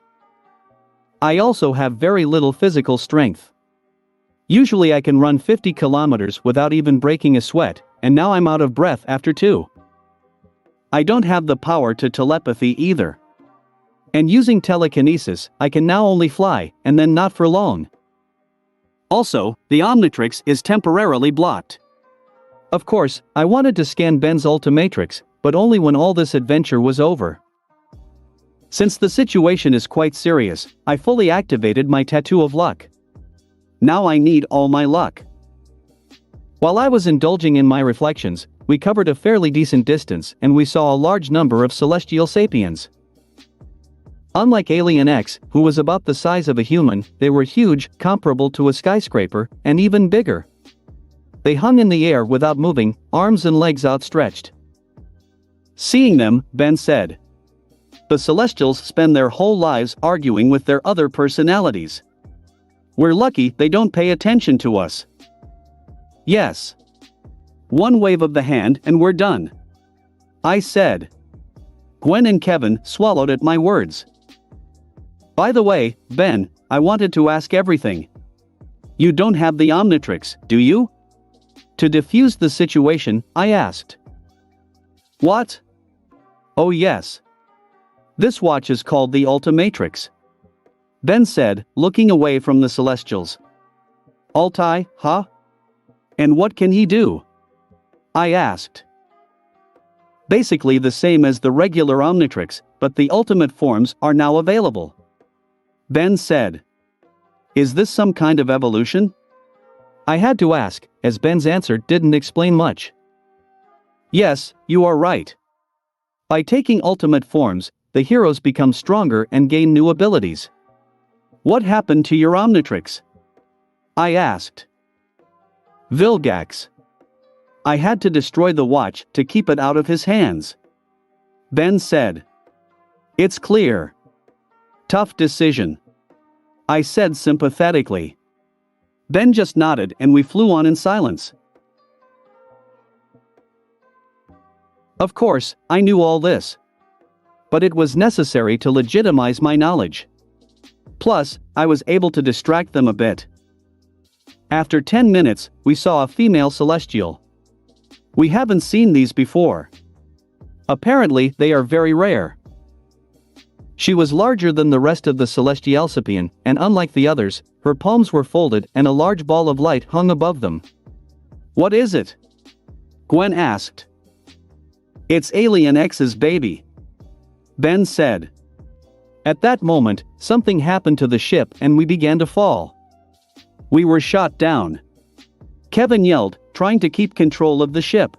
I also have very little physical strength. Usually I can run 50 kilometers without even breaking a sweat, and now I'm out of breath after 2. I don't have the power to telepathy either. And using telekinesis, I can now only fly, and then not for long. Also, the Omnitrix is temporarily blocked. Of course, I wanted to scan Ben's Ultimatrix, but only when all this adventure was over. Since the situation is quite serious, I fully activated my Tattoo of Luck. Now I need all my luck. While I was indulging in my reflections, we covered a fairly decent distance and we saw a large number of celestial sapiens. Unlike Alien X, who was about the size of a human, they were huge, comparable to a skyscraper, and even bigger. They hung in the air without moving, arms and legs outstretched. Seeing them, Ben said. The Celestials spend their whole lives arguing with their other personalities. We're lucky they don't pay attention to us. Yes. One wave of the hand and we're done. I said. Gwen and Kevin swallowed at my words. By the way, Ben, I wanted to ask everything. You don't have the Omnitrix, do you? To defuse the situation, I asked. What? Oh yes. This watch is called the Ultimatrix. Ben said, looking away from the Celestials. Ulti, huh? And what can he do? I asked. Basically the same as the regular Omnitrix, but the ultimate forms are now available. Ben said. Is this some kind of evolution? I had to ask, as Ben's answer didn't explain much. Yes, you are right. By taking ultimate forms, the heroes become stronger and gain new abilities. What happened to your Omnitrix? I asked. Vilgax. I had to destroy the watch to keep it out of his hands. Ben said. It's clear. Tough decision. I said sympathetically. Ben just nodded and we flew on in silence. Of course, I knew all this. But it was necessary to legitimize my knowledge. Plus, I was able to distract them a bit. After 10 minutes, we saw a female celestial. We haven't seen these before. Apparently, they are very rare. She was larger than the rest of the Celestialcipian, and unlike the others, her palms were folded and a large ball of light hung above them. What is it? Gwen asked. It's Alien X's baby. Ben said. At that moment, something happened to the ship and we began to fall. We were shot down. Kevin yelled, trying to keep control of the ship.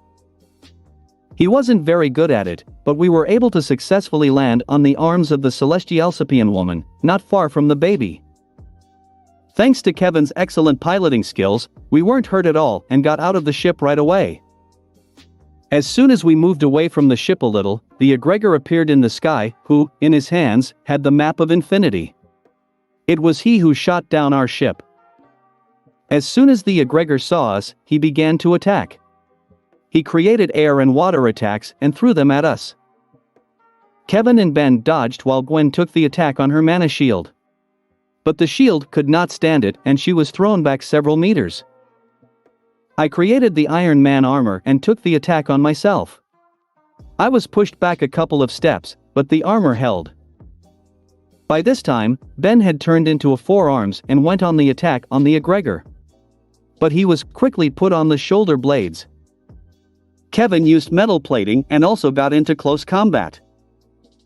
He wasn't very good at it, but we were able to successfully land on the arms of the Celestialcipian woman, not far from the baby. Thanks to Kevin's excellent piloting skills, we weren't hurt at all and got out of the ship right away. As soon as we moved away from the ship a little, the Aggregor appeared in the sky, who, in his hands, had the map of infinity. It was he who shot down our ship. As soon as the Aggregor saw us, he began to attack. He created air and water attacks and threw them at us. Kevin and Ben dodged while Gwen took the attack on her mana shield. But the shield could not stand it and she was thrown back several meters. I created the Iron Man armor and took the attack on myself. I was pushed back a couple of steps, but the armor held. By this time, Ben had turned into a four-arms and went on the attack on the Aggregor. But he was quickly put on the shoulder blades. Kevin used metal plating and also got into close combat.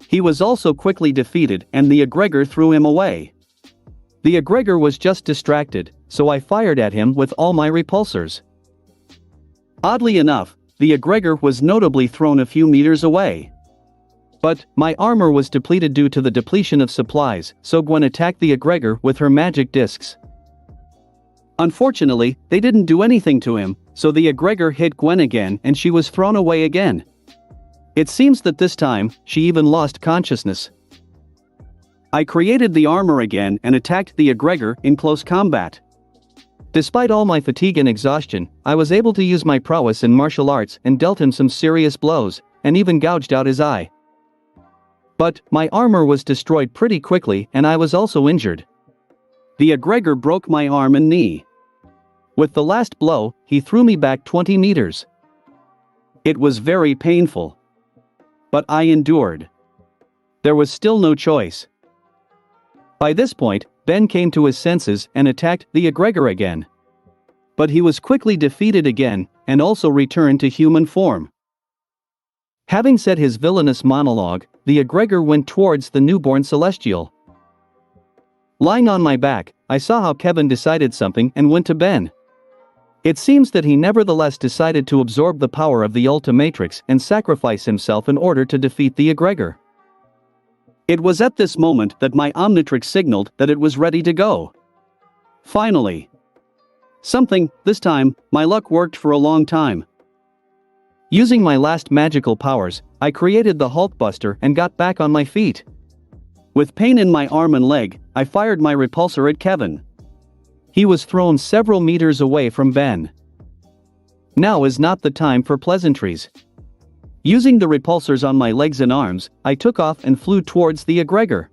He was also quickly defeated and the Aggregor threw him away. The Aggregor was just distracted, so I fired at him with all my repulsors. Oddly enough, the Aggregor was notably thrown a few meters away. But my armor was depleted due to the depletion of supplies, so Gwen attacked the Aggregor with her magic discs. Unfortunately, they didn't do anything to him, so the Aggregor hit Gwen again and she was thrown away again. It seems that this time, she even lost consciousness. I created the armor again and attacked the Aggregor in close combat. Despite all my fatigue and exhaustion, I was able to use my prowess in martial arts and dealt him some serious blows, and even gouged out his eye. But my armor was destroyed pretty quickly and I was also injured. The Aggregor broke my arm and knee. With the last blow, he threw me back 20 meters. It was very painful. But I endured. There was still no choice. By this point, Ben came to his senses and attacked the Aggregor again. But he was quickly defeated again, and also returned to human form. Having said his villainous monologue, the Aggregor went towards the newborn Celestial. Lying on my back, I saw how Kevin decided something and went to Ben. It seems that he nevertheless decided to absorb the power of the Ultimatrix and sacrifice himself in order to defeat the Aggregor. It was at this moment that my Omnitrix signaled that it was ready to go. Finally. This time, my luck worked for a long time. Using my last magical powers, I created the Hulkbuster and got back on my feet. With pain in my arm and leg, I fired my repulsor at Kevin. He was thrown several meters away from Ben. Now is not the time for pleasantries. Using the repulsors on my legs and arms, I took off and flew towards the Aggregor.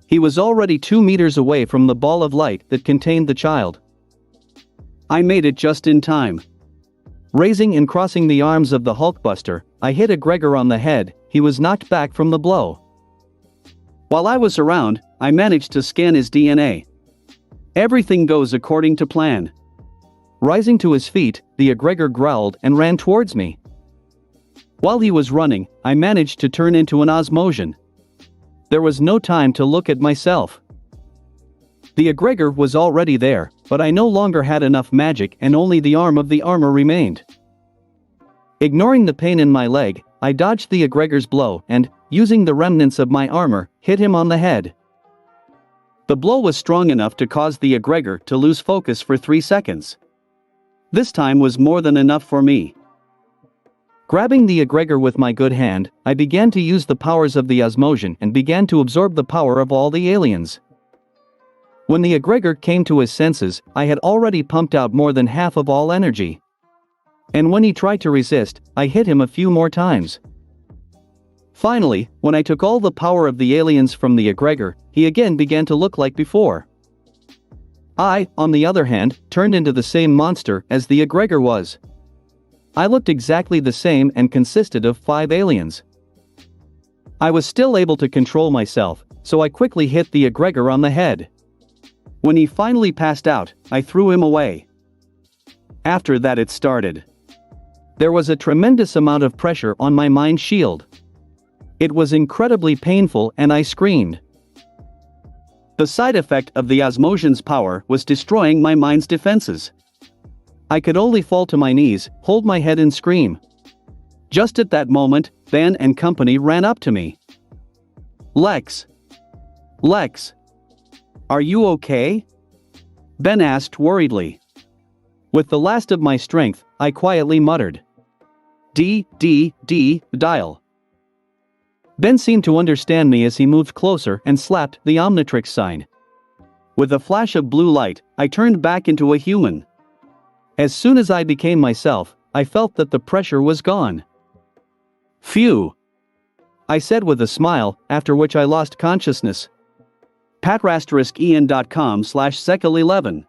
He was already 2 meters away from the ball of light that contained the child. I made it just in time. Raising and crossing the arms of the Hulkbuster, I hit Aggregor on the head. He was knocked back from the blow. While I was around, I managed to scan his DNA. Everything goes according to plan. Rising to his feet, the Aggregor growled and ran towards me. While he was running, I managed to turn into an Osmosion. There was no time to look at myself. The Aggregor was already there, but I no longer had enough magic and only the arm of the armor remained. Ignoring the pain in my leg, I dodged the Aggregor's blow and, using the remnants of my armor, hit him on the head. The blow was strong enough to cause the Aggregor to lose focus for 3 seconds. This time was more than enough for me. Grabbing the Aggregor with my good hand, I began to use the powers of the Osmosion and began to absorb the power of all the aliens. When the Aggregor came to his senses, I had already pumped out more than half of all energy. And when he tried to resist, I hit him a few more times. Finally, when I took all the power of the aliens from the Aggregor, he again began to look like before. I, on the other hand, turned into the same monster as the Aggregor was. I looked exactly the same and consisted of 5 aliens. I was still able to control myself, so I quickly hit the Aggregor on the head. When he finally passed out, I threw him away. After that it started. There was a tremendous amount of pressure on my mind shield. It was incredibly painful and I screamed. The side effect of the Osmosion's power was destroying my mind's defenses. I could only fall to my knees, hold my head and scream. Just at that moment, Ben and company ran up to me. Lex. Lex. Are you okay? Ben asked worriedly. With the last of my strength, I quietly muttered. Dial. Ben seemed to understand me as he moved closer and slapped the Omnitrix sign. With a flash of blue light, I turned back into a human. As soon as I became myself, I felt that the pressure was gone. Phew! I said with a smile, after which I lost consciousness. patr*en.com/sekal11.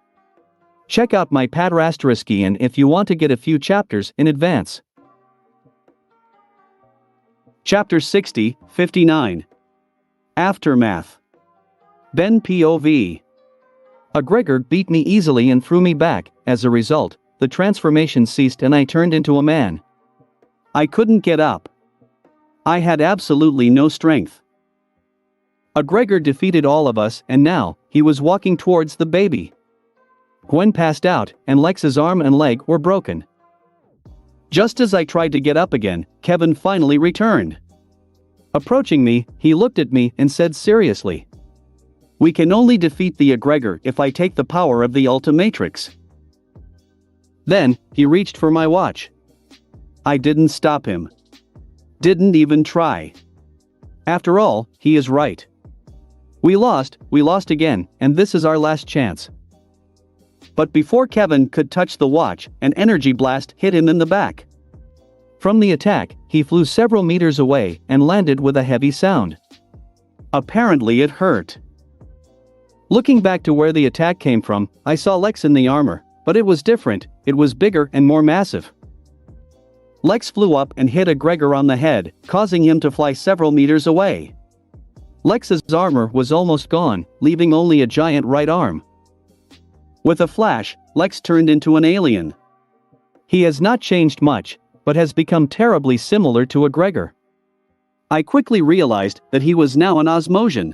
Check out my patr*en if you want to get a few chapters in advance. Chapter 60, 59. Aftermath. Ben POV. Aggregor beat me easily and threw me back. As a result, the transformation ceased and I turned into a man. I couldn't get up. I had absolutely no strength. Aggregor defeated all of us and now, he was walking towards the baby. Gwen passed out and Lex's arm and leg were broken. Just as I tried to get up again, Kevin finally returned. Approaching me, he looked at me and said seriously. We can only defeat the Aggregor if I take the power of the Ultimatrix. Then, he reached for my watch. I didn't stop him. Didn't even try. After all, he is right. We lost again, and this is our last chance. But before Kevin could touch the watch, an energy blast hit him in the back. From the attack, he flew several meters away and landed with a heavy sound. Apparently it hurt. Looking back to where the attack came from, I saw Lex in the armor, but it was different, it was bigger and more massive. Lex flew up and hit Aggregor on the head, causing him to fly several meters away. Lex's armor was almost gone, leaving only a giant right arm. With a flash, Lex turned into an alien. He has not changed much, but has become terribly similar to Aggregor. I quickly realized that he was now an Osmosion.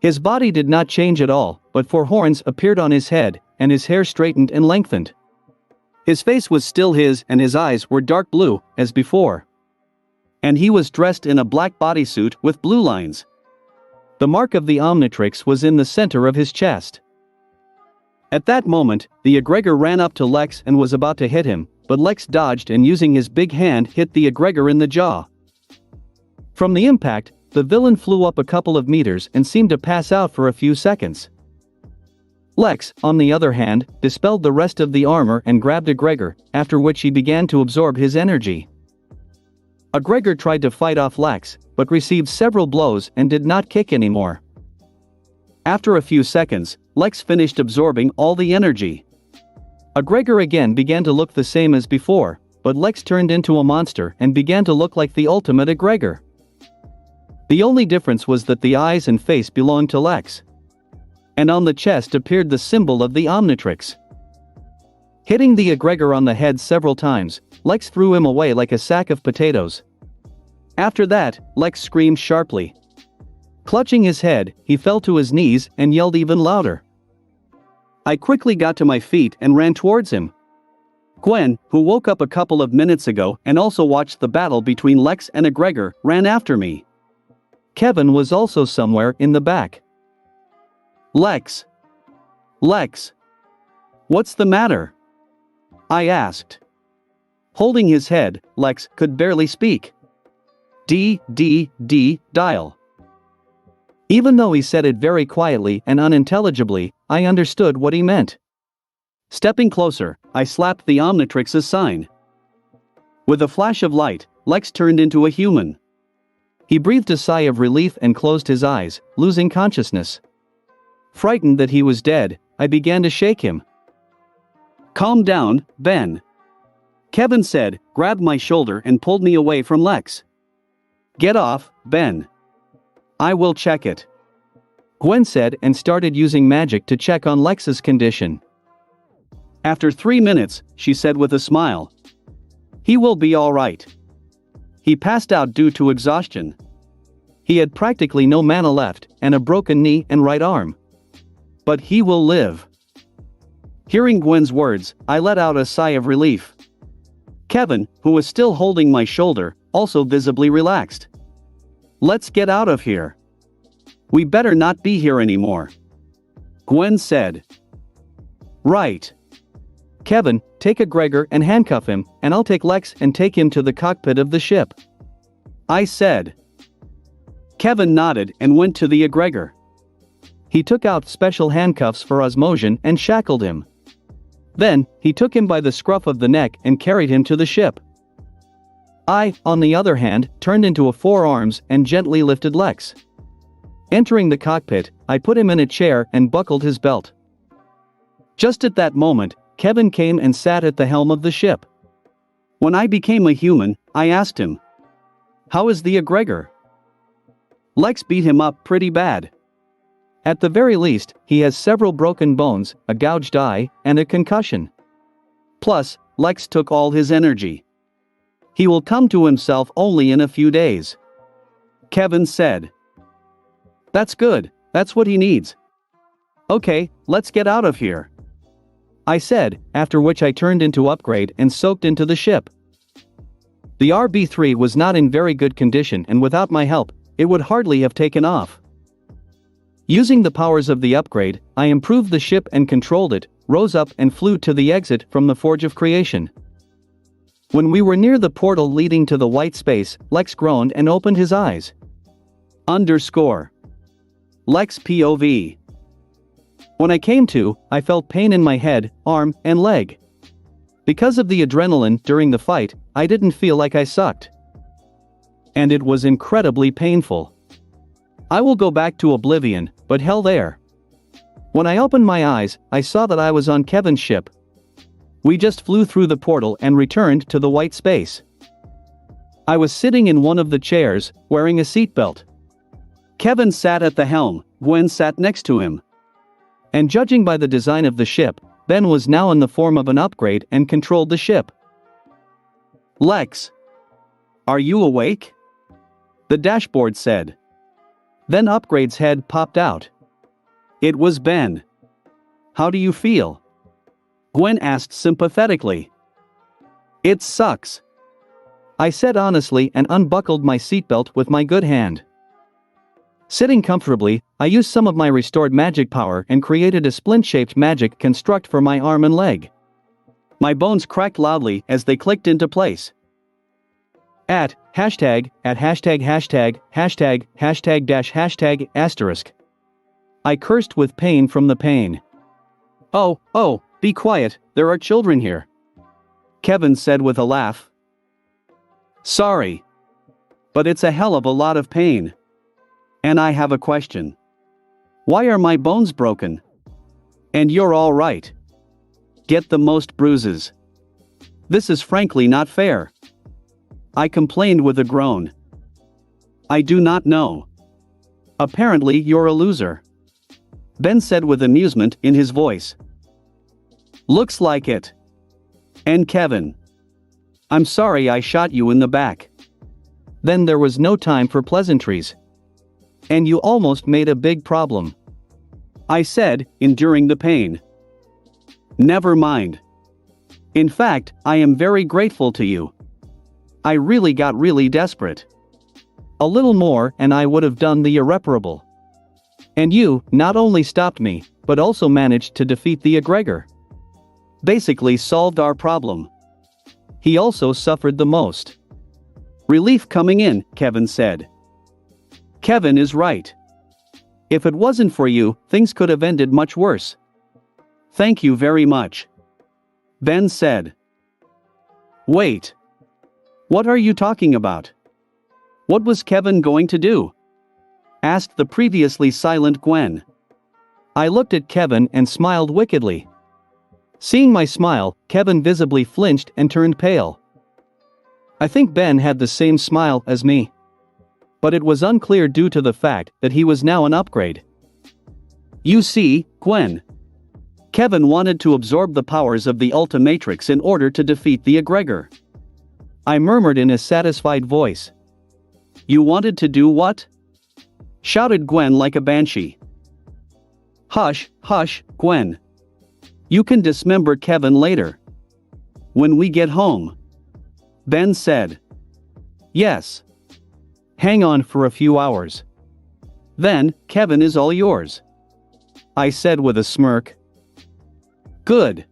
His body did not change at all, but 4 horns appeared on his head, and his hair straightened and lengthened. His face was still his and his eyes were dark blue, as before. And he was dressed in a black bodysuit with blue lines. The mark of the Omnitrix was in the center of his chest. At that moment, the Aggregor ran up to Lex and was about to hit him, but Lex dodged and using his big hand hit the Aggregor in the jaw. From the impact, the villain flew up a couple of meters and seemed to pass out for a few seconds. Lex, on the other hand, dispelled the rest of the armor and grabbed Aggregor, after which he began to absorb his energy. Aggregor tried to fight off Lex, but received several blows and did not kick anymore. After a few seconds, Lex finished absorbing all the energy. Aggregor again began to look the same as before, but Lex turned into a monster and began to look like the ultimate Aggregor. The only difference was that the eyes and face belonged to Lex. And on the chest appeared the symbol of the Omnitrix. Hitting the Aggregor on the head several times, Lex threw him away like a sack of potatoes. After that, Lex screamed sharply. Clutching his head, he fell to his knees and yelled even louder. I quickly got to my feet and ran towards him. Gwen, who woke up a couple of minutes ago and also watched the battle between Lex and Aggregor, ran after me. Kevin was also somewhere in the back. Lex. Lex. What's the matter? I asked. Holding his head, Lex could barely speak. Dial. Even though he said it very quietly and unintelligibly, I understood what he meant. Stepping closer, I slapped the Omnitrix's sign. With a flash of light, Lex turned into a human. He breathed a sigh of relief and closed his eyes, losing consciousness. Frightened that he was dead, I began to shake him. Calm down, Ben. Kevin said, grabbed my shoulder and pulled me away from Lex. Get off, Ben. I will check it. Gwen said and started using magic to check on Lex's condition. After 3 minutes, she said with a smile. He will be all right. He passed out due to exhaustion. He had practically no mana left and a broken knee and right arm. But he will live. Hearing Gwen's words, I let out a sigh of relief. Kevin, who was still holding my shoulder, also visibly relaxed. Let's get out of here. We better not be here anymore. Gwen said. Right. Kevin, take Aggregor and handcuff him, and I'll take Lex and take him to the cockpit of the ship. I said. Kevin nodded and went to the Aggregor. He took out special handcuffs for Osmosion and shackled him. Then, he took him by the scruff of the neck and carried him to the ship. I, on the other hand, turned into a forearms and gently lifted Lex. Entering the cockpit, I put him in a chair and buckled his belt. Just at that moment, Kevin came and sat at the helm of the ship. When I became a human, I asked him, how is the Aggregor? Lex beat him up pretty bad. At the very least, he has several broken bones, a gouged eye, and a concussion. Plus, Lex took all his energy. He will come to himself only in a few days. Kevin said. That's good, that's what he needs. Okay, let's get out of here. I said, after which I turned into Upgrade and soaked into the ship. The RB-3 was not in very good condition and without my help, it would hardly have taken off. Using the powers of the Upgrade, I improved the ship and controlled it, rose up and flew to the exit from the Forge of Creation. When we were near the portal leading to the white space, Lex groaned and opened his eyes. Lex POV. When I came to, I felt pain in my head, arm, and leg. Because of the adrenaline during the fight, I didn't feel like I sucked. And it was incredibly painful. I will go back to Oblivion, but hell there. When I opened my eyes, I saw that I was on Kevin's ship. We just flew through the portal and returned to the white space. I was sitting in one of the chairs, wearing a seatbelt. Kevin sat at the helm, Gwen sat next to him. And judging by the design of the ship, Ben was now in the form of an upgrade and controlled the ship. Lex. Are you awake? The dashboard said. Then Upgrade's head popped out. It was Ben. How do you feel? Gwen asked sympathetically. It sucks. I said honestly and unbuckled my seatbelt with my good hand. Sitting comfortably, I used some of my restored magic power and created a splint-shaped magic construct for my arm and leg. My bones cracked loudly as they clicked into place. At hashtag asterisk. I cursed with pain from the pain. Oh, be quiet, there are children here. Kevin said with a laugh. Sorry. But it's a hell of a lot of pain. And I have a question. Why are my bones broken? And you're all right. Get the most bruises. This is frankly not fair. I complained with a groan. I do not know. Apparently you're a loser. Ben said with amusement in his voice. Looks like it. And Kevin. I'm sorry I shot you in the back.
Then there was no time for pleasantries. And you almost made a big problem.
I said, enduring the pain. Never mind. In fact, I am very grateful to you. I really got really desperate. A little more and I would have done the irreparable. And you not only stopped me, but also managed to defeat the Aggregor. Basically solved our problem. He also suffered the most. Relief coming in, Kevin said. Kevin is right. If it wasn't for you, things could have ended much worse. Thank you very much. Ben said. Wait. What are you talking about? What was Kevin going to do? Asked the previously silent Gwen. I looked at Kevin and smiled wickedly. Seeing my smile, Kevin visibly flinched and turned pale. I think Ben had the same smile as me. But it was unclear due to the fact that he was now an upgrade. You see, Gwen. Kevin wanted to absorb the powers of the Ultimatrix in order to defeat the Aggregor. I murmured in a satisfied voice. You wanted to do what? Shouted Gwen like a banshee. Hush, hush, Gwen. You can dismember Kevin later. When we get home. Ben said. Yes. Hang on for a few hours. Then, Kevin is all yours. I said with a smirk. Good.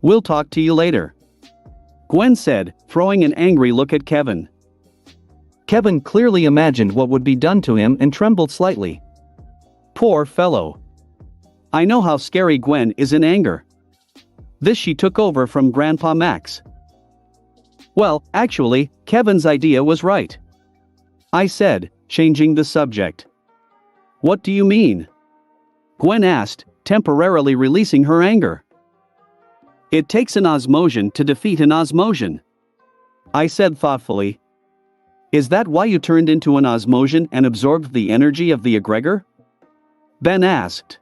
We'll talk to you later. Gwen said, throwing an angry look at Kevin. Kevin clearly imagined what would be done to him and trembled slightly. Poor fellow. I know how scary Gwen is in anger. This she took over from Grandpa Max. Well, actually, Kevin's idea was right. I said, changing the subject. What do you mean? Gwen asked, temporarily releasing her anger. It takes an Osmosion to defeat an Osmosion. I said thoughtfully. Is that why you turned into an Osmosion and absorbed the energy of the Aggregor? Ben asked.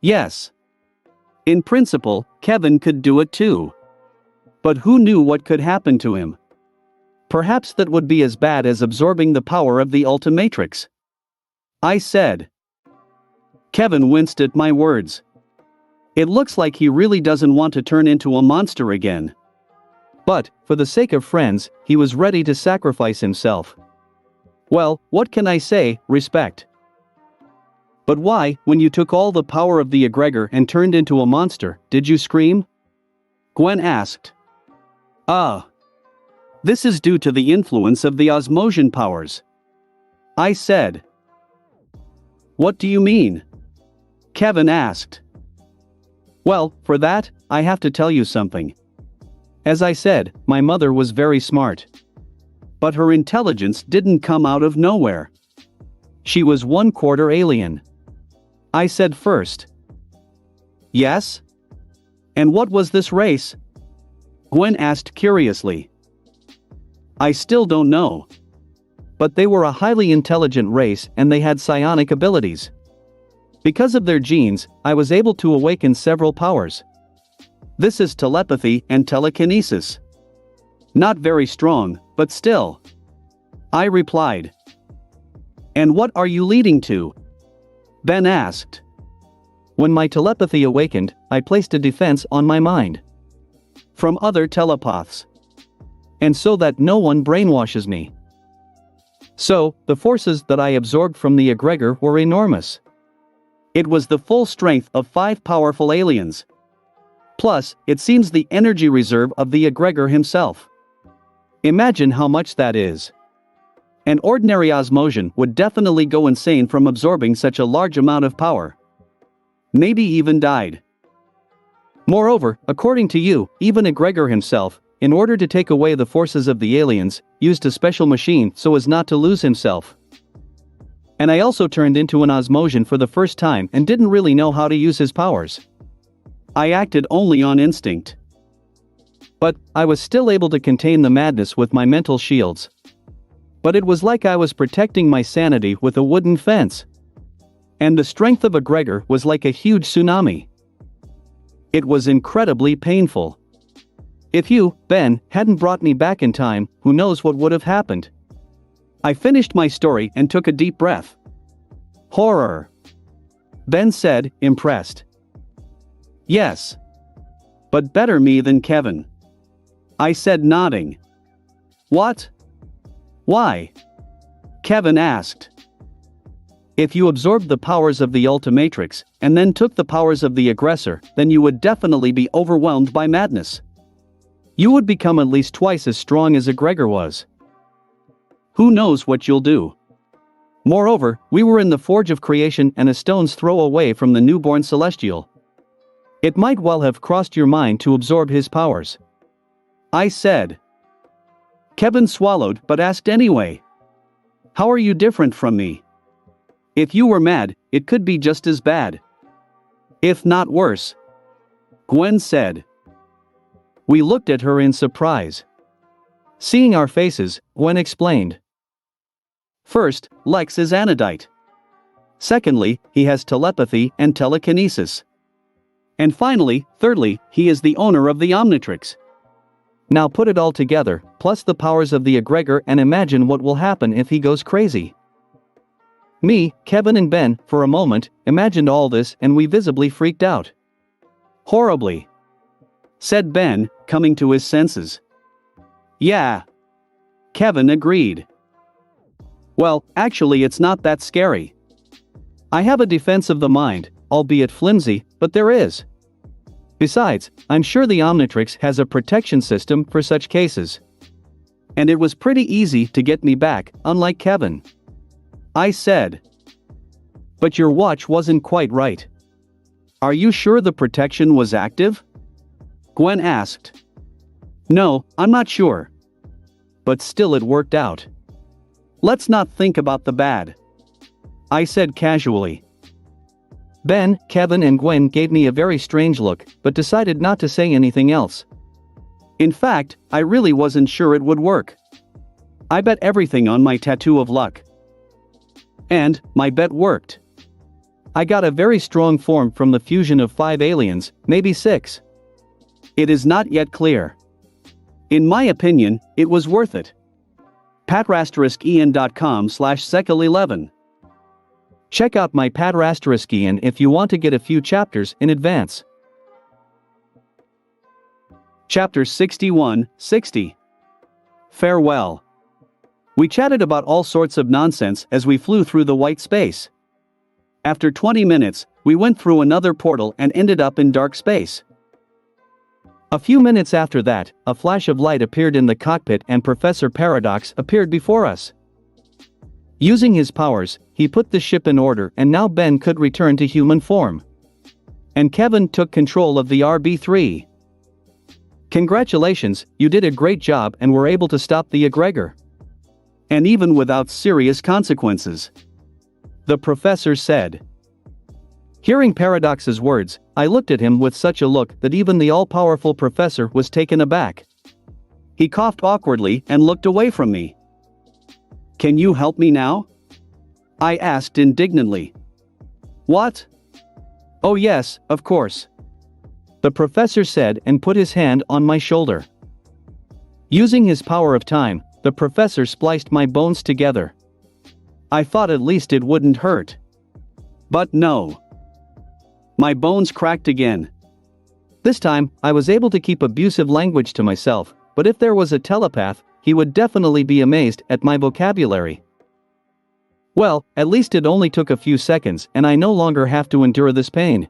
Yes. In principle, Kevin could do it too. But who knew what could happen to him? Perhaps that would be as bad as absorbing the power of the Ultimatrix. I said. Kevin winced at my words. It looks like he really doesn't want to turn into a monster again. But, for the sake of friends, he was ready to sacrifice himself. Well, what can I say, respect. But why, when you took all the power of the Aggregor and turned into a monster, did you scream? Gwen asked. This is due to the influence of the Osmosion powers. I said. What do you mean? Kevin asked. Well, for that, I have to tell you something. As I said, my mother was very smart. But her intelligence didn't come out of nowhere. She was 1/4 alien. I said first. Yes? And what was this race? Gwen asked curiously. I still don't know. But they were a highly intelligent race and they had psionic abilities. Because of their genes, I was able to awaken several powers. This is telepathy and telekinesis. Not very strong, but still. I replied. And what are you leading to? Ben asked. When my telepathy awakened, I placed a defense on my mind. From other telepaths. And so that no one brainwashes me. So, the forces that I absorbed from the Aggregor were enormous. It was the full strength of 5 powerful aliens. Plus, it seems the energy reserve of the Aggregor himself. Imagine how much that is. An ordinary Osmosion would definitely go insane from absorbing such a large amount of power. Maybe even died. Moreover, according to you, even Aggregor himself, in order to take away the forces of the aliens, used a special machine so as not to lose himself. And I also turned into an Osmosion for the first time and didn't really know how to use his powers. I acted only on instinct. But, I was still able to contain the madness with my mental shields. But it was like I was protecting my sanity with a wooden fence. And the strength of Aggregor was like a huge tsunami. It was incredibly painful.
If you, Ben, hadn't brought me back in time, who knows what would have happened.
I finished my story and took a deep breath. Horror. Ben said, impressed. Yes. But better me than Kevin. I said, nodding. What? Why? Kevin asked. If you absorbed the powers of the Ultimatrix, and then took the powers of the aggressor, then you would definitely be overwhelmed by madness. You would become at least twice as strong as Aggregor was. Who knows what you'll do? Moreover, we were in the Forge of Creation and a stone's throw away from the newborn Celestial. It might well have crossed your mind to absorb his powers. I said. Kevin swallowed but asked anyway. How are you different from me? If you were mad, it could be just as bad. If not worse. Gwen said. We looked at her in surprise. Seeing our faces, Gwen explained. First, Lex is anodite. Secondly, he has telepathy and telekinesis. And finally, thirdly, he is the owner of the Omnitrix. Now put it all together, plus the powers of the Aggregor, and imagine what will happen if he goes crazy. Me, Kevin and Ben, for a moment, imagined all this and we visibly freaked out. Horribly. Said Ben, coming to his senses. Yeah. Kevin agreed. Well, actually it's not that scary. I have a defense of the mind, albeit flimsy, but there is. Besides, I'm sure the Omnitrix has a protection system for such cases. And it was pretty easy to get me back, unlike Kevin. I said. But your watch wasn't quite right. Are you sure the protection was active? Gwen asked. No, I'm not sure. But still it worked out. Let's not think about the bad. I said casually. Ben, Kevin and Gwen gave me a very strange look, but decided not to say anything else. In fact, I really wasn't sure it would work. I bet everything on my tattoo of luck. And, my bet worked. I got a very strong form from the fusion of 5 aliens, maybe 6. It is not yet clear. In my opinion, it was worth it. patrasteriskian.com/sekel11. Check out my Patrasteriskian if you want to get a few chapters in advance. Chapter 61-60. Farewell. We chatted about all sorts of nonsense as we flew through the white space. After 20 minutes, we went through another portal and ended up in dark space. A few minutes after that, a flash of light appeared in the cockpit and Professor Paradox appeared before us. Using his powers, he put the ship in order and now Ben could return to human form. And Kevin took control of the RB3. Congratulations, you did a great job and were able to stop the Aggregor. And even without serious consequences. The professor said. Hearing Paradox's words, I looked at him with such a look that even the all-powerful professor was taken aback. He coughed awkwardly and looked away from me. Can you help me now? I asked indignantly. What? Oh yes, of course. The professor said and put his hand on my shoulder. Using his power of time, the professor spliced my bones together. I thought at least it wouldn't hurt. But no. My bones cracked again. This time, I was able to keep abusive language to myself, but if there was a telepath, he would definitely be amazed at my vocabulary. Well, at least it only took a few seconds and I no longer have to endure this pain.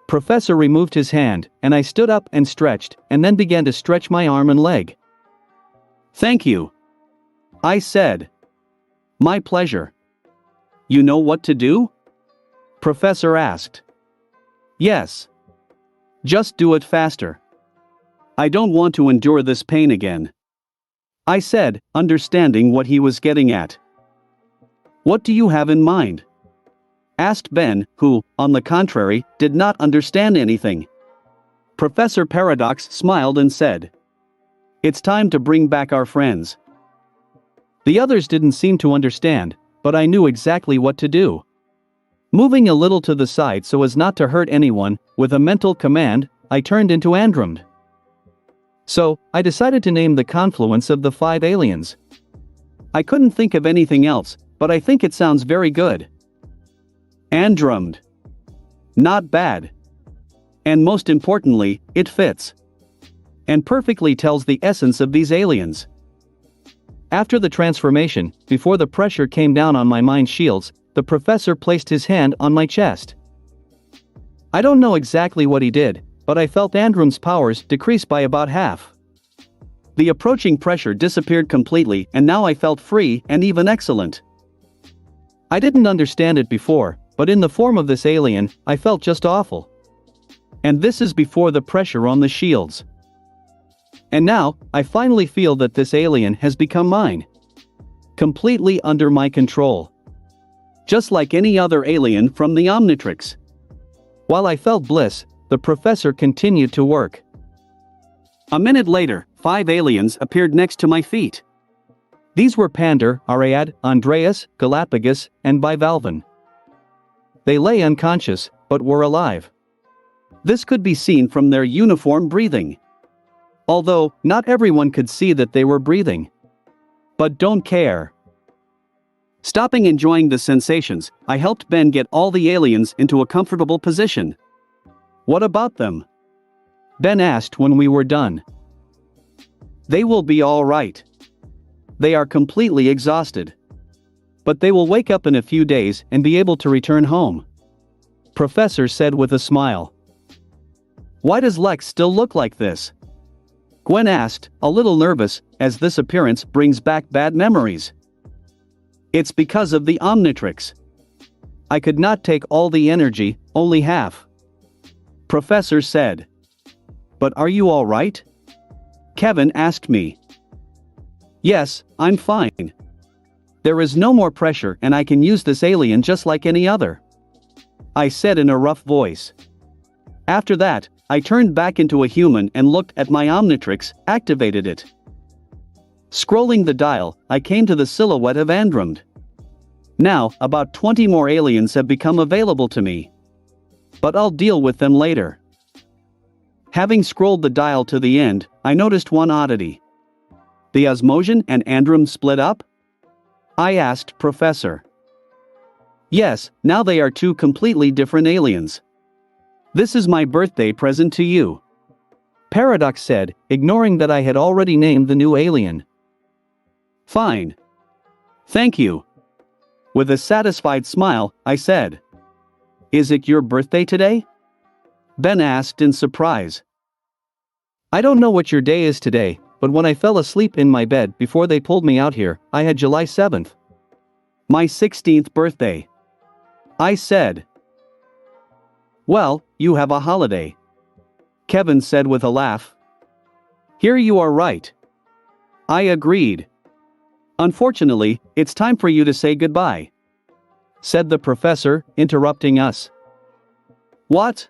Professor removed his hand, and I stood up and stretched, and then began to stretch my arm and leg. Thank you. I said. My pleasure. You know what to do? Professor asked. Yes. Just do it faster. I don't want to endure this pain again. I said, understanding what he was getting at. What do you have in mind? Asked Ben, who, on the contrary, did not understand anything. Professor Paradox smiled and said. It's time to bring back our friends. The others didn't seem to understand, but I knew exactly what to do. Moving a little to the side so as not to hurt anyone, with a mental command, I turned into Andromeda.
So, I decided to name the confluence of the 5 aliens.
I couldn't think of anything else, but I think it sounds very good. Andrommed. Not bad. And most importantly, it fits. And perfectly tells the essence of these aliens.
After the transformation, before the pressure came down on my mind shields, the professor placed his hand on my chest. I don't know exactly what he did, but I felt Androm's powers decrease by about half.
The approaching pressure disappeared completely, and now I felt free and even excellent.
I didn't understand it before, but in the form of this alien, I felt just awful.
And this is before the pressure on the shields.
And now, I finally feel that this alien has become mine. Completely under my control.
Just like any other alien from the Omnitrix.
While I felt bliss, the professor continued to work.
A minute later, 5 aliens appeared next to my feet.
These were Pander, Ariad, Andreas, Galapagos, and Bivalven. They lay unconscious, but were alive.
This could be seen from their uniform breathing. Although, not everyone could see that they were breathing. But don't care. Stopping enjoying the sensations, I helped Ben get all the aliens into a comfortable position. What about them?
Ben asked when we were done.
They will be all right. They are completely exhausted. But they will wake up in a few days and be able to return home.
Professor said with a smile.
Why does Lex still look like this? Gwen asked, a little nervous, as this appearance brings back bad memories. It's because of the Omnitrix.
I could not take all the energy, only half.
Professor said. But are you all right? Kevin asked me. Yes, I'm fine. There is no more pressure and I can use this alien just like any other. I said in a rough voice. After that, I turned back into a human and looked at my Omnitrix, activated it. Scrolling the dial, I came to the silhouette of Andrommed. Now, about 20 more aliens have become available to me. But I'll deal with them later. Having scrolled the dial to the end, I noticed one oddity. The Osmosian and Andrommed split up? I asked Professor. Yes, now they are 2 completely different aliens. This is my birthday present to you.
Paradox said, ignoring that I had already named the new alien.
Fine. Thank you. With a satisfied smile, I said. Is it your birthday today? Ben asked in surprise.
I don't know what your day is today, but when I fell asleep in my bed before they pulled me out here, I had July 7th.
My 16th birthday. I said. Well, you have a holiday. Kevin said with a laugh. Here you are right. I agreed. Unfortunately, it's time for you to say goodbye. Said the professor, interrupting us. What?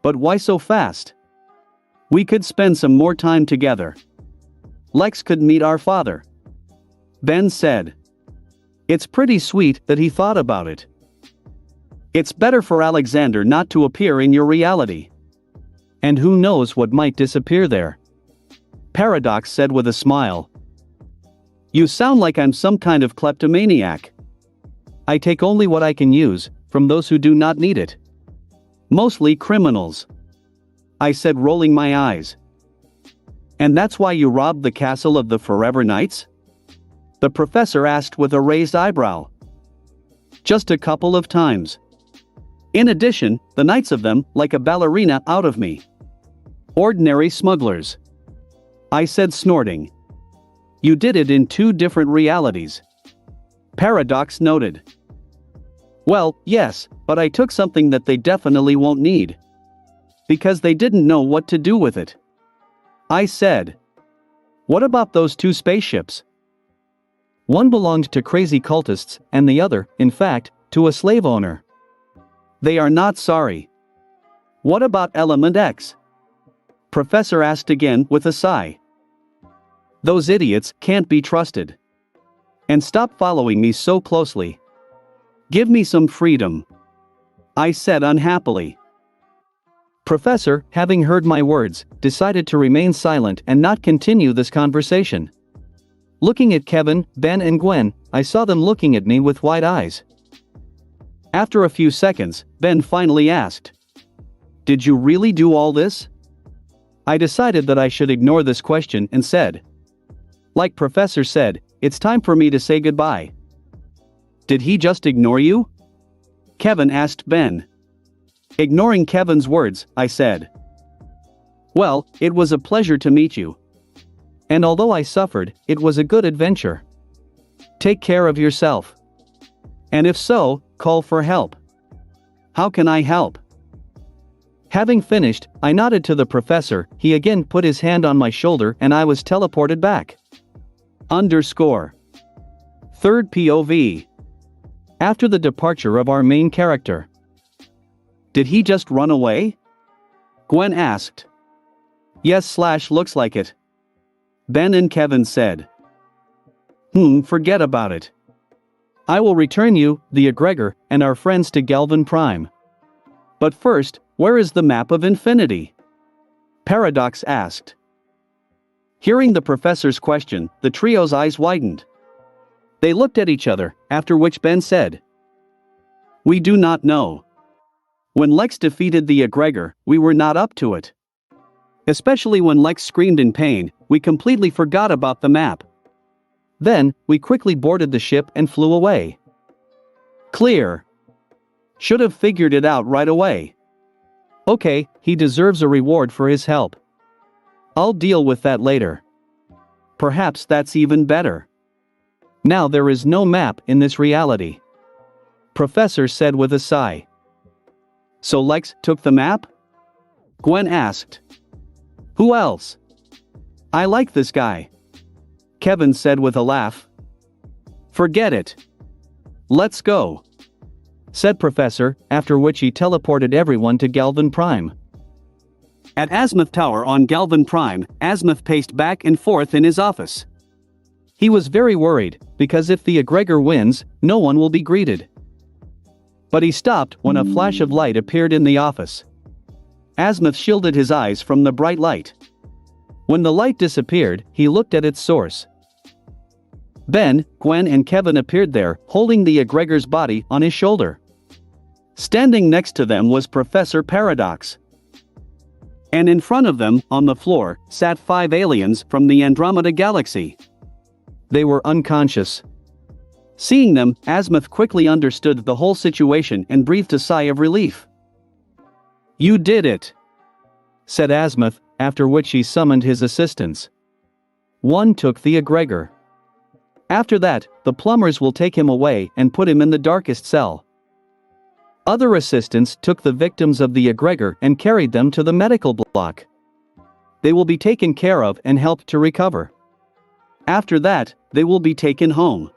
But why so fast? We could spend some more time together. Lex could meet our father. Ben said. It's pretty sweet that he thought about it. It's better for Alexander not to appear in your reality.
And who knows what might disappear there?
Paradox said with a smile. You sound like I'm some kind of kleptomaniac.
I take only what I can use, from those who do not need it.
Mostly criminals. I said, rolling my eyes. And that's why you robbed the castle of the Forever Knights? The professor asked with a raised eyebrow. Just a couple of times. In addition, the knights of them, like a ballerina out of me. Ordinary smugglers. I said, snorting. You did it in 2 different realities. Paradox noted. Well, yes, but I took something that they definitely won't need. Because they didn't know what to do with it. I said. What about those 2 spaceships?
One belonged to crazy cultists, and the other, in fact, to a slave owner.
They are not sorry. What about Element X? Professor asked again with a sigh. Those idiots can't be trusted. And stop following me so closely. Give me some freedom. I said unhappily.
Professor, having heard my words, decided to remain silent and not continue this conversation. Looking at Kevin, Ben and Gwen, I saw them looking at me with wide eyes. After a few seconds, Ben finally asked, "Did you really do all this?" I decided that I should ignore this question and said, "Like Professor said, it's time for me to say goodbye." "Did he just ignore you?" Kevin asked Ben. Ignoring Kevin's words, I said, "Well, it was a pleasure to meet you. And although I suffered, it was a good adventure. Take care of yourself. And if so, call for help." "How can I help?" Having finished, I nodded to the professor, he again put his hand on my shoulder and I was teleported back. Third POV. After the departure of our main character. "Did he just run away?" Gwen asked. "Yes, looks like it." Ben and Kevin said. Forget about it. I will return you, the Aggregor, and our friends to Galvan Prime. But first, where is the map of infinity? Paradox asked. Hearing the professor's question, the trio's eyes widened. They looked at each other, after which Ben said, "We do not know. When Lex defeated the Aggregor, we were not up to it. Especially when Lex screamed in pain, we completely forgot about the map. Then, we quickly boarded the ship and flew away." Clear. Should have figured it out right away. Okay, he deserves a reward for his help. I'll deal with that later. Perhaps that's even better. Now there is no map in this reality. Professor said with a sigh. So Lex took the map? Gwen asked. Who else? I like this guy. Kevin said with a laugh. Forget it. Let's go, said Professor, after which he teleported everyone to Galvan Prime. At Azimuth Tower on Galvan Prime, Azimuth paced back and forth in his office. He was very worried, because if the Aggregor wins, no one will be greeted. But he stopped when a flash of light appeared in the office. Azimuth shielded his eyes from the bright light. When the light disappeared, he looked at its source. Ben, Gwen and Kevin appeared there, holding the Aggregor's body on his shoulder. Standing next to them was Professor Paradox. And in front of them, on the floor, sat 5 aliens from the Andromeda Galaxy. They were unconscious. Seeing them, Azimuth quickly understood the whole situation and breathed a sigh of relief. You did it, said Azimuth, after which he summoned his assistants. One took the Aggregor. After that, the plumbers will take him away and put him in the darkest cell. Other assistants took the victims of the Aggregor and carried them to the medical block. They will be taken care of and helped to recover. After that, they will be taken home.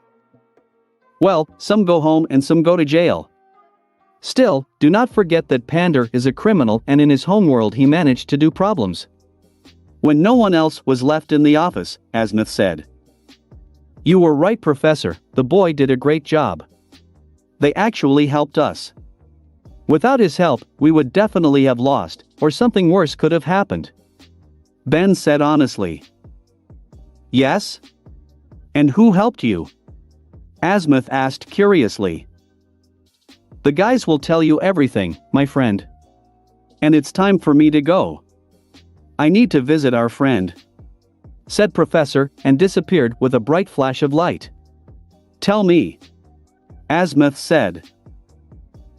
Well, some go home and some go to jail. Still, do not forget that Pander is a criminal and in his homeworld he managed to do problems. When no one else was left in the office, Azimuth said. You were right, Professor, the boy did a great job. They actually helped us. Without his help, we would definitely have lost, or something worse could have happened. Ben said honestly. Yes? And who helped you? Azimuth asked curiously. The guys will tell you everything, my friend. And it's time for me to go. I need to visit our friend, said Professor, and disappeared with a bright flash of light. Tell me, Azimuth said.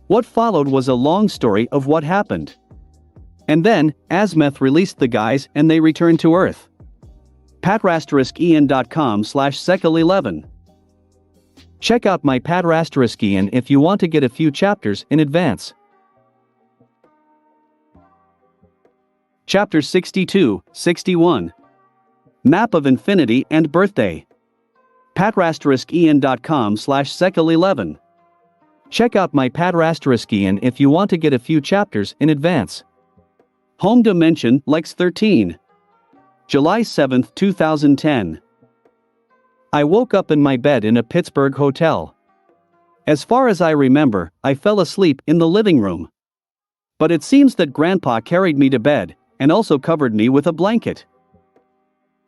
What followed was a long story of what happened. And then, Azimuth released the guys and they returned to Earth. patrasteriskian.com/sekel11. Check out my Patrasteriskian if you want to get a few chapters in advance. Chapter 62-61. Map of Infinity and Birthday. patrasteriskian.com/sekel11. Check out my Patrasteriskian if you want to get a few chapters in advance. Home Dimension Lex 13. July 7, 2010. I woke up in my bed in a Pittsburgh hotel. As far as I remember, I fell asleep in the living room.
But it seems that Grandpa carried me to bed, and also covered me with a blanket.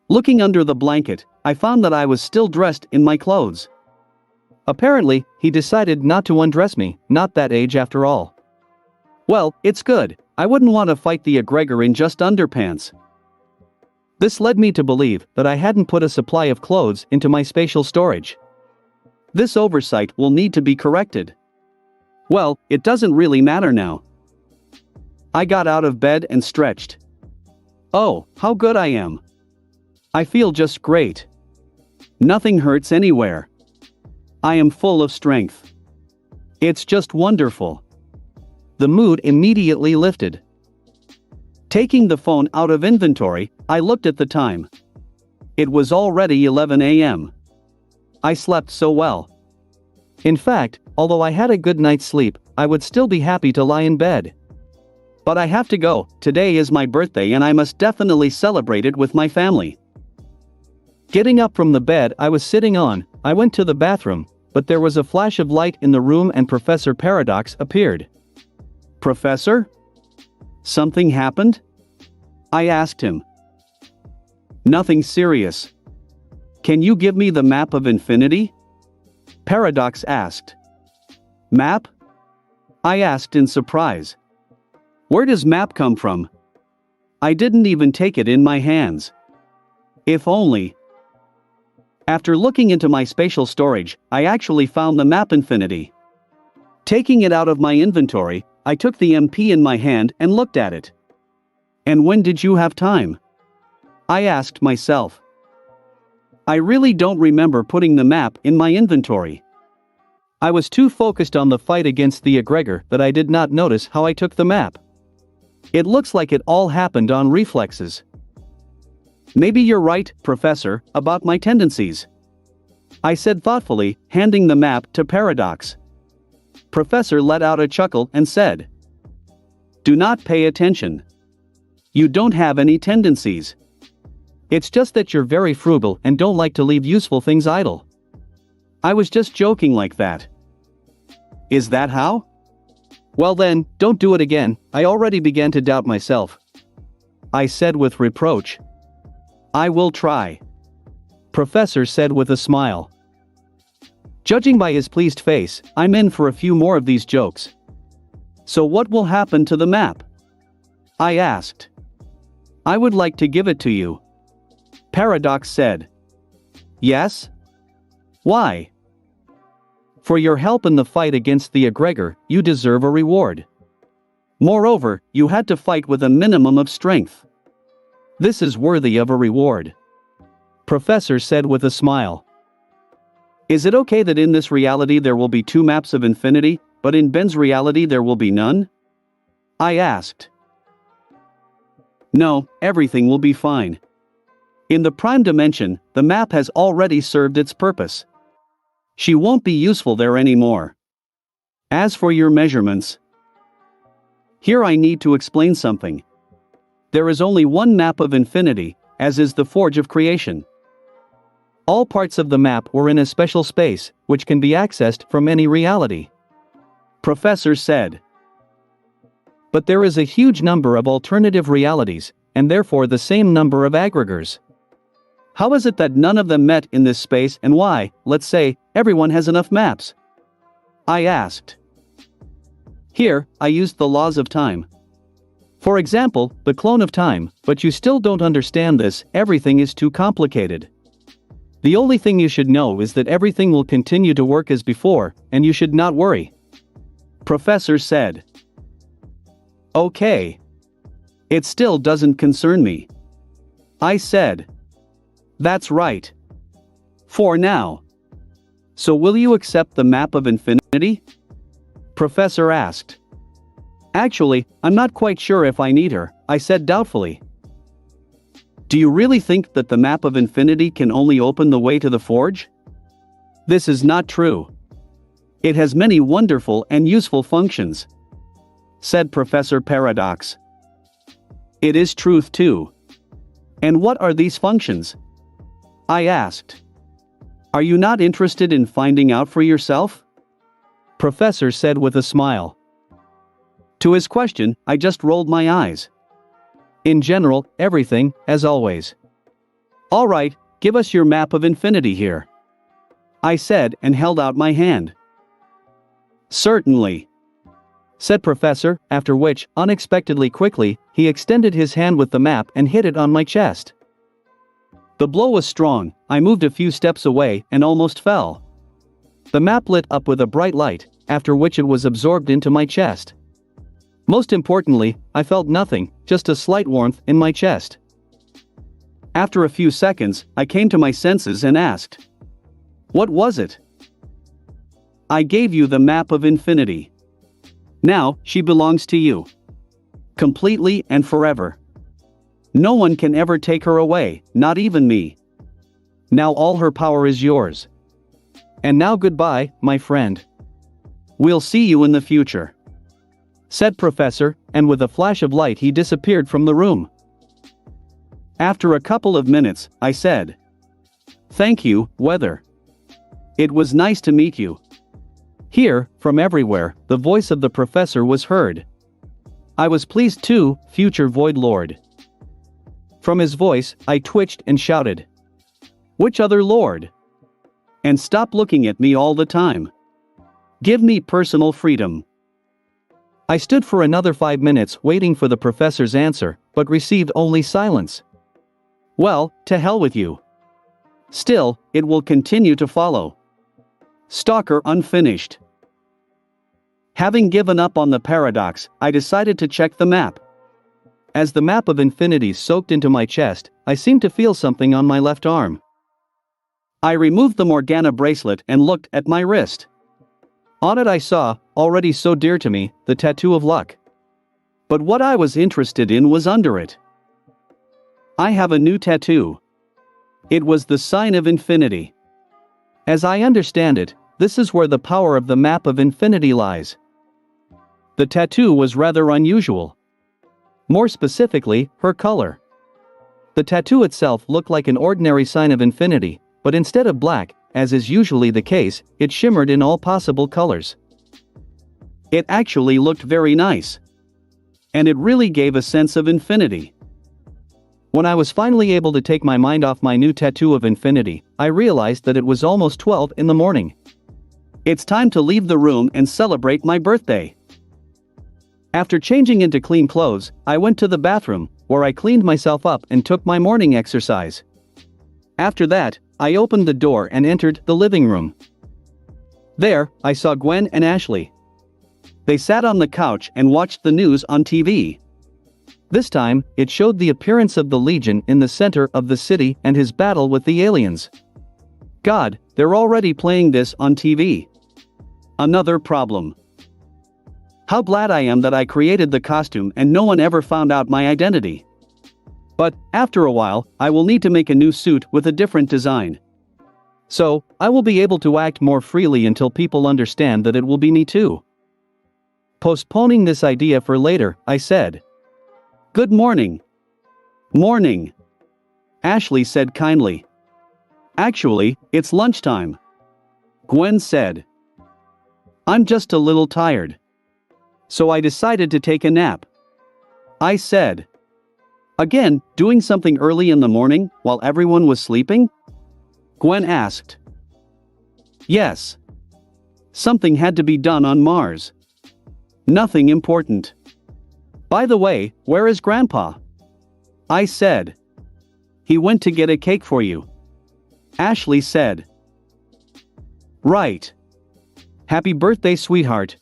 Looking under the blanket, I found that I was still dressed in my clothes.
Apparently, he decided not to undress me, not that age after all.
Well, it's good, I wouldn't want to fight the Aggregor in just underpants.
This led me to believe that I hadn't put a supply of clothes into my spatial storage.
This oversight will need to be corrected. Well, it doesn't really matter now. I got out of bed and stretched. Oh, how good I am. I feel just great. Nothing hurts anywhere. I am full of strength. It's just wonderful.
The mood immediately lifted.
Taking the phone out of inventory, I looked at the time. It was already 11 a.m. I slept so well.
In fact, although I had a good night's sleep, I would still be happy to lie in bed.
But I have to go, today is my birthday and I must definitely celebrate it with my family.
Getting up from the bed I was sitting on, I went to the bathroom, but there was a flash of light in the room and Professor Paradox appeared.
Professor? Something happened? I asked him. Nothing serious. Can you give me the map of infinity? Paradox asked. Map? I asked in surprise. Where does map come from? I didn't even take it in my hands. If only. After looking into my spatial storage, I actually found the map infinity. Taking it out of my inventory, I took the MP in my hand and looked at it. And when did you have time? I asked myself. I really don't remember putting the map in my inventory.
I was too focused on the fight against the Aggregor that I did not notice how I took the map.
It looks like it all happened on reflexes. Maybe you're right, Professor, about my tendencies. I said thoughtfully, handing the map to Paradox. Professor let out a chuckle and said, Do not pay attention. You don't have any tendencies.
It's just that you're very frugal and don't like to leave useful things idle.
I was just joking like that. Is that how?
Well then, don't do it again, I already began to doubt myself.
I said with reproach. I will try.
Professor said with a smile.
Judging by his pleased face, I'm in for a few more of these jokes. So what will happen to the map? I asked. I would like to give it to you. Paradox said. Yes? Why? For your help in the fight against the Aggregor, you deserve a reward. Moreover, you had to fight with a minimum of strength. This is worthy of a reward. Professor said with a smile. Is it okay that in this reality there will be 2 maps of infinity, but in Ben's reality there will be none? I asked. No, everything will be fine. In the prime dimension, the map has already served its purpose. She won't be useful there anymore. As for your measurements, here I need to explain something. There is only one map of infinity, as is the forge of creation. All parts of the map were in a special space, which can be accessed from any reality. Professor said. But there is a huge number of alternative realities, and therefore the same number of aggregors. How is it that none of them met in this space and why, let's say, everyone has enough maps? I asked. Here, I used the laws of time. For example, the clone of time, but you still don't understand this, everything is too complicated. The only thing you should know is that everything will continue to work as before, and you should not worry. Professor said. Okay. It still doesn't concern me. I said. That's right. For now. So will you accept the map of infinity? Professor asked. Actually, I'm not quite sure if I need her, I said doubtfully. Do you really think that the map of infinity can only open the way to the forge? This is not true. It has many wonderful and useful functions, said Professor Paradox. It is truth too. And what are these functions? I asked. Are you not interested in finding out for yourself? Professor said with a smile. To his question, I just rolled my eyes.
In general, everything, as always.
Alright, give us your map of infinity here, I said and held out my hand. Certainly, said Professor, after which, unexpectedly quickly, he extended his hand with the map and hit it on my chest. The blow was strong, I moved a few steps away and almost fell. The map lit up with a bright light, after which it was absorbed into my chest. Most importantly, I felt nothing, just a slight warmth in my chest. After a few seconds, I came to my senses and asked, "What was it?" "I gave you the map of infinity. Now, she belongs to you. Completely and forever. No one can ever take her away, not even me. Now all her power is yours. And now goodbye, my friend. We'll see you in the future," said Professor, and with a flash of light he disappeared from the room. After a couple of minutes, I said, "Thank you, Weather. It was nice to meet you." Here, from everywhere, the voice of the professor was heard. "I was pleased too, future Void Lord." From his voice, I twitched and shouted, "Which other lord? And stop looking at me all the time. Give me personal freedom." I stood for another 5 minutes waiting for the professor's answer, but received only silence. Well, to hell with you. Still, it will continue to follow. Stalker unfinished. Having given up on the paradox, I decided to check the map. As the map of infinity soaked into my chest, I seemed to feel something on my left arm. I removed the Morgana bracelet and looked at my wrist. On it I saw, already so dear to me, the tattoo of luck. But what I was interested in was under it. I have a new tattoo. It was the sign of infinity. As I understand it, this is where the power of the map of infinity lies. The tattoo was rather unusual. More specifically, her color. The tattoo itself looked like an ordinary sign of infinity, but instead of black, as is usually the case, it shimmered in all possible colors. It actually looked very nice. And it really gave a sense of infinity. When I was finally able to take my mind off my new tattoo of infinity, I realized that it was almost 12 in the morning. It's time to leave the room and celebrate my birthday. After changing into clean clothes, I went to the bathroom, where I cleaned myself up and took my morning exercise. After that, I opened the door and entered the living room. There, I saw Gwen and Ashley. They sat on the couch and watched the news on TV. This time, it showed the appearance of the Legion in the center of the city and his battle with the aliens. God, they're already playing this on TV. Another problem. How glad I am that I created the costume and no one ever found out my identity. But, after a while, I will need to make a new suit with a different design. So, I will be able to act more freely until people understand that it will be me too. Postponing this idea for later, I said, "Good morning." "Morning," Ashley said kindly. "Actually, it's lunchtime," Gwen said. "I'm just a little tired. So I decided to take a nap," I said. "Again, doing something early in the morning, while everyone was sleeping?" Gwen asked. "Yes. Something had to be done on Mars. Nothing important." "By the way, where is Grandpa?" I said. "He went to get a cake for you," Ashley said. "Right. Happy birthday, sweetheart,"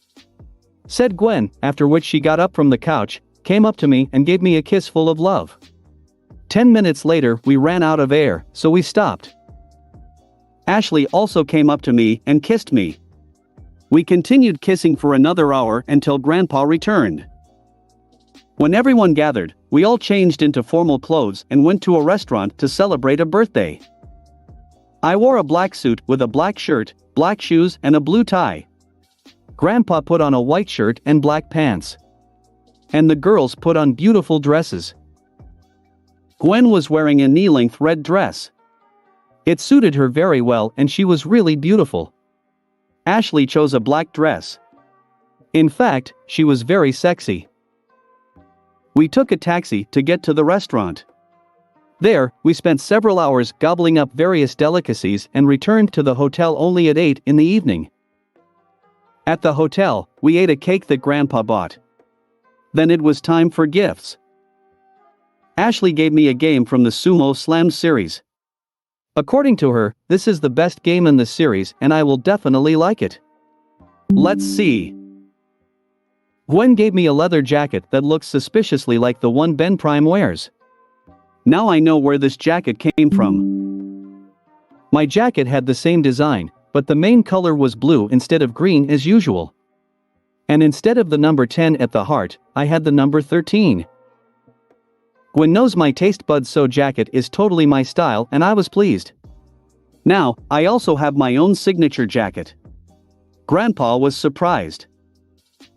said Gwen, after which she got up from the couch, came up to me and gave me a kiss full of love. 10 minutes later we ran out of air, so we stopped. Ashley also came up to me and kissed me. We continued kissing for another hour until Grandpa returned. When everyone gathered, we all changed into formal clothes and went to a restaurant to celebrate a birthday. I wore a black suit with a black shirt, black shoes and a blue tie. Grandpa put on a white shirt and black pants. And the girls put on beautiful dresses. Gwen was wearing a knee-length red dress. It suited her very well and she was really beautiful. Ashley chose a black dress.
In fact, she was very sexy.
We took a taxi to get to the restaurant.
There, we spent several hours gobbling up various delicacies and returned to the hotel only at 8 in the evening.
At the hotel, we ate a cake that Grandpa bought. Then it was time for gifts. Ashley gave me a game from the Sumo Slam series.
According to her, this is the best game in the series and I will definitely like it.
Let's see.
Gwen gave me a leather jacket that looks suspiciously like the one Ben Prime wears.
Now I know where this jacket came from.
My jacket had the same design, but the main color was blue instead of green as usual. And instead of the number 10 at the heart, I had the number 13. Gwen knows my taste buds, so jacket is totally my style and I was pleased.
Now, I also have my own signature jacket. Grandpa was surprised.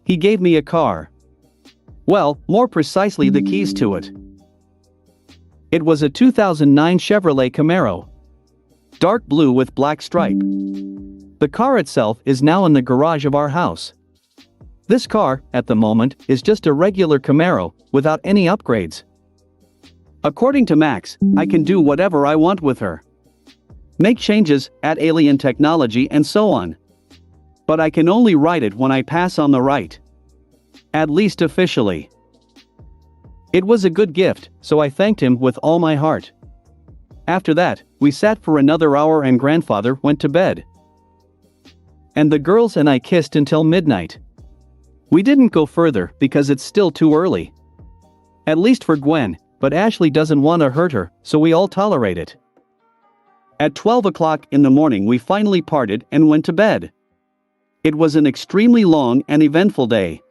He gave me a car. Well, more precisely the keys to it.
It was a 2009 Chevrolet Camaro.
Dark blue with black stripe.
The car itself is now in the garage of our house. This car, at the moment, is just a regular Camaro, without any upgrades.
According to Max, I can do whatever I want with her. Make changes, add alien technology and so on. But I can only ride it when I pass on the right. At least officially.
It was a good gift, so I thanked him with all my heart. After that, we sat for another hour and grandfather went to bed. And the girls and I kissed until midnight. We didn't go further because it's still too early. At least for Gwen, but Ashley doesn't want to hurt her, so we all tolerate it.
At 12 o'clock in the morning we finally parted and went to bed. It was an extremely long and eventful day.